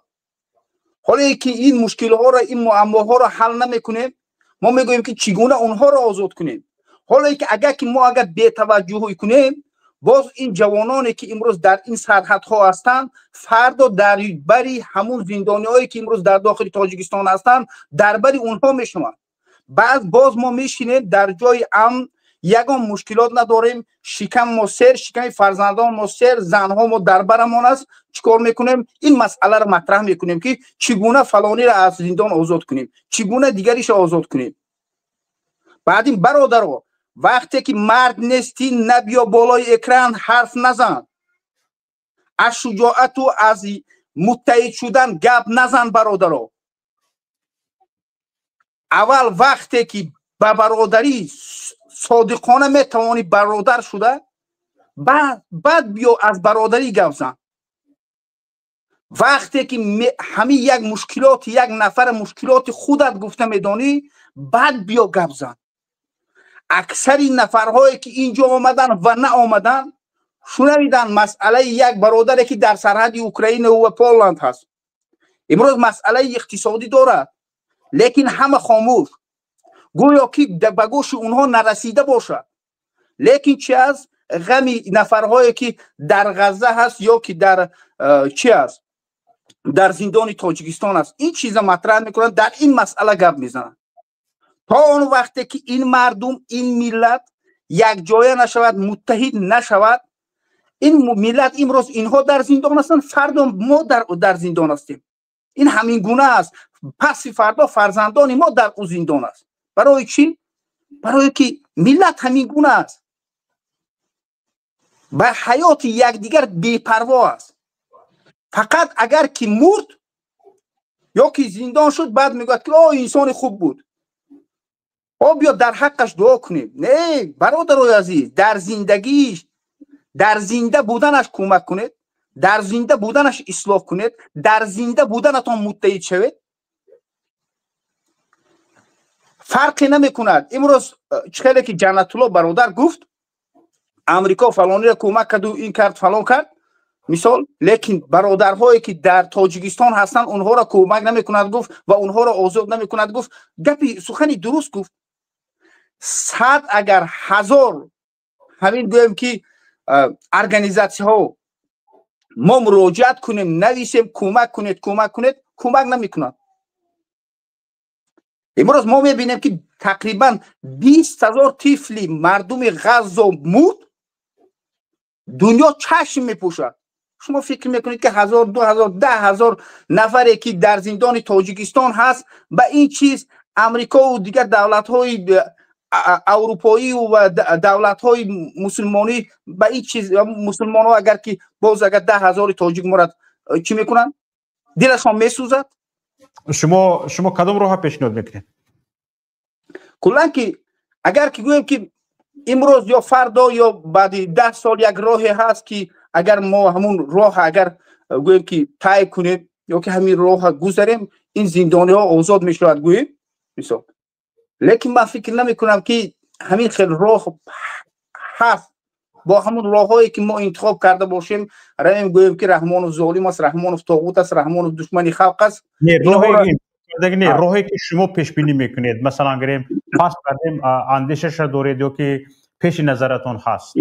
حالا که این مشکل ها را این معماها را حل نمیکنیم، ما میگوییم که چگونه اونها را آزاد کنیم. حالا که اگر بی توجهی کنیم، باز این جوانانی که امروز در این سرحدها هستند فردا در بری همون زندانیایی که امروز در داخل تاجیکستان هستند در بری اونها میشوند. باز ما میشینیم در جای امن، یگان مشکلات نداریم، شکم ما سر، شکم فرزندان ما سر، زنها ما در برمان است. چیکار میکنیم؟ این مسئله را مطرح میکنیم که چگونه فلانی را از زندان آزاد کنیم، چگونه دیگریش آزاد کنیم. بعد این برادرها وقتی که مرد نیستی نبیا بالای اکران حرف نزن، از شجاعت و از متحد شدن گپ نزن. برادرها اول وقتی که به برادری صادقانه میتوانی برادر شده، بعد بیا از برادری گپ زن. وقتی که همین یک مشکلات یک نفر مشکلات خودت گفته میدانی، بعد بیا گپ زن. اکثری نفرهایی که اینجا آمدن و نه آمدن شنیدن مسئله یک برادری که در سرحد اوکراین و پولند هست، امروز مسئله اقتصادی دارد، لیکن همه خاموش، گویا که به گوش اونها نرسیده باشد. لیکن چی از غمی نفرهایی که در غزه هست یا که در چی است در زندان تاجیکستان است، این چیزا مطرح میکنن، در این مسئله گپ میزنن. تا اون وقتی که این مردم این ملت یک جای نشود، متحد نشود، این ملت امروز اینها در زندان هستند، فردا ما در زندان هستیم. این همین گونه است. پس فردا فرزندان ما در او زندان است. برای چی؟ برای که ملت همین گونه است، به حیات یکدیگر بی‌پروا است. فقط اگر که مرد یا که زندان شد بعد میگوید که انسان خوب بود، بیا در حقش دعا کنیم. نه برادرای عزیز، در زندگیش در زنده بودنش کمک کنید، در زنده بودنش اصلاح کنید، در زنده بودنتان متحد شوید. فرقی نمی کند. امروز چخیلی که جنت الله برادر گفت امریکا فلانی را کمک کرد و این کرد فلان کرد مثال، لیکن برادرهایی که در تاجیکستان هستند اونها را کمک نمی کند گفت و اونها را آزاد نمی کند گفت. گپی سخنی درست گفت. 100 اگر 1000 همین گویم که ارگانیزاسی ها ما مراجعت کنیم نویسیم کمک کنید کمک نمی کنند. امروز ما میبینیم که تقریبا 20,000 طفل مردم غزه مرد، دنیا چشم میپوشد. شما فکر میکنید که 1000 2000 10,000 نفری که در زندان تاجیکستان هست به این چیز امریکا و دیگر دولت های اروپایی و دولت های مسلمانی به این چیز مسلمان ها اگر که باز اگر 10,000 تاجیک مرد چی میکنن؟ دلشان میسوزد.
شما کدام راه پیشنهاد میکنید؟
کلا که اگر که گویم که
امروز یا فردا یا بعد 10 سال یک راهی هست که اگر ما همون راه اگر گویم که طی کنیم یا که همین راه گذاریم این زندانی ها آزاد میشود گویم مثلا. لیکن من فکر نمی کنم که همین خیلی راه هست با همون راههایی که ما انتخاب کرده باشیم راه گویم که رحمان ظالم است، رحمان طاغوت است، رحمان دشمن خلق است.
نه راهی که شما پیش بینی میکنید مثلا گریم پاس کردیم اندیشش دارید یا که پیش نظرتون هست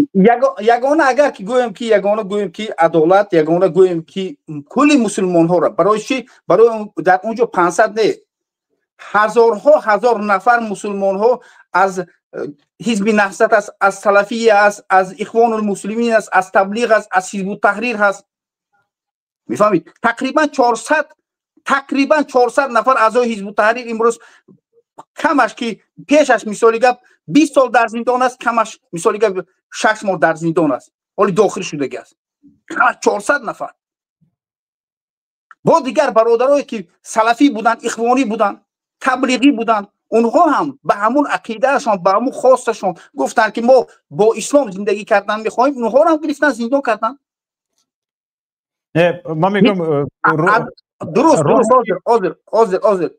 یگانه اگر که گویم که یگانه گویم که عدالت یگانه گویم که کل مسلمان ها را برای چی برای در اونجا 500 نه هزار نفر مسلمان ها از حزب نهضت است، از سلفی است، از اخوان المسلمین است، از تبلیغ است، از حزب التحریر هست. میفهمید تقریبا 400 نفر اعضای حزب التحریر امروز کمش که پیشش مثالی گپ 20 سال در زندان است، کمش مثالی گپ 6 ماه در زندان است ولی داخل شدگی است. 400 نفر با دیگر برادرایی که سلفی بودن، اخوانی بودن، تبلیغی بودن، اونها هم به همون عقیدهشون به همون خواستشون گفتن که ما با اسلام زندگی کردن میخوایم، اونها هم گرفتن زندان کردن.
من میگم
درست حاضر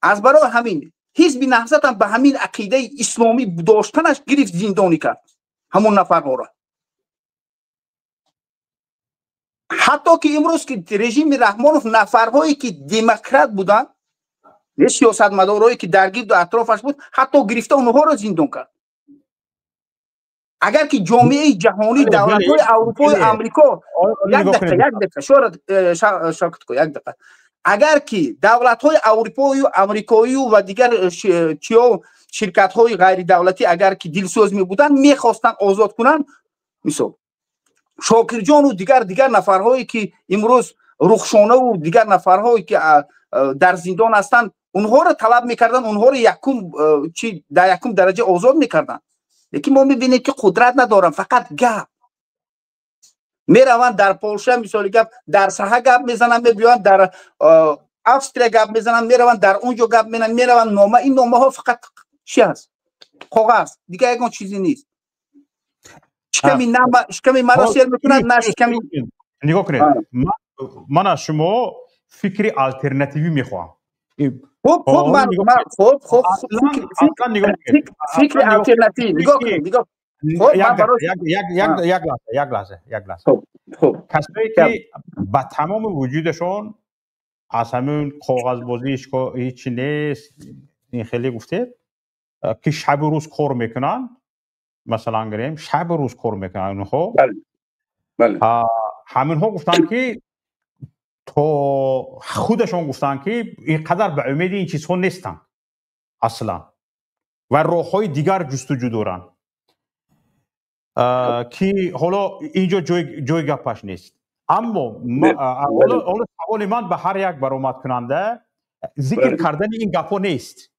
از برای همین حزب نهضت هم به همین عقیده اسلامی داشتنش گرفت زندانی کرد همون نفرها را. حتی که امروز که رژیم رحمانوف نفرهایی که دموکرات بودن، سیاستمدارایی که درگیر در اطرافش بود، حتی گرفته اونها را زندان کرد. اگر که جامعه جهانی دولت‌های اروپا و آمریکا یک دقیقه شرکت کو یک دقیقه اگر که دولت‌های اروپایی و آمریکایی و دیگر شرکت‌های غیر دولتی اگر که دلسوز می بودن می‌خواستن آزاد کنن، مثلا شاکر جان و دیگر نفرهایی که امروز رخشانه و دیگر نفرهایی که در زندان هستند اونها را طلب می‌کردن، اونها را در یکم درجه آزاد می‌کردن. لیکن ما می‌بینیم که قدرت ندارن، فقط گپ میروند در پولشه مثالی گپ در ساحه گپ میزنن، میبیان در افستریا گپ میزنن، میروند در اونجا گپ میزنن، میروند نامه. این نامه ها فقط چی است؟ کاغذ، دیگه یگان چیزی نیست. شکمی مرا سیر میکنن، نه شکمی.
نگاه کنید، من از شما فکری آلترناتیوی میخوام.
فکر آلترناتیو نگاه کنید.
یک لحظه کسایی که با تمام وجودشون از همون کاغذ بازیش که هیچی نیست، این خیلی گفته که شب و روز کار میکنن، مثلا گریم شب و روز کار میکنن اونها.
بله.
همینها گفتن که تو خودشون گفتن که اینقدر به امید این چیزها نیستن اصلا و راههای دیگر جستجو دارن که حالا اینجا جای گپش نیست. اما حالا سوال من به هر یک برآمد کننده ذکر کردن این گپا نیست.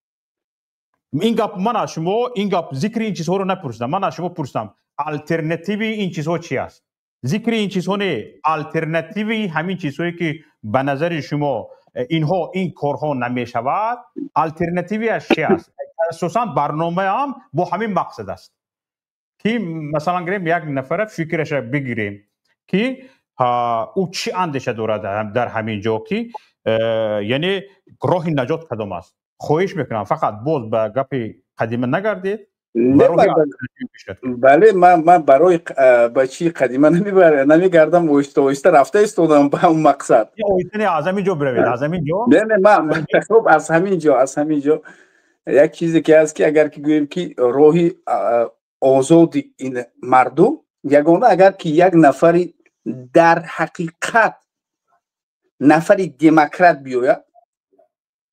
این گپ من از شما این گپ ذکر این چیزها رو نپرسیدم، من از شما پرسیدم آلترناتیو این چیزها چی است؟ ذکر این چیزها نه، آلترناتیو همین چیزهایی که به نظر شما اینها این کارها نمیشود، آلترناتیویش چی است؟ اساساً برنامه هم با همین مقصد است که مثلا گریم یک نفر فکرش بگیریم که او چی اندیشه دارد در همین جا که یعنی راه نجات کدام است. خواهش میکنم فقط باز به گپ قدیمه نگردید.
بله من برای بچی قدیمه نمیگردم، اویسته رفته استودم به اون مقصد.
از همین جا بروید، از همین جا.
نه من خب از همین جا یک چیزی که هست که اگر که گوییم که راهی آزاد این مردم یگانه اگر که یک نفری در حقیقت نفری دموکرات بیاید،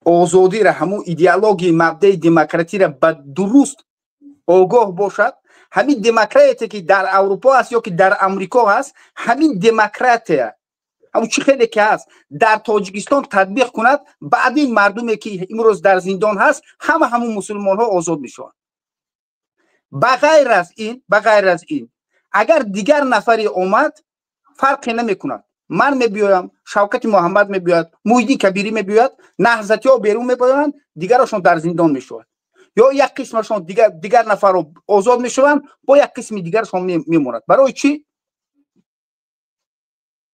آزادی را همون ایدئولوژی مبدأ دموکراسی را به درست آگاه باشد، همین دموکراتی که در اروپا است یا که در امریکا هست، همین دموکراته همون چی خیلی که هست در تاجیکستان تطبیق کند، بعد این مردمی که امروز در زندان هست همون مسلمان ها آزاد میشوند. بغیر از این اگر دیگر نفری اومد فرقی نمیکند. من میبیایم، شوکت محمد میبیاد، موحدی کبیری میبیاد، نهضتی ها بیرون میبیاند، دیگرشون در زندان میشوند. یا یک قسمشان دیگر نفر رو آزاد میشوند با یک قسم دیگرشان میموند. برای چی؟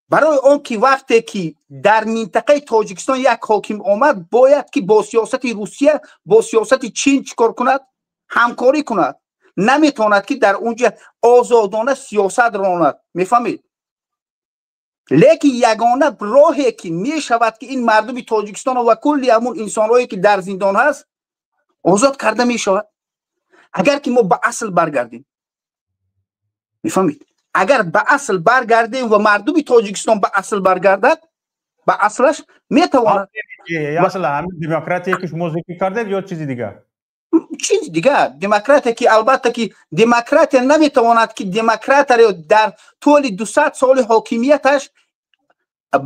برای اون که وقتی که در منطقه تاجیکستان یک حاکم آمد باید که با سیاست روسیه با سیاست چین چیکار کند؟ همکاری کند. نمیتواند که در اونجا آزادانه سیاست راند. میفهمید؟ لیکن یگانه راهی که میشود که این مردم تاجیکستان و کلی همون انسانهایی که در زندان هست آزاد کرده میشود اگر که ما به اصل برگردیم. میفهمید؟ اگر به اصل برگردیم و مردم تاجیکستان به اصل برگردد به اصلش میتواند
اصل همین دموکراتی که شما ذکر کردید یا چیزی دیگه؟
چیز دیگه دموکراتی که البته که دموکرات نمیتواند که دموکرات را در طول 200 سال حاکمیتش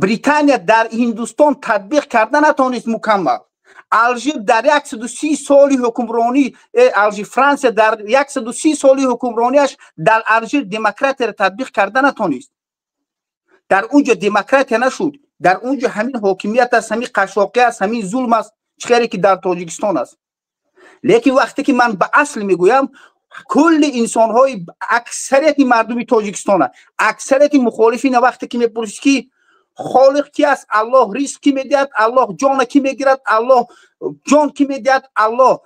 بریتانیا در هندوستان تطبیق کرده نتونست مکمل. الژیر در 130 سال حکمرانی الژیر فرانسه در 130 سال حکمرانیش در الژیر دموکراتی را تطبیق کرده نتونست. در اونجا دموکراتی نشد. در اونجا همین حاکمیت است، همین قشاقی است، همین ظلم است چیزی که در تاجیکستان است. لیکن وقتی که من به اصل میگویم کل انسان های اکثریت مردم تاجیکستان اکثریت مخالفین وقتی که میپرسی که خالق کی است؟ الله رزق کی میدهد؟ الله جان کی میگیرد؟ الله جان کی میدهد؟ الله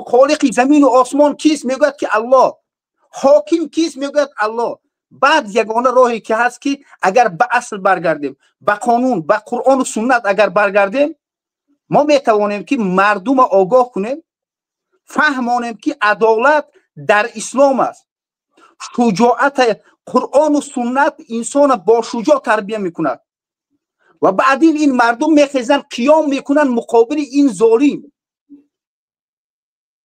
خالق زمین و آسمان کیست؟ میگوید که الله. حاکم کیست؟ میگوید الله. بعد یگانه راهی که هست که اگر به اصل برگردیم به قانون به قرآن و سنت اگر برگردیم ما میتوانیم که مردم آگاه کنیم فهمانیم که عدالت در اسلام است. شجاعت قرآن و سنت انسان با شجاع تربیه میکند و بعدین این مردم میخیزن قیام میکنن مقابل این ظالم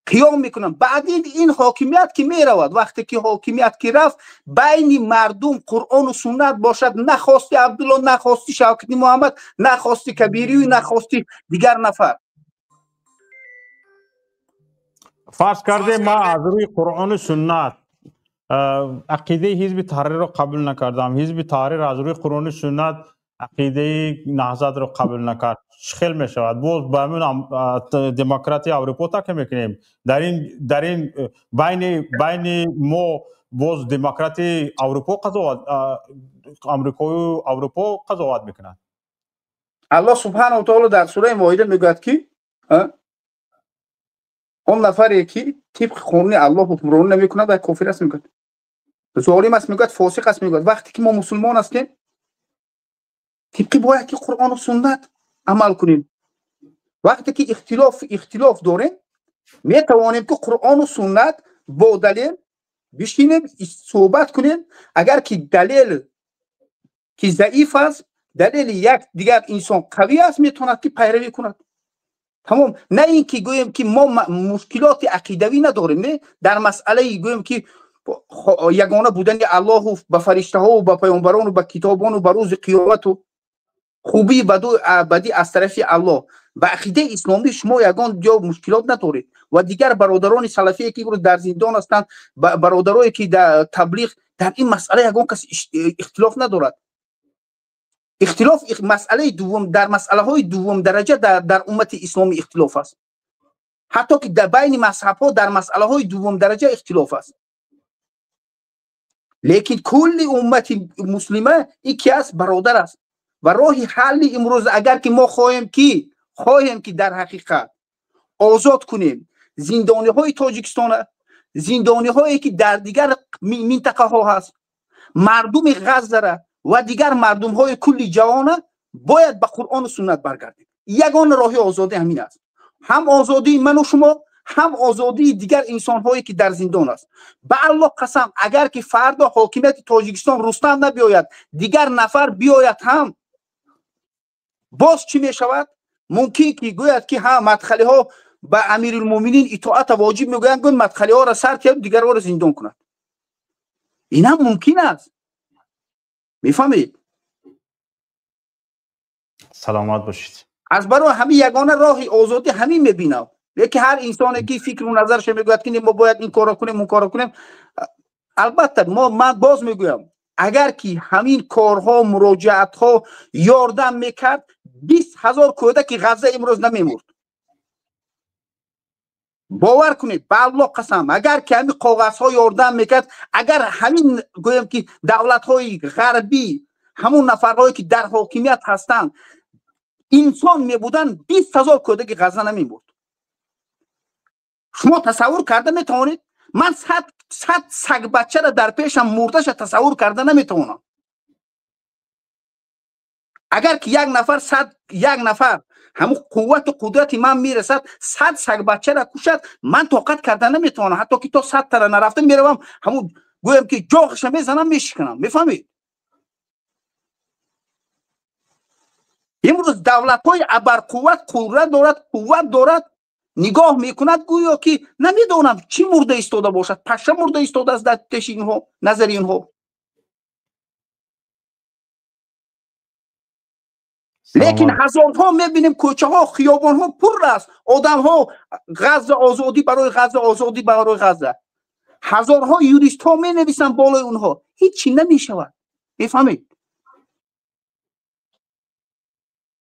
قیام میکنن. بعدین این حاکمیت که میرود وقتی که حاکمیت که رفت بین مردم قرآن و سنت باشد، نخواستی عبدالله نخواستی شوکتی محمد نخواستی کبیری و نخواستی دیگر نفر.
فرض کرده ما از روی قرآن و سنت عقیده حزب تحریر رو قبول نکردم، حزب تحریر از روی قرآن و سنت عقیده نهضت رو قبول نکرد، خیل می شود. باز با همون دموکراتی اروپا تا که میکنیم در این بین ما باز دموکراتی اروپا قضاوت اروپا قضاوت میکنند.
الله سبحانه و تعالی در سوره مائده میگوید که اون نفری که طبق قانون الله حکمرانی نمیکنه و کافر است میگوید، ظالم است میگوید، فاسق است میگوید. وقتی که ما مسلمان هستیم طبق باید که قرآن و سنت عمل کنیم. وقتی که اختلاف داریم میتوانیم که قرآن و سنت با دلیل بشینیم صحبت کنیم. اگر که دلیل که ضعیف است دلیل یک دیگر انسان قوی است میتواند که پیروی کند. تمام. نه اینکه گویم که ما مشکلات عقیدوی نداریم، نه در مسئله گویم که یگانه بودن الله و به فرشته ها و به پیامبران و به کتابان و به روز قیامت و خوبی بدی از طرف الله به عقیده اسلامی شما یگان جا مشکلات ندارید. و دیگر برادران سلفی که در زندان هستند، برادرایی که در تبلیغ در این مسئله یگان کس اختلاف ندارد. اختلاف مسئله دوم در مسئله های دوم درجه در امت اسلامی اختلاف است. حتی که در بین مذهب ها در مسئله های دوم درجه اختلاف است. لیکن کل امت مسلمه یکی است، برادر است. و راه حل امروز اگر که ما خواهیم که در حقیقت آزاد کنیم زندانی های تاجیکستان، زندانی هایی که در دیگر منطقه ها هست، مردم غزه و دیگر مردم های کلی جهان، باید به قرآن و سنت برگردیم. یگان راه آزادی همین است. هم آزادی من و شما، هم آزادی دیگر انسان هایی که در زندان است. به الله قسم اگر که فردا حاکمیت تاجیکستان رستم نبیاید دیگر نفر بیاید هم باز چی می شود؟ ممکن که گوید که ها مدخلی ها به امیرالمومنین اطاعت واجب میگویند، گوید مدخلی ها را سر کرد دیگر ها را زندان کند. این هم ممکن است. میفهمید؟
سلامت باشید.
از برای همین یگانه راه آزادی همین میبینم. یکی هر انسانی که فکر و نظرش میگوید که ما باید این کارا کنیم اون کارا کنیم، البته من باز میگویم اگر که همین کارها مراجعت ها یاردم میکرد 20,000 کودک غزه امروز نمیمرد. باور کنید به الله قسم اگر که همین کاغذ ها یاردم میکرد، اگر همین گویم که دولت های غربی همون نفرهایی که در حاکمیت هستند انسان میبودن 20,000 کودک غزه نمیبود. شما تصور کرده میتوانید؟ من صد سگ بچه را در پیشم مردش تصور کرده نمیتوانم. اگر که یک نفر همون قوت و قدرت من میرسد 100 سگ بچه را کشد، من طاقت کرده نمیتوانم. حتی که تا 100 تا نرفته میروم همون گویم که جاغش میزنم میشکنم. میفهمید؟ امروز دولت های ابرقوت قوت دارد نگاه میکند گویا که نمیدونم چی مرده ایستاده باشد، پشه مرده ایستاده از در پیش اینها، نظر اینها. لیکن هزارها میبینیم کوچه ها خیابان ها پر است، آدم ها غزه آزادی برای غزه، آزادی برای غزه. هزارها یوریست ها می نویسن بالای اونها، هیچی نمیشود. میفهمید؟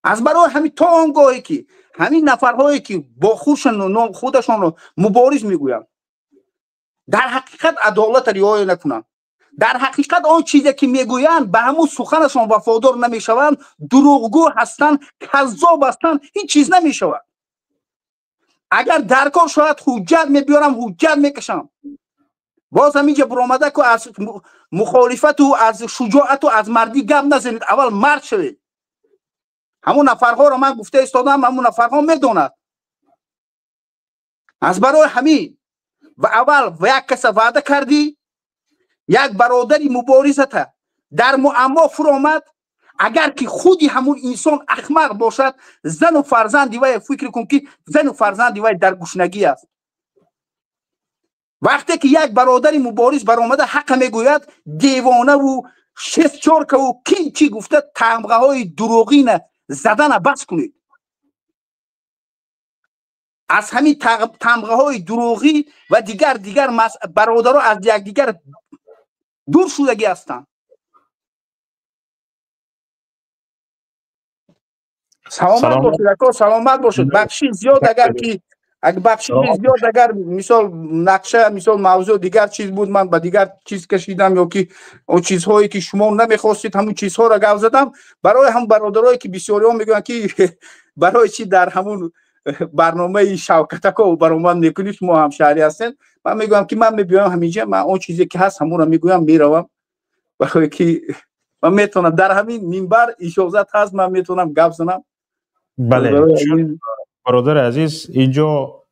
از برای همین تا آنگاهی که همین نفرهایی که با خودشان رو مبارز میگویند در حقیقت عدالت رعایت نکنند، در حقیقت آن چیزی که میگویند به همون سخنشان وفادار نمیشوند، دروغگو هستند، کذاب هستند، هیچ چیز نمیشود. اگر در کار شاید حجت میبیارم، حجت میکشم. باز همینجا برآمده که از مخالفت و از شجاعت و از مردی گپ نزنید، اول مرد شوید. همون نفرها رو من گفته استادم، همون نفرها میدوند. از برای همین و اول و یک کس وعده کردی، یک برادری مبارزته در معما فرآمد. اگر که خودی همون انسان احمق باشد، زن و فرزندی وی فکر کن که زن و فرزندی وی در گشنگی است. وقتی که یک برادری مبارز برآمده حق میگوید، دیوانه و شست چارک و کی گفته تمغه های دروغین زدن بس کنید. از همین تمغه های دروغی و دیگر برادرها از یکدیگر دور شدگی هستند. سلامت باشد. بخشی زیاد اگر مثال نقشه، مثال موضوع دیگر چیز بود، من به دیگر چیز کشیدم یا که اون چیزهایی که شما نمیخواستید همون چیزها را گفت زدم. برای هم برادرایی که بسیاری ها میگن که برای چی در همون برنامه شوکتکو برنامه میکنید، شما هم شهری هستین. من میگم که من میبینم همینجا، من اون چیزی که هست همون رو میگویم، میروم برای که من میتونم در همین منبر اجازت هست من میتونم گپ زنم.
بله برادر عزیز، اینجا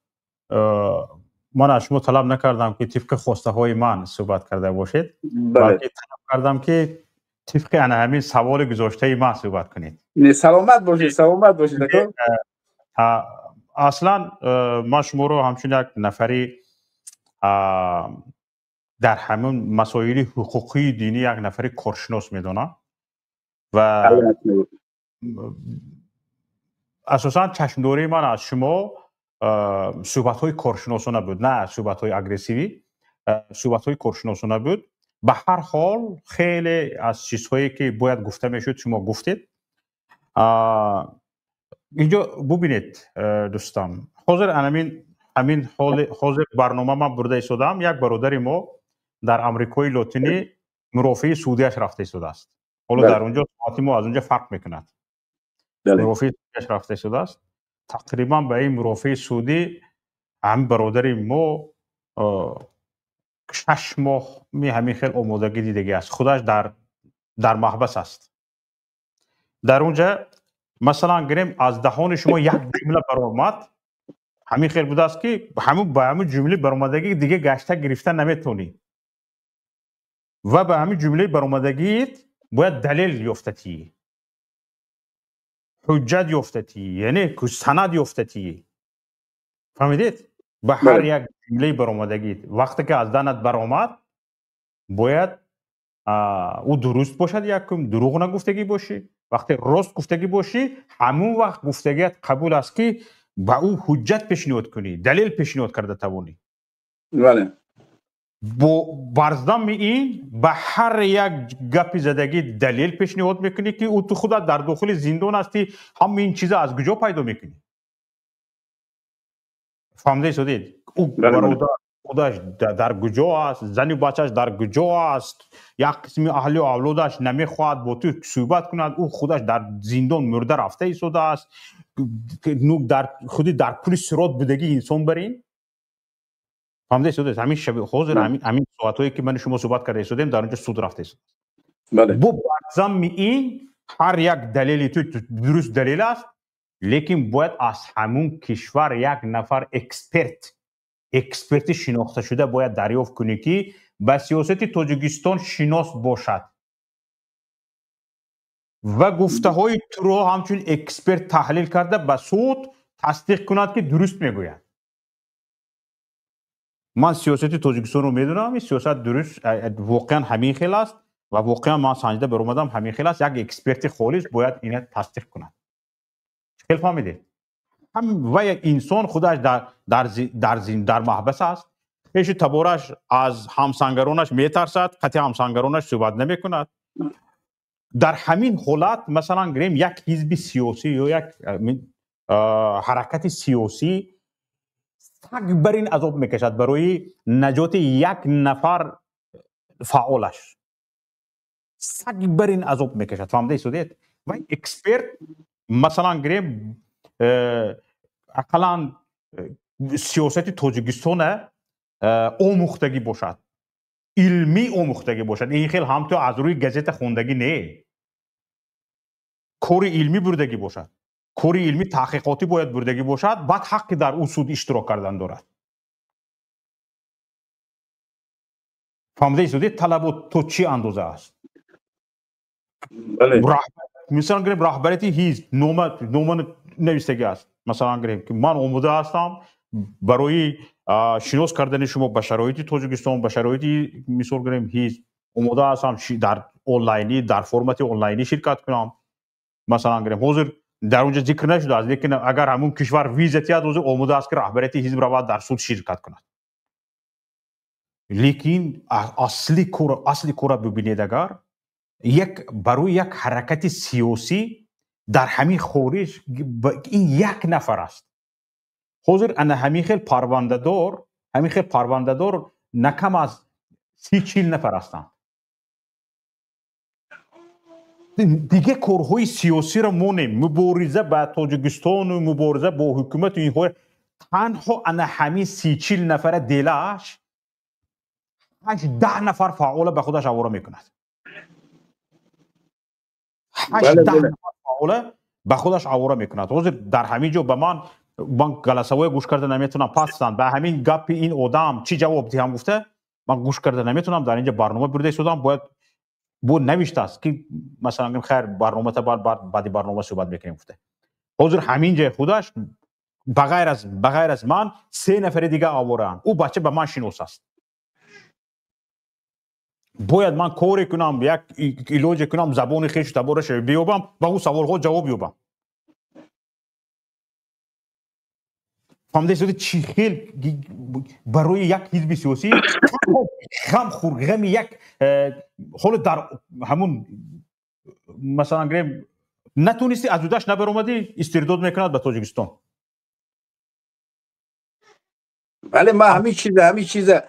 من از شما طلب نکردم که طبق خواسته های من صحبت کرده باشید، بلکه طلب کردم که طبق همین سوال گذاشته من صحبت کنید.
سلامت باشید.
اصلا ما شما رو همچون یک نفری در همون مسائل حقوقی دینی یک نفری کارشناس میدونم و اساسا چشمدوری من از شما صحبت های کارشناسانه بود، نه صحبت های اگریسیوی، صحبت های کارشناسانه بود. به هر حال خیلی از چیزهایی که باید گفته میشد شما گفتید. اینجا ببینید دوستان، حاضر همین حاضر برنامه من برده ایستادم. یک برادر ما در امریکای لاتینی مرافع سعودیش رفته ایستاده است. حالا در اونجا ساعتی ما از اونجا فرق میکند. مرافع سعودیش رفته ایستاده است. تقریبا به این مرافع سعودی هم برادر ما 6 ماه همین خیلی آمادگی دیدگی است. خودش در محبس است. در اونجا مثلا گریم از دهان شما یک جمله برآمد، همین خیلی بوده است که به همون جمله برآمدگی دیگه گشته گرفته نمیتونی و به همین جمله برآمدگی باید دلیل یافتتی، حجت یافتتی، یعنی سند یافتتی. فهمیدید؟ به هر یک جمله برآمدگی وقتی که از دهنت برآمد باید او درست باشد، یکم دروغ نگفتگی باشی. وقتی راست گفتگی باشی همون وقت گفتگیت قبول است که با او حجت پیشنهاد کنی، دلیل پیشنهاد کرده توانی.
بله.
با برزدم این به هر یک گپی زدگی دلیل پیشنهاد میکنی که او تو خودت در داخل زندان هستی، همین چیزا از کجا پیدا میکنی؟ فهمیده شدید؟ او برادر خودش در کجا است، زن و بچهش در کجا است، یک قسمی اهل و اولادش نمیخواد با تو صحبت کند، او خودش در زندان مرده رفته ایستاده است، در خودی در پل صراط بودگی انسان برین. فهمده شده؟ همین شب حاضر همین ساعتایی که من شما صحبت کرده ایستادیم در اونجا سود رفته است.
بله.
بو برزم این هر یک دلیلی تو درست دلیل است، لیکن باید از همون کشور یک نفر اکسپرت شناخته شده باید دریافت کنی که به سیاست تاجیکستان شناس باشد و گفته های تو رو همچون اکسپرت تحلیل کرده به صوت تصدیق کند که درست میگوید. من سیاست تاجیکستان رو میدونم، این سیاست درست واقعا همین خیلی است و واقعا من سنجیده برآمدم همین خیلی است. یک اکسپرت خالص باید اینو تصدیق کند. خیلی فهمیدید؟ هم و یک انسان خودش در محبس است، پیش تبارش از همسنگرانش میترسد، قطعی همسنگرانش صحبت نمی کند. در همین حالت مثلا گریم یک حزب سیاسی یا یک حرکت سیاسی سگ بر این عذاب میکشد برای نجات یک نفر فعالش، سگ بر این عذاب میکشد. فهمده ایستادید؟ و اکسپرت مثلا گریم اقلا سیاست تاجیکستان آموختگی باشد، علمی آموختگی باشد. این خیلی هم تو از روی گزیت خوندگی نه، کار علمی بردگی باشد، کار علمی تحقیقاتی باید بردگی باشد، بعد حق در اون سود اشتراک کردن دارد. فهمده ایستادید؟ طلب تو چی اندازه است؟
بله.
مثلا گریم رهبریتی هیز نومن نویستگی است. مثلا گریم که من آماده هستم برای شناس کردن شما به شرایط تاجیکستان، به شرایط مثال گریم هیز آماده هستم در آنلاینی، در فرمت آنلاینی شرکت کنم. مثلا گریم حاضر در اونجا ذکر نشده است، لیکن اگر همون کشور ویزتی است آماده است که رهبریتی حزب را در سود شرکت کند. لیکن اصلی کار ببینید، اگر برای یک حرکت سیاسی در همین خارج این یک نفر است. حاضر انا همین خیل پرونده دار نکم از 30-40 نفر هستند. دیگه کارهای سیاسی را مونیم، مبارزه با تاجیکستان و مبارزه با حکومت و اینها تنها انا همین 30-40 نفر دیلش 8-10 نفر فعال به خودش آواره میکند. 8-10 نفر فعال به خودش آواره میکند. حاضر در همین جا به من جلسه‌های گوش کرده نمیتونم پسند به همین گپ این آدم چی جواب دهم گفته من گوش کرده نمیتونم. در اینجا برنامه برده شدم، باید نوشته است که مثلا خیر برنامه تا بعد برنامه صحبت میکنیم گفته. حاضر همین جای خودش بغیر از من 3 نفر دیگه آورن. او بچه به من شناس است. باید من کاری کنم، یک علاج کنم، زبان خیش تبارش بیابم و او سوالها جواب بیابم. فهمده شده چی خیل برای یک حزب سیاسی غم یک حال در همون مثلا گریم نتونستی از دودش نبر اومدی استرداد میکند به تاجیکستان.
بله من همین چیزه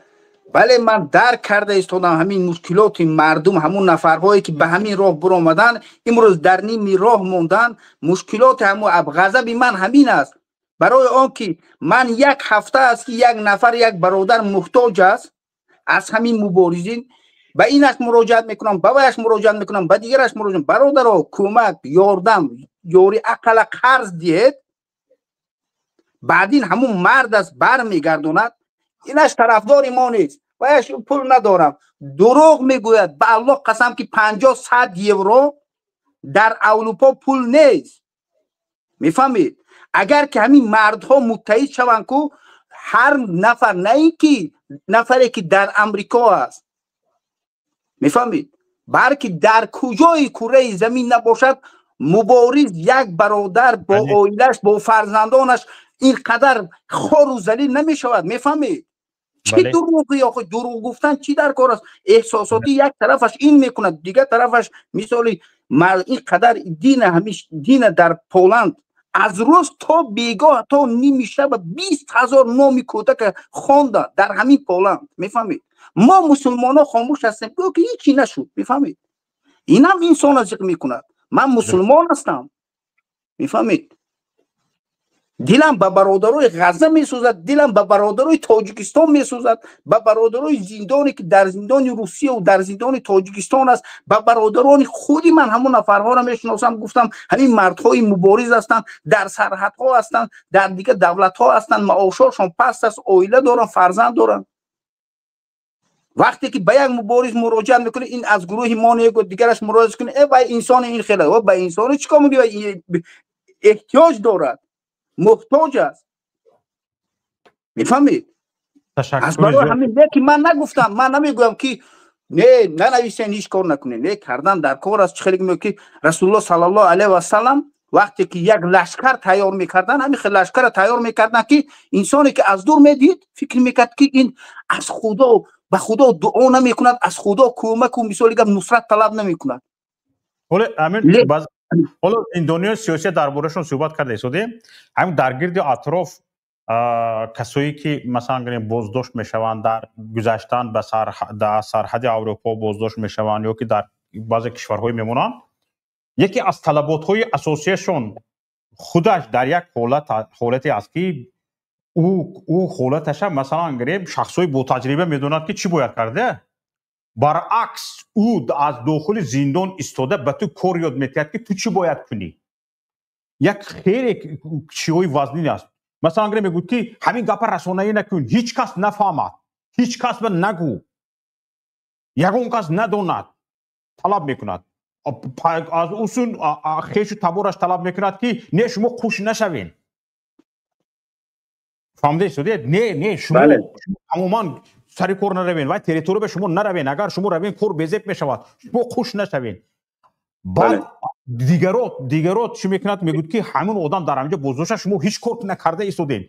بله من درک کرده ایستادم همین مشکلات مردم، همون نفرهایی که به همین راه برو آمدن امروز در نیم راه موندن. مشکلات غضب من همین است، برای آنکه من 1 هفته است که یک نفر یک برادر محتاج است از همین مبارزین، به اینش مراجعت میکنم، به ویش مراجعت میکنم، به دیگرش مراجعت، برادرها کمک یاردم یاری اقل قرض دید، بعدین همون مرد است بر میگردوند. اینش طرفدار ما نیست، ویش پول ندارم، دروغ میگوید. به الله قسم که 50-100 یورو در اروپا پول نیست. میفهمید؟ اگر که همین مردها متحد شوند که هر نفر، نه اینکه نفری که در امریکا است، میفهمید، بلکه در کجای کره زمین نباشد، مبارز یک برادر با عائلش با فرزندانش اینقدر خار و ذلیل نمیشود. میفهمید؟ چه دروغی آخه؟ دروغ گفتن چی در کار است؟ احساساتی یک طرفش این میکند، دیگه طرفش مثالی اینقدر دین در پولند از روز تا بیگاه تا نیم شب 20,000 نام کودک خوانده در همین پولند. میفهمید؟ ما مسلمان ها خاموش هستیم بگو که هیچی نشد. میفهمید؟ این هم انسان ازق میکند. من مسلمان هستم. میفهمید؟ دلم به برادرای غزه میسوزد، دلم به برادرای تاجیکستان میسوزد، به برادرای زندانی که در زندان روسیه و در زندان تاجیکستان است، به برادران خودی من همون نفرها را میشناسم. گفتم همین مردهای مبارز هستند، در سرحدها هستند، در دیگه دولت ها هستند، معاششان پست است، عائله دارن، فرزند دارن. وقتی که به یک مبارز مراجعت میکنه این از گروه ما یک دیگرش مراجعت کنه ای وای انسان این خیلی و به انسان چیکار میگه؟ احتیاج دارد، محتاج است. میفهمید؟ از برای همین که من نگفتم، من نمیگویم که نه ننویسین هیچ کار نکنین، نه کردن در کار است. خیلی میگه که رسول الله صلی الله علیه و سلم وقتی که یک لشکر تیار میکردن همین لشکر تیار میکردن که انسانی که از دور میدید فکر میکرد که این از خدا به خدا دعا نمیکند، از خدا کمک و مثال نصرت طلب نمیکند.
ولی امین حالا این دنیای سیاسی دربارهشون صحبت کرده شدیم. همین درگرد اطراف کسایی که مثلا بازداشت میشوند در گذشتن به سرحد اروپا بازداشت میشوند یا که در بعضی کشورهای میمونن، یکی از طلبات‌های اساسیشون خودش در یک حالتی است که او حالتش مثلا شخصای با تجربه میدوند که چی باید کرده. برعکس او از داخل زندان استاده به تو کار یاد میتید که تو چی باید کنی. یک خیلی چیزای وزنی است. مثلا اگر میگوید که همین گپ رسانه‌ای نکن، هیچ کس نفهمد، هیچ کس به نگو، یگون کس نداند، طلب میکند از اون خیش و تبارش طلب میکند که نه شما خوش نشوین. فهمده شدید؟ نه شما عموما سری کار نروین و تریتوری به شما نروین. اگر شما روین کار بیزیب میشود، شما خوش نشوین. بعد دیگرات چی میکند؟ میگوید که همون آدم در همینجا بازداشت شما هیچ کار نکرده ایستادین.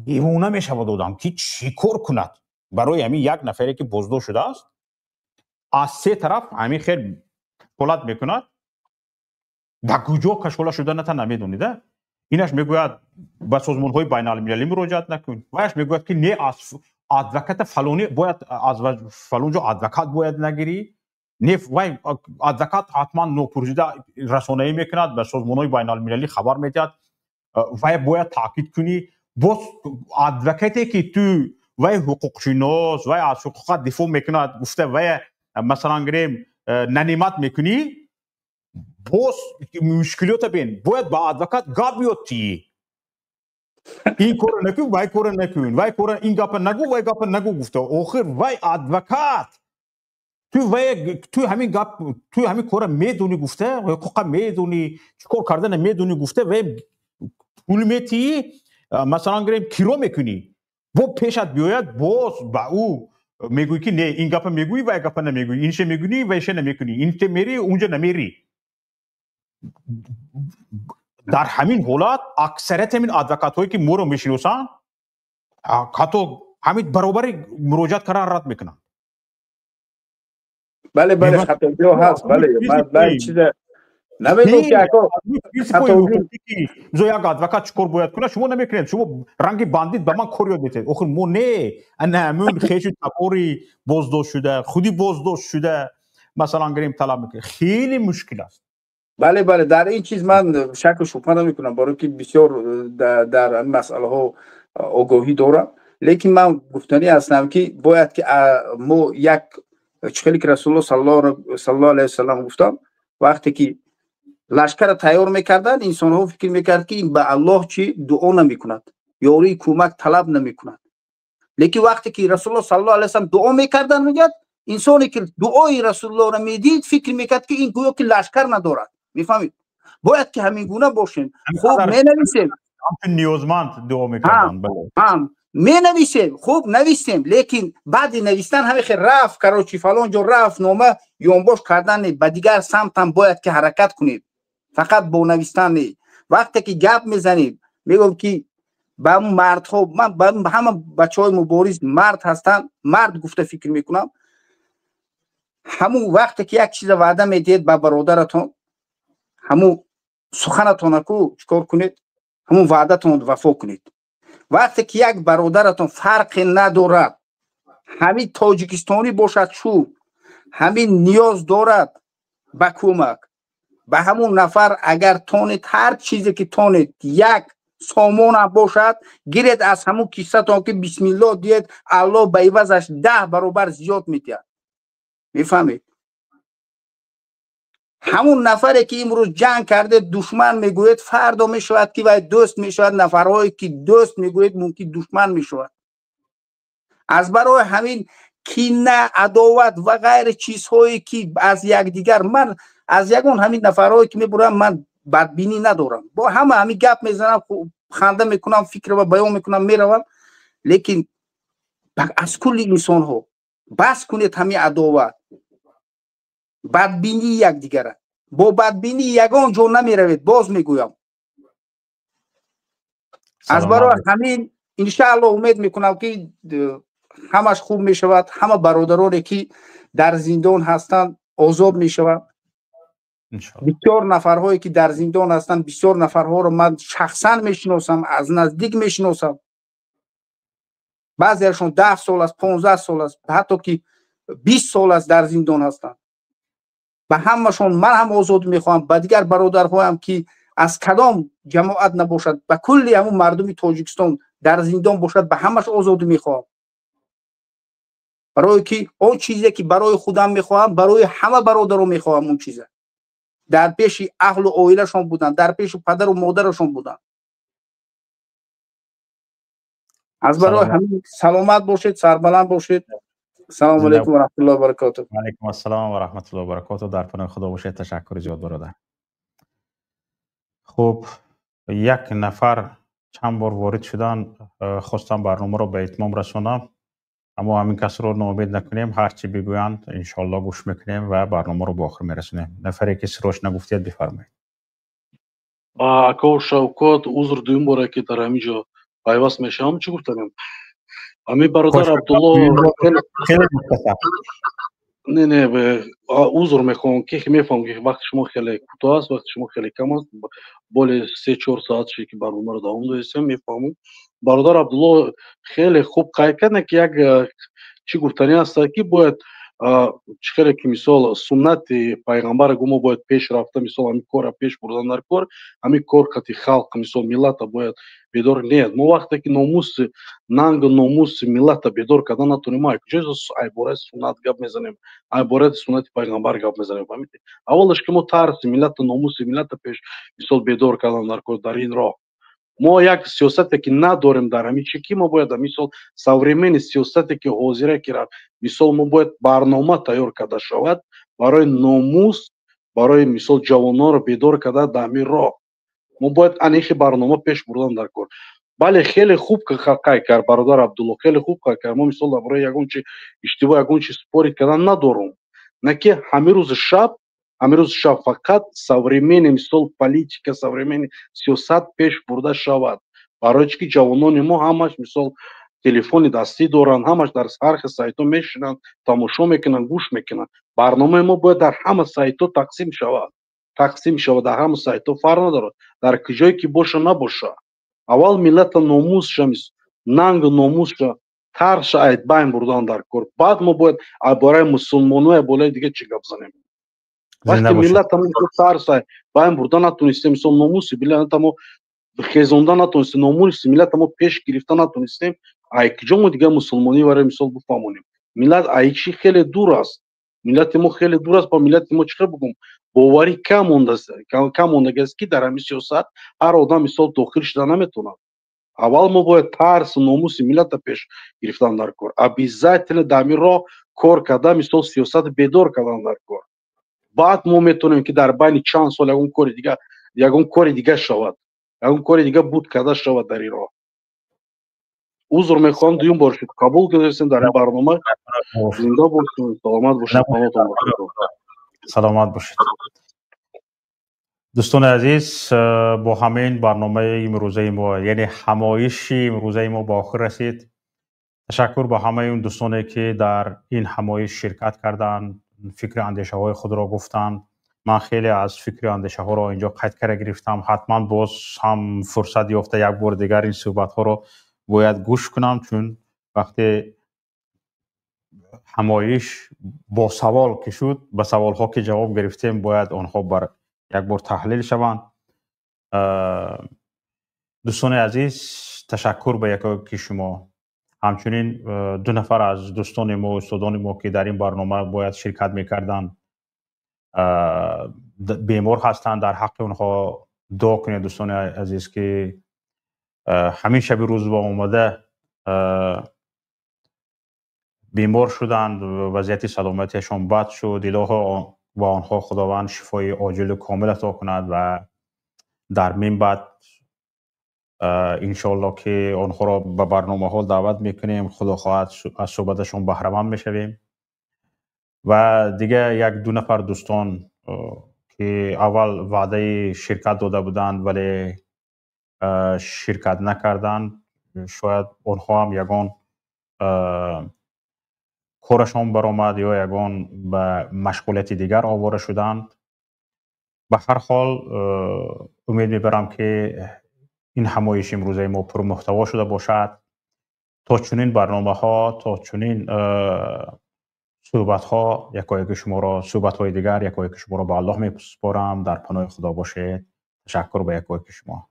دیوانه میشود آدم که چی کار کند. برای همین یک نفری که بازداشت شده است از سه طرف همین خیلی کشالت میکند. به کجا کشاله شده نمیدونیده. اینش میگوید به سازمان های بین المللی مراجعت نکن. وایش میگوید که نه از ادوکات فلانی باید از فلان جا ادوکات باید نگیری. نه وای ادوکات حتما نوپرسیده رسانه‌ای میکند، به سازمان های بین المللی خبر میدهد. وای باید تاکید کنی باز ادوکاتی که تو وای حقوق شناس وای از حقوق دفاع میکند گفته وای مثلا گریم ننیمت میکنی، باز مشکلات بین باید با ادوکات گپ بیاتی. این کار نکن، وای کار نکن، وای کار این گپ نگو، وای گپ نگو گفته. آخر وای ادوکات تو همین گپ تو همین کار میدونی گفته، حقوق میدونی، چیکار کردن میدونی گفته، وای پول میتی مثلا گریم کیرو میکنی. با پیشت بیاید باز با او میگویی که نه این گپ میگویی وای گپ نمیگویی، اینش میگونی وایش نمیکنی، اینجا میری اونجا نمیری. در همین حالت اکثریت همین ادوکات هایی که ما رو میشناسن حتی همین برابر مراجعت کردن رد میکنن.
بله خطاجو هست. من چیز نمیگم که
زو یک ادوکات چیکار باید کنه شما نمیکنید. شما رنگ بندید به من کار یاد میدید. آخر ما نه همون خیش تباری بازداشت شده، خودی بازداشت شده مثلا گریم طلب میکنه. خیلی مشکل است.
بله در این چیز من شک و شبهه نمیکنم، برای که بسیار در این مسئله ها آگاهی دارم. لیکن من گفتنی هستم که باید که ما یک چخیلی که رسول الله صلی الله علیه و سلم گفتم وقتی که لشکر تیار میکردن انسان ها فکر میکرد که این به الله چی دعا نمیکند، یاری کمک طلب نمیکند. لیکن وقتی که رسول الله صلی الله علیه و سلم دعا میکردن میگه انسانی که دعای رسول الله را میدید فکر میکرد که این گویا که لشکر ندارد. میفهمید؟ باید که همین گونه باشین. خوب مینویسیم
نیازمند دعا میکردن.
مینویسیم خوب نویسیم، لیکن بعد نویسن همه خیر رفت کراچی فلان جا رفت نامه یونباش کردن به دیگر سمت هم باید که حرکت کنید. فقط با نویسن نه. وقتی که گپ میزنیم میگم که با مردها، من با همه بچهای مبارز مرد هستن، مرد گفته فکر میکنم. همون وقتی که یک چیز وعده میدید با برادرتون، همون سخنتون کو چیکار کنید؟ همون وعدتون وفا کنید. وقتی که یک برادرتون فرق ندارد، همین تاجیکستانی باشد شو، همین نیاز دارد به کمک، به همون نفر اگر تونید هر چیزی که تونید یک سامان هم باشد گیرید از همون کیسه تا که بسم الله دید، الله به عوضش 10 برابر زیاد میدهد. میفهمید؟ همون نفری که امروز جنگ کرده دشمن میگوید فردا میشود که و دوست میشود، نفرهایی که دوست میگوید ممکن دشمن میشود. از برای همین کینه، عداوت و غیر چیزهایی که از یکدیگر، من از یگون همین نفرهایی که میبرم من بدبینی ندارم، با همین گپ میزنم، خنده میکنم، فکر و بیان میکنم، میروم. لیکن از کل انسان ها بس کنید همین عداوت، بدبینی یکدیگر. با بدبینی یگان جا نمیروید. باز میگویم از برای همین انشاءالله امید میکنم که همش خوب میشود. همه برادرانی که در زندان هستند آزاد میشود. بسیار نفرهایی که در زندان هستند، بسیار نفرها رو من شخصا میشناسم، از نزدیک میشناسم. بعضیشون 10 سال است، 15 سال است، حتی که 20 سال است در زندان هستند. به همشون من هم آزاد میخوام. به دیگر برادرها هم که از کدام جماعت نباشد، به کلی همون مردم تاجیکستان در زندان باشد، به همش آزاد میخوام. برای که اون چیزی که برای خودم میخوام برای همه برادران میخوام. اون چیزه در پیش اهل و عائلهشون بودن، در پیش پدر و مادرشون بودن. از برای همین سلامت باشید، سربلند باشید. السلام علیکم و رحمت الله و برکاته.
و علیکم السلام و رحمت الله و برکاته. در پناه خدا باشید. تشکر زیاد برادر. خب یک نفر چند بار وارد شدن، خواستم برنامه رو به اتمام رسونم، اما همین کس رو ناامید نکنیم. هر چی بگویند انشالله گوش میکنیم و برنامه رو به آخر میرسونیم. نفری که سروش نگفتید بفرمایید.
اکا شوکات عذر دویم باره که در همینجا پیوست میشم. چی گفتم؟ همین برادر عبدالله
خیلی مختصر.
نه عذر میخوام که میفهمم که وقت شما خیلی کوتاه است، وقت شما خیلی کم است. بالا 3-4 ساعت شی که برنامه رو دوام دادیم. میفهمم برادر عبدالله خیلی خوب قید کرد که یک چی گفتنی است که باید چیکار که مثال سنت پیغمبر گما باید پیش رفته، مثال همین کار پیش بردن در کار، همین کار کتی خلق مثال ملت باید بیدار نیست. ما وقتی که ناموس ننگ ناموس ملت بیدار کردن نتونیم، ما کجا ای باره سنت گپ میزنیم، ای باره سنت پیغمبر گپ میزنیم. فهمیدی؟ اولش که ما ترس ملت ناموس ملت پیش مثال بیدار کردن در کار در این راه ما یک سیاستی که نداریم در همین چی که ما باید مثال современный سیاستی که حاضره که مثال ما باید برنامه تیار کرده شود برای ناموس، برای مثال جوانان رو بیدار کرده در همین راه. ما باید انیخ برنامه پیش بردن در کار. بله خیلی خوب که قای کرد برادر عبدالله، خیلی خوب قای کرد. ما مثال برای یگون چی اشتباه یگون چی سپوری کردن ندارم، نه که همین روز شب فقط современный مثال политика современный سیاست پیش برده شود. برای چی که جوانان ما همش مثال تلفن دستی دارن، همش در هر سایت ها میشینن، تماشا میکنن، گوش میکنن. برنامه ما باید در همه سایت ها تقسیم شود در همه سایت ها، فرق نداره در کجایی که باشه نباشه. اول ملت ناموس شمیس ننگ ناموس شه ترش اید بین بردن در کار. بعد ما باید برای مسلمانای بالای دیگه چی گپ زنیم. وقتی ملت هم ترس بین بردن نتونستیم، مثلا ناموس ملت هم خیزوندن نتونستیم، ناموس ملت هم پیش گرفتن نتونستیم، ای کجا ما دیگه مسلمانی برای مثال بفهمونیم. ملت ای چی خیلی دور است، ملت ما خیلی دور است. با ملت ما چه بگم باوری کم مونده است که در همین سیاست هر آدم مثال داخل شده نمیتونه. اول ما باید ترس ناموس ملت پیش گرفتن در کار، обязательно در همین راه کار کرده، مثال سیاست بیدار کردن در کار. بعد ما میتونیم که در بین چند سال یگون کار دیگه شود، یگون کار دیگه بود کرده شود در این راه. عذر میخوام دویم باشید، قبول کردین در این برنامه. زنده باشید، سلامت باشید.
سلامت باشید. دوستان عزیز، با همین برنامه امروزه ما یعنی همایش امروزه ما با آخر رسید. تشکر با همه اون دوستانی که در این همایش شرکت کردند، فکر اندیشه های خود را گفتند من خیلی از فکر اندیشه ها رو اینجا قید کرده گرفتم. حتما باز هم فرصت یافته یک بار دیگر این صحبت ها رو باید گوش کنم، چون وقتی همایش با سوال که شد، به سوال ها که جواب گرفتیم باید آنها بر یک بار تحلیل شوند. دوستان عزیز، تشکر به یکی شما. همچنین دو نفر از دوستان ما و استادان ما که در این برنامه باید شرکت میکردن بیمار هستند، در حق اونها دعا کنید دوستان عزیز که همین شب روز با آمده بیمار شدند، وضعیت سلامتیشان بد شد. الهی و آنها خداوند شفای عاجل و کامل عطا کند و در من بعد انشالله که آنها را به برنامه ها دعوت میکنیم، خدا خواهد از صحبتشون بهره مند میشویم. و دیگه یک دو نفر دوستان که اول وعده شرکت داده بودند ولی شرکت نکردند، شاید آنها هم یگان کارشان برآمد یا یگان به مشغولیت دیگر آواره شدند. به هر حال امید میبرم که این همایش امروزه ما پر محتوا شده باشد. تا چنین برنامه ها، تا چنین صحبت ها، یکایک شما را، صحبت های دیگر یکایک شما را به الله میسپارم. در پناه خدا باشید. تشکر به یکایک شما.